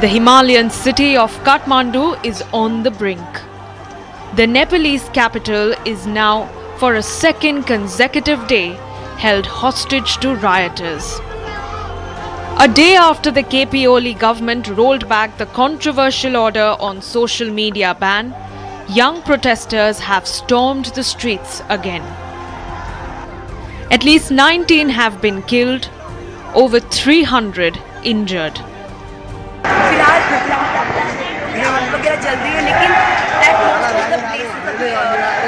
The Himalayan city of Kathmandu is on the brink. The Nepalese capital is now, for a second consecutive day, held hostage to rioters. A day after the KP Oli government rolled back the controversial order on social media ban, young protesters have stormed the streets again. At least 19 have been killed, over 300 injured. फिलहाल रात वगैरह चल रही है, लेकिन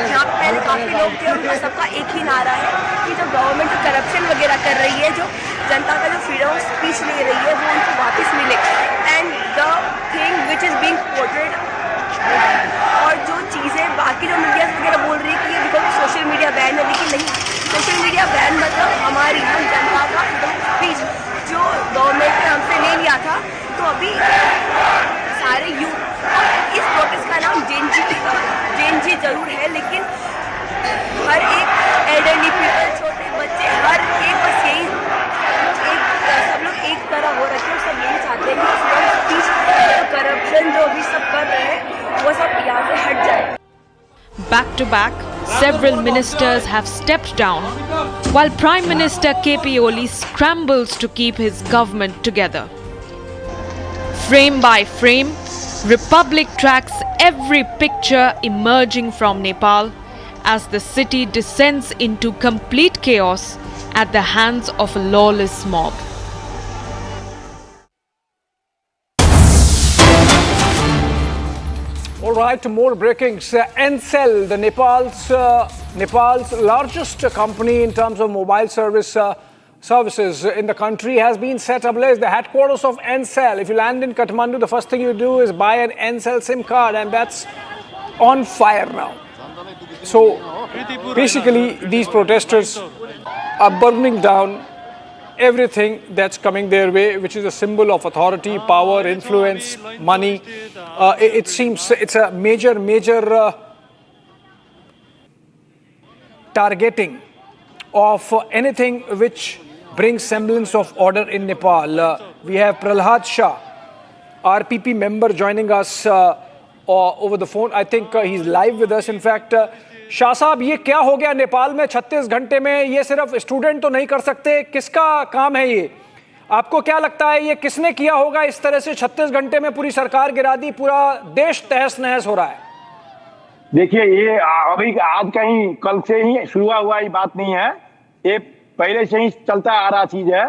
जहाँ पे पहले काफ़ी लोग थे उनका सबका एक ही नारा है कि जो गवर्नमेंट करप्शन वगैरह कर रही है, जो जनता का जो फ्रीडम ऑफ स्पीच ले रही है, वो उनको वापस मिले. And the thing which is being portrayed, और जो चीज़ें बाकी जो मीडिया वगैरह बोल रही है कि ये बिकॉज सोशल मीडिया बैन है, लेकिन नहीं, सोशल मीडिया बैन मतलब हमारी हम जनता का फ्रीडम ऑफ स्पीच जो गवर्नमेंट ने हमसे ले लिया था. तो अभी सारे यूथ, इस प्रोटेस्ट का नाम जेनजी जरूर है, लेकिन हर एक एल्डरली पीपल, छोटे बच्चे, हर एक बस यही सब लोग एक तरह हो रखे हैं. सब यही चाहते हैं कि फ्रीडम ऑफ स्पीच, करप्शन जो अभी सब कर रहे हैं वो सब यहाँ से हट जाए. Back to back, several ministers have stepped down, while Prime Minister KP Oli scrambles to keep his government together. Frame by frame, Republic tracks every picture emerging from Nepal as the city descends into complete chaos at the hands of a lawless mob. All right, more breakings. Ncell, the Nepal's largest company in terms of mobile services in the country, has been set ablaze. The headquarters of Ncell. If you land in Kathmandu, the first thing you do is buy an Ncell SIM card, and that's on fire now. So basically, these protesters are burning down everything that's coming their way, which is a symbol of authority, power, influence, money. It seems it's a major targeting of anything which brings semblance of order in Nepal. We have Prahlad Shah, RPP member, joining us over the phone. I think he's live with us. In fact, Shah साहब, ये क्या हो गया नेपाल में 36 घंटे में? ये सिर्फ स्टूडेंट तो नहीं कर सकते, किसका काम है ये? आपको क्या लगता है ये किसने किया होगा? इस तरह से 36 घंटे में पूरी सरकार गिरा दी, पूरा देश तहस नहस हो रहा है. देखिए, ये अभी आज कहीं कल से ही शुरू हुआ ये बात नहीं है, ये पहले से ही चलता आ रहा चीज है,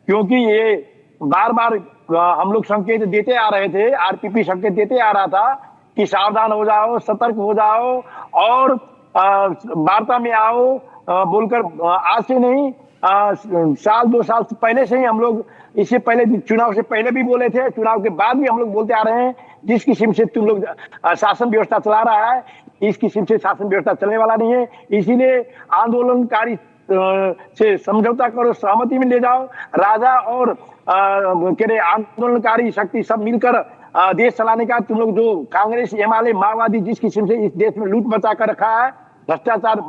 क्योंकि ये बार बार हम लोग संकेत देते आ रहे थे, आरपीपी संकेत देते आ रहा था कि सावधान हो जाओ, सतर्क हो जाओ और वार्ता में आओ बोलकर. आज से नहीं, साल 2 साल पहले से ही हम लोग, इससे पहले चुनाव से पहले भी बोले थे, चुनाव के बाद भी हम लोग बोलते आ रहे हैं, जिस किस्म से तुम लोग शासन व्यवस्था चला रहा है, इस किस्म से शासन व्यवस्था चलने वाला नहीं है. इसीलिए आंदोलनकारी से समझौता करो, सहमति में ले जाओ. राजा और आंदोलनकारी शक्ति सब मिलकर देश चलाने का, तुम लोग जो कांग्रेस, एमआलए, माओवादी जिस किस्म से इस देश में लूट मचा कर रखा है, भ्रष्टाचार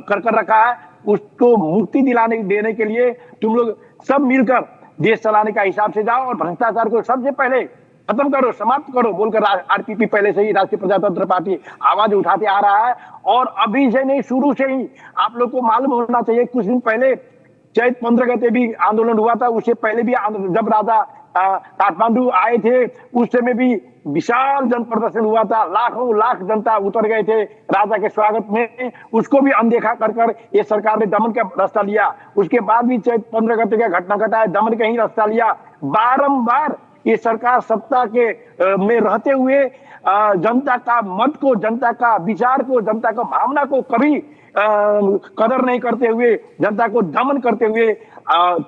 कर रखा है, उसको मुक्ति देने के लिए तुम लोग सब मिलकर देश चलाने का हिसाब से जाओ और भ्रष्टाचार को सबसे पहले खत्म करो, समाप्त करो बोलकर आरपीपी पहले से ही, राष्ट्रीय प्रजातंत्र पार्टी, आवाज उठाते आ रहा है. और अभी से नहीं, शुरू से ही आप लोग को मालूम होना चाहिए, कुछ दिन पहले चैत 15 गते भी आंदोलन हुआ था, उससे पहले भी जब राजा काठमांडू आए थे उस समय भी विशाल जन प्रदर्शन हुआ था, लाखों लाख जनता उतर गए थे राजा के स्वागत में. उसको भी अनदेखा कर ये सरकार ने दमन का रास्ता लिया. उसके बाद भी 15 गते का घटना घटा है, दमन का ही रास्ता लिया. बारंबार ये सरकार सत्ता के में रहते हुए जनता का मत को, जनता का विचार को, जनता का भावना को कभी कदर नहीं करते हुए, जनता को दमन करते हुए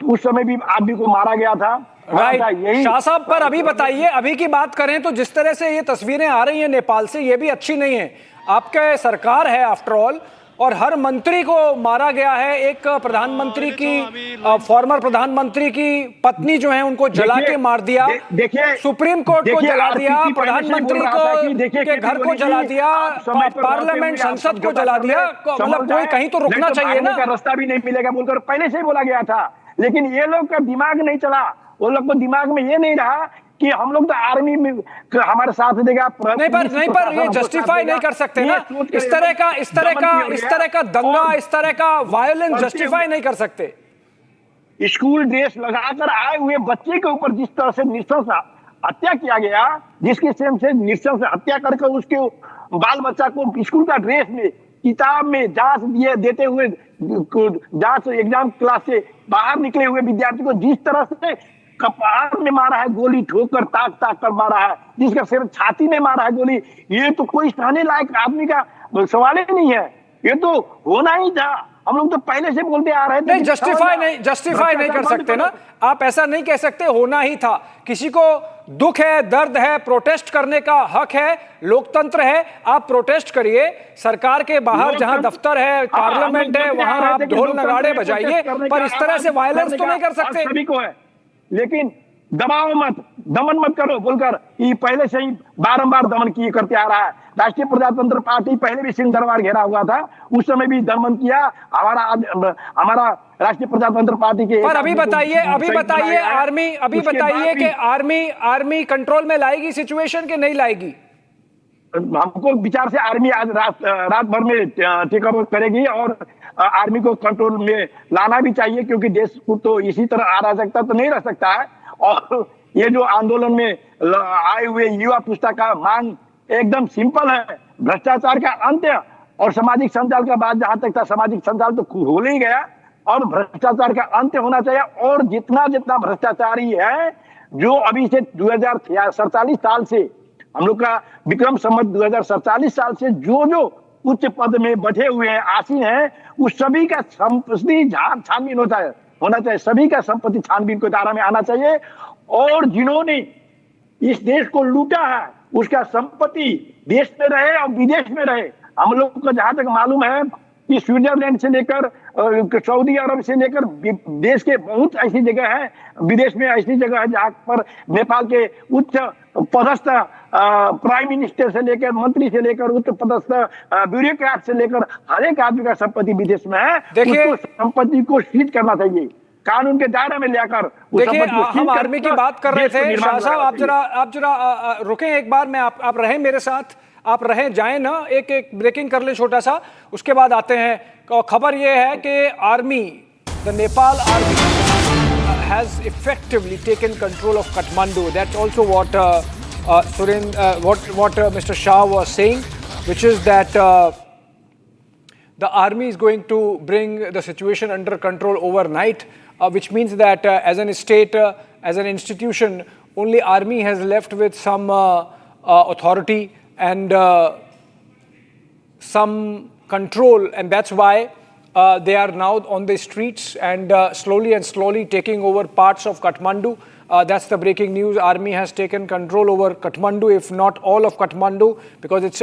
उस समय भी आदमी को मारा गया था। राइट, शाह साहब पर अभी बताइए, अभी की बात करें तो जिस तरह से ये तस्वीरें आ रही हैं नेपाल से, ये भी अच्छी नहीं है। आपके सरकार है आफ्टर ऑल, और हर मंत्री को मारा गया है। एक प्रधानमंत्री की, फॉर्मर प्रधानमंत्री की पत्नी जो है उनको जला के मार दिया। देखिए, सुप्रीम कोर्ट को जला दिया, प्रधानमंत्री को के घर को जला दिया, पार्लियामेंट संसद को जला दिया। मतलब कोई कहीं तो रुकना चाहिए ना। रास्ता भी नहीं मिलेगा बोलकर पहले से ही बोला गया था, लेकिन ये लोग का दिमाग नहीं चला। वो लोग को दिमाग में ये नहीं रहा कि हम लोग तो आर्मी में हमारे साथ देगा। नहीं पर ये जस्टिफाई नहीं कर सकते ना, इस तरह का दंगा, इस तरह का वायलेंस जस्टिफाई नहीं कर सकते। स्कूल ड्रेस लगाकर आए हुए बच्चे के ऊपर जिस तरह से नृशंस हत्या किया गया, जिसके सेम से नृशंस हत्या करके उसके बाल बच्चा को स्कूल का ड्रेस में, किताब में जांच देते हुए, जांच एग्जाम क्लास से बाहर निकले हुए विद्यार्थी को जिस तरह से कपार में मारा है गोली, ठोकर ताक कर मारा है, जिसका सिर छाती में मारा है गोली, ये तो कोई सहने लायक आदमी का सवाल ही नहीं है। ये तो होना ही था। हम लोग तो पहले से बोलते आ रहे थे। नहीं, जस्टिफाई नहीं कर सकते ना आप, ऐसा नहीं कह सकते होना ही था। किसी को दुख है, दर्द है, प्रोटेस्ट करने का हक है, लोकतंत्र है, आप प्रोटेस्ट करिए। सरकार के बाहर जहां दफ्तर है, पार्लियामेंट है, वहां आप ढोल नगाड़े बजाइए, पर इस तरह से वायलेंस तो नहीं कर सकते। सभी को है, लेकिन दबाओ मत, दमन मत करो बोलकर ये पहले से ही बारंबार दमन किए करते आ रहा है। राष्ट्रीय प्रजातंत्र पार्टी पहले भी सिंह दरबार घेरा हुआ था, उस समय भी दमन किया। हमारा राष्ट्रीय प्रजातंत्र पार्टी के, पर अभी बताइए कि आर्मी कंट्रोल में लाएगी सिचुएशन के नहीं लाएगी? हमको विचार से आर्मी आज रात भर में टेक ओवर करेगी और आर्मी को कंट्रोल में लाना भी चाहिए, क्योंकि देश को तो इसी तरह अराजकता तो नहीं रह सकता है। और ये जो आंदोलन में आए हुए युवा पुस्ता का मांग एकदम सिंपल है, भ्रष्टाचार का अंत्य और सामाजिक संजाल का बात जहां तक था, सामाजिक संजाल तो हो ही गया और भ्रष्टाचार का अंत्य होना चाहिए। और जितना भ्रष्टाचारी है, जो अभी से 2047 साल से हम लोग का विक्रम संवत 2047 साल से जो उच्च पद में बैठे हुए हैं, आसीन हैं, उस सभी का संपत्ति छानबीन होना चाहिए। सभी का संपत्ति छानबीन के दायरे में आना चाहिए। और जिन्होंने इस देश को लूटा है, उसका संपत्ति देश में रहे और विदेश में रहे। हम लोग को जहां तक मालूम है कि स्विट्जरलैंड से लेकर सऊदी अरब से लेकर देश के बहुत ऐसी जगह है, विदेश में ऐसी जगह है जहां पर नेपाल के उच्च पदस्थ प्राइम मिनिस्टर से लेकर, मंत्री से लेकर, उच्च पदस्थ ब्यूरोक्रेट से लेकर हर एक आदमी का संपत्ति विदेश में है। देखिए, संपत्ति को सीज करना चाहिए, कानून के दायरे में लेकर। देखिए, हम आर्मी की बात कर रहे थे। शाह साहब, आप जरा रुकें एक बार, मैं आप रहें मेरे साथ, आप रहें, जाएं ना, एक ब्रेकिंग कर ले छोटा सा, उसके बाद आते हैं। खबर यह है कि army, the Nepal army has effectively taken control of Kathmandu. That's also what Mr. Shah was saying, which is that the army is going to bring the situation under control overnight, which means that as an state, as an institution, only army has left with some authority and some control, and that's why they are now on the streets and slowly taking over parts of Kathmandu. That's the breaking news. Army has taken control over Kathmandu, if not all of Kathmandu, because it's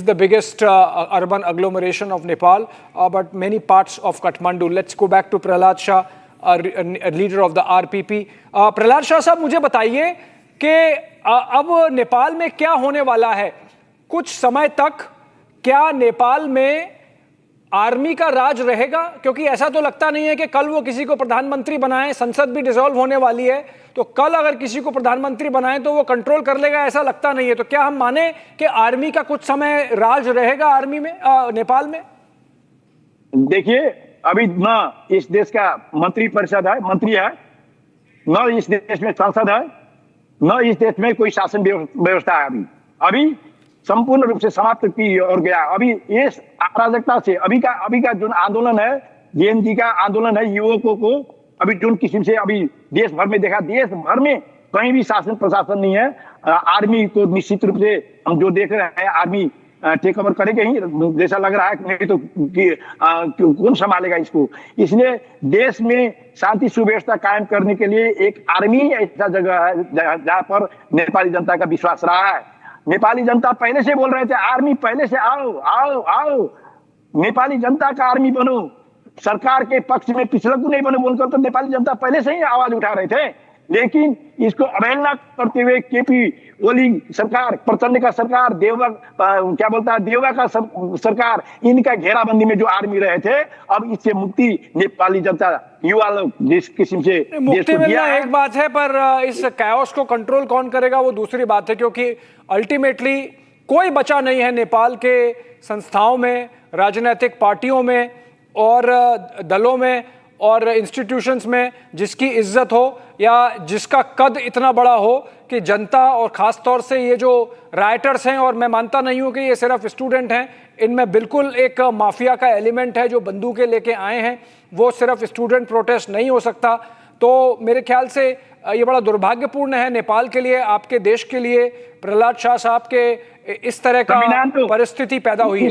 the biggest urban agglomeration of Nepal, but many parts of Kathmandu. Let's go back to Prahlad Shah, a leader of the RPP. Prahlad Shah साहब, मुझे बताइए कि अब नेपाल में क्या होने वाला है? कुछ समय तक क्या नेपाल में आर्मी का राज रहेगा? क्योंकि ऐसा तो लगता नहीं है कि कल वो किसी को प्रधानमंत्री बनाए, संसद भी डिसॉल्व होने वाली है, तो कल अगर किसी को प्रधानमंत्री बनाए तो वो कंट्रोल कर लेगा, ऐसा लगता नहीं है। तो क्या हम माने कि आर्मी का कुछ समय राज रहेगा आर्मी में, नेपाल में? देखिए, अभी न इस देश का मंत्री परिषद है, मंत्री है, न इस देश में संसद है, न इस देश में कोई शासन व्यवस्था है। अभी संपूर्ण रूप से समाप्त की और गया। अभी इस अराजकता से अभी का जो आंदोलन है, जेएनजी का आंदोलन है, युवकों को अभी जो किस्म से अभी देश भर में देखा, देश भर में कहीं भी शासन प्रशासन नहीं है। आर्मी को निश्चित रूप से हम जो देख रहे हैं, आर्मी टेक ओवर करेगा ही, जैसा लग रहा है, नहीं तो कौन संभालेगा इसको। इसलिए देश में शांति सुव्यवस्था कायम करने के लिए एक आर्मी ऐसा जगह है जहां पर नेपाली जनता का विश्वास रहा है। नेपाली जनता पहले से बोल रहे थे, आर्मी पहले से आओ आओ आओ, नेपाली जनता का आर्मी बनो, सरकार के पक्ष में पिछड़क नहीं बनो बोलकर तो नेपाली जनता पहले से ही आवाज उठा रहे थे। लेकिन इसको अवहेलना करते हुए केपी ओली सरकार, प्रचंड का सरकार, देवगा का सरकार, इनका घेराबंदी में जो आर्मी रहे थे, अब इससे मुक्ति नेपाली जनता युवा लोग जिस किस्म से मुक्ति मिलना एक बात है, पर इस कैओस को कंट्रोल कौन करेगा वो दूसरी बात है, क्योंकि अल्टीमेटली कोई बचा नहीं है नेपाल के संस्थाओं में, राजनीतिक पार्टियों में और दलों में और इंस्टीट्यूशंस में जिसकी इज्जत हो या जिसका कद इतना बड़ा हो कि जनता, और ख़ास तौर से ये जो राइटर्स हैं, और मैं मानता नहीं हूँ कि ये सिर्फ स्टूडेंट हैं, इनमें बिल्कुल एक माफिया का एलिमेंट है जो बंदूकें लेके आए हैं, वो सिर्फ स्टूडेंट प्रोटेस्ट नहीं हो सकता। तो मेरे ख्याल से ये बड़ा दुर्भाग्यपूर्ण है नेपाल के लिए, आपके देश के लिए, प्रहलाद शाह साहब के इस तरह का परिस्थिति पैदा हुई है।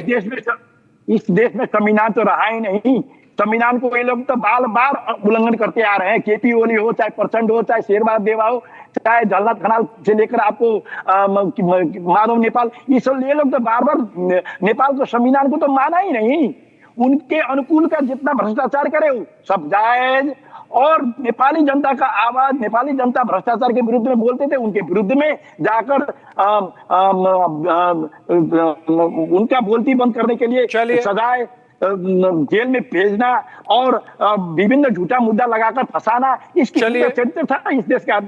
इस देश में संविधान तो रहा ही नहीं। संविधान को ये लोग तो बार बार उल्लंघन करते आ रहे हैं। केपी ओली हो, चाहे प्रचंड हो, चाहे शेरबाज देवा हो, चाहे झलनाथ खनाल से लेकर आपको माधव नेपाल, ये सब ये लोग तो बार बार नेपाल को, संविधान को तो माना ही नहीं। उनके अनुकूल का जितना भ्रष्टाचार करे सब जायज, और नेपाली जनता का आवाज, नेपाली जनता भ्रष्टाचार के विरुद्ध में बोलते थे, उनके विरुद्ध में जाकर उनका बोलती बंद करने के लिए सजाए, जेल में भेजना और विभिन्न झूठा मुद्दा लगाकर फंसाना, इसकी चरित्र था इस देश का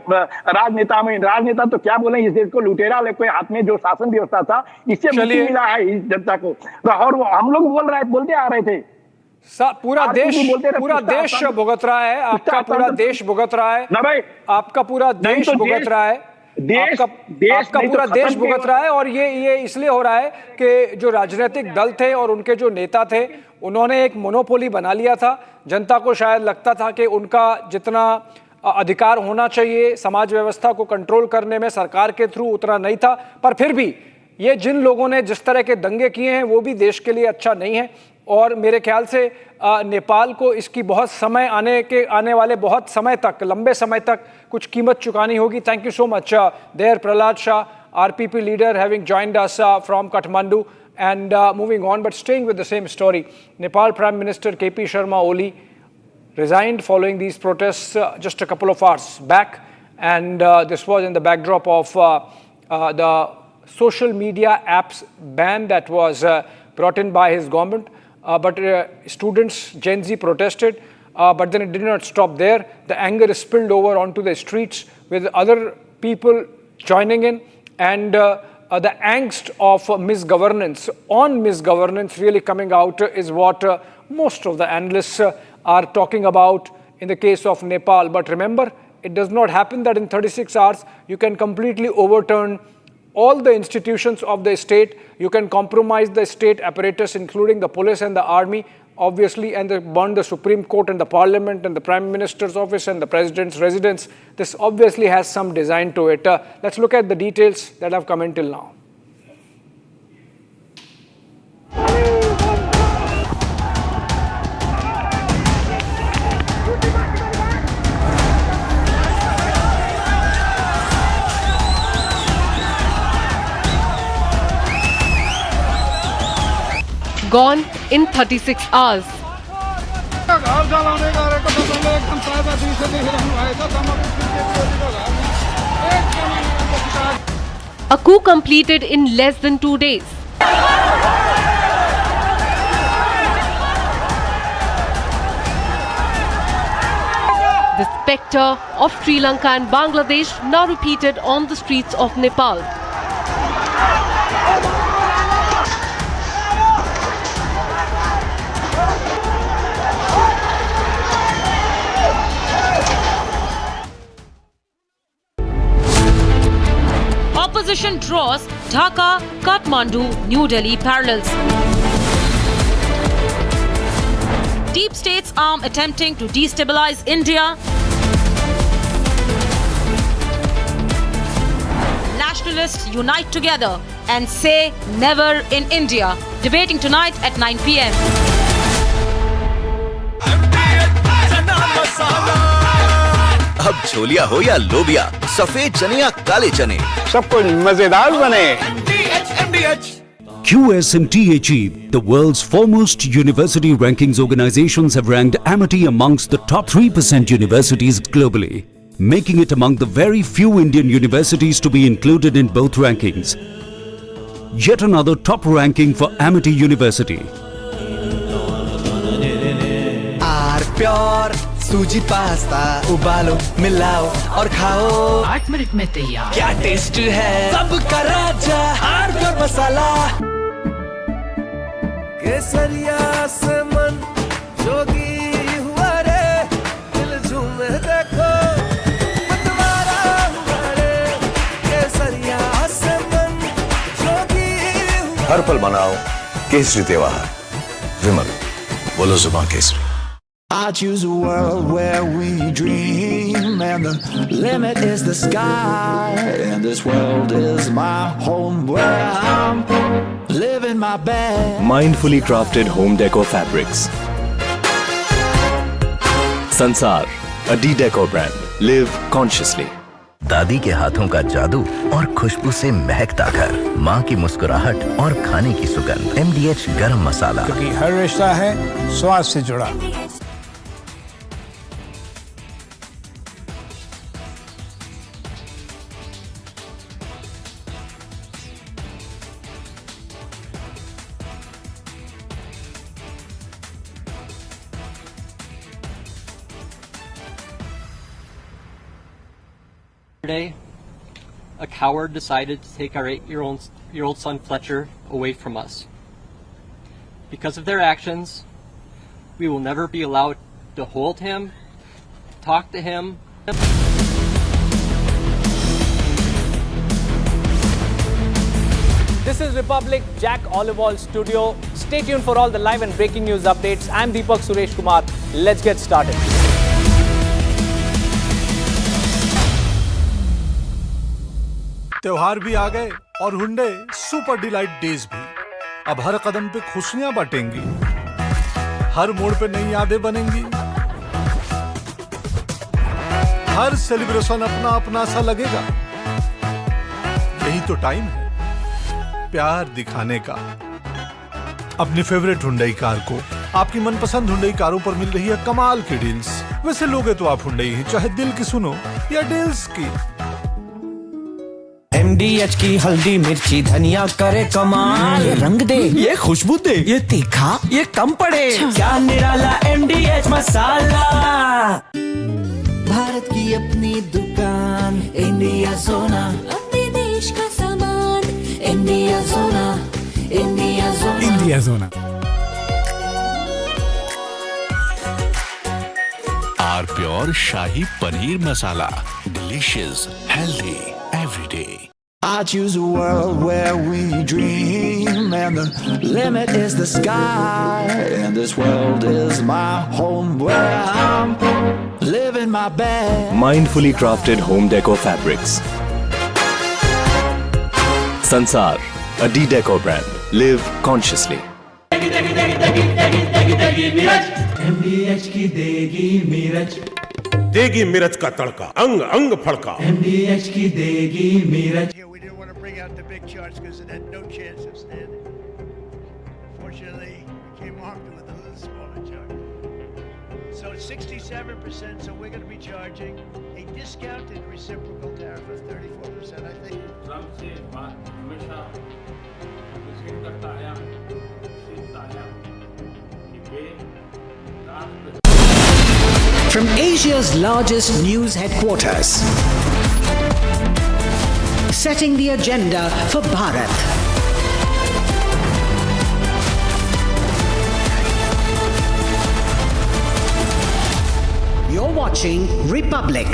राजनेता में। राजनेता तो क्या बोले, इस देश को लुटेरा ले कोई हाथ में जो शासन व्यवस्था था, इससे मुक्ति मिला है इस जनता को। और हम लोग बोलते आ रहे थे, पूरा देश भुगत रहा है, आपका पूरा देश भुगत रहा है, आपका पूरा देश भुगत रहा है, आपका पूरा देश भुगत रहा है। और ये इसलिए हो रहा है कि जो राजनीतिक दल थे और उनके जो नेता थे, उन्होंने एक मोनोपोली बना लिया था। जनता को शायद लगता था कि उनका जितना अधिकार होना चाहिए समाज व्यवस्था को कंट्रोल करने में सरकार के थ्रू उतना नहीं था। पर फिर भी ये जिन लोगों ने जिस तरह के दंगे किए हैं वो भी देश के लिए अच्छा नहीं है, और मेरे ख्याल से नेपाल को इसकी बहुत समय आने वाले बहुत समय तक, लंबे समय तक कुछ कीमत चुकानी होगी। Thank you so much there Prahlad Shah, RPP leader, having joined us from Kathmandu. And moving on, but staying with the same story, Nepal Prime Minister KP Sharma Oli resigned following these protests just a couple of hours back, and this was in the backdrop of the social media apps ban that was brought in by his government. But students, Gen Z, protested, but then it did not stop there. The anger spilled over onto the streets with other people joining in, and the angst of misgovernance really coming out is what most of the analysts are talking about in the case of Nepal. But remember, it does not happen that in 36 hours you can completely overturn all the institutions of the state. You can compromise the state apparatus, including the police and the army, obviously, and burn the Supreme Court and the Parliament and the Prime Minister's office and the President's residence. This obviously has some design to it. Let's look at the details that have come in till now. Gone in 36 hours. A coup completed in less than 2 days. The spectre of Sri Lanka and Bangladesh now repeated on the streets of Nepal. Opposition draws Dhaka, Kathmandu, New Delhi parallels. Deep state's arm attempting to destabilize India. Nationalists unite together and say never in India. Debating tonight at 9 p.m. अब छोलिया हो या लोबिया, सफेद चने या काले चने, सबको मजेदार बने। QSMTHE, the world's foremost university rankings organizations, have ranked Amity amongst the top 3% universities globally, making it among the very few Indian universities to be included in both rankings. Yet another top ranking for Amity University. Pure सूजी pasta उबालो मिलाओ और खाओ 8 minute में तैयार। क्या taste है सबका राजा आर्नब मसाला। केसरिया से मन जोगी हुआ रे, दिल झूमे देखो मतवारा हुआ रे। केसरिया से मन जोगी हुआ। हर पल मनाओ केसरी त्योहार। विमल, बोलो जुबान Kesari. I choose a world where we dream and the limit is the sky, and this world is my home where I'm living my best. Mindfully crafted home decor fabrics. Sansar, a decor brand. Live consciously. दादी के हाथों का जादू और खुशबू से महकता घर, माँ की मुस्कुराहट और खाने की सुगंध। MDH गरम मसाला, क्योंकि हर रिश्ता है स्वाद से जुड़ा। Yesterday, a coward decided to take our 8-year-old son Fletcher away from us. Because of their actions, we will never be allowed to hold him, talk to him. This is Republic, Jack Olival Studio. Stay tuned for all the live and breaking news updates. I'm Deepak Suresh Kumar. Let's get started. त्योहार भी आ गए और Hunde super delight days भी। अब हर कदम पे खुशियां बांटेंगी, हर मोड़ पे नई यादें बनेंगी, हर सेलिब्रेशन अपना अपना सा लगेगा। यही तो टाइम है प्यार दिखाने का। अपनी फेवरेट हुंडई कार को आपकी मनपसंद हुंडई कारों पर मिल रही है कमाल की डील्स। वैसे लोगे तो आप हुंडई ही, चाहे दिल की सुनो या डील्स की। MDH की हल्दी मिर्ची धनिया करे कमाल। ये रंग दे, ये खुशबू दे, ये तीखा, ये कम पड़े। क्या निराला MDH मसाला। भारत की अपनी दुकान इंडिया सोना, अपने देश का सामान इंडिया सोना, इंडिया सोना, इंडिया सोना। Our pure shahi paneer masala, delicious, healthy every day. I choose a world where we dream and the limit is the sky, and this world is my home where I'm living my best. Mindfully crafted home decor fabrics. Sansar, a decor brand. Live consciously. MDH की देगी मिर्च, देगी मिर्च का तड़का, अंग अंग फड़का। MDH की देगी मिर्च। Out the big charge because it had no chance of standing. Fortunately, we came armed with a little smaller charge. So it's 67%, so we're going to be charging a discounted reciprocal tariff of 34%, I think. सबसे बात हमेशा मुझे करता आया, सीखता आया कि वे राष्ट्र। From Asia's largest news headquarters, setting the agenda for Bharat. You're watching Republic.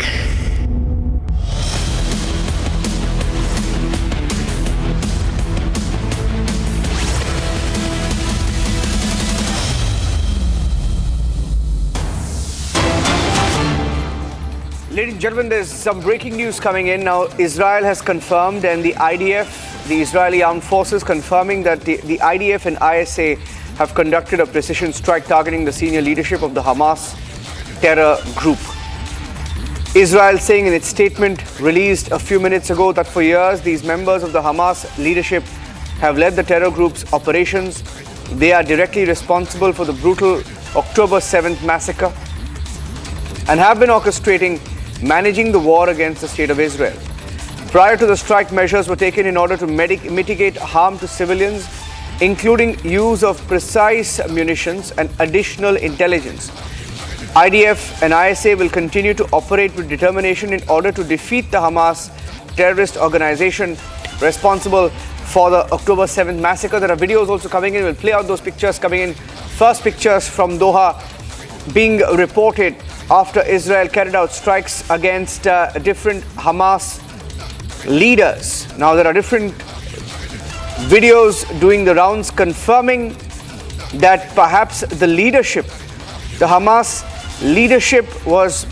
and gentlemen, there's some breaking news coming in. Now, Israel has confirmed, and the IDF, the Israeli Armed Forces, confirming that the IDF and ISA have conducted a precision strike targeting the senior leadership of the Hamas terror group. Israel saying in its statement released a few minutes ago that for years these members of the Hamas leadership have led the terror group's operations. They are directly responsible for the brutal October 7th massacre and have been orchestrating, managing the war against the state of Israel. Prior to the strike, measures were taken in order to mitigate harm to civilians, including use of precise munitions and additional intelligence. IDF and ISA will continue to operate with determination in order to defeat the Hamas terrorist organization responsible for the October 7th massacre. There are videos also coming in. We'll play out those pictures coming in. First pictures from Doha being reported after Israel carried out strikes against different Hamas leaders. Now, there are different videos doing the rounds confirming that perhaps the leadership, the Hamas leadership, was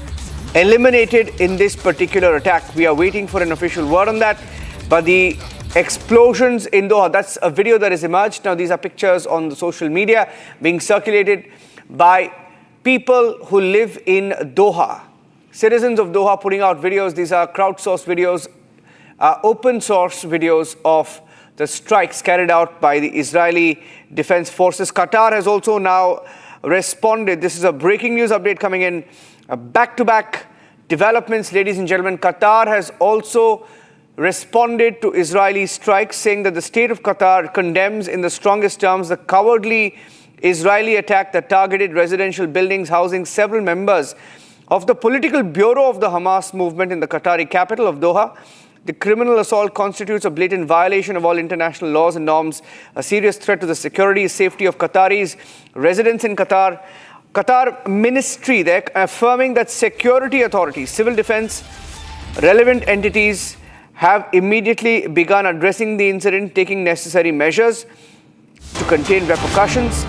eliminated in this particular attack. We are waiting for an official word on that. But the explosions in Doha, that's a video that has emerged. Now, these are pictures on the social media being circulated by people who live in Doha. Citizens of Doha putting out videos. These are crowdsourced videos, open source videos of the strikes carried out by the Israeli Defense Forces. Qatar has also now responded. This is a breaking news update coming in. Back-to-back developments, ladies and gentlemen. Qatar has also responded to Israeli strikes, saying that the state of Qatar condemns in the strongest terms the cowardly Israeli attack that targeted residential buildings housing several members of the political bureau of the Hamas movement in the Qatari capital of Doha. The criminal assault constitutes a blatant violation of all international laws and norms, a serious threat to the security and safety of Qataris residents in Qatar. Qatar ministry, they're affirming that security authorities, civil defense, relevant entities have immediately begun addressing the incident, taking necessary measures to contain repercussions,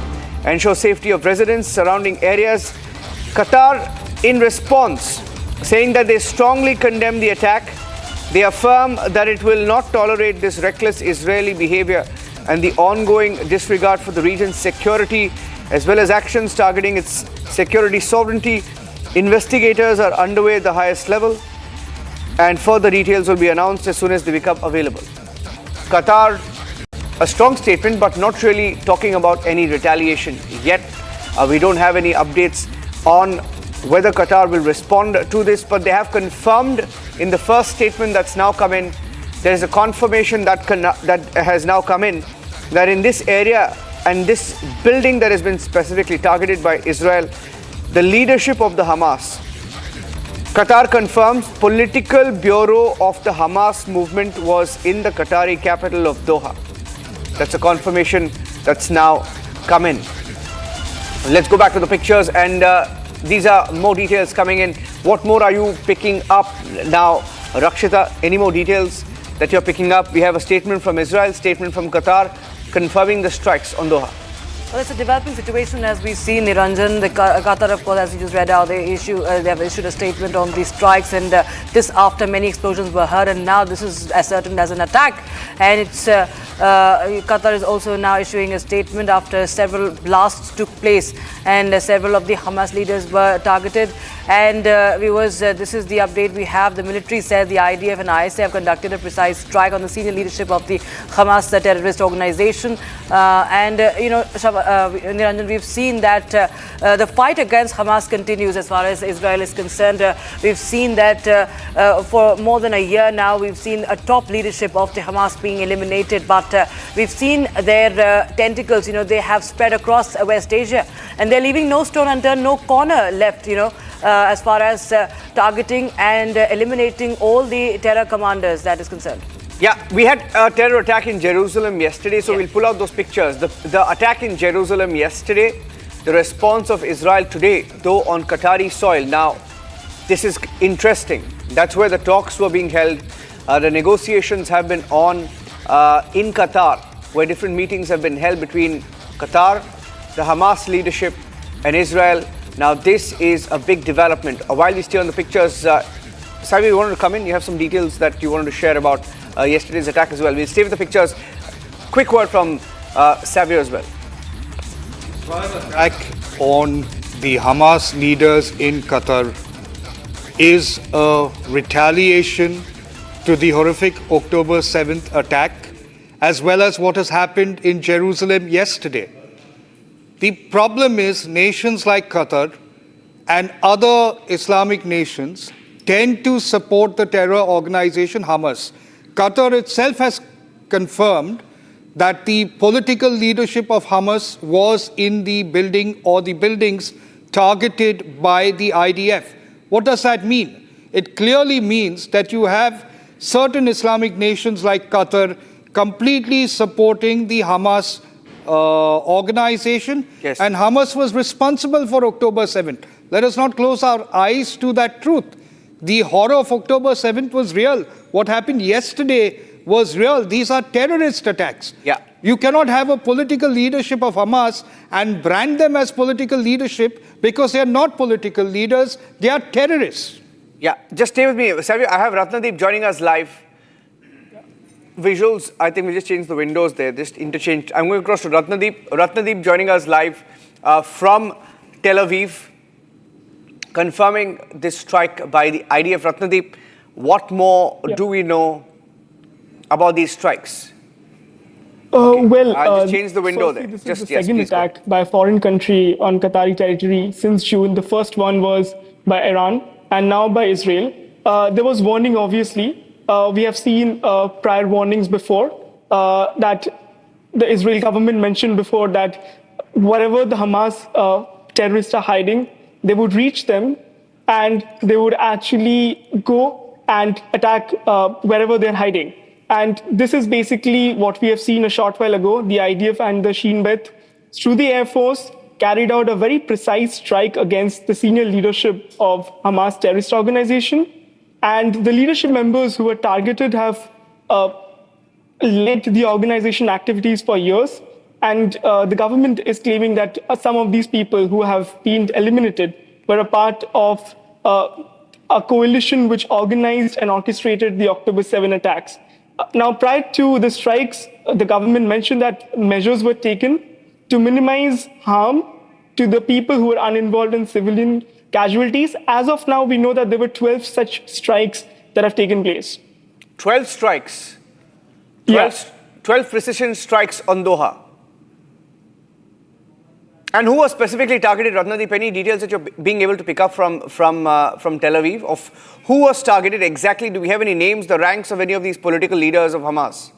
ensure safety of residents surrounding areas. Qatar, in response, saying that they strongly condemn the attack. They affirm that it will not tolerate this reckless Israeli behavior and the ongoing disregard for the region's security, as well as actions targeting its security sovereignty. Investigators are underway at the highest level, and further details will be announced as soon as they become available. Qatar, a strong statement, but not really talking about any retaliation yet. We don't have any updates on whether Qatar will respond to this, but they have confirmed in the first statement that's now come in. There is a confirmation that has now come in that in this area and this building that has been specifically targeted by Israel, the leadership of the Hamas, Qatar confirms political bureau of the Hamas movement was in the Qatari capital of Doha. That's a confirmation that's now come in. Let's go back to the pictures, and these are more details coming in. What more are you picking up now, Rakshita? Any more details that you're picking up? We have a statement from Israel, statement from Qatar, confirming the strikes on Doha. Well, it's a developing situation as we see, Niranjan. The Qatar, of course, as you just read out, they have issued a statement on these strikes, and this after many explosions were heard, and now this is ascertained as an attack. And it's Qatar is also now issuing a statement after several blasts took place, and several of the Hamas leaders were targeted. And this is the update we have. The military says the IDF and ISA have conducted a precise strike on the senior leadership of the Hamas terrorist organization. Niranjan, we've seen that the fight against Hamas continues as far as Israel is concerned. We've seen that for more than a year now, we've seen a top leadership of the Hamas being eliminated, but we've seen their tentacles, they have spread across West Asia, and they're leaving no stone unturned, no corner left, as far as targeting and eliminating all the terror commanders that is concerned. Yeah, we had a terror attack in Jerusalem yesterday, so we'll pull out those pictures. The attack in Jerusalem yesterday, the response of Israel today, though on Qatari soil. Now, this is interesting. That's where the talks were being held. The negotiations have been on in Qatar, where different meetings have been held between Qatar, the Hamas leadership, and Israel. Now, this is a big development. While we stay on the pictures, Savi, you wanted to come in? You have some details that you wanted to share about yesterday's attack as well. We'll stay with the pictures. Quick word from Savi as well. Attack on the Hamas leaders in Qatar is a retaliation to the horrific October 7th attack, as well as what has happened in Jerusalem yesterday. The problem is nations like Qatar and other Islamic nations tend to support the terror organization Hamas. Qatar itself has confirmed that the political leadership of Hamas was in the building or the buildings targeted by the IDF. What does that mean? It clearly means that you have certain Islamic nations like Qatar completely supporting the Hamas organization, and Hamas was responsible for October 7th. Let us not close our eyes to that truth. The horror of October 7th was real. What happened yesterday was real. These are terrorist attacks. Yeah. You cannot have a political leadership of Hamas and brand them as political leadership because they are not political leaders, they are terrorists. Yeah, just stay with me. Savi, I have Ratnadeep joining us live. Visuals, I think we just changed the windows there, just interchanged. I'm going across to Ratnadeep. Ratnadeep joining us live from Tel Aviv, confirming this strike by the IDF. Ratnadeep, what more do we know about these strikes? Well, I'll just change the window there. This is the second attack by a foreign country on Qatari territory since June. The first one was by Iran and now by Israel. There was warning, obviously. We have seen prior warnings before that the Israeli government mentioned before that wherever the Hamas terrorists are hiding, they would reach them and they would actually go and attack wherever they're hiding. And this is basically what we have seen a short while ago. The IDF and the Shin Bet, through the Air Force, carried out a very precise strike against the senior leadership of Hamas terrorist organization. And the leadership members who were targeted have led the organization activities for years. And the government is claiming that some of these people who have been eliminated were a part of a coalition which organized and orchestrated the October 7 attacks. Now, prior to the strikes, the government mentioned that measures were taken to minimize harm to the people who were uninvolved in civilian casualties. As of now, we know that there were 12 such strikes that have taken place. 12 strikes? 12 precision strikes on Doha. And who was specifically targeted, Ratnadeep? Any details that you're being able to pick up from Tel Aviv of who was targeted exactly? Do we have any names, the ranks of any of these political leaders of Hamas?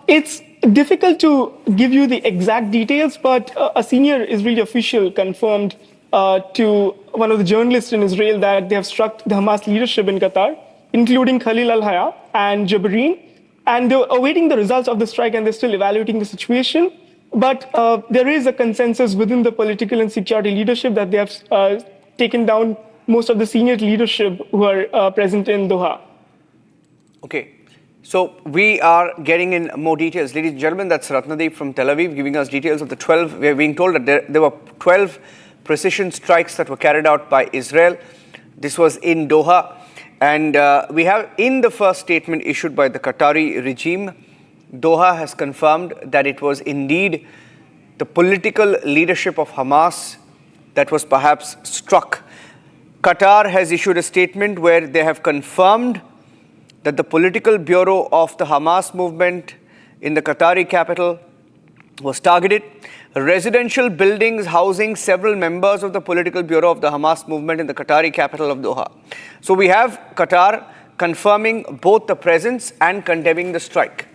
It's difficult to give you the exact details, but a senior Israeli official confirmed to one of the journalists in Israel that they have struck the Hamas leadership in Qatar, including Khalil al-Haya and Jabrin, and they're awaiting the results of the strike and they're still evaluating the situation. But there is a consensus within the political and security leadership that they have taken down most of the senior leadership who are present in Doha. Okay. So we are getting in more details. Ladies and gentlemen, that's Ratnadeep from Tel Aviv giving us details of the 12. We are being told that there were 12 precision strikes that were carried out by Israel. This was in Doha. And we have in the first statement issued by the Qatari regime, Doha has confirmed that it was indeed the political leadership of Hamas that was perhaps struck. Qatar has issued a statement where they have confirmed that the political bureau of the Hamas movement in the Qatari capital was targeted. Residential buildings housing several members of the political bureau of the Hamas movement in the Qatari capital of Doha. So we have Qatar confirming both the presence and condemning the strike.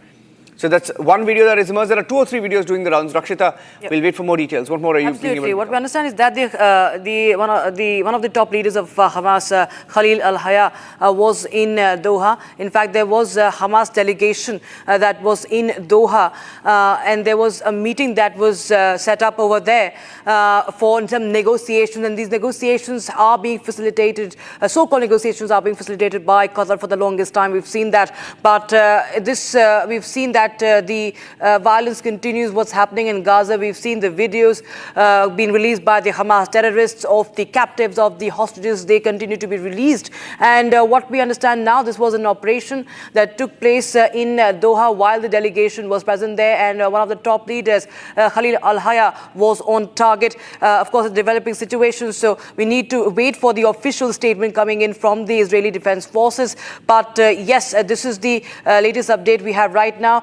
So that's one video that is emerged. There are 2 or 3 videos doing the rounds. Rakshita, we'll wait for more details. What more are you being able to What we understand is that one of the top leaders of Hamas, Khalil al-Haya, was in Doha. In fact, there was a Hamas delegation that was in Doha, and there was a meeting that was set up over there for some negotiations, and these negotiations are being facilitated, so-called negotiations are being facilitated by Qatar for the longest time. We've seen that, but we've seen that that the violence continues. What's happening in Gaza? We've seen the videos being released by the Hamas terrorists of the captives, of the hostages. They continue to be released. And what we understand now, this was an operation that took place in Doha while the delegation was present there. And one of the top leaders, Khalil al-Haya, was on target. Of course, a developing situation. So we need to wait for the official statement coming in from the Israeli Defense Forces. But yes, this is the latest update we have right now.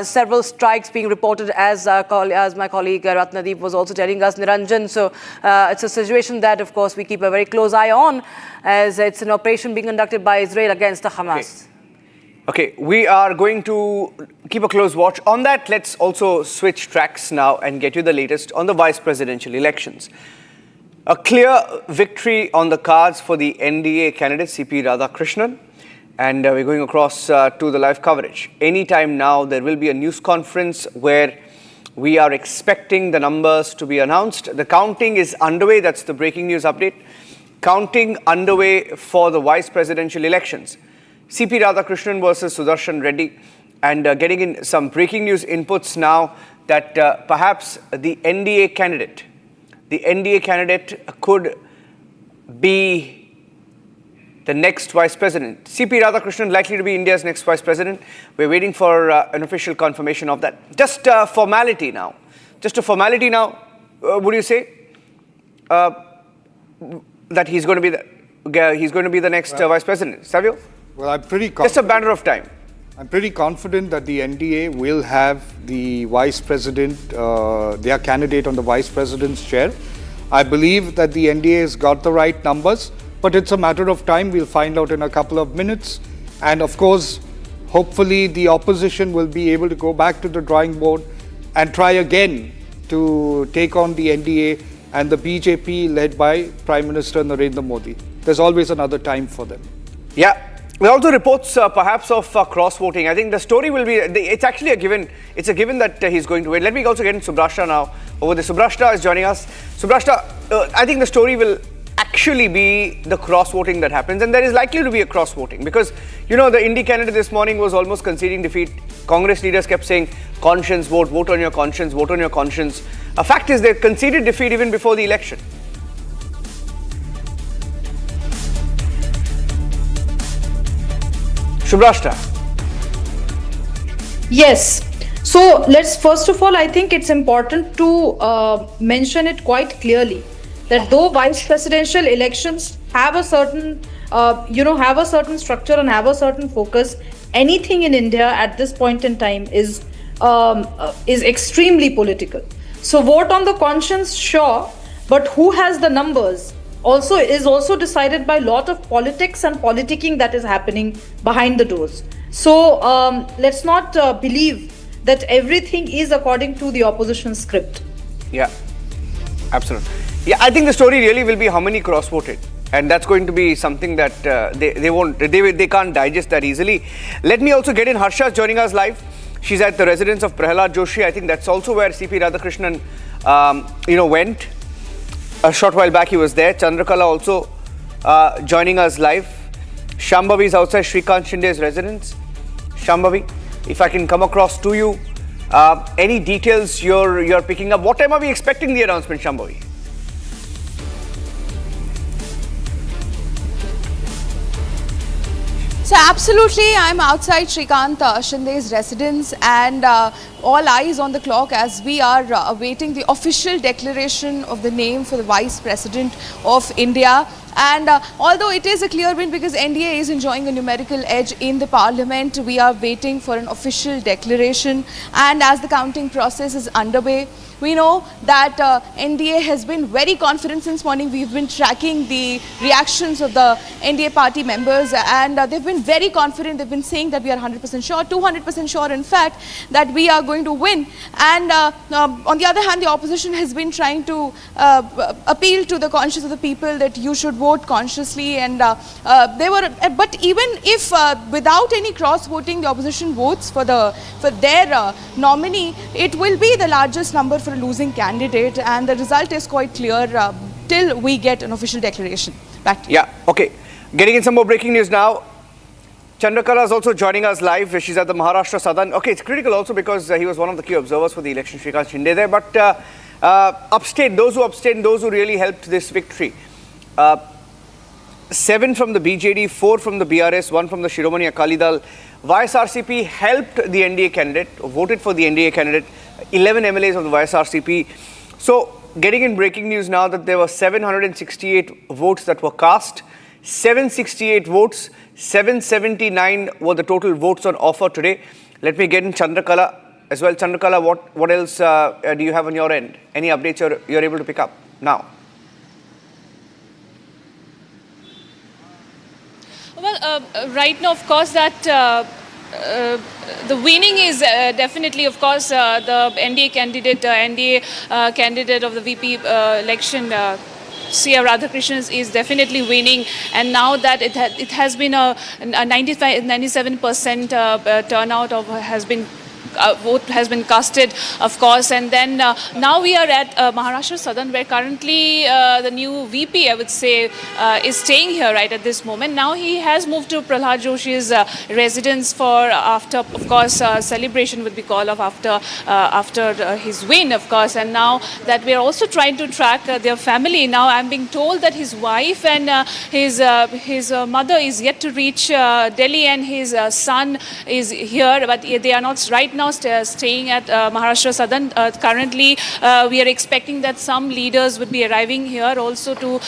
Several strikes being reported, as my colleague Ratnadeep was also telling us, Niranjan. So it's a situation that, of course, we keep a very close eye on, as it's an operation being conducted by Israel against the Hamas. Okay, we are going to keep a close watch on that. Let's also switch tracks now and get you the latest on the vice presidential elections. A clear victory on the cards for the NDA candidate, CP Radhakrishnan. And we're going across to the live coverage. Anytime now, there will be a news conference where we are expecting the numbers to be announced. The counting is underway. That's the breaking news update. Counting underway for the vice presidential elections. CP Radhakrishnan versus Sudarshan Reddy. And getting in some breaking news inputs now that perhaps the NDA candidate could be the next vice president. CP Radhakrishnan likely to be India's next vice president. We're waiting for an official confirmation of that. Just a formality now. Would you say that he's going to be the next vice president? Savio? Well, I'm pretty confident. Just a matter of time. I'm pretty confident that the NDA will have the vice president, their candidate on the vice president's chair. I believe that the NDA has got the right numbers, but it's a matter of time. We'll find out in a couple of minutes. And of course, hopefully the opposition will be able to go back to the drawing board and try again to take on the NDA and the BJP led by Prime Minister Narendra Modi. There's always another time for them. Yeah. There are also reports perhaps of cross-voting. I think the story will be, it's actually a given. It's a given that he's going to win. Let me also get in Subrashta now. Over there, Subrashta is joining us. Subrashta, I think the story will actually be the cross-voting that happens. And there is likely to be a cross-voting because, you know, the Indy candidate this morning was almost conceding defeat. Congress leaders kept saying, conscience, vote on your conscience, vote on your conscience. A fact is they conceded defeat even before the election. Subrashta. Yes. So let's first of all, I think it's important to mention it quite clearly that though vice presidential elections have a certain, have a certain structure and have a certain focus, anything in India at this point in time is extremely political. So vote on the conscience, sure, but who has the numbers is also decided by a lot of politics and politicking that is happening behind the doors. So let's not believe that everything is according to the opposition script. Yeah, absolutely. Yeah, I think the story really will be how many cross-voted. And that's going to be something that they can't digest that easily. Let me also get in Harsha joining us live. She's at the residence of Prahalad Joshi. I think that's also where CP Radhakrishnan, went. A short while back he was there. Chandrakala also joining us live. Shambhavi is outside Shrikant Shinde's residence. Shambhavi, if I can come across to you, any details you're picking up? What time are we expecting the announcement, Shambhavi? So absolutely, I'm outside Shrikant Shinde's residence and all eyes on the clock as we are awaiting the official declaration of the name for the Vice President of India. And although it is a clear win because NDA is enjoying a numerical edge in the parliament, we are waiting for an official declaration. And as the counting process is underway, we know that NDA has been very confident since morning. We've been tracking the reactions of the NDA party members and they've been very confident. They've been saying that we are 100% sure, 200% sure in fact, that we are going to win. And on the other hand, the opposition has been trying to appeal to the conscience of the people that you should vote consciously. And but even if without any cross-voting, the opposition votes for their nominee, it will be the largest number for a losing candidate, and the result is quite clear till we get an official declaration. Back to you. Yeah, okay. Getting in some more breaking news now. Chandrakala is also joining us live. She's at the Maharashtra Southern. Okay, it's critical also because he was one of the key observers for the election, Shrikant Shinde there. But abstained, those who abstained, those who really helped this victory. 7 from the BJD, 4 from the BRS, 1 from the Shiromani Akali Dal. YSRCP helped the NDA candidate, voted for the NDA candidate, 11 MLAs of the YSRCP. So, getting in breaking news now that there were 768 votes that were cast, 768 votes, 779 were the total votes on offer today. Let me get in Chandrakala as well. Chandrakala, what else do you have on your end? Any updates you're able to pick up now? Well, right now, of course, that the winning is definitely, of course, the NDA candidate of the VP election, C.R. Radhakrishnan, is definitely winning. And now that it has been a 97% turnout vote has been casted, of course. And then now we are at Maharashtra Southern, where currently the new VP, I would say, is staying here right at this moment. Now he has moved to Prahlad Joshi's residence for after, of course, celebration would be called off after his win, of course. And now that we are also trying to track their family. Now I'm being told that his wife and his mother is yet to reach Delhi, and his son is here, but they are not right now staying at Maharashtra Southern. Currently, we are expecting that some leaders would be arriving here also to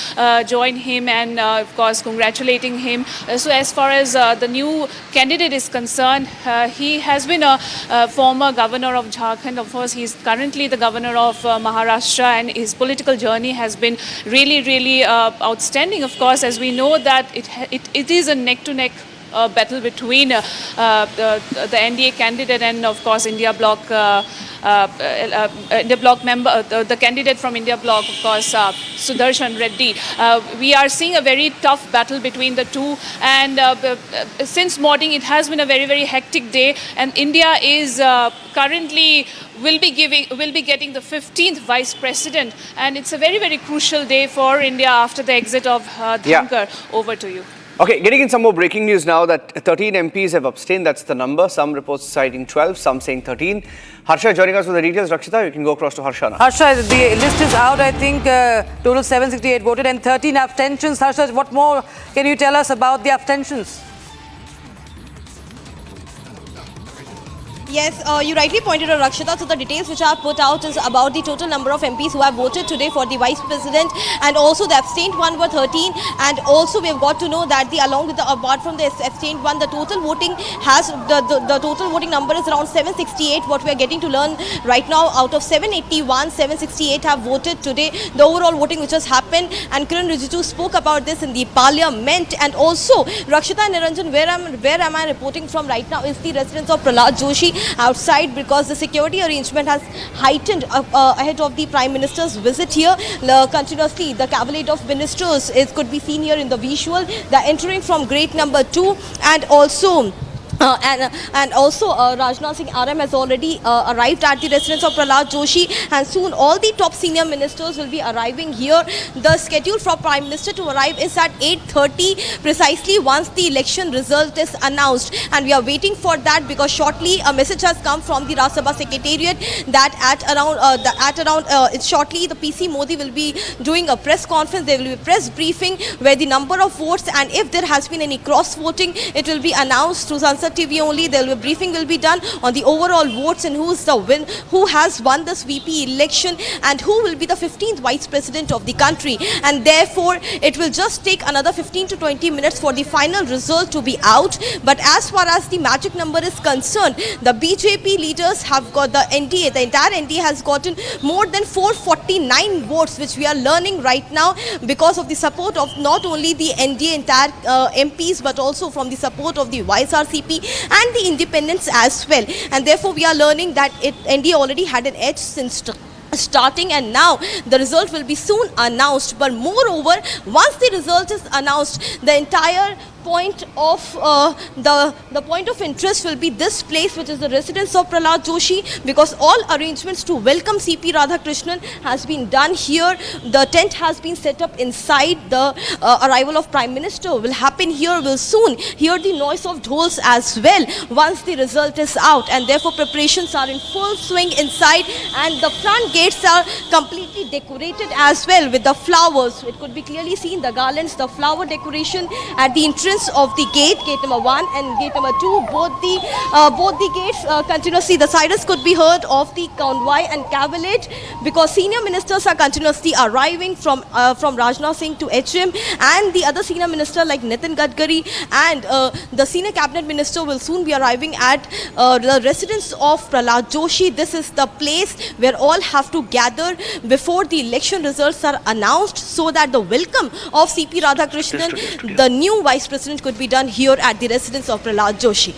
join him and, of course, congratulating him. So as far as the new candidate is concerned, he has been a former governor of Jharkhand. Of course, he is currently the governor of Maharashtra, and his political journey has been really, really outstanding. Of course, as we know that it is a neck-to-neck battle between the NDA candidate and, of course, India Bloc member, the candidate from India Bloc, of course, Sudarshan Reddy. We are seeing a very tough battle between the two, and since morning it has been a very, very hectic day, and India is currently will be getting the 15th vice president, and it's a very, very crucial day for India after the exit of Dhankar. Over to you. Okay, getting in some more breaking news now that 13 MPs have abstained. That's the number. Some reports citing 12, some saying 13. Harsha joining us with the details. Rakshita, you can go across to Harsha now. Harsha, the list is out. I think total 768 voted and 13 abstentions. Harsha, what more can you tell us about the abstentions? Yes, you rightly pointed out, Rakshita. So the details which I have put out is about the total number of MPs who have voted today for the Vice President, and also the abstained one were 13. And also we have got to know that along with apart from the abstained one, the total voting has the total voting number is around 768. What we are getting to learn right now, out of 781, 768 have voted today. The overall voting which has happened, and Kiran Rijiju spoke about this in the Parliament. And also, Rakshita and Niranjan, where am I reporting from right now is the residence of Prahlad Joshi outside, because the security arrangement has heightened ahead of the Prime Minister's visit here. Continuously, the cavalcade of ministers could be seen here in the visual. They're entering from gate number 2, and also Rajnath Singh RM has already arrived at the residence of Prahlad Joshi, and soon all the top senior ministers will be arriving here. The schedule for Prime Minister to arrive is at 8:30 precisely once the election result is announced, and we are waiting for that because shortly a message has come from the Rajya Sabha Secretariat that shortly the PC Modi will be doing a press conference. There will be a press briefing where the number of votes, and if there has been any cross voting, it will be announced to Sansad TV only. There will be a briefing will be done on the overall votes and who has won this VP election and who will be the 15th Vice President of the country. And therefore, it will just take another 15 to 20 minutes for the final result to be out. But as far as the magic number is concerned, the BJP leaders have got the entire NDA has gotten more than 449 votes, which we are learning right now because of the support of not only the NDA entire MPs, but also from the support of the YSRCP and the independents as well. And therefore, we are learning that NDA already had an edge since starting, and now the result will be soon announced. But moreover, once the result is announced, the entire point of the point of interest will be this place, which is the residence of Prahlad Joshi, because all arrangements to welcome CP Radhakrishnan has been done here. The tent has been set up inside. The arrival of Prime Minister will happen here. We'll soon hear the noise of dhols as well once the result is out, and therefore preparations are in full swing inside, and the front gates are completely decorated as well with the flowers. It could be clearly seen the garlands, the flower decoration at the entrance of the gate number 1 and gate number 2. Both the gates continuously, the sirens could be heard of the convoy and cavalcade, because senior ministers are continuously arriving from Rajnath Singh to HM, and the other senior minister like Nitin Gadkari and the senior cabinet minister will soon be arriving at the residence of Prahlad Joshi. This is the place where all have to gather before the election results are announced, so that the welcome of CP Radhakrishnan, the new Vice President, could be done here at the residence of Prahlad Joshi.